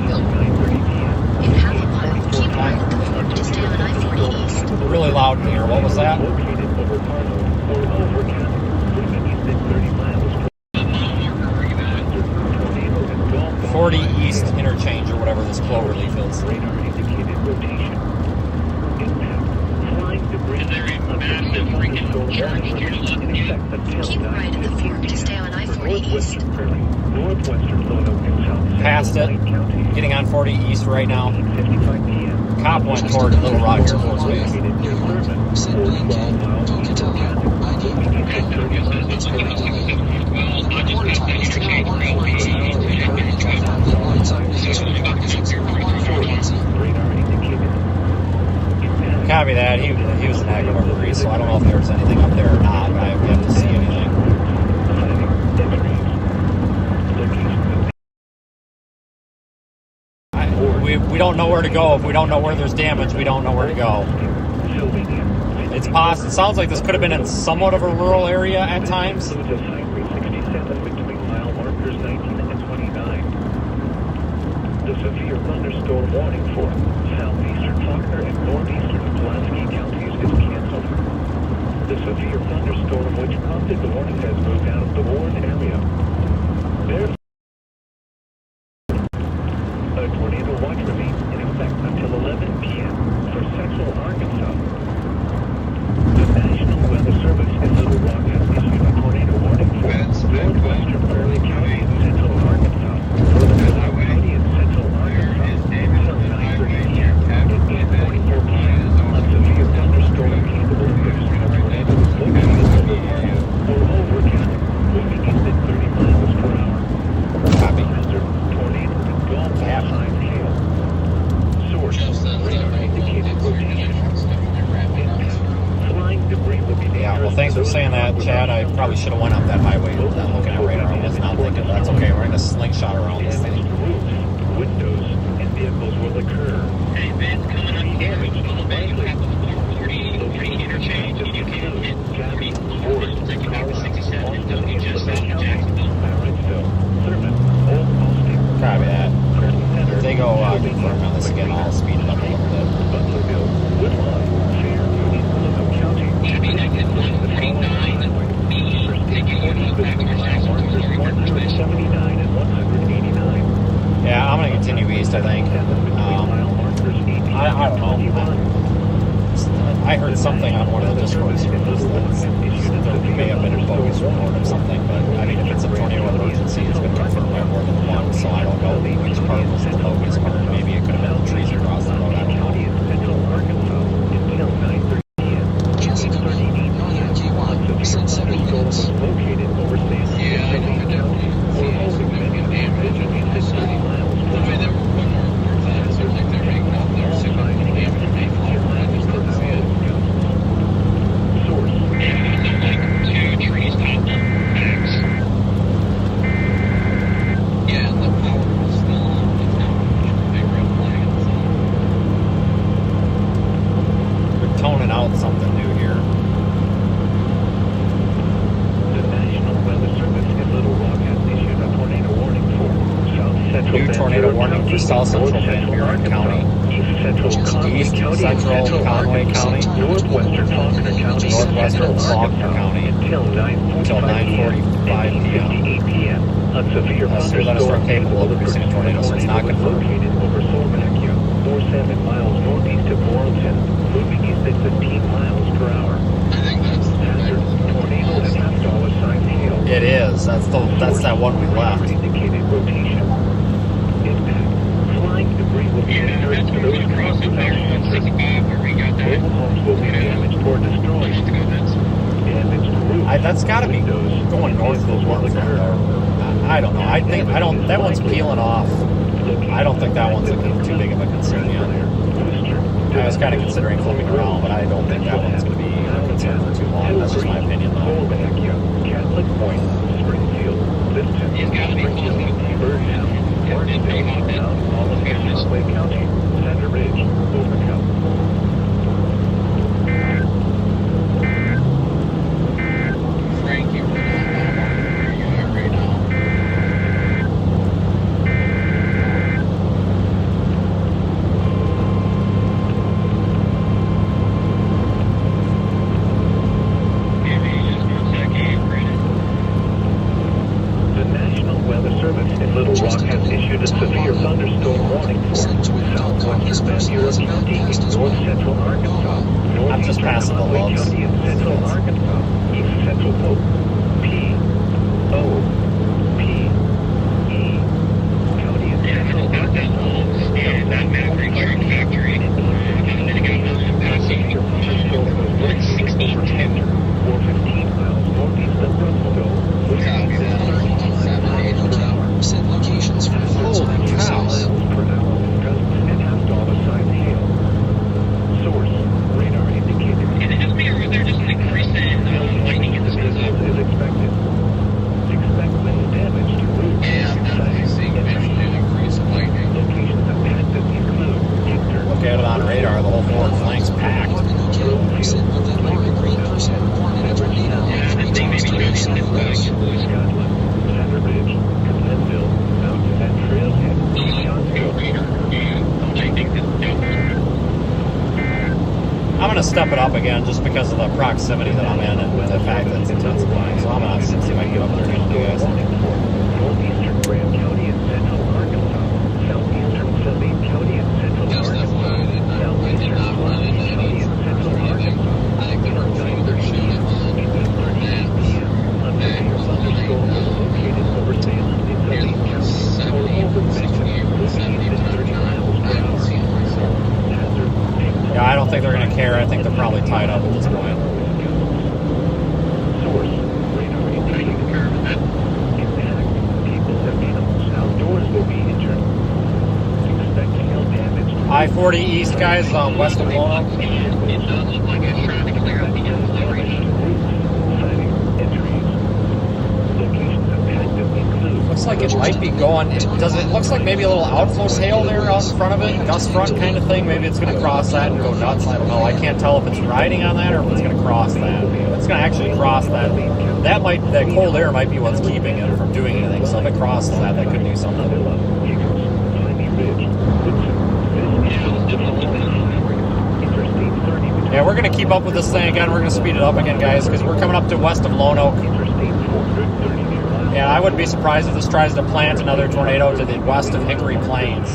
until 9:30 p.m. In half a mile, keep right at the fork to stay on I-40 East. Really loud in here. What was that? Located over Parno or over County, moving east at 30 miles per tornado and golf 40 East interchange or whatever this cloverleaf is. radar indicated rotation. Impact. Flying debris. massive freaking charge to your left. Keep right at the fork to stay on I-40 East. Northwestern Prairie, northwestern Roanoke and south Past it. Central Counties. Getting on 40 East right now. 55 p.m. Cop went toward Little Rock Air Force Base. New York, said Blaine Cave, Pocatello, ID, it's very delayed. The report time is 0140 for radar and traffic on the lines up with this report is at 01410. Radar indicated. Impact. Copy that. He was in heck of a hurry, so I don't know if there's anything up there or not. We have to see anything. We don't know where to go. If we don't know where there's damage, we don't know where to go. It's possible. It sounds like this could have been in somewhat of a rural area at times. Includes a Highway 67 between mile markers 19 and 29. The severe thunderstorm warning for southeastern Faulkner and northeastern Pulaski counties is canceled. The severe thunderstorm which prompted the warning has moved out of the warned area. Therefore, a tornado watch remains in effect until 11 p.m. for central Arkansas. The National Weather Service in Little Rock has issued a tornado warning for northwestern Prairie County and central Arkansas, northern Roanoke County and central Arkansas until 9:30 p.m. and 8:44 p.m. A severe thunderstorm capable of producing a tornado is located over Parno or over County, moving east at 30 miles per hour. Copy. Hazard, tornado and golf ball sign hail. Source, radar indicated rotation. Flying debris would be dangerous. Yeah, well, thanks for saying that, Chad. I probably should have went up that highway without looking at radar. I was not thinking, that's okay. We're going to slingshot around this Damage thing. to roofs, windows, and vehicles will occur. Hey, Vince, coming up here. Damage, likely. change of include Gabby, Ford, Carlisle, Austin, Levant County, Sirensville, Thurman, Old Austin, Copy that. Crescent Center, If they go confirm on this again, I'll speed it up a little bit. Butlerville, Woodlawn, Fair, Untitled Chapter, Should be negative 139. Taking you back to your license. 179 and 189. Yeah, I'm going to continue east, I think. I don't know. I heard something on one of the Discord servers that there may have been a bogus report of something, but I mean, if it's a tornado emergency, it's been confirmed by more than one, so I don't know which part was the bogus part. Maybe it could have been the trees across the road, I don't know. Jessica, Northern K1, said 7 minutes. Located over San Yeah, I could definitely see a significant damage. I mean, I saw the way they were putting more reports on it, so like they're making out there significant damage made all over. I just didn't see it. Source. Like 2 trees toppled. Max. Yeah, and the power was still on. It's not a big red flag on the side. We're toning out something new here. The National Weather Service in Little Rock has issued a tornado warning for South Central New tornado warning for South Central Van Buren County, East Central Conway East County, Central Conway County, Northwestern Faulkner County, Northwestern Faulkner County, until 9:45 p.m. 58 p.m. A severe Thunderstorm capable of producing a tornado, so it's not confirmed. located over Slovakia, 47 miles northeast of Warrenton, moving east at 15 miles per hour. I think that's the Hazard, tornado and half-dollar sign hail. It is. That's that one we left. Indicated rotation. Impact. Flying debris will be dangerous to those crossing there on without 65 where we got that. Mobile homes will be damaged or destroyed. Damaged roofs. That's got to be going north of Warrenton. I don't know. That one's peeling off. I don't think that one's too big of a concern yet. I was kind of considering flipping around, but I don't think that one's going to be a concern for too long. That's just my opinion, though. Catholic Point, Springfield, Liston, He's got to be close Springfield, enough. Birmingham, Martinsville, Mount Olive, Conway County, Center Ridge, Overcome. Frankie, we're not where you are right now. The National Weather Service in Little Rock has issued a severe thunderstorm warning for Southwestern Van Buren County in north central Arkansas, I'm just passing the Conway loves. County in central Arkansas, east central Polk, P, O, P, E, County in central Arkansas, And that Maverick truck factory. And then it got passing 1610. 415 miles northeast of Russellville, Copy that. 5 per hour. Set locations for threats of Holy cow. miles per hour, gusts and half-dollar sign hail. Source, radar indicated. And it has me over there just like recent lightning in the This sky. is expected. Expect wind damage to roofs. Yeah, I'm definitely seeing an increase in lightning. Locations impacted include Hector, Look at it on radar. The whole forward flank's packed. Said with that Larry Green person reported a tornado Yeah, I 3 think times maybe today, there's so who knows? Scotland, Center Ridge, Glenville, Mountain and Trailhead, Johnsville. I think this I'm going to step it up again just because of the proximity that I'm in and the fact that it's intensifying. So I'm going to see if I can get up there and handle you guys. Northeastern Graham County and Central Arkansas, Southeastern Sylvan County and Central Just Arkansas, FYI, I did Southeastern not run into County any and Central or anything. Arkansas. I think they were putting their shit on Thunderstorm was located over Salem in Sylvan County. 70 miles per hour. I haven't seen it myself. Hazard, Yeah, I don't think they're going to care. I think they're probably tied up at this point. source, radar indicated. Impact, people and animals outdoors will be injured. Expect hail damage. I-40 east, guys, west of Lona. it does look like it's trying to clear up the infiltration. looks like it might be going. It looks like maybe a little outflow tail there out in front of it, gust front kind of thing. Maybe it's going to cross that and go nuts. I don't know. I can't tell if it's riding on that or if it's going to cross that. If it's going to actually cross that, that cold air might be what's keeping it from doing anything. So if it crosses that, that could do something. Yeah, we're going to keep up with this thing again. We're going to speed it up again, guys, because we're coming up to west of Lone Oak. Yeah, I wouldn't be surprised if this tries to plant another tornado to the west of Hickory Plains.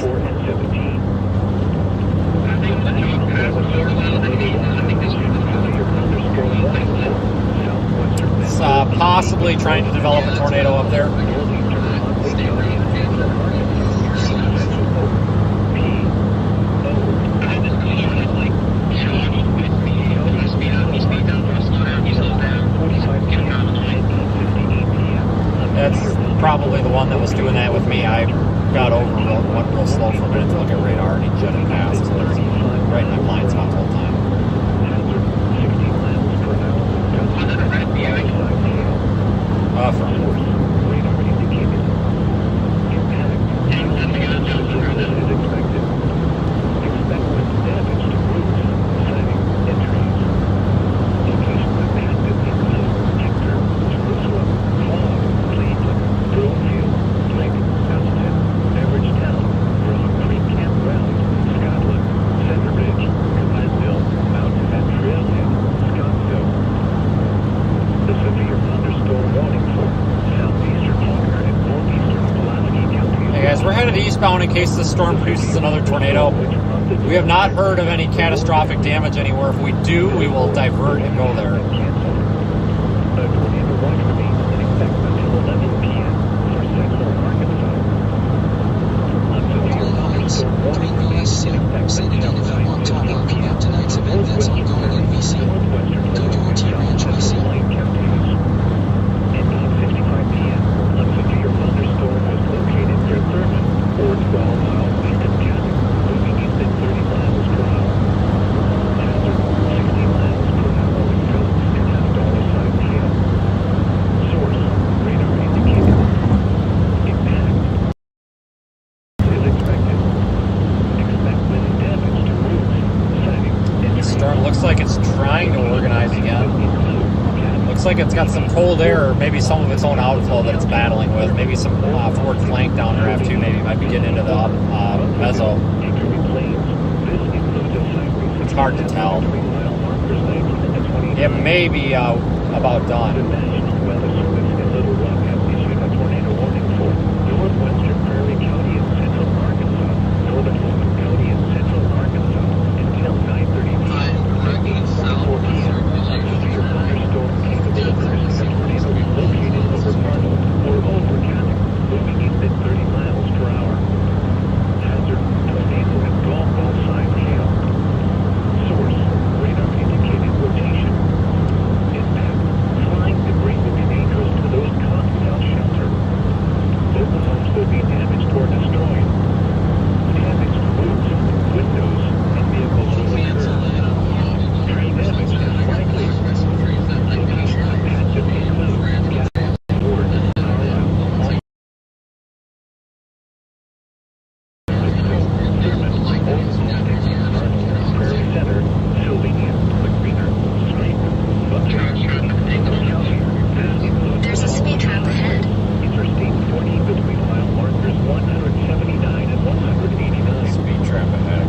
It's possibly trying to develop a tornado up there. That's probably the one that was doing that with me. I got over went real slow for a minute to look at radar and he jetted past. So right in my blind spot the whole time. From eastbound in case this storm produces another tornado. We have not heard of any catastrophic damage anywhere. If we do, we will divert and go there. Send again if you want to talk about tonight's event that's ongoing in BC. Go to OT Ranch, BC. At 8:55 p.m., a severe thunderstorm was located near Thurman, or 12 miles east of Canton, moving east at 30 miles per hour. Hazard 60 miles per hour with gusts and has dollar-sized hail. Source, radar indicated. Impact is expected. Expect wind damage to roofs, siding, and The storm looks like it's trying to organize again. Looks like it's got some cold air, or maybe some of its own outflow that it's battling with. Maybe some forward flank down there after maybe it might be getting into the mezzo. It's hard to tell. It may be about done. The National Weather Service in Little Rock has issued a tornado warning for northwestern Prairie County and central Arkansas, northern Logan County and central Arkansas until 9:30 p.m. At 8:44 p.m., a severe thunderstorm capable of producing a tornado is located over Fargo or over Canton, moving east at 30 miles per hour. Hazard, tornado and golf ball-sized hail. Source, radar indicated rotation. Impact, flying debris will be dangerous to those caught without shelter. Local homes will be damaged or destroyed. Damage to roofs, windows, and vehicles will occur. Tree damage is likely. Location active include Gas, Ward, Carlisle, Thurman, Old Arnold, Prairie Center, Sylvania, McGreener, Scraper, Buckeye, There's a speed trap ahead. Interstate 40 between mile markers 179 and 189. Speed trap ahead.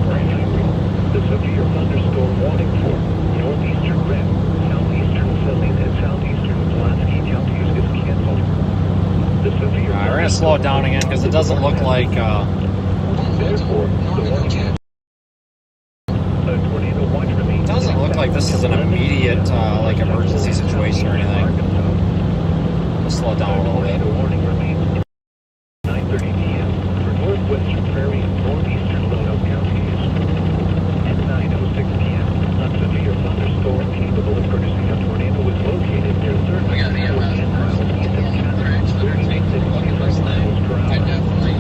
The severe thunderstorm warning for northeastern red, southeastern Selene, and southeastern Pulaski counties is canceled. The severe Alright, we're going to slow it down again because it doesn't look like... therefore, the warning a tornado watch remains. It doesn't look like this is an immediate like emergency situation or anything. We'll slow it down a little bit. Tornado warning remains 9:30 p.m. for northwestern Prairie and northeastern Lono counties. At 9:06 p.m., a severe thunderstorm capable of producing a tornado was located near Thurman, We got the 10 miles east of Canton, moving east at 25 miles per I hour. definitely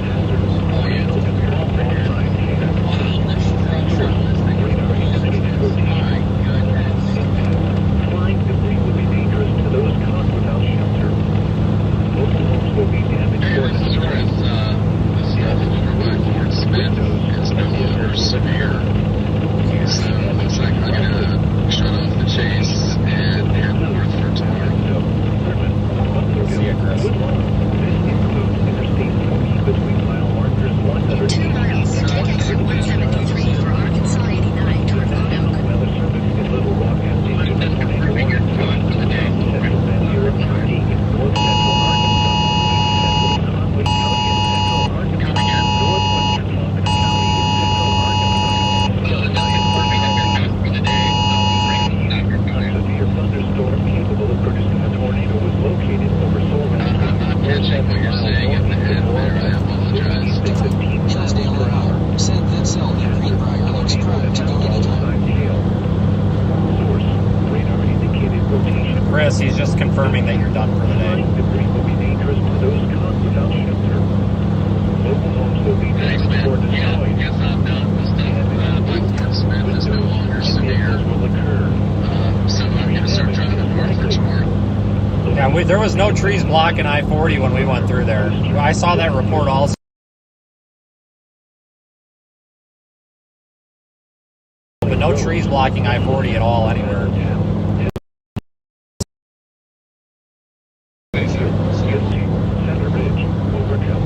Hazard, tornado and golf ball-sized hail. Radar indicated rotation. Impact, flying debris will be dangerous to those caught without shelter. Local homes will catching what you're saying in the head there. I apologize. Hillsdale, Ohio, said that cell in Greenbrier looks primed to go anytime. Source, radar indicated rotation. Chris, he's just confirming that you're done for the day. Debris will be dangerous to those caught without shelter. Local homes will be Thanks, damaged or man. Yeah, destroyed. guess I'm done. The stuff by Fort Smith is no longer severe. Will occur. So I'm going to start driving north for tomorrow. Yeah, there was no trees blocking I-40 when we went through there. I saw that report also. But no trees blocking I-40 at all anywhere. Center Ridge, overcome.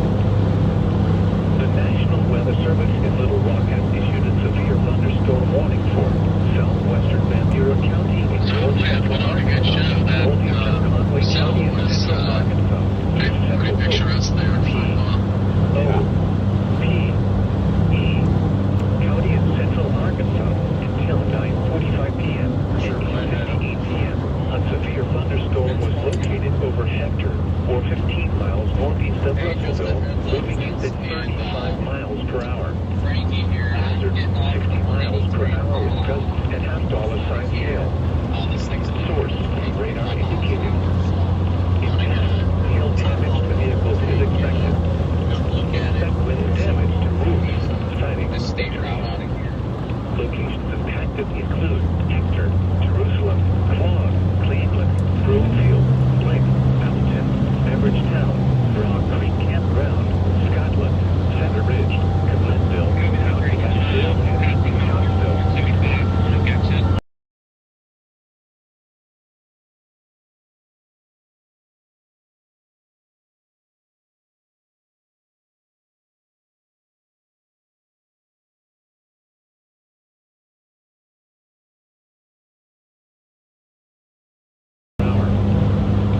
The National Weather Service in Little Rock has issued a severe thunderstorm warning for Southwestern Ventura County in Yeah, put on a good show. That Conway cell County in was Central Arkansas. pretty picturesque there for a while. P. E. County in Central Arkansas until 9:45 p.m. and 8:58 p.m. A severe thunderstorm was located over Hector, or 15 miles northeast of Russellville, moving east at 35 miles per hour. Frankie here. Hazard 60 miles per hour with gusts and half-dollar-sized hail. Source, radar indicated. Impact, hail damage to vehicles is expected. Expect wind damage to roofs, siding. State route out of here. Locations impacted include Hector, Jerusalem, Claude, Cleveland, Broomfield, Blake, Appleton, Beveridgetown, Broad Creek Campground, Scotland, Center Ridge, Glenville, Westville, and Knoxville.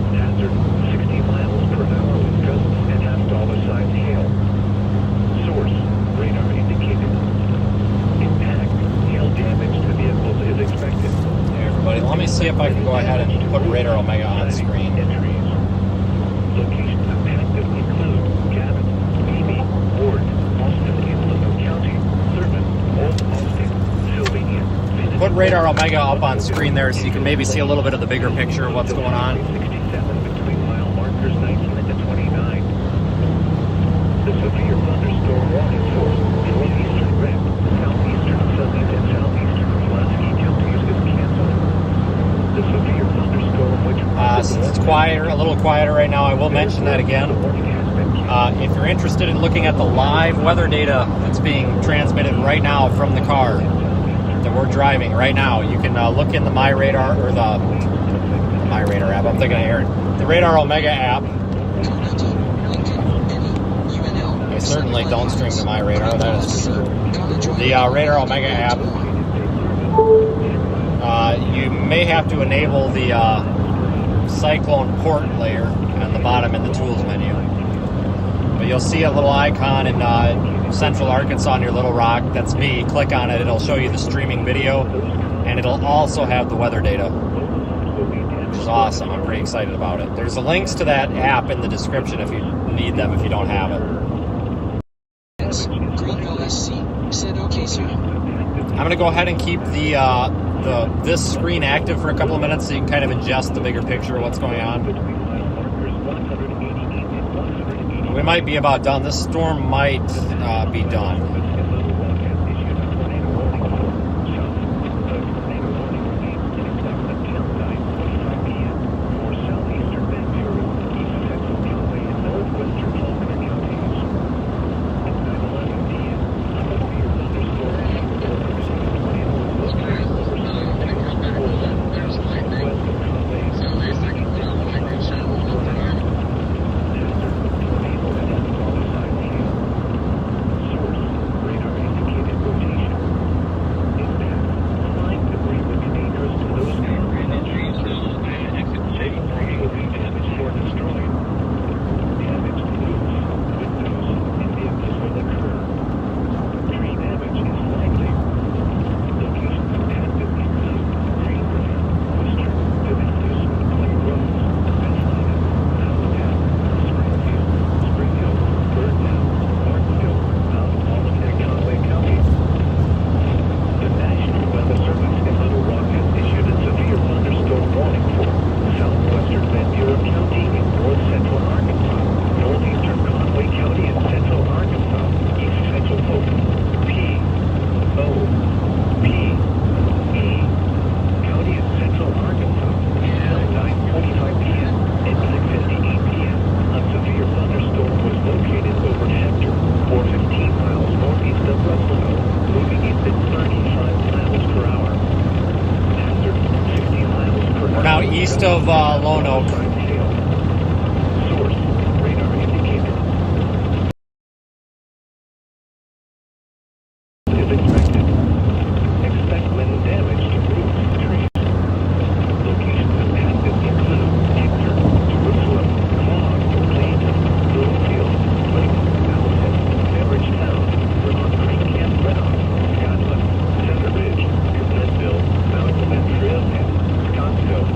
Hazard 60 miles per hour with gusts and half-dollar-sized hail. Source, radar indicated. Impact, hail damage to vehicles is expected. Hey everybody, let me see if I can go ahead and put Radar Omega on screen. Entries. Locations impacted include Cabot, Beebe, Ward, Austin in Little County, Thurman, Old Austin, Sylvania, Vincennes. Put Radar Omega up on screen there so you can maybe see a little bit of the bigger picture of what's going on. 67 between mile markers 19 and 29. The severe thunderstorm warning for Northeastern Red, Southeastern Southern and Southeastern Pulaski counties is canceled. The severe thunderstorm which Since it's quieter, a little quieter right now, I will mention that again. If you're interested in looking at the live weather data that's being transmitted right now from the car that we're driving right now, you can look in the My Radar or the My Radar app. I'm thinking of Aaron. The Radar Omega app. I certainly don't stream to My Radar, that is for sure. The Radar Omega app. You may have to enable the Cyclone port layer on the bottom in the tools menu. But you'll see a little icon in Central Arkansas near Little Rock. That's me. Click on it. It'll show you the streaming video, and it'll also have the weather data, which is awesome. I'm pretty excited about it. There's the links to that app in the description if you need them, if you don't have it. Greenville SC said okay, sir. I'm going to go ahead and keep this screen active for a couple of minutes so you can kind of ingest the bigger picture of what's going on. We might be about done. This storm might be done. of Lone Oak. Source, radar indicator. Is expected. Expect wind damage to roofs and trees. Locations impacted include Hector, Jerusalem, Crawford, Clayton, Bloomfield, Wayne, Allison, Beveridgetown, Vermont Creek Camp Reynolds, Scotland, Center Ridge, Glenville, Malcolm and Trailhead, Scottsville.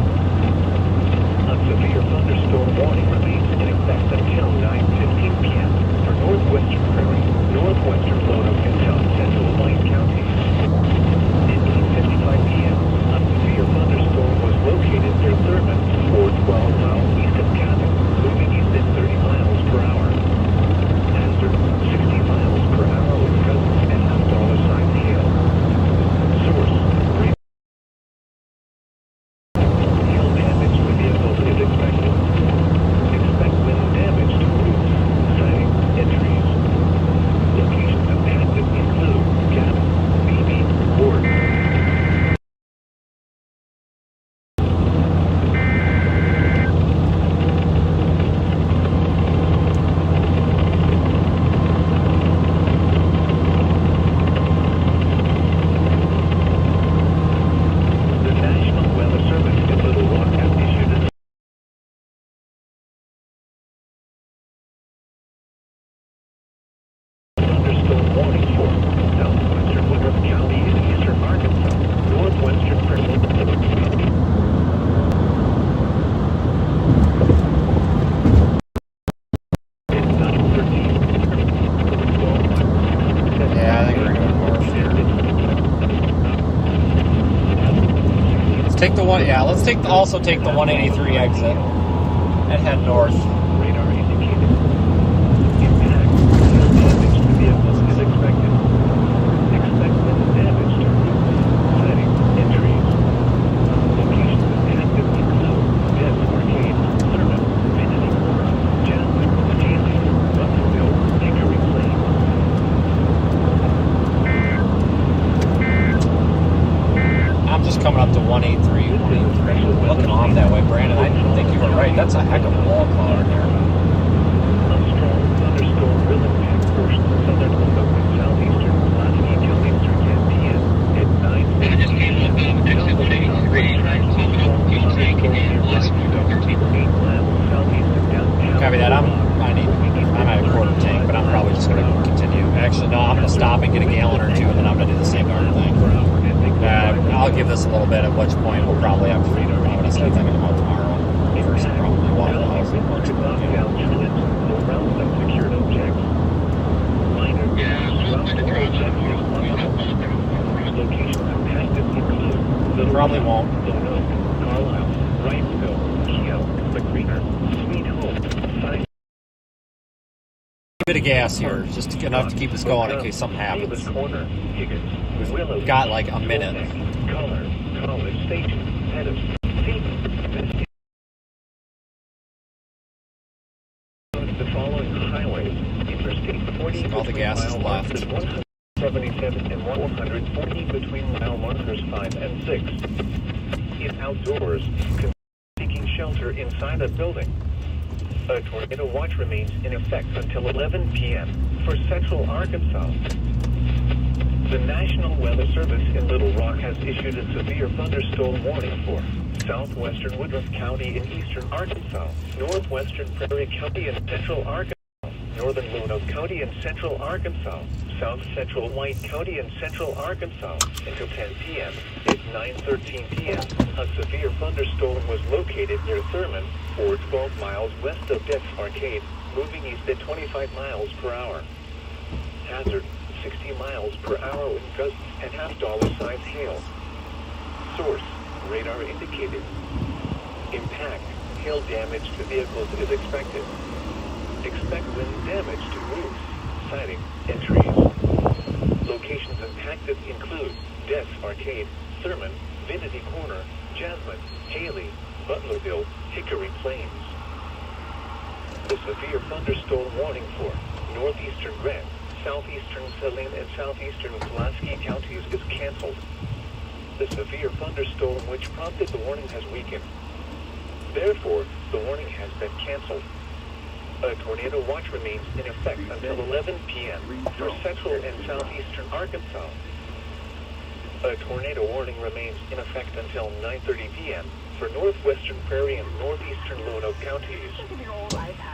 A severe thunderstorm warning remains in effect until 9:15 p.m. for northwestern Prairie, northwestern Lone Oak, and south central White counties. At 8:55 p.m., a severe thunderstorm was located near Thurman, 412 miles east of Cabot, moving east at 30 miles per hour. Hazard, 60 miles per hour with gusts and $1 hail. Source, radar. Hail damage to vehicles is expected. Expect wind damage to roofs, siding, and trees. Locations impacted include Cabot, Beebe, Ward. The National Weather Service in Little Rock has issued a thunderstorm warning for southwestern Woodruff County in eastern Arkansas, northwestern Prairie County. It's 9:13. Yeah, I think we're going north here. Let's take the one. Yeah, let's also take the 183 exit and head north. Radar indicated. Impact. Hail damage to vehicles is expected. Expect wind damage to roofs, siding, and trees. Locations impacted include Deb Arcade, Thurman, Vanity Corner, Jasmine, Haley, Russellville, Hickory Plains. I'm just coming up to 183. Looking off that way, Brandon. I think you were right. That's a heck of a wall cloud in there. A strong thunderstorm will impact portions of southern Lone Oak and southeastern Pulaski counties through 10 p.m. at 9. I just came up exit 53, closing up fuel tank and less 13. 8 miles southeast of downtown. Copy that. I'm at a quarter tank, but I'm probably just going to continue. Actually, no, I'm going to stop and get a gallon or two, and then I'm going to do the same darn thing. I'll give this a little bit, at which point we'll probably have, I'm going to start thinking about tomorrow. First, probably walk the house and work. Around unsecured objects. Minor locations impacted include Little Probably Rock, won't. Lone Oak, Carlisle, Wrightsville, Keogh, McGreener, Sweet Home, Sirens. A bit of gas here, just enough to keep us going in case something happens. Davis Corner, Higgins, Willow, Got like a minute. Color, College Station, Pettis, Phoebe, Misty. The following highways: Interstate 40 All the gas is left. 177 and 140 between mile markers 5 and 6. In outdoors, seeking shelter inside a building. A tornado watch remains in effect until 11 p.m. for central Arkansas. The National Weather Service in Little Rock has issued a severe thunderstorm warning for southwestern Woodruff County in eastern Arkansas, northwestern Prairie County and central Arkansas, northern Lone Oak County and central Arkansas, south central White County and central Arkansas until 10 p.m. At 9:13 p.m., a severe thunderstorm was located near Thurman, 412 miles west of Dex Arcade, moving east at 25 miles per hour. Hazard, 60 miles per hour with gusts and $1 hail. Source, radar indicated. Impact, hail damage to vehicles is expected. Expect wind damage to roofs, siding, and trees. Locations impacted include Dex Arcade, Thurman, Vanity Corner, Jasmine, Haley, Butlerville, Hickory Plains. The severe thunderstorm warning for northeastern Grant, southeastern Saline, and southeastern Pulaski counties is canceled. The severe thunderstorm which prompted the warning has weakened. Therefore, the warning has been canceled. A tornado watch remains in effect until 11 p.m. for central and southeastern Arkansas. A tornado warning remains in effect until 9:30 p.m. for northwestern Prairie and northeastern Lonoke counties.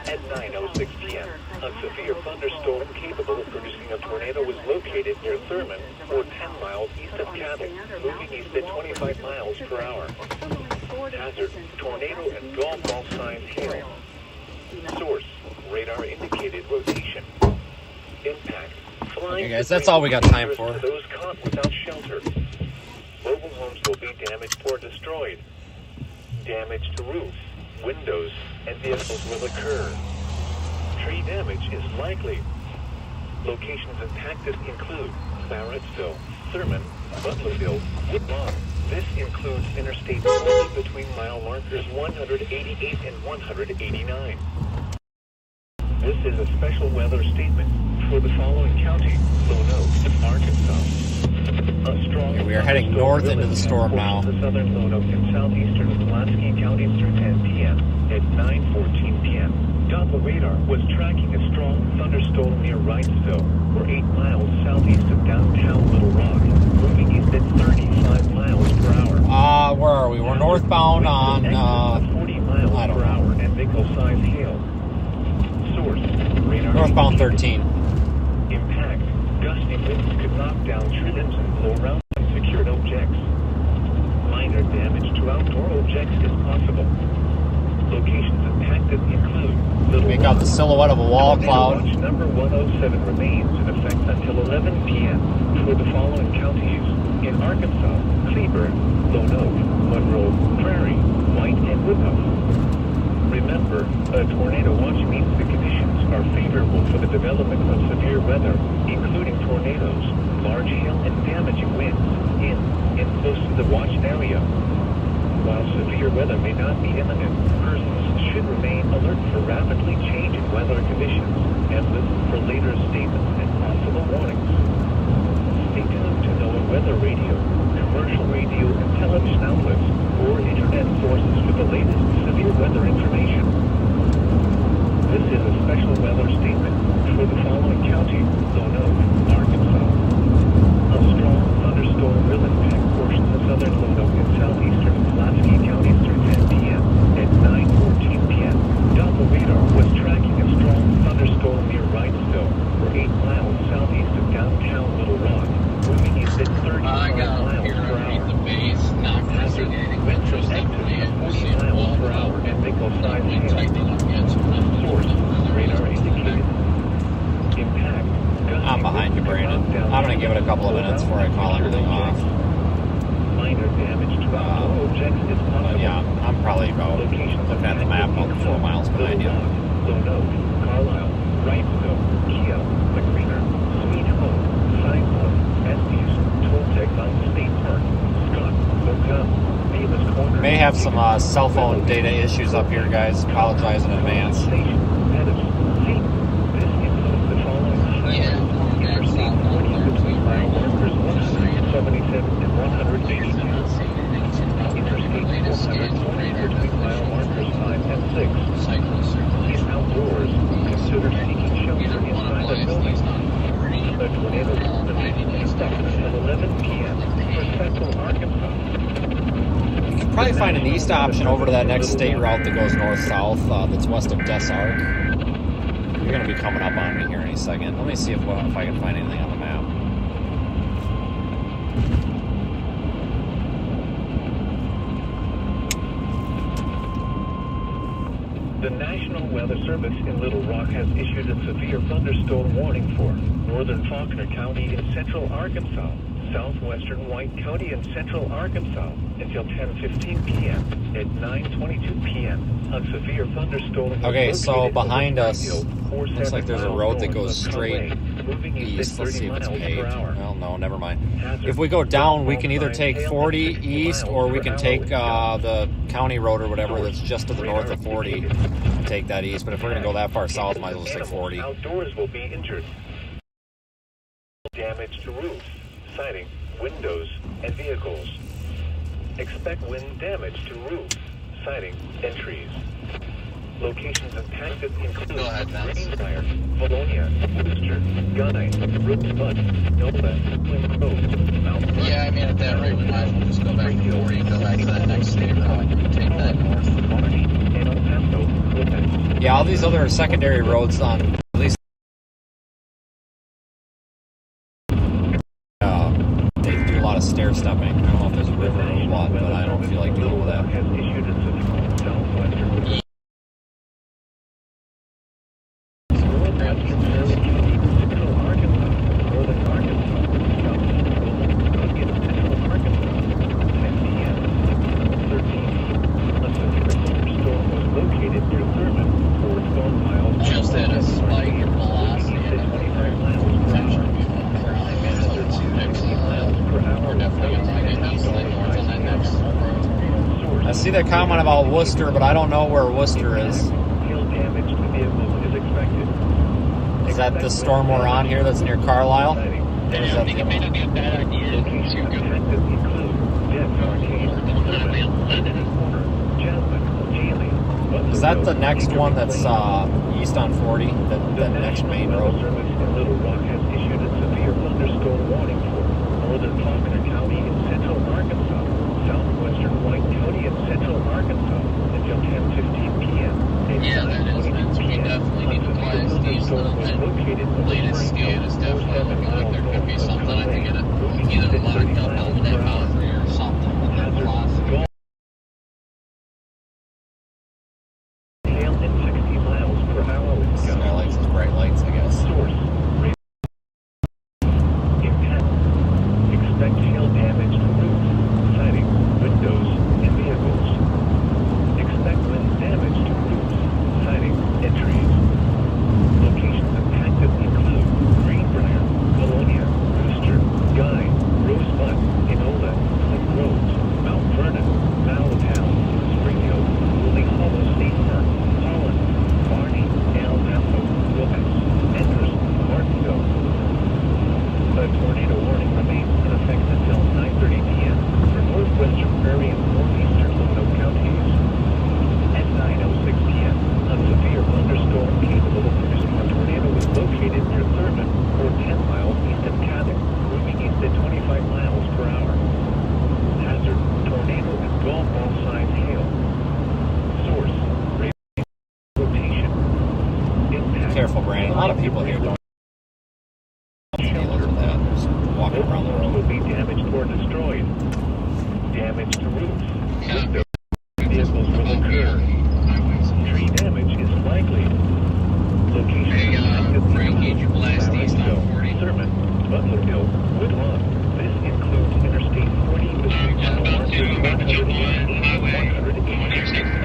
At 9:06 p.m., a severe thunderstorm capable of producing a tornado was located near Thurman, or 10 miles east of Cattle, moving east at 25 miles per hour. Hazard, tornado and golf ball size hail. Source, radar indicated rotation. Impact, flying. Okay, guys, that's all we got time for. To those caught without shelter. Mobile homes will be damaged or destroyed. Damage to roofs, windows, and vehicles will occur. Tree damage is likely. Locations impacted include Barrettsville, Thurman, Butlerville, Woodlawn. This includes Interstate 20 between mile markers 188 and 189. This is a special weather statement for the following county: Lonoke, Arkansas. A strong We are heading north into the storm now. The southern Lonoke and southeastern Pulaski counties through 10 p.m. At 9:14 p.m., Doppler radar was tracking a strong thunderstorm near Wrightsville, or 8 miles southeast of downtown Little Rock, moving east at 35 miles per hour. Where are we? We're northbound on, 40 miles I don't per know. hour and nickel-sized hail. Source, radar Northbound 13. Impact, gusty winds could knock down tree limbs and blow around unsecured objects. Minor damage to outdoor objects is possible. Locations impacted include Little Make out the silhouette of a wall cloud. Watch number 107 remains in effect until 11 p.m. for the following counties: in Arkansas, Cleburne, Lonoke, Monroe, Prairie, White, and Woodhull. Remember, a tornado watch means the conditions are favorable for the development of severe weather, including tornadoes, large hail, and damaging winds in and close to the watch area. While severe weather may not be imminent, persons should remain alert for rapidly changing weather conditions and listen for later statements and possible warnings. Stay tuned to NOAA Weather Radio, commercial radio and television outlets, or internet sources for the latest severe weather information. This is a special weather statement for the following county: Lonoke, Arkansas. A strong thunderstorm will impact portions of southern Lonoke and southeastern Pulaski counties through 10 p.m. At 9:14 p.m., Doppler radar was tracking a strong thunderstorm near Wrightsville, or 8 miles southeast of downtown Little Rock, moving east at 35 I got miles here per underneath hour. the base, not necessarily anything interesting to me. We'll see a wall per hour and nickel-sized wind hail. tightening up against Source, radar indicated. Impact. I'm behind you, Brandon. I'm going to give it a couple of minutes before I call everything off. Minor damage to outdoor objects is possible. But yeah, I'm probably about, looking at the map, about 4 miles behind you. Lonoke, Carlisle, Wrightsville, Kiel, McGreener, Sweet Home, Sidewalk, Estes, Toltec Mountain State Park, Scott, Hotel, Davis Corner. May have some cell phone data issues up here, guys. Apologize in advance. Station, Pettis, Seton. This includes the following Yeah, Interstate 40 between mile markers 177 and 182. Interstate 420 between mile markers 5 and 6. In outdoors, consider seeking shelter inside the building. A tornado will remain in effect until 11 p.m. for central Arkansas. You can probably find an east option over to that next state route that goes north-south that's west of Des Arc. You're going to be coming up on me here any second. Let me see if I can find anything on the map. The National Weather Service in Little Rock has issued a severe thunderstorm warning for northern Faulkner County in central Arkansas, southwestern White County in central Arkansas until 10:15 p.m. At 9:22 p.m., a severe thunderstorm was Okay, so located behind over us, Hill, looks like there's a road that goes straight moving east. Let's see if it's paved. Well, Well, no, never mind. If we go down, we can either take 40 east or we can take the county road or whatever that's just to the north of 40 and take that east. But if we're going to go that far south, might as well just take 40. Outdoors will be injured. Damage to roofs, siding, windows, and vehicles. Expect wind damage to roofs, sighting, and trees. Locations impacted include Go ahead, Vince. Greenbrier, Valonia, Worcester, Guy, Rosebud, Nola, Twin Grove, Mount Vernon. Yeah, I mean, at that rate, we might as well just go back to 40 and go back to that next state route and take that north. Barney, and El Paso, Clemens. Yeah, all these other secondary roads on at least they do a lot of stair stepping. I don't know if there's a river or what, but I don't feel like dealing with that. Has issued its Southwestern. Central Arkansas, Northern Arkansas, Southeastern Central Arkansas, 10 p.m. 13. A severe thunderstorm was located near Thurman, 4 miles. Just at a spike in velocity and then 25 miles per hour. We're definitely going to get east and north on that next road. I see that comment about Worcester, but I don't know where Worcester is. Hail damage to vehicles is expected. Is that the storm we're on here that's near Carlisle? Or is that I think it may not be a bad idea to go Is that the next one that's east on 40? The next main road? Service in Little Rock has issued a severe thunderstorm warning for northern Faulkner County in central Arkansas, southwestern White County in central Arkansas until 10:15 p.m. Yeah, that is. We definitely need to blast these little bit. Latest scan is definitely looking like there could be something. I think it either locked up on that boundary or something with that velocity. Hail at 60 miles per hour with gusts. Guy likes his bright lights, I guess. Source. Impact. Expect hail damage to roofs, siding, windows, and vehicles. Expect wind damage to roofs, siding, and trees. Locations impacted include Greenbrier, Valonia, Worcester, Guy, Rosebud, Enola, Twin Groves, Mount Vernon, Malatown, Spring Hill, Woolly Hollow State Park, Holland, Barney, El Paso, Lopez, Andrews, Martinsville. A tornado warning remains in effect until 9:30 p.m. for northwestern Prairie and northeastern Roanoke counties. At 9:06 p.m., a severe thunderstorm capable of producing a tornado was located near Thurman, or 10 miles east of Cabot, moving east at 25 miles per hour. Hazard: tornado and golf ball size hail. Source: rotation. Impact. Careful, Brandon. A lot of people here don't deal with that. Just walking around the Homes will road. be damaged or destroyed. Damage to roofs, windows, vehicles will occur. Tree damage is likely. Location Frank, you blast east on 40. Thurman, Butlerville, Woodlawn. This includes Interstate 40 between mile markers 180 and 180.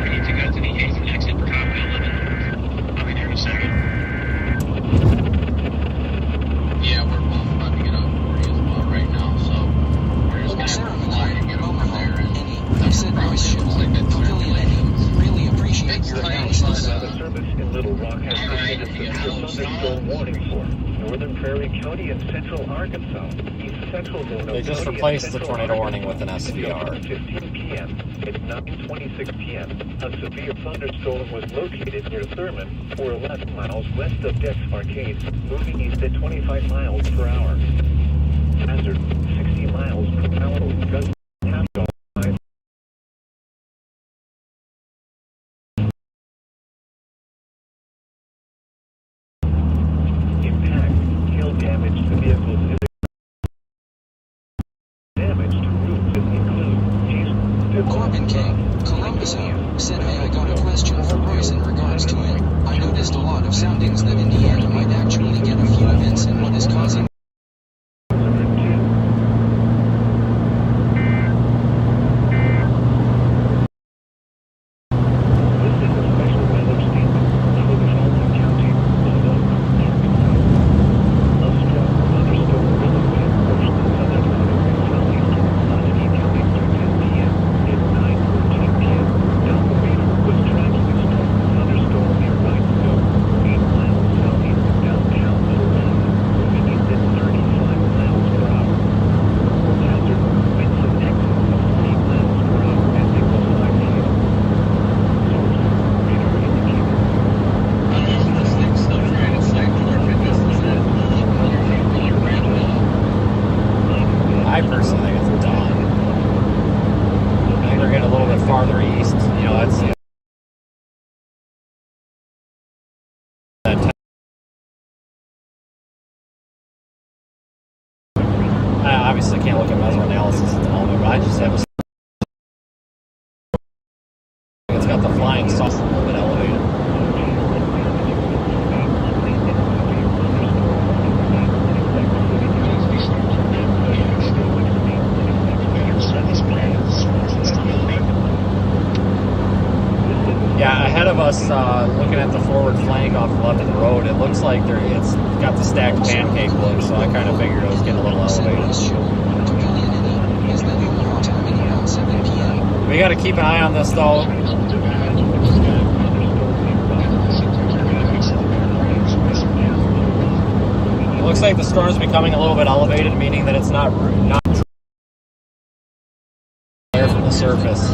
We need to go to the exit for Highway 11. I'll be there in a second. Yeah, we're both about to get on 40 as well right now, so we're just going to have to fly and get over there. And Said voice shift. Pavilion Eddie. Really appreciate your analysis. The service in Little Rock has issued a severe thunderstorm warning for northern Prairie County and central Arkansas, east central Roanoke They just County, replaced and the central tornado warning Arkansas with an until SVR. 15 p.m. At 9:26 p.m., a severe thunderstorm was located near Thurman, or 11 miles west of Dex Arcade, moving east at 25 miles per hour. Hazard: 60 miles per hour with gusts half dog size. Impact: hail damage to vehicles is damage to roofs include Corbin King, Columbus said, hey, I got a question for Royce in regards to it. I noticed a lot of soundings that Indiana might actually get a few events in what is causing Thunderstorm near Rhinestone, 8 miles southeast of downtown Little Rock, moving east at flying saucer a little bit elevated. Yeah, ahead of us, looking at the forward flank off the left of the road, it looks like it's got the stacked pancake look, so I kind of figured it was getting a little elevated. We got to keep an eye on this, though. It looks like the storm's becoming a little bit elevated, meaning that it's not there from the surface.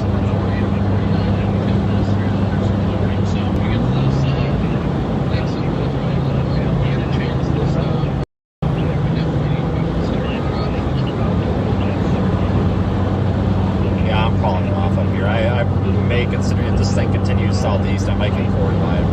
Considering if this thing continues southeast, I might get forward by it.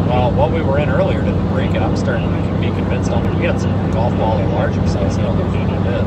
Well, what we were in earlier didn't break it. I'm starting to be convinced on it. We had some golf ball or larger size hail that we did.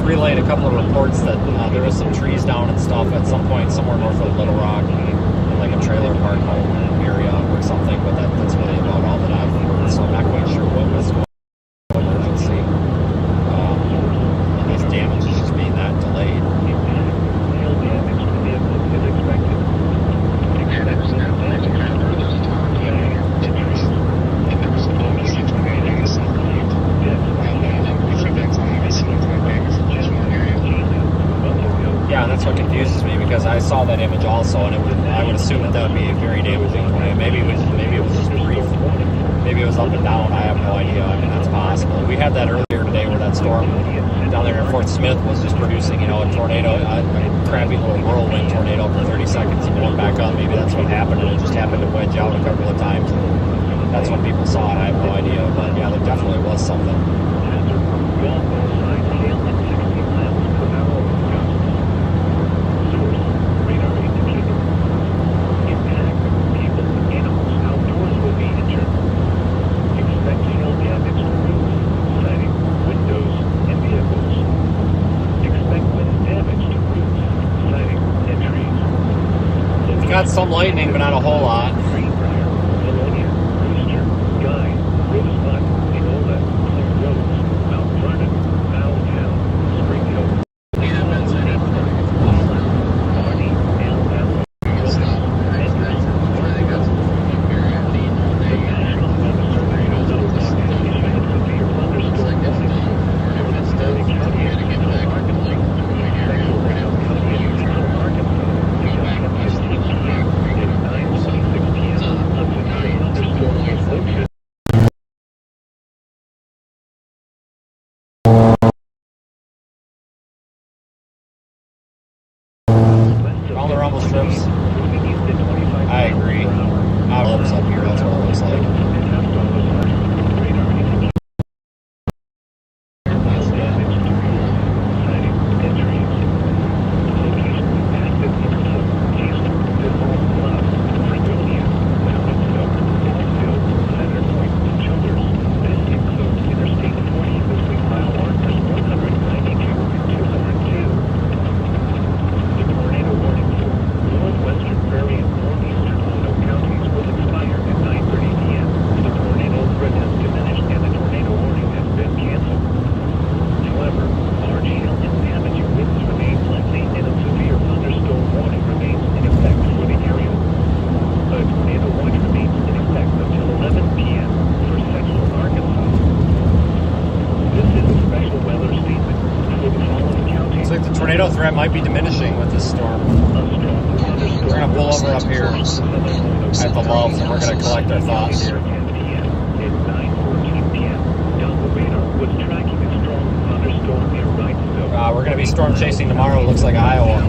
Relayed a couple of reports that there was some trees down and stuff at some point somewhere north of Little Rock, like a trailer park home area or something, but that's really about all that I've heard, so I'm not quite sure what was going on emergency. And these damages just being that delayed. Yeah, that's what confuses me, because I saw that image also, and I would assume that would be very damaging for you. Maybe it was just brief. Maybe it was up and down. I have no idea. I mean, that's possible. We had that earlier today where that storm down there in Fort Smith was just producing, a tornado, a crappy little whirlwind tornado for 30 seconds and going back up. Maybe that's what happened, and it just happened to wedge out a couple of times. And that's when people saw it. I have no idea. But yeah, there definitely was something. Got some lightning, but not a whole lot. All the rumble strips. I agree. Outlips up here, that's what it looks like. Northeastern and Northeastern counties will expire at 9:30 p.m. The crashing with this storm. We're going to pull over up here at the Loves, and we're going to collect our thoughts here. We're going to be storm chasing tomorrow. It looks like Iowa.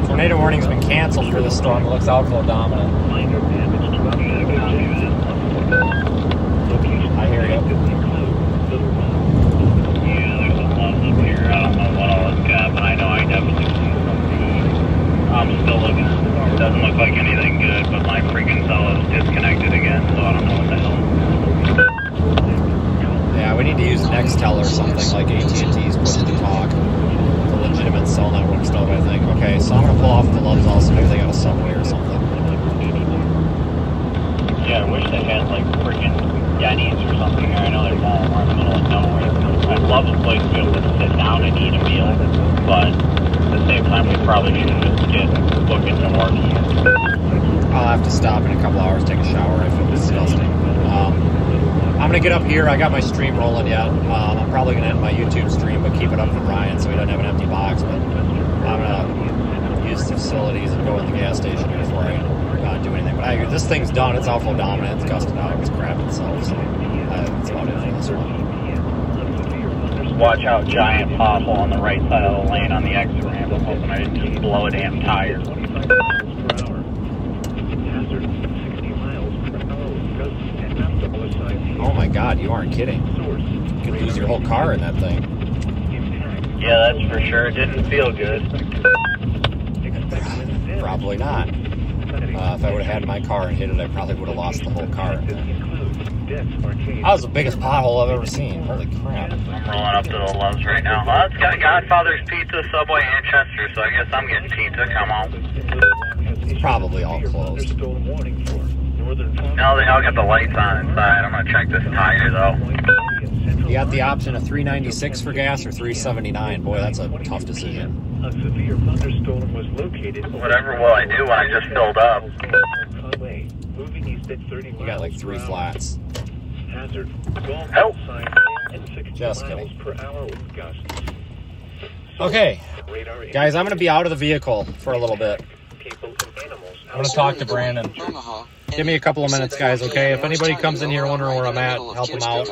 Tornado warning's been canceled for this storm. It looks outflow dominant. I hear you. Yeah, there's a lot up here. I don't know what all it's got, but I know I definitely see something. I'm still looking. It doesn't look like anything good, but my freaking cell is disconnected again, so I don't know what the hell. Yeah, we need to use Nextel or something like AT&T's push to talk. The legitimate cell network stuff, I think. Okay, so I'm going to pull off the Loves also. Maybe they got a subway or something. Yeah, I wish they had like freaking Denny's or something here. I know they're more in the middle of nowhere. I'd love a place to be able to sit down and eat a meal, but at the same time, we probably should just get looking to work. I'll have to stop in a couple hours, take a shower. I feel disgusting. I'm going to get up here. I got my stream rolling yet. I'm probably going to end my YouTube stream, but keep it up for Ryan so he doesn't have an empty box. But I'm going to use the facilities and go in the gas station here before I do anything. But this thing's done. It's outflow dominant. It's gusted out. It's crap itself. So that's about it for this one. Watch out, giant pothole on the right side of the lane on the exit ramp. I'm hoping I didn't just blow a damn tire. Oh my God, you aren't kidding. You could lose your whole car in that thing. Yeah, that's for sure. It didn't feel good. Probably not. If I would have had my car and hit it, I probably would have lost the whole car. That was the biggest pothole I've ever seen. Holy crap. I'm rolling up to the Loves right now. Well, it's got Godfather's Pizza, Subway, and Chester, so I guess I'm getting pizza. Come on. Probably all closed. No, they all got the lights on inside. I'm going to check this tire, though. You got the option of $3.96 for gas or $3.79. Boy, that's a tough decision. Whatever will I do when I just filled up? You got like 3 flats. Help! Just kidding. Okay, guys, I'm going to be out of the vehicle for a little bit. I'm going to talk to Brandon. Give me a couple of minutes, guys, okay? If anybody comes in here wondering where I'm at, help them out.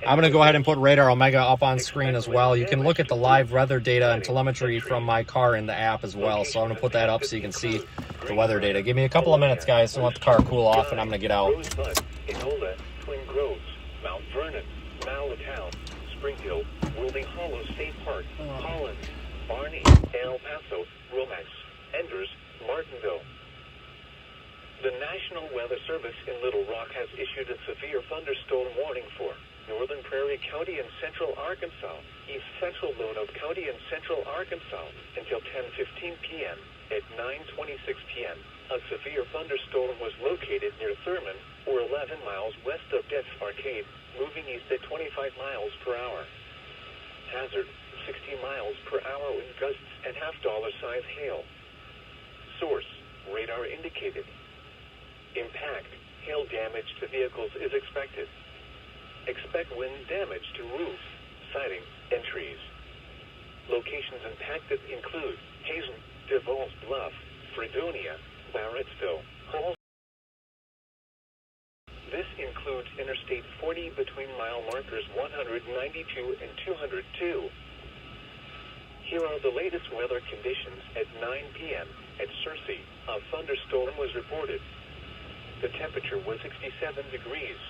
I'm going to go ahead and put Radar Omega up on screen as well. You can look at the live weather data and telemetry from my car in the app as well. So I'm going to put that up so you can see the weather data. Give me a couple of minutes, guys, so let the car cool off, and I'm going to get out. Enola, Twin Groves, Mount Vernon, Malatown, Spring Hill, Worlding Hollow State Park, Holland, Barney, El Paso, Romex, Enders, Martinville. The National Weather Service in Little Rock has issued a severe thunderstorm warning for Northern Prairie County and Central Arkansas, East Central Lonoke County and Central Arkansas until 10:15 p.m. At 9:26 p.m., a severe thunderstorm was located near Thurman, or 11 miles west of Death's Arcade, moving east at 25 miles per hour. Hazard, 60 miles per hour with gusts and half-dollar size hail. Source, radar indicated. Impact, hail damage to vehicles is expected. Expect wind damage to roofs, siding, and trees. Locations impacted include Hazen, DeVos Bluff, Fredonia, Barrettsville, Hall. This includes Interstate 40 between mile markers 192 and 202. Here are the latest weather conditions at 9 p.m. At Searcy. A thunderstorm was reported. The temperature was 67 degrees.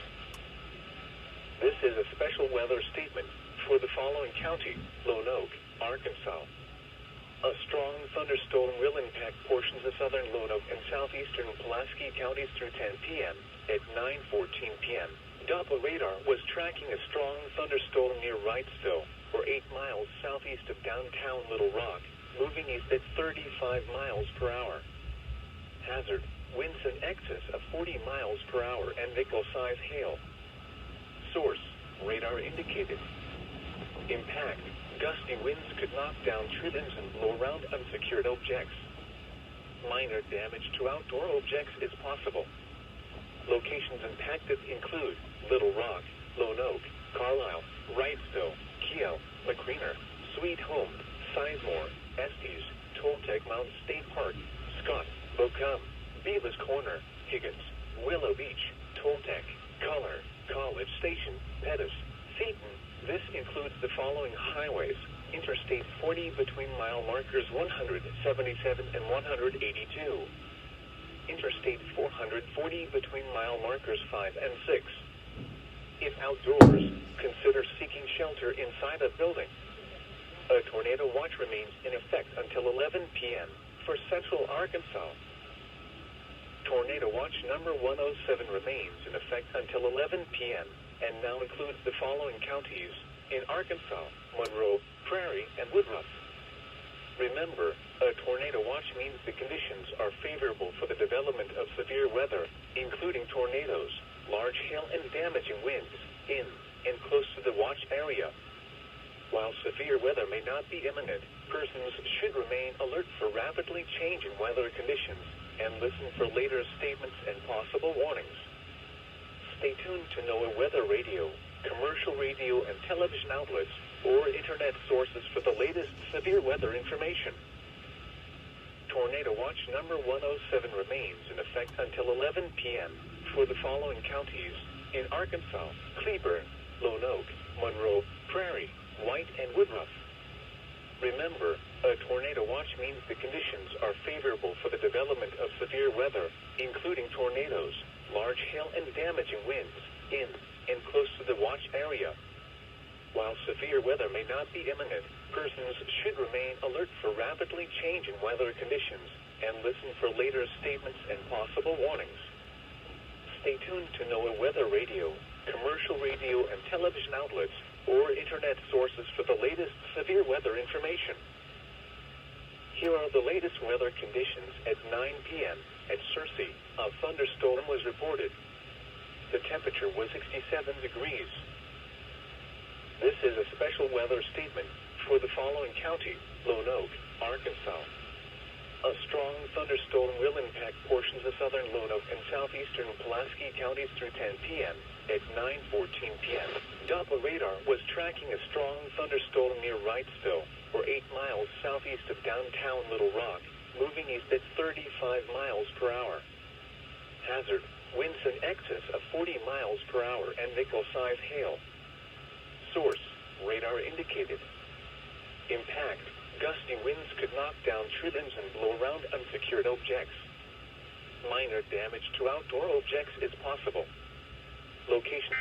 This is a special weather statement for the following county, Lonoke, Arkansas. A strong thunderstorm will impact portions of southern Lonoke and southeastern Pulaski counties through 10 p.m. At 9:14 p.m., Doppler radar was tracking a strong thunderstorm near Wrightsville, or 8 miles southeast of downtown Little Rock, moving east at 35 miles per hour. Hazard, winds in excess of 40 miles per hour and nickel-size hail. Source, radar indicated. Impact, Gusty winds could knock down trimmings and blow around unsecured objects. Minor damage to outdoor objects is possible. Locations impacted include Little Rock, Lone Oak, Carlisle, Wrightsville, Keogh, McCreener, Sweet Home, Sizemore, Estes, Toltec Mountain State Park, Scott, Bocum, Beavis Corner, Higgins, Willow Beach, Toltec, Color, College Station, Pettis, Seton. This includes the following highways: Interstate 40 between mile markers 177 and 182. Interstate 440 between mile markers 5 and 6. If outdoors, consider seeking shelter inside a building. A tornado watch remains in effect until 11 p.m. for Central Arkansas. Tornado watch number 107 remains in effect until 11 p.m. and now includes the following counties in Arkansas: Monroe, Prairie, and Woodruff. Remember, a tornado watch means the conditions are favorable for the development of severe weather, including tornadoes, large hail, and damaging winds in and close to the watch area. While severe weather may not be imminent, persons should remain alert for rapidly changing weather conditions and listen for later statements and possible warnings. Stay tuned to NOAA Weather Radio, commercial radio and television outlets, or internet sources for the latest severe weather information. Tornado watch number 107 remains in effect until 11 p.m. for the following counties in Arkansas: Cleburne, Lone Oak, Monroe, Prairie, White, and Woodruff. Remember, a tornado watch means the conditions are favorable for the development of severe weather, including tornadoes, large hail, and damaging winds in and close to the watch area. While severe weather may not be imminent, persons should remain alert for rapidly changing weather conditions and listen for later statements and possible warnings. Stay tuned to NOAA Weather Radio, commercial radio and television outlets, or internet sources for the latest severe weather information. Here are the latest weather conditions at 9 p.m. At Searcy. A thunderstorm was reported. The temperature was 67 degrees. This is a special weather statement for the following county: Lone Oak, Arkansas. A strong thunderstorm will impact portions of southern Lone Oak and southeastern Pulaski counties through 10 p.m. At 9:14 p.m., Doppler radar was tracking a strong thunderstorm near Wrightsville, or 8 miles southeast of downtown Little Rock, moving east at 35 miles per hour. Hazard: winds in excess of 40 miles per hour and nickel-sized hail. Source: radar indicated. Impact: gusty winds could knock down trimmings and blow around unsecured objects. Minor damage to outdoor objects is possible. Location: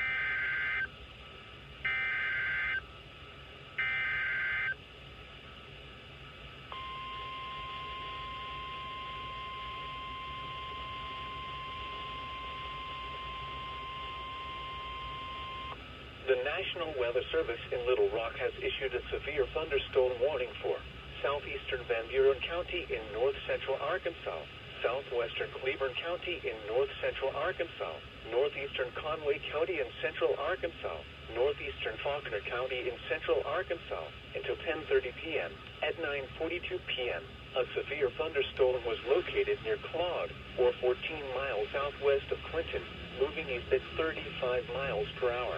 The National Weather Service in Little Rock has issued a severe thunderstorm warning for southeastern Van Buren County in north-central Arkansas, southwestern Cleburne County in north-central Arkansas, northeastern Conway County in central Arkansas, northeastern Faulkner County in central Arkansas until 10:30 p.m. At 9:42 p.m., a severe thunderstorm was located near Claude, or 14 miles southwest of Clinton, moving east at 35 miles per hour.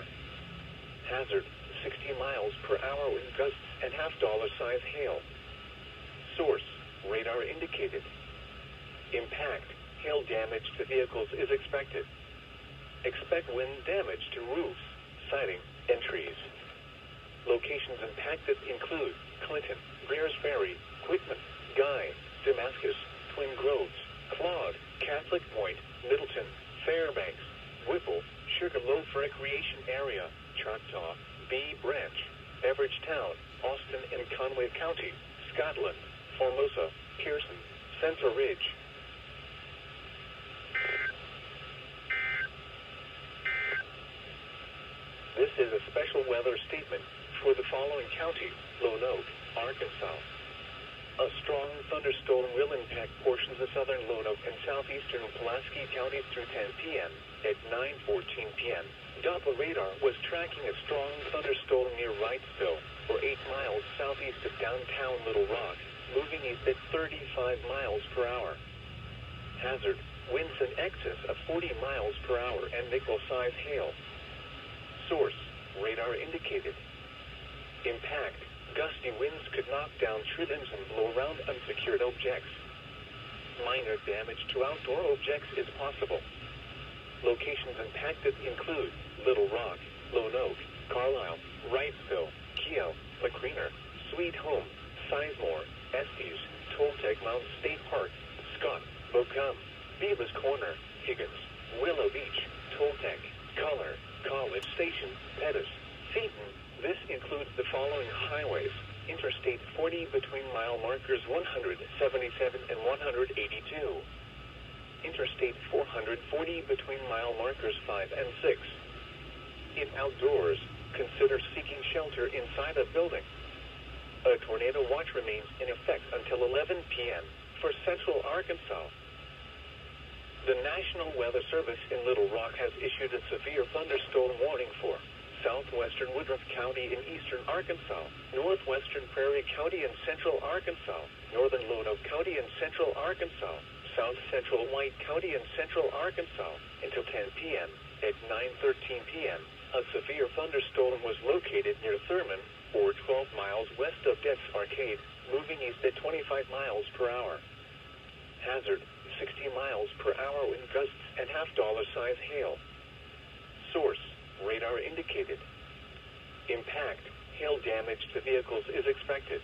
Hazard: 60 miles per hour with gusts and half-dollar-sized hail. Source: radar indicated. Impact: hail damage to vehicles is expected. Expect wind damage to roofs, siding, and trees. Locations impacted include Clinton, Greers Ferry, Quitman, Guy, Damascus, Twin Groves, Claude, Catholic Point, Middleton, Fairbanks, Whipple, Sugarloaf Recreation Area, Choctaw, Bee Branch, Beveridgetown, Austin and Conway County, Scotland, Formosa, Pearson, Central Ridge. This is a special weather statement for the following county: Lone Oak, Arkansas. A strong thunderstorm will impact portions of southern Lonoke and southeastern Pulaski counties through 10 p.m. At 9:14 p.m., Doppler radar was tracking a strong thunderstorm near Wrightsville, or 8 miles southeast of downtown Little Rock, moving east at 35 miles per hour. Hazard, winds in excess of 40 miles per hour and nickel-size hail. Source, radar indicated. Impact, gusty winds could knock down tree limbs and blow around unsecured objects. Minor damage to outdoor objects is possible. Locations impacted include Little Rock, Lone Oak, Carlisle, Wrightsville, Keogh, McCreener, Sweet Home, Sizemore, Estes, Toltec Mountain State Park, Scott, Bocum, Beavis Corner, Higgins, Willow Beach, Toltec, Color, College Station, Pettis, Seaton. This includes the following highways: Interstate 40 between mile markers 177 and 182. Interstate 440 between mile markers 5 and 6. If outdoors, consider seeking shelter inside a building. A tornado watch remains in effect until 11 p.m. for central Arkansas. The National Weather Service in Little Rock has issued a severe thunderstorm warning for southwestern Woodruff County in eastern Arkansas, northwestern Prairie County in central Arkansas, northern Lonoke County in central Arkansas, south central White County in central Arkansas until 10 p.m. At 9:13 p.m., a severe thunderstorm was located near Thurman, or 12 miles west of Death's Arcade, moving east at 25 miles per hour. Hazard, 60 miles per hour wind gusts and half-dollar size hail. Source, radar indicated. Impact, hail damage to vehicles is expected.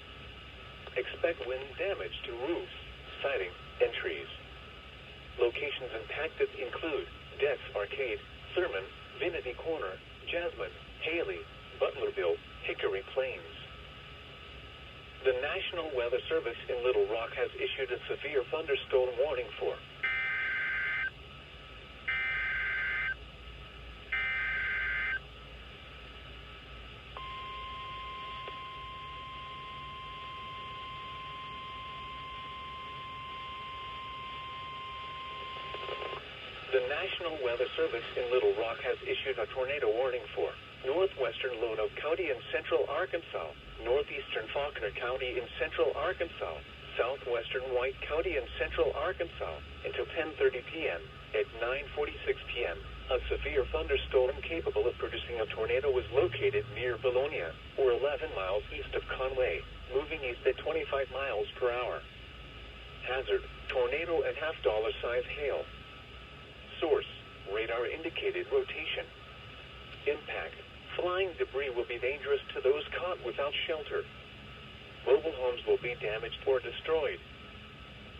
Expect wind damage to roofs, siding, and trees. Locations impacted include Death's Arcade, Thurman, Vinity Corner, Jasmine, Haley, Butlerville, Hickory Plains. The National Weather Service in Little Rock has issued a severe thunderstorm warning for The National Weather Service in Little Rock has issued a tornado warning for northwestern Lonoke County in central Arkansas, northeastern Faulkner County in central Arkansas, southwestern White County in central Arkansas until 10:30 p.m. At 9:46 p.m., a severe thunderstorm capable of producing a tornado was located near Bologna, or 11 miles east of Conway, moving east at 25 miles per hour. Hazard, tornado and half-dollar size hail. Source, radar indicated rotation. Impact, flying debris will be dangerous to those caught without shelter. Mobile homes will be damaged or destroyed.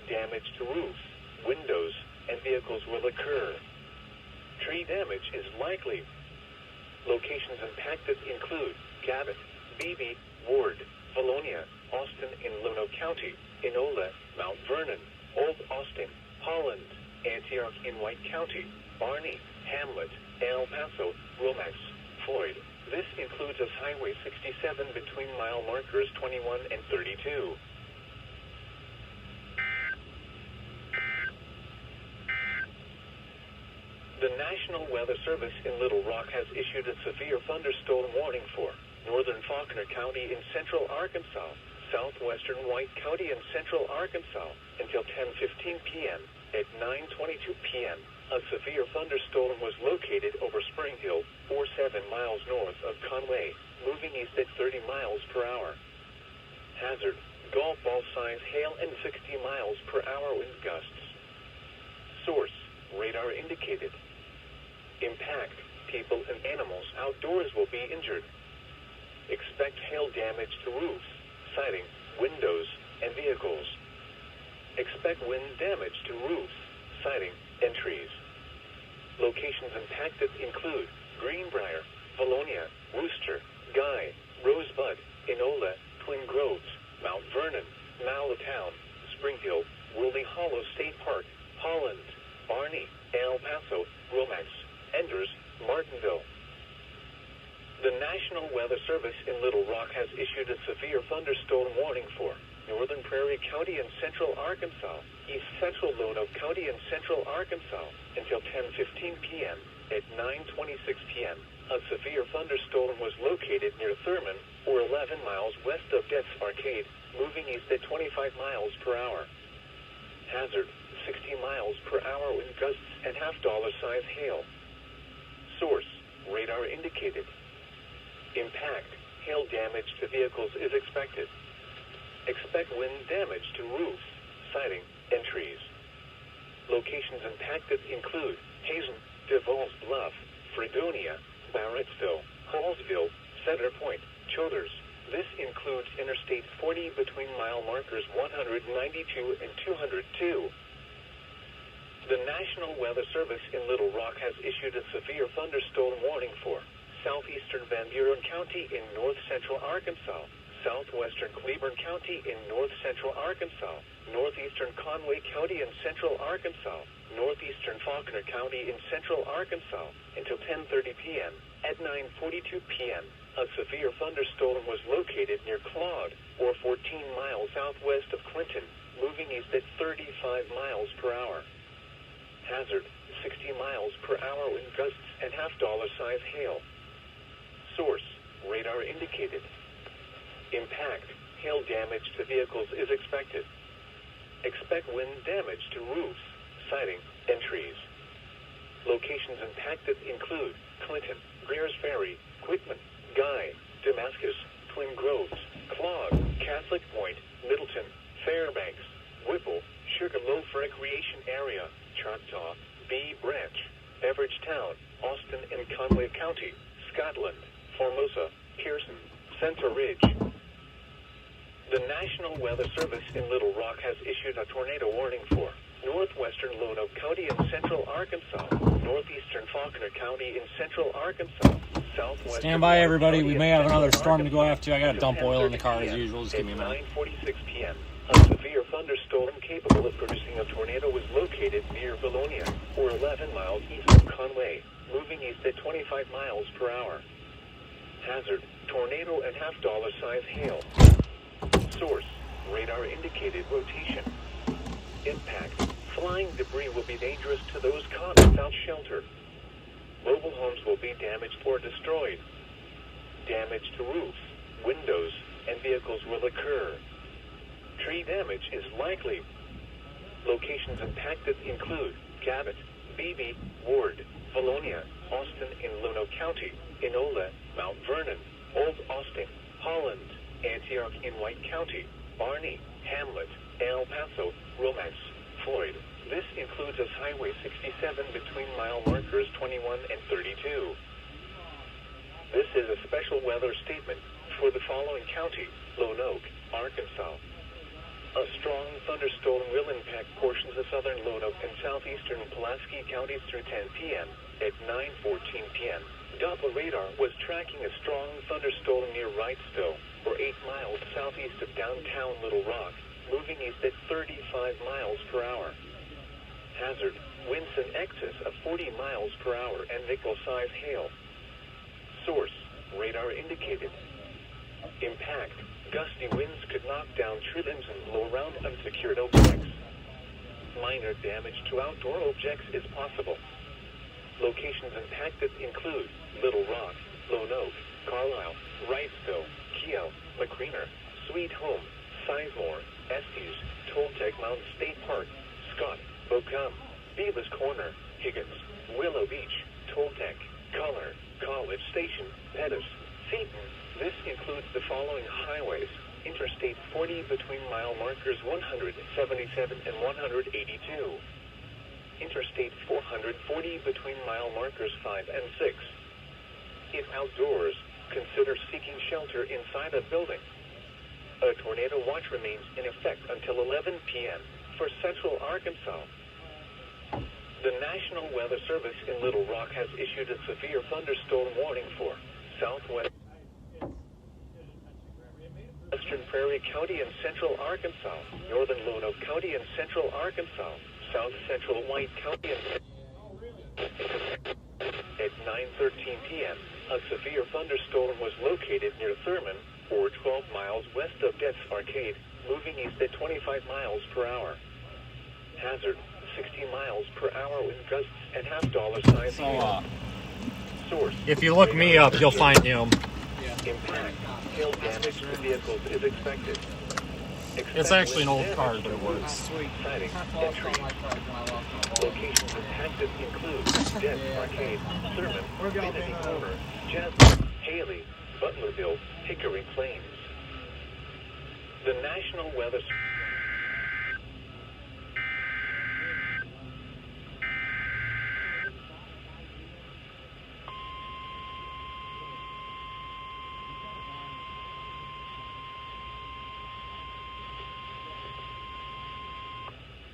Damage to roofs, windows, and vehicles will occur. Tree damage is likely. Locations impacted include Cabot, Beebe, Ward, Valonia, Austin in Lonoke County, Enola, Mount Vernon, Old Austin, Holland, Antioch in White County, Barney, Hamlet, El Paso, Romax, Floyd. This includes us Highway 67 between mile markers 21 and 32. The National Weather Service in Little Rock has issued a severe thunderstorm warning for northern Faulkner County in central Arkansas, southwestern White County in central Arkansas until 10:15 p.m. At 9:22 p.m., a severe thunderstorm was located over Spring Hill, or 7 miles north of Conway, moving east at 30 miles per hour. Hazard, golf ball size hail and 60 miles per hour wind gusts. Source, radar indicated. Impact, people and animals outdoors will be injured. Expect hail damage to roofs, siding, windows, and vehicles. Expect wind damage to roofs, siding, and trees. Locations impacted include Greenbrier, Valonia, Wooster, Guy, Rosebud, Enola, Twin Groves, Mount Vernon, Malatown, Spring Hill, Woolly Hollow State Park, Holland, Barney, El Paso, Romax, Enders, Martinville. The National Weather Service in Little Rock has issued a severe thunderstorm warning for northern Prairie County and central Arkansas, east central Lonoke County and central Arkansas, until 10:15 p.m. At 9:26 p.m., a severe thunderstorm was located near Thurman, or 11 miles west of Death's Arcade, moving east at 25 miles per hour. Hazard, 60 miles per hour wind gusts and half-dollar size hail. Source, radar indicated. Impact, hail damage to vehicles is expected. Expect wind damage to roofs, siding, and trees. Locations impacted include Hazen, DeVos Bluff, Fredonia, Barrettsville, Hallsville, Cedar Point, Childers. This includes Interstate 40 between mile markers 192 and 202. The National Weather Service in Little Rock has issued a severe thunderstorm warning for Southeastern Van Buren County in north-central Arkansas, Southwestern Cleburne County in north-central Arkansas, Northeastern Conway County in central Arkansas, Northeastern Faulkner County in central Arkansas, until 10:30 p.m. At 9:42 p.m., a severe thunderstorm was located near Claude, or 14 miles southwest of Clinton, moving east at 35 miles per hour. Hazard, 60 miles per hour wind gusts and half-dollar size hail. Source, radar indicated. Impact, hail damage to vehicles is expected. Expect wind damage to roofs, siding, and trees. Locations impacted include Clinton, Greers Ferry, Quitman, Guy, Damascus, Twin Groves, Claude, Catholic Point, Middleton, Fairbanks, Whipple, Sugarloaf Recreation Area, Choctaw, Bee Branch, Beveridgetown, Austin and Conway County, Scotland, Formosa, Pearson, Center Ridge. The National Weather Service in Little Rock has issued a tornado warning for northwestern Lonoke County in central Arkansas, northeastern Faulkner County in central Arkansas, southwestern... Stand by, everybody. We may have another storm to go after. I got to dump oil in the car as usual. Just give me a minute. 9:46 p.m. A severe thunderstorm capable of producing a tornado was located near Vilonia, or 11 miles east of Conway, moving east at 25 miles per hour. Hazard, tornado and half-dollar size hail. Source, radar indicated rotation. Impact, flying debris will be dangerous to those caught without shelter. Mobile homes will be damaged or destroyed. Damage to roofs, windows, and vehicles will occur. Tree damage is likely. Locations impacted include Cabot, Beebe, Ward, Vilonia, Austin in Lonoke County, Enola, Mount Vernon, Old Austin, Holland, Antioch in White County, Barney, Hamlet, El Paso, Romax, Floyd. This includes us Highway 67 between mile markers 21 and 32. This is a special weather statement for the following county, Lonoke, Arkansas. A strong thunderstorm will impact portions of southern Lonoke and southeastern Pulaski counties through 10 p.m. At 9:14 p.m., Doppler radar was tracking a strong thunderstorm near Wrightsville, or 8 miles southeast of downtown Little Rock, moving east at 35 miles per hour. Hazard, winds in excess of 40 miles per hour and nickel-size hail. Source, radar indicated. Impact, gusty winds could knock down tree limbs and blow around unsecured objects. Minor damage to outdoor objects is possible. Locations impacted include Little Rock, Lonoke, Carlisle, Wrightsville, Keogh, McCreener, Sweet Home, Sizemore, Estes, Toltec Mountain State Park, Scott, Bocum, Beavis Corner, Higgins, Willow Beach, Toltec, Color, College Station, Pettis, Seaton. This includes the following highways: Interstate 40 between mile markers 177 and 182. Interstate 440 between mile markers 5 and 6. If outdoors, consider seeking shelter inside a building. A tornado watch remains in effect until 11 p.m. for central Arkansas. The National Weather Service in Little Rock has issued a severe thunderstorm warning for Southwestern Prairie County and central Arkansas, northern Lonoke County and central Arkansas, south central White County and... At 9:13 p.m., a severe thunderstorm was located near Thurman, or 12 miles west of Death's Arcade, moving east at 25 miles per hour. Hazard, 60 miles per hour with gusts and $half size hail. Source. If you look me up, you'll find him. Impact, hail damage to vehicles is expected. It's actually an old car, but it works. Sighting and trees. Locations impacted include Death Arcade, Sermon, Kennedy Corner, Jasmine, Haley, Butlerville, Hickory Plains. The National Weather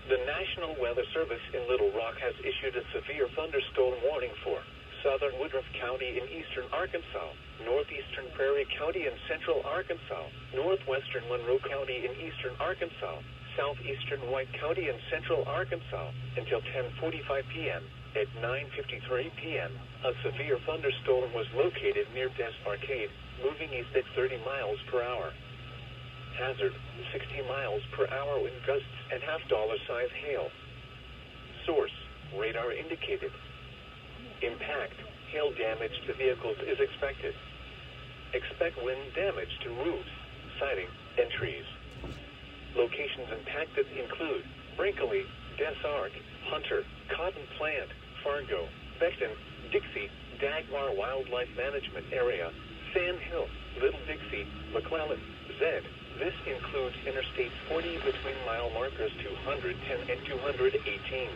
The National Weather Service in Little Rock has issued a severe thunderstorm warning for southern Woodruff County in eastern Arkansas, northeastern Prairie County in central Arkansas, northwestern Monroe County in eastern Arkansas, southeastern White County in central Arkansas until 10:45 p.m. At 9:53 p.m., a severe thunderstorm was located near Des Arcade, moving east at 30 miles per hour. Hazard, 60 miles per hour with gusts and $half size hail. Source, radar indicated. Impact, hail damage to vehicles is expected. Expect wind damage to roofs, siding, and trees. Locations impacted include Brinkley, Des Arc, Hunter, Cotton Plant, Fargo, Beckton, Dixie, Dagmar Wildlife Management Area, Sand Hill, Little Dixie, McClellan, Zed. This includes Interstate 40 between mile markers 210 and 218.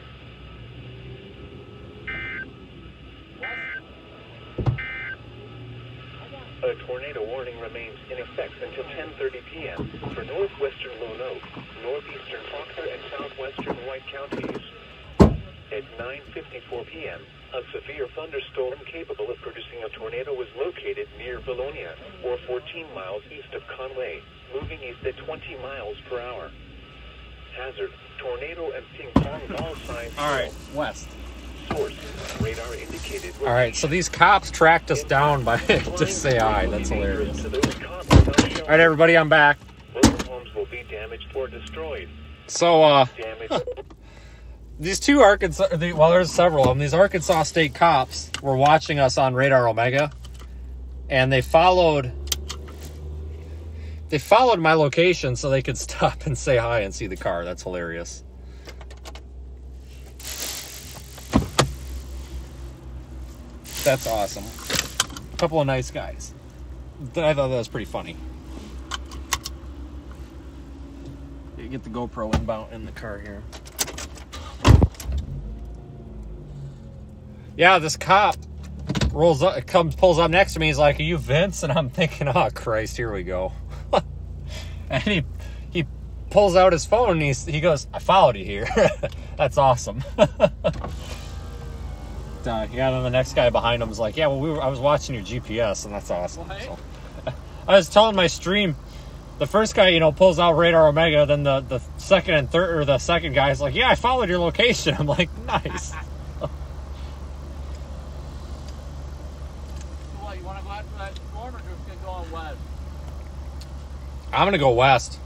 A tornado warning remains in effect until 10:30 p.m. for northwestern Lone Oak, northeastern Faulkner, and southwestern White counties. At 9:54 p.m., a severe thunderstorm capable of producing a tornado was located near Vilonia, or 14 miles east of Conway, moving east at 20 miles per hour. Hazard, tornado and ping pong ball size. All right, west. Source, radar indicated. All right, so these cops tracked us down by just say hi. That's hilarious. All right, everybody, I'm back. Both homes will be damaged or destroyed. So, Damage. these two Arkansas, well, there's several of them. These Arkansas state cops were watching us on Radar Omega, and they followed my location so they could stop and say hi and see the car. That's hilarious. That's awesome. A couple of nice guys. I thought that was pretty funny. You get the GoPro inbound in the car here. Yeah, this cop pulls up next to me. He's like, "Are you Vince?" And I'm thinking, "Oh Christ, here we go." And he pulls out his phone and he goes, "I followed you here." That's awesome. Yeah, then the next guy behind him was like, "Yeah, well, I was watching your GPS," and that's awesome. So, I was telling my stream, the first guy, pulls out Radar Omega, then the second and third, or the second guy is like, "Yeah, I followed your location." I'm like, "Nice." What, you want to go out to that storm or just go on west? I'm gonna go west.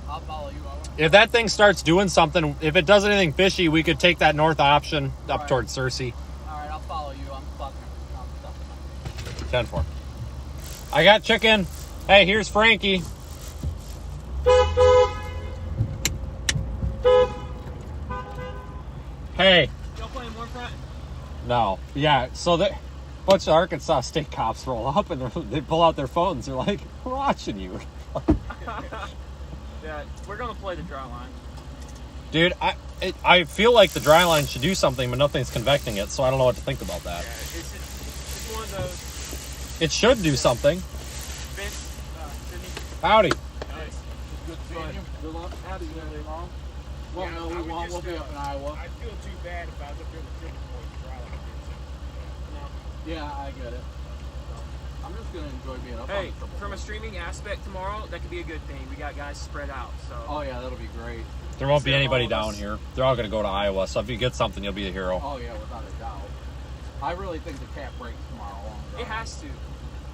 I'll follow you. If that thing starts doing something, if it does anything fishy, we could take that north option up Right. towards Searcy. Alright, I'll follow you. I'm stuck. 10-4. I got chicken. Hey, here's Frankie. Hey. Y'all playing Warfront? No. Yeah, so a bunch of Arkansas state cops roll up and they pull out their phones. They're like, "We're watching you." Yeah, we're gonna play the dry line. Dude, I feel like the dry line should do something, but nothing's convecting it, so I don't know what to think about that. Yeah, it's one of those. It should do something. Vince, Sydney. Howdy. Nice. Good seeing you. Good luck. Howdy, you gonna leave home? Well, no, we won't. We'll be up in Iowa. I feel too bad if I look at the ticket point to try like this. Yeah, I get it. I'm just gonna enjoy being up. Hey, from a streaming aspect tomorrow, that could be a good thing. We got guys spread out, so. Oh yeah, that'll be great. There won't be So anybody all of down us- here. They're all going to go to Iowa, so if you get something, you'll be a hero. Oh yeah, without a doubt. I really think the cap breaks tomorrow. It has to.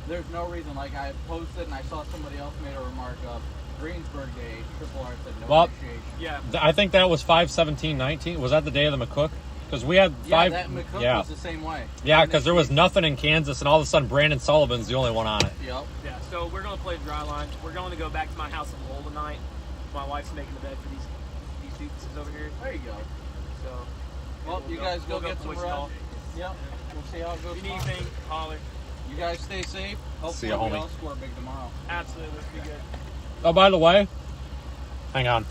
There's no reason. Like I posted and I saw somebody else made a remark of Greensburg Day, Triple R said no Well, appreciation. Yeah. I think that was 5/17/19. Was that the day of the McCook? Because we had Yeah, five. that McCook yeah, was the same way. yeah, because there was nothing in Kansas, and all of a sudden Brandon Sullivan's the only one on it. Yep. Yeah, so we're going to play the dry line. We're going to go back to my house in Lowell tonight. My wife's making the bed for these dudes over here. There you go. So, Well, you guys go get some voice rest. call. Yep. We'll see how it goes. If you need tomorrow. anything, holler. You guys stay safe. Hopefully See ya, we homie. all score big tomorrow. Absolutely, let's be good. Oh, by the way, hang on.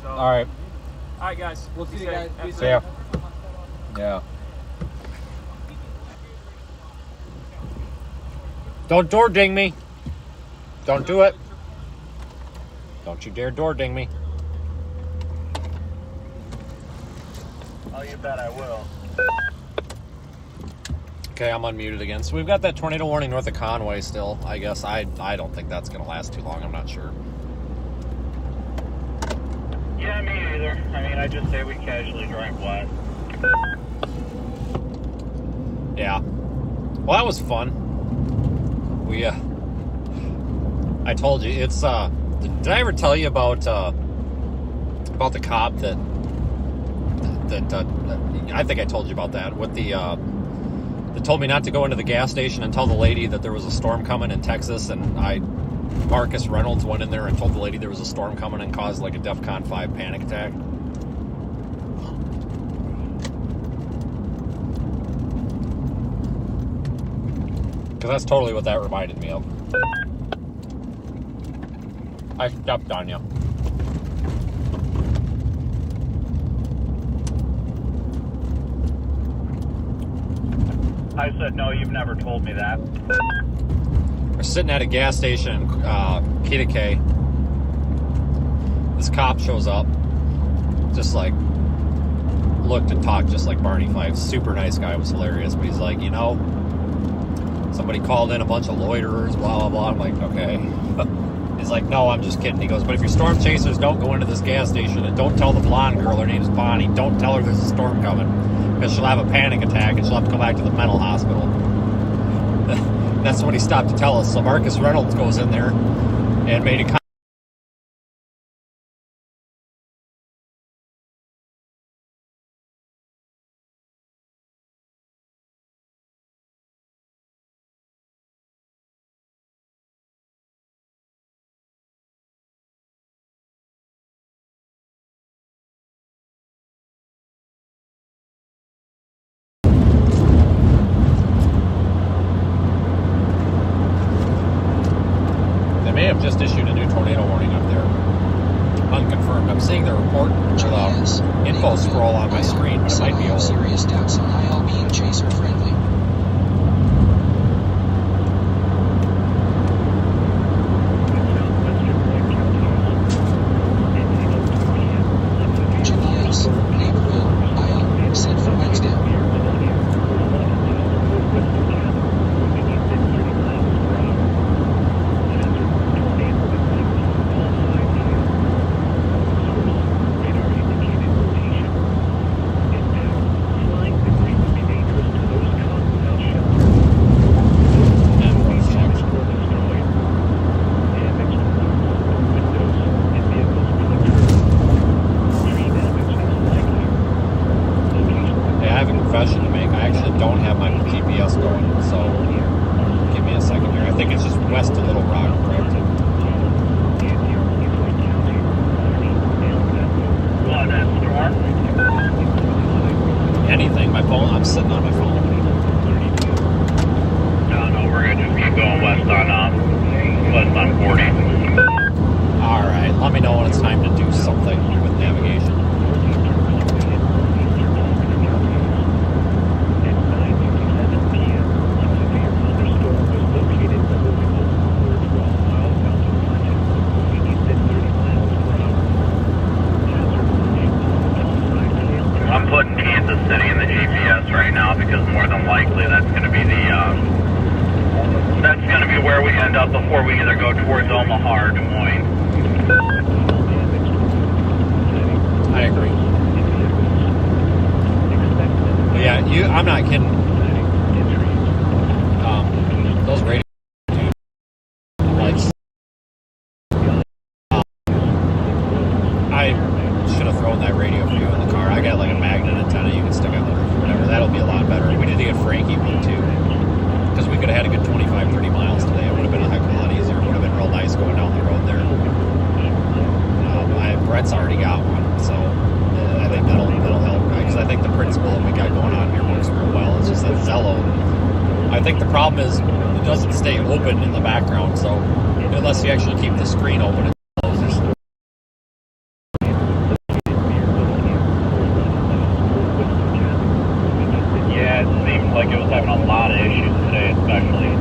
So, All right. All right, guys. We'll see you guys. Be See ya. safe. Yeah. Don't door ding me. Don't do it. Don't you dare door ding me. Oh, you bet I will. Okay, I'm unmuted again. So we've got that tornado warning north of Conway still. I guess I don't think that's going to last too long. I'm not sure. Yeah, me either. I mean, I just say we casually drive west. Yeah. Well, that was fun. We, I told you, it's, did I ever tell you about the cop that I think I told you about that, with the, that told me not to go into the gas station and tell the lady that there was a storm coming in Texas, and Marcus Reynolds went in there and told the lady there was a storm coming and caused like a DEFCON 5 panic attack. Because that's totally what that reminded me of. I stepped on you. I said, no, you've never told me that. We're sitting at a gas station in Ketakay. This cop shows up, just like looked and talked just like Barney Fife. Super nice guy, was hilarious. But he's like, you know, somebody called in a bunch of loiterers, blah, blah, blah. I'm like, okay. He's like, no, I'm just kidding. He goes, but if you're storm chasers, don't go into this gas station, and don't tell the blonde girl, her name's Bonnie, don't tell her there's a storm coming, because she'll have a panic attack and she'll have to go back to the mental hospital. That's what he stopped to tell us. So Marcus Reynolds goes in there and made a comment. May have just issued a new tornado warning up there. Unconfirmed. I'm seeing the report or the info scroll on my screen, but it might be old. Serious doubts on IL being chaser friendly. GPS, Naperville, IL, set for Wednesday. Confession to make. I actually don't have my GPS going, so give me a second here. I think it's just west of Little Rock, correct? What, that storm? Anything. My phone. I'm sitting on my phone. No, we're gonna just keep going west on car, Des Moines. I agree. But yeah, I'm not kidding. Those radio lights. I should have thrown that radio for you in the car. I got like a magnet antenna you can stick on the roof or whatever. That'll be a lot better. We need to get Frankie one too, because we could have had a good 25, 30 miles today. It would have been a heck of a lot easier. It would have been real nice going down the road there. Brett's already got one, so I think that'll help, because I think the principle that we got going on here works real well. It's just that Zello, I think the problem is it doesn't stay open in the background, so unless you actually keep the screen open, it closes. Yeah, it seemed like it was having a lot of issues today, especially.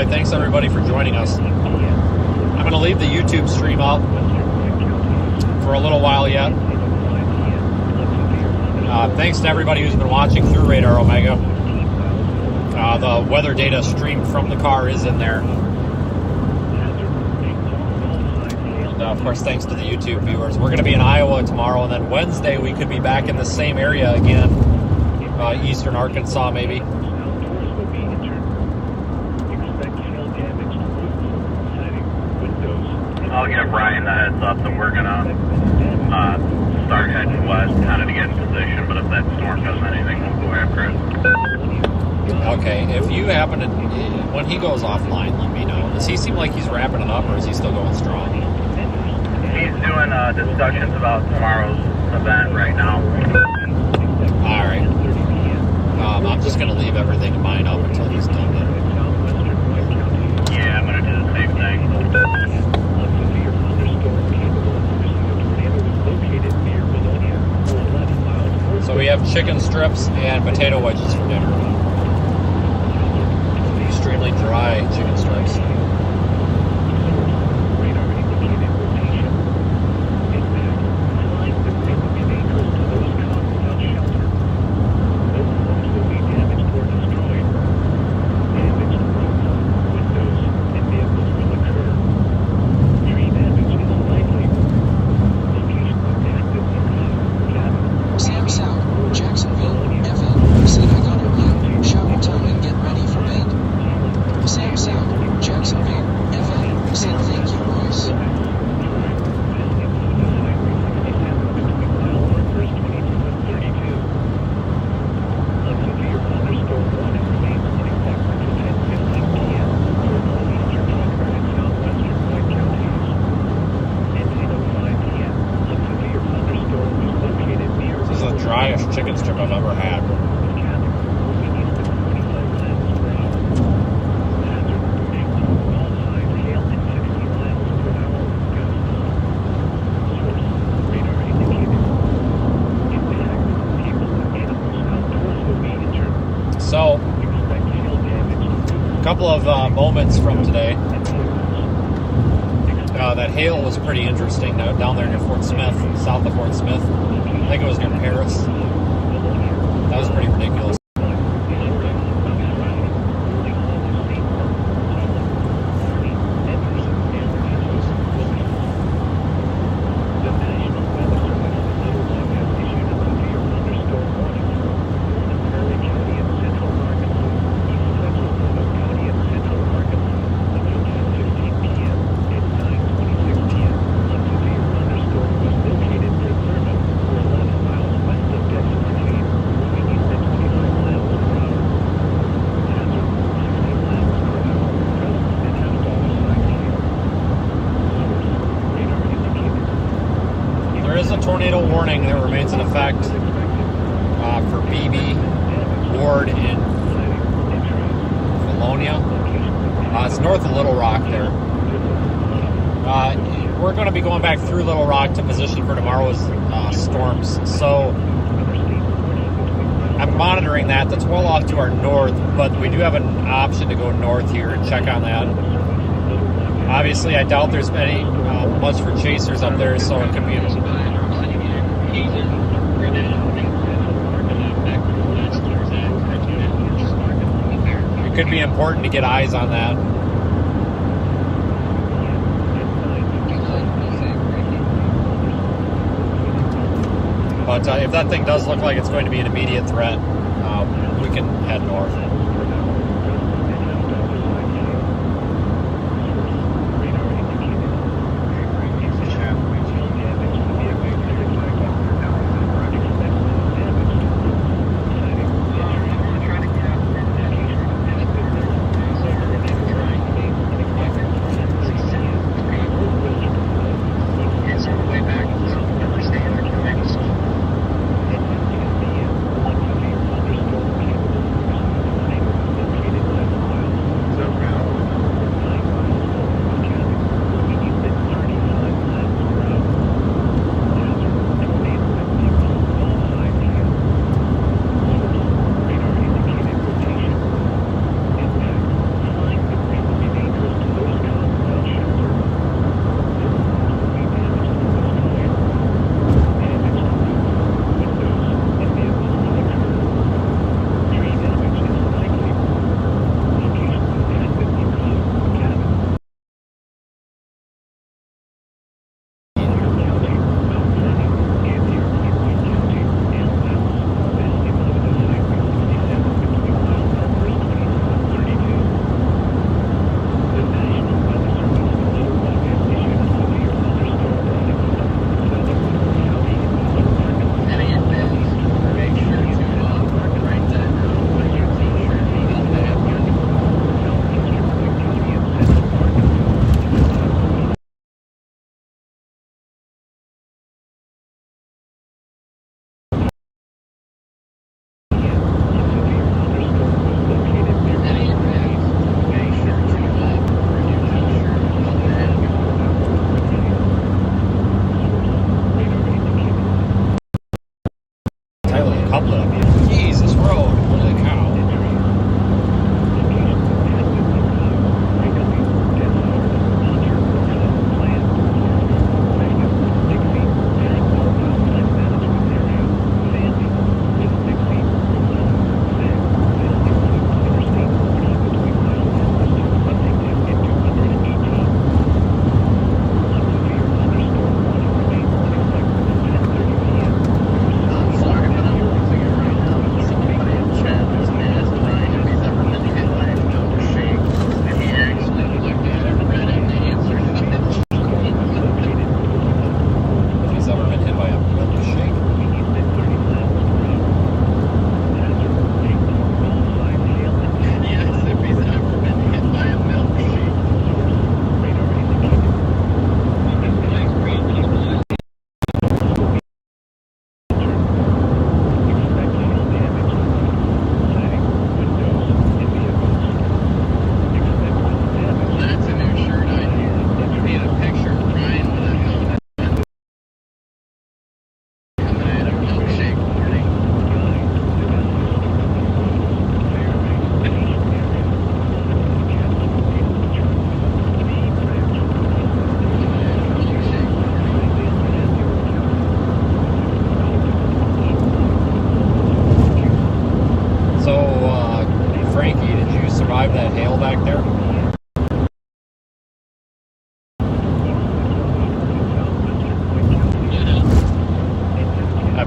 Thanks everybody for joining us. I'm going to leave the YouTube stream up for a little while yet. Thanks to everybody who's been watching through Radar Omega. The weather data streamed from the car is in there. And of course, thanks to the YouTube viewers. We're going to be in Iowa tomorrow, and then Wednesday we could be back in the same area again. Eastern Arkansas, maybe. I'll give Brian the heads up that we're gonna start heading west, kind of to get in position. But if that storm does anything, we'll go after it. Okay, if you happen to, when he goes offline, let me know. Does he seem like he's wrapping it up, or is he still going strong? He's doing discussions about tomorrow's event right now. All right. I'm just gonna leave everything in mine up until he's done. Yeah, I'm gonna do the same thing. So we have chicken strips and potato wedges for dinner. Extremely dry chicken strips. Chicken strip I've ever had. So, a couple of moments from today. That hail was pretty interesting down there near Fort Smith, south of Fort Smith. I think it was near Paris. That was pretty ridiculous. Tornado warning that remains in effect for BB ward in Colonia. It's north of Little Rock there. We're going to be going back through Little Rock to position for tomorrow's storms. So I'm monitoring that. That's well off to our north, but we do have an option to go north here and check on that. Obviously, I doubt there's any much for chasers up there, so it could be important to get eyes on that. But if that thing does look like it's going to be an immediate threat, we can head north.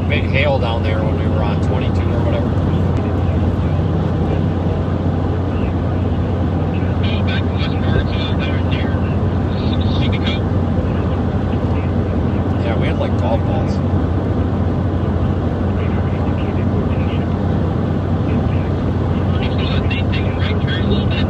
Big hail down there when we were on 22 or whatever. Back to West Parts, near Seacoast. Yeah, we had like golf balls. They take a right turn a little bit.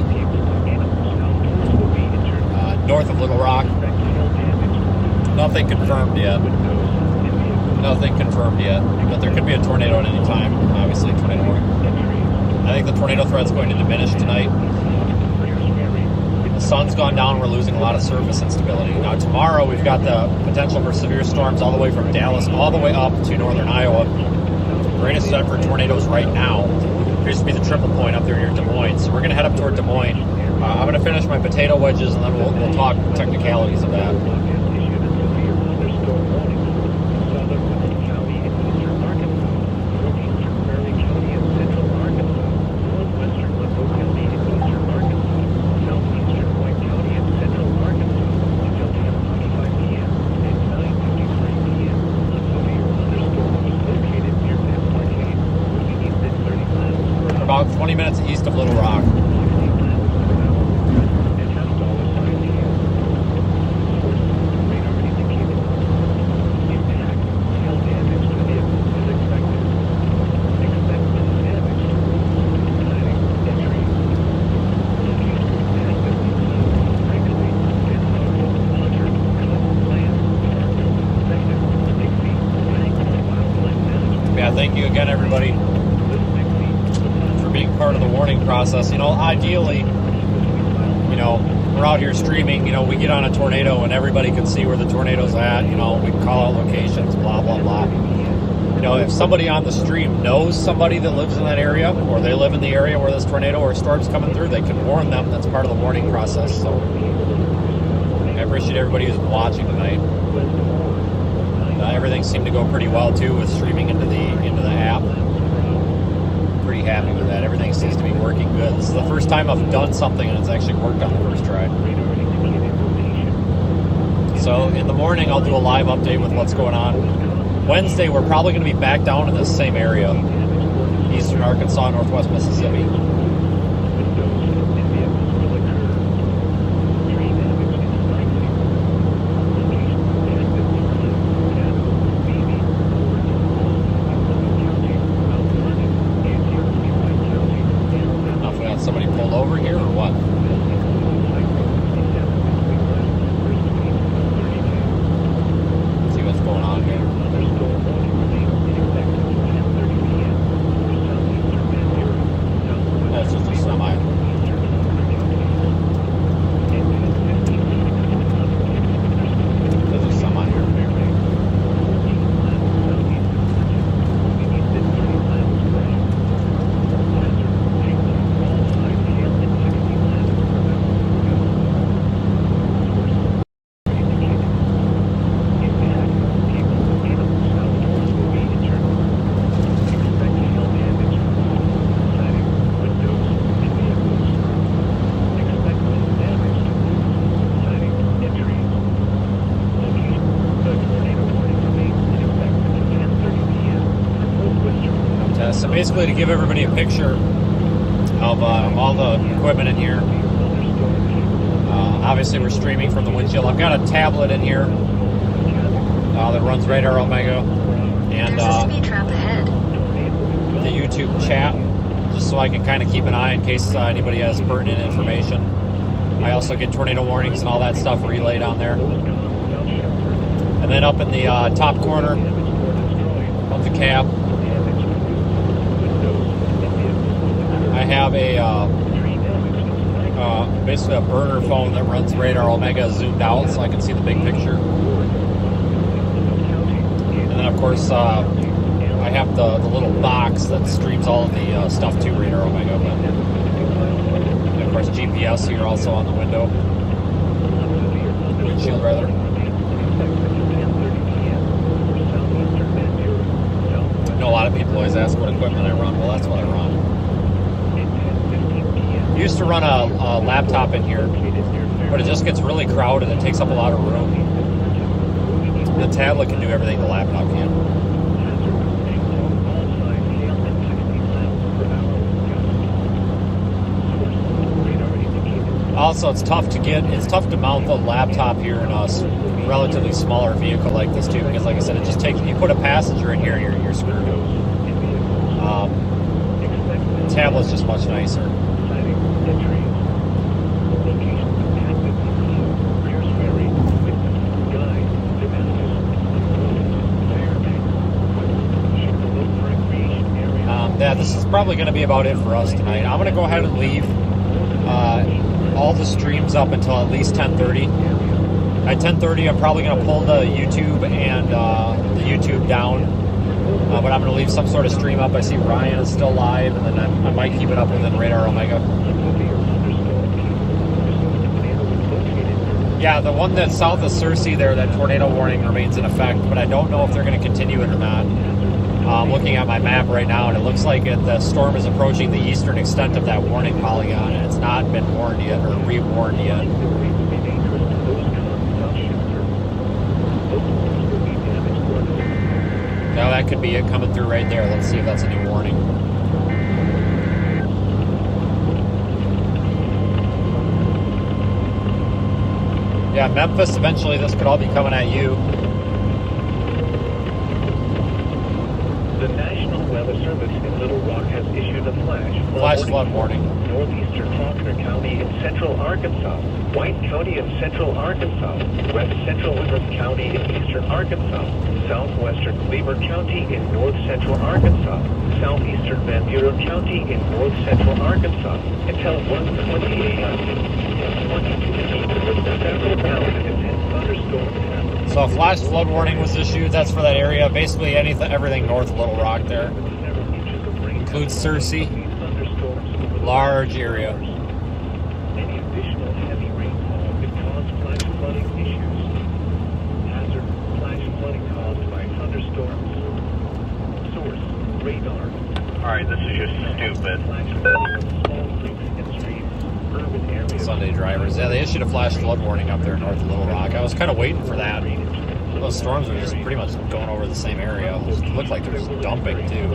Waelti, north of Little Rock. Nothing confirmed yet. Nothing confirmed yet, but there could be a tornado at any time. Obviously, tornado warning. I think the tornado threat's going to diminish tonight. The sun's gone down. We're losing a lot of surface instability. Now tomorrow we've got the potential for severe storms all the way from Dallas all the way up to northern Iowa. Greatest set for tornadoes right now appears to be the triple point up there near Des Moines. So we're going to head up toward Des Moines. I'm going to finish my potato wedges and then we'll talk technicalities of that. About 20 minutes east of Little Rock. Yeah, thank you again, everybody, being part of the warning process. You know, ideally, you know, we're out here streaming, you know, we get on a tornado and everybody can see where the tornado's at, you know, we can call out locations, blah, blah, blah. You know, if somebody on the stream knows somebody that lives in that area, or they live in the area where this tornado or storm's coming through, they can warn them. That's part of the warning process. So I appreciate everybody who's watching tonight. Everything seemed to go pretty well too with streaming into the app. Pretty happy with that. Everything seems to be working good. This is the first time I've done something and it's actually worked on the first try. So in the morning I'll do a live update with what's going on. Wednesday we're probably going to be back down in this same area, eastern Arkansas, northwest Mississippi. Somebody pulled over here or what? Let's see what's going on here. Oh, it's just a semi. There's a semi here. So basically, to give everybody a picture of all the equipment in here, obviously we're streaming from the windshield. I've got a tablet in here that runs Radar Omega, and the YouTube chat, just so I can kind of keep an eye in case anybody has pertinent information. I also get tornado warnings and all that stuff relayed on there. And then up in the top corner of the cab, I have a basically a burner phone that runs Radar Omega zoomed out so I can see the big picture. And then of course I have the little box that streams all of the stuff to Radar Omega. And of course GPS here also on the windshield rather. I know a lot of people always ask what equipment I run. Well, that's what I run. I used to run a laptop in here, but it just gets really crowded. It takes up a lot of room. The tablet can do everything the laptop can. Also, it's tough to mount the laptop here in a relatively smaller vehicle like this too, because like I said, it just takes, you put a passenger in here and you're screwed. The tablet's just much nicer. probably going to be about it for us tonight. I'm going to go ahead and leave all the streams up until at least 10:30. At 10:30, I'm probably going to pull the YouTube and the YouTube down, but I'm going to leave some sort of stream up. I see Ryan is still live, and then I might keep it up within Radar Omega. Yeah, the one that's south of Searcy there, that tornado warning remains in effect, but I don't know if they're going to continue it or not. I'm looking at my map right now, and it looks like the storm is approaching the eastern extent of that warning polygon, and it's not been warned yet, or re-warned yet. Now that could be it coming through right there. Let's see if that's a new warning. Yeah, Memphis, eventually this could all be coming at you. The National Weather Service in Little Rock has issued a flash flood warning. Northeastern Faulkner County in central Arkansas, White County in central Arkansas, West Central Wickham County in eastern Arkansas, Southwestern Cleaver County in north central Arkansas, Southeastern Van Buren County in north central Arkansas, until 1:20 a.m. Several mountains and thunderstorms. So a flash flood warning was issued. That's for that area. Basically everything north of Little Rock there. Includes Searcy. Large area. Any additional heavy rainfall could cause flash flooding issues. Hazard: flash flooding caused by thunderstorms. Source: radar. Alright, this is just stupid. Flash flooding of small creeks and streams. Urban areas. Sunday drivers. Yeah, they issued a flash flood warning up there north of Little Rock. I was kind of waiting for that. Those storms are just pretty much going over the same area. It looked like they're just dumping too.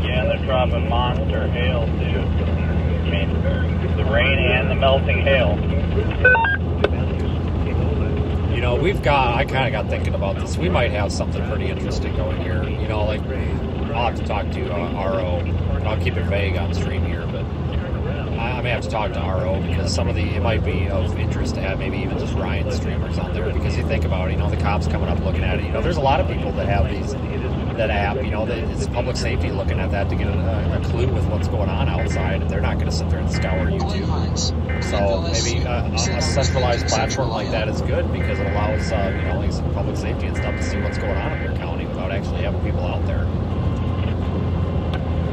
Yeah, they're dropping monster hail too. I mean, the rain and the melting hail. You know, I kind of got thinking about this. We might have something pretty interesting going here. You know, like, I'll have to talk to RO. And I'll keep it vague on stream here, but I may have to talk to RO because it might be of interest to have maybe even just Ryan streamers on there, because you think about it, you know, the cops coming up looking at it. You know, there's a lot of people that have that app, you know, it's public safety looking at that to get a clue with what's going on outside. They're not going to sit there and scour YouTube. So maybe a centralized platform like that is good, because it allows, you know, like some public safety and stuff to see what's going on in your county without actually having people out there.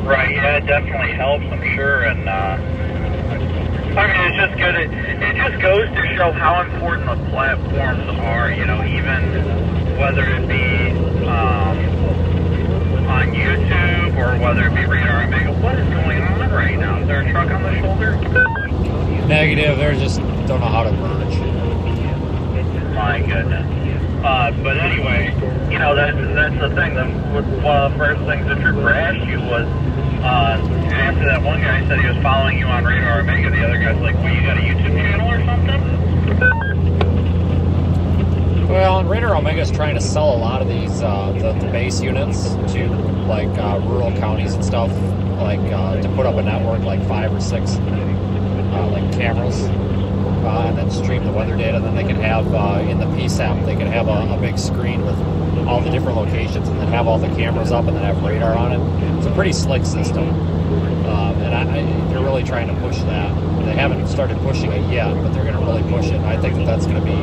Right, yeah, it definitely helps, I'm sure, and I mean, it's just good. It just goes to show how important the platforms are, you know, even whether it be on YouTube or whether it be Radar Omega. What is going on right now? Is there a truck on the shoulder? Negative, they're just don't know how to merge. My goodness. But anyway, you know, that's the thing. One of the first things the trooper asked you was, after that one guy said he was following you on Radar Omega, the other guy's like, well, you got a YouTube channel or something? Well, and Radar Omega is trying to sell a lot of these, the base units to, like, rural counties and stuff, like, to put up a network, like 5 or 6, like, cameras, and then stream the weather data. Then they can have, in the PSAP, they can have a big screen with all the different locations, and then have all the cameras up, and then have radar on it. It's a pretty slick system, and they're really trying to push that. They haven't started pushing it yet, but they're going to really push it. I think that's going to be,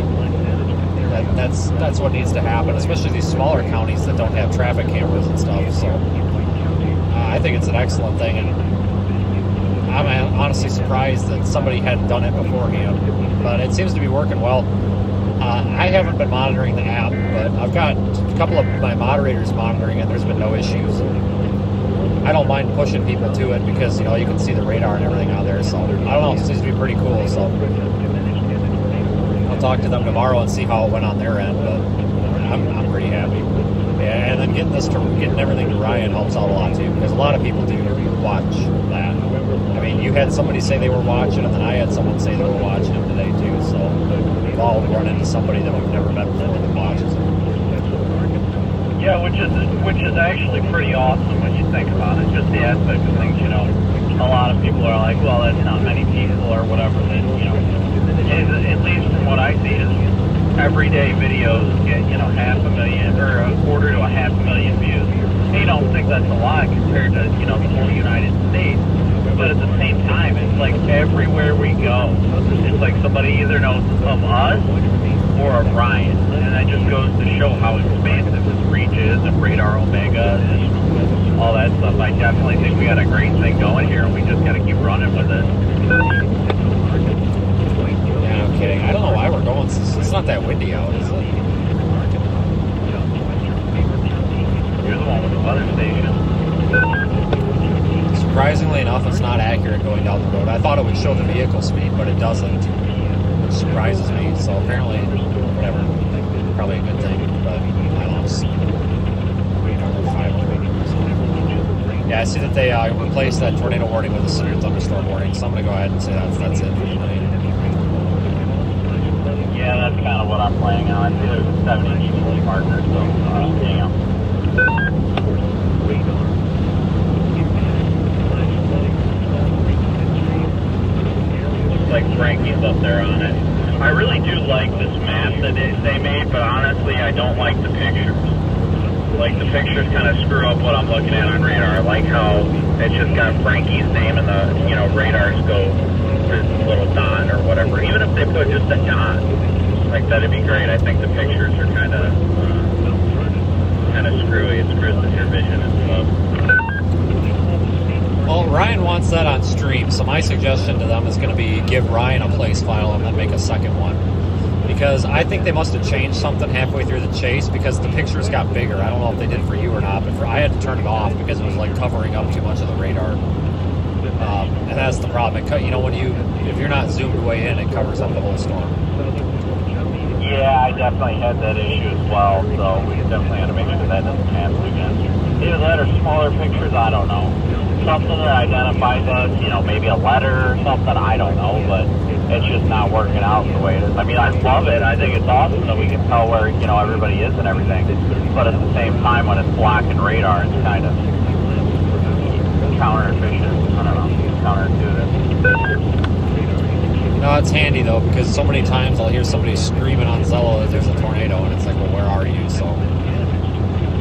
that's what needs to happen, especially these smaller counties that don't have traffic cameras and stuff. So I think it's an excellent thing, and I'm honestly surprised that somebody hadn't done it beforehand, but it seems to be working well. I haven't been monitoring the app, but I've got a couple of my moderators monitoring it. There's been no issues. I don't mind pushing people to it because, you know, you can see the radar and everything out there. So I don't know, it seems to be pretty cool. So I'll talk to them tomorrow and see how it went on their end, but I'm pretty happy. Yeah, and then getting everything to Ryan helps out a lot too, because a lot of people do watch that. I mean, you had somebody say they were watching, and then I had someone say they were watching it today too. So we've all run into somebody that we've never met before that watches it. Yeah, which is actually pretty awesome when you think about it. Just the aspect of things, you know. A lot of people are like, well, that's not many people or whatever. That, you know, at least from what I see, is everyday videos get, you know, 500,000 or 250,000 views. they don't think that's a lot compared to, you know, the whole United States. But at the same time, it's like everywhere we go, it's like somebody either knows of us or of Ryan. And that just goes to show how expansive his reach is and Radar Omega and all that stuff. I definitely think we got a great thing going here, and we just got to keep running with it. Yeah, no kidding. I don't know why we're going. It's not that windy out, is it? You're the one with the weather station. Surprisingly enough, it's not accurate going down the road. I thought it would show the vehicle speed, but it doesn't, which surprises me. So apparently, whatever, probably a good thing, but I don't know. Yeah, I see that they replaced that tornado warning with a severe thunderstorm warning, so I'm going to go ahead and say that's it. Yeah, that's kind of what I'm planning on. I see there's a 70 equal partner, so damn. Looks like Frankie's up there on it. I really do like this map that they made, but honestly, I don't like the pictures. Like, the pictures kind of screw up what I'm looking at on radar. I like how it's just got Frankie's name in the, you know, radar scope, this little dot or whatever. Even if they put just a dot, like, that'd be great. I think the pictures are kind of screwy. It screws with your vision and stuff. Well, Ryan wants that on stream, so my suggestion to them is going to be give Ryan a place file and then make a second one. Because I think they must have changed something halfway through the chase because the pictures got bigger. I don't know if they did for you or not, but I had to turn it off because it was like covering up too much of the radar. And that's the problem. You know, if you're not zoomed way in, it covers up the whole storm. Yeah, I definitely had that issue as well, so we definitely had to make sure that doesn't happen again. Either that or smaller pictures, I don't know. Something that identifies as, you know, maybe a letter or something, I don't know, but it's just not working out the way it is. I mean, I love it. I think it's awesome that we can tell where, you know, everybody is and everything, but at the same time, when it's blocking radar, it's kind of counter-efficient. I don't know, counterintuitive. No, it's handy though, because so many times I'll hear somebody screaming on Zello that there's a tornado, and it's like, well, where are you? So,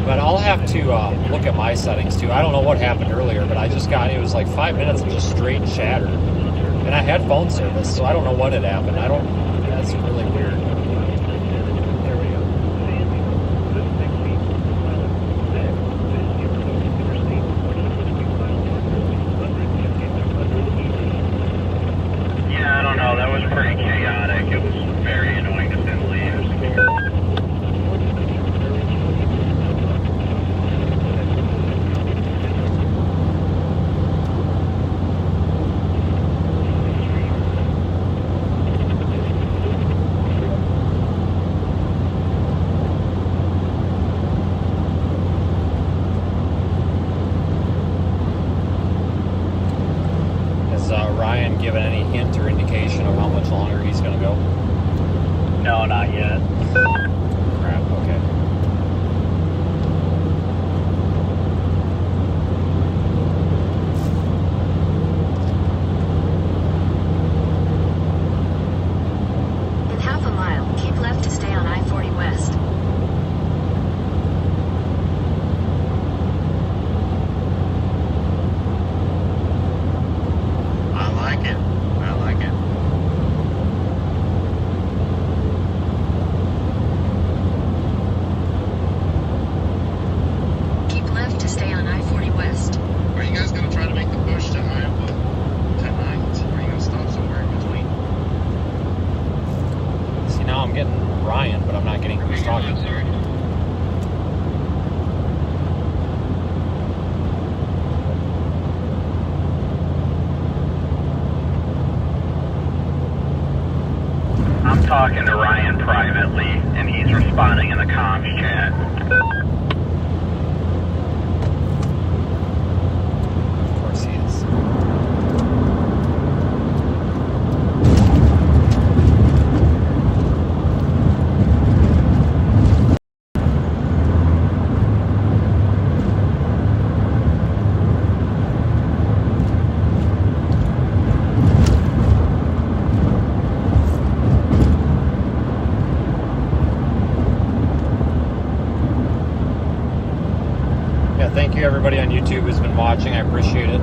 but I'll have to look at my settings too. I don't know what happened earlier, but it was like 5 minutes of just straight chatter, and I had phone service, so I don't know what had happened. That's really weird. There we go. Yeah, I don't know. That was pretty chaotic. It was very annoying to say the least. Ryan given any hint or indication of how much longer he's going to go? No, not yet. Crap, okay. In half a mile, keep left to stay on I-40 West. I like it. I like it. Keep left to stay on I-40 West. Are you guys gonna try to make the push to Iowa tonight? Or are you gonna stop somewhere in between? See, now I'm getting Ryan, but I'm not getting who's talking. Sorry. I'm talking to Ryan privately, and he's responding in the comms chat. Of course he is. you everybody on YouTube who's been watching. I appreciate it.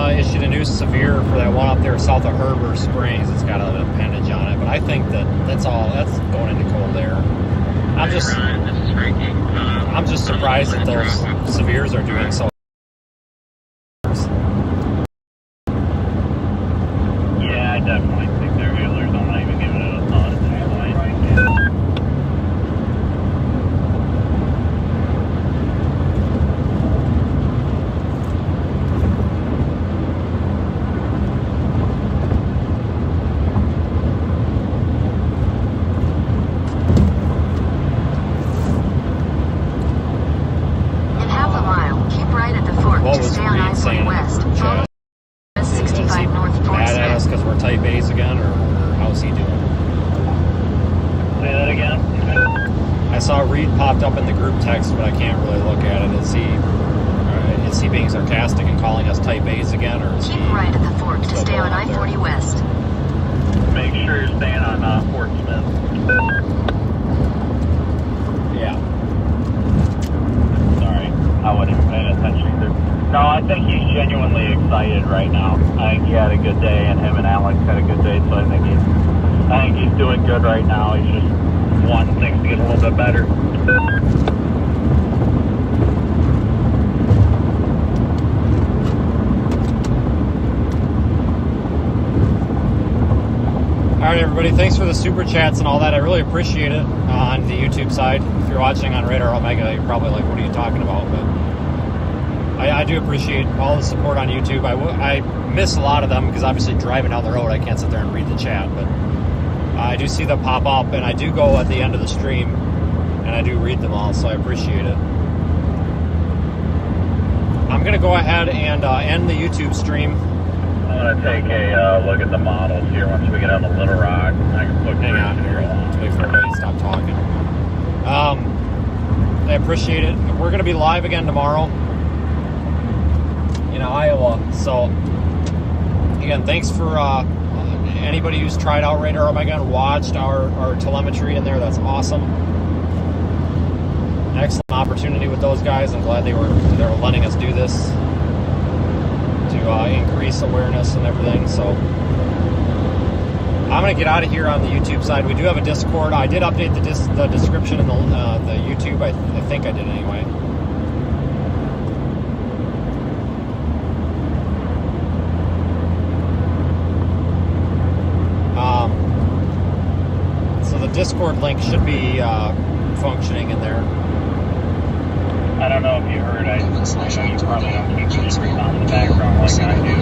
Issued a new severe for that one up there south of Herbert Springs. It's got an appendage on it, but I think that's going into cold air. I'm just surprised that those severes are doing so. Yeah, I definitely think they're healers. I'm not even giving it a thought at this point. Popped up in the group text, but I can't really look at it. Is he being sarcastic and calling us type A's again, or is he right at the fork to stay on I-40 West? Make sure you're staying on Fort Smith. Yeah. Sorry, I wasn't even paying attention either. No, I think he's genuinely excited right now. I think he had a good day, and him and Alex had a good day, so I think he's doing good right now. He's just wanting things to get a little bit better. Alright everybody, thanks for the super chats and all that. I really appreciate it on the YouTube side. If you're watching on Radar Omega, you're probably like, what are you talking about? But I do appreciate all the support on YouTube. I miss a lot of them because obviously driving down the road, I can't sit there and read the chat, but I do see them pop up, and I do go at the end of the stream, and I do read them all, so I appreciate it. I'm going to go ahead and end the YouTube stream. I'm going to take a look at the models here once we get out of Little Rock. I can put Hang on here. Wait for everybody to stop talking. I appreciate it. We're going to be live again tomorrow in Iowa, so again, thanks for anybody who's tried out Radar Omega and watched our telemetry in there. That's awesome. Excellent opportunity with those guys. I'm glad they were letting us do this to increase awareness and everything. So I'm going to get out of here on the YouTube side. We do have a Discord. I did update the description in the YouTube. I think I did anyway. So the Discord link should be functioning in there. I don't know if you heard, I know you probably don't keep listening on the background like I do,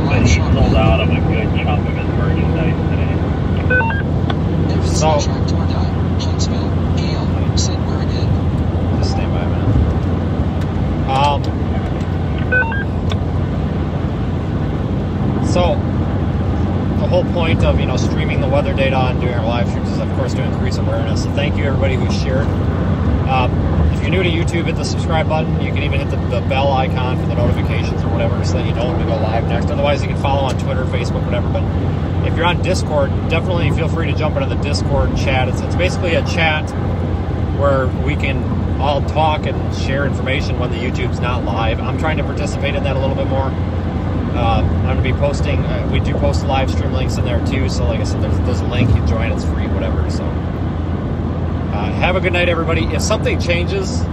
but he sold out of a good chunk of his merchandise today. So, just stand by a minute. So, the whole point of, streaming the weather data and doing our live streams is, of course, to increase awareness. So thank you, everybody who shared. If you're new to YouTube, hit the subscribe button. You can even hit the bell icon for the notifications or whatever so that you know when we go live next. Otherwise, you can follow on Twitter, Facebook, whatever. But if you're on Discord, definitely feel free to jump into the Discord chat. It's basically a chat where we can all talk and share information when the YouTube's not live. I'm trying to participate in that a little bit more. I'm going to be posting, we do post live stream links in there too, so like I said, there's a link, you join, it's free, whatever. So have a good night, everybody. If something changes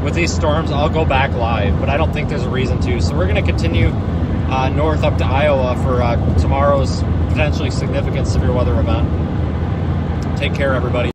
with these storms, I'll go back live, but I don't think there's a reason to. So we're going to continue north up to Iowa for tomorrow's potentially significant severe weather event. Take care, everybody.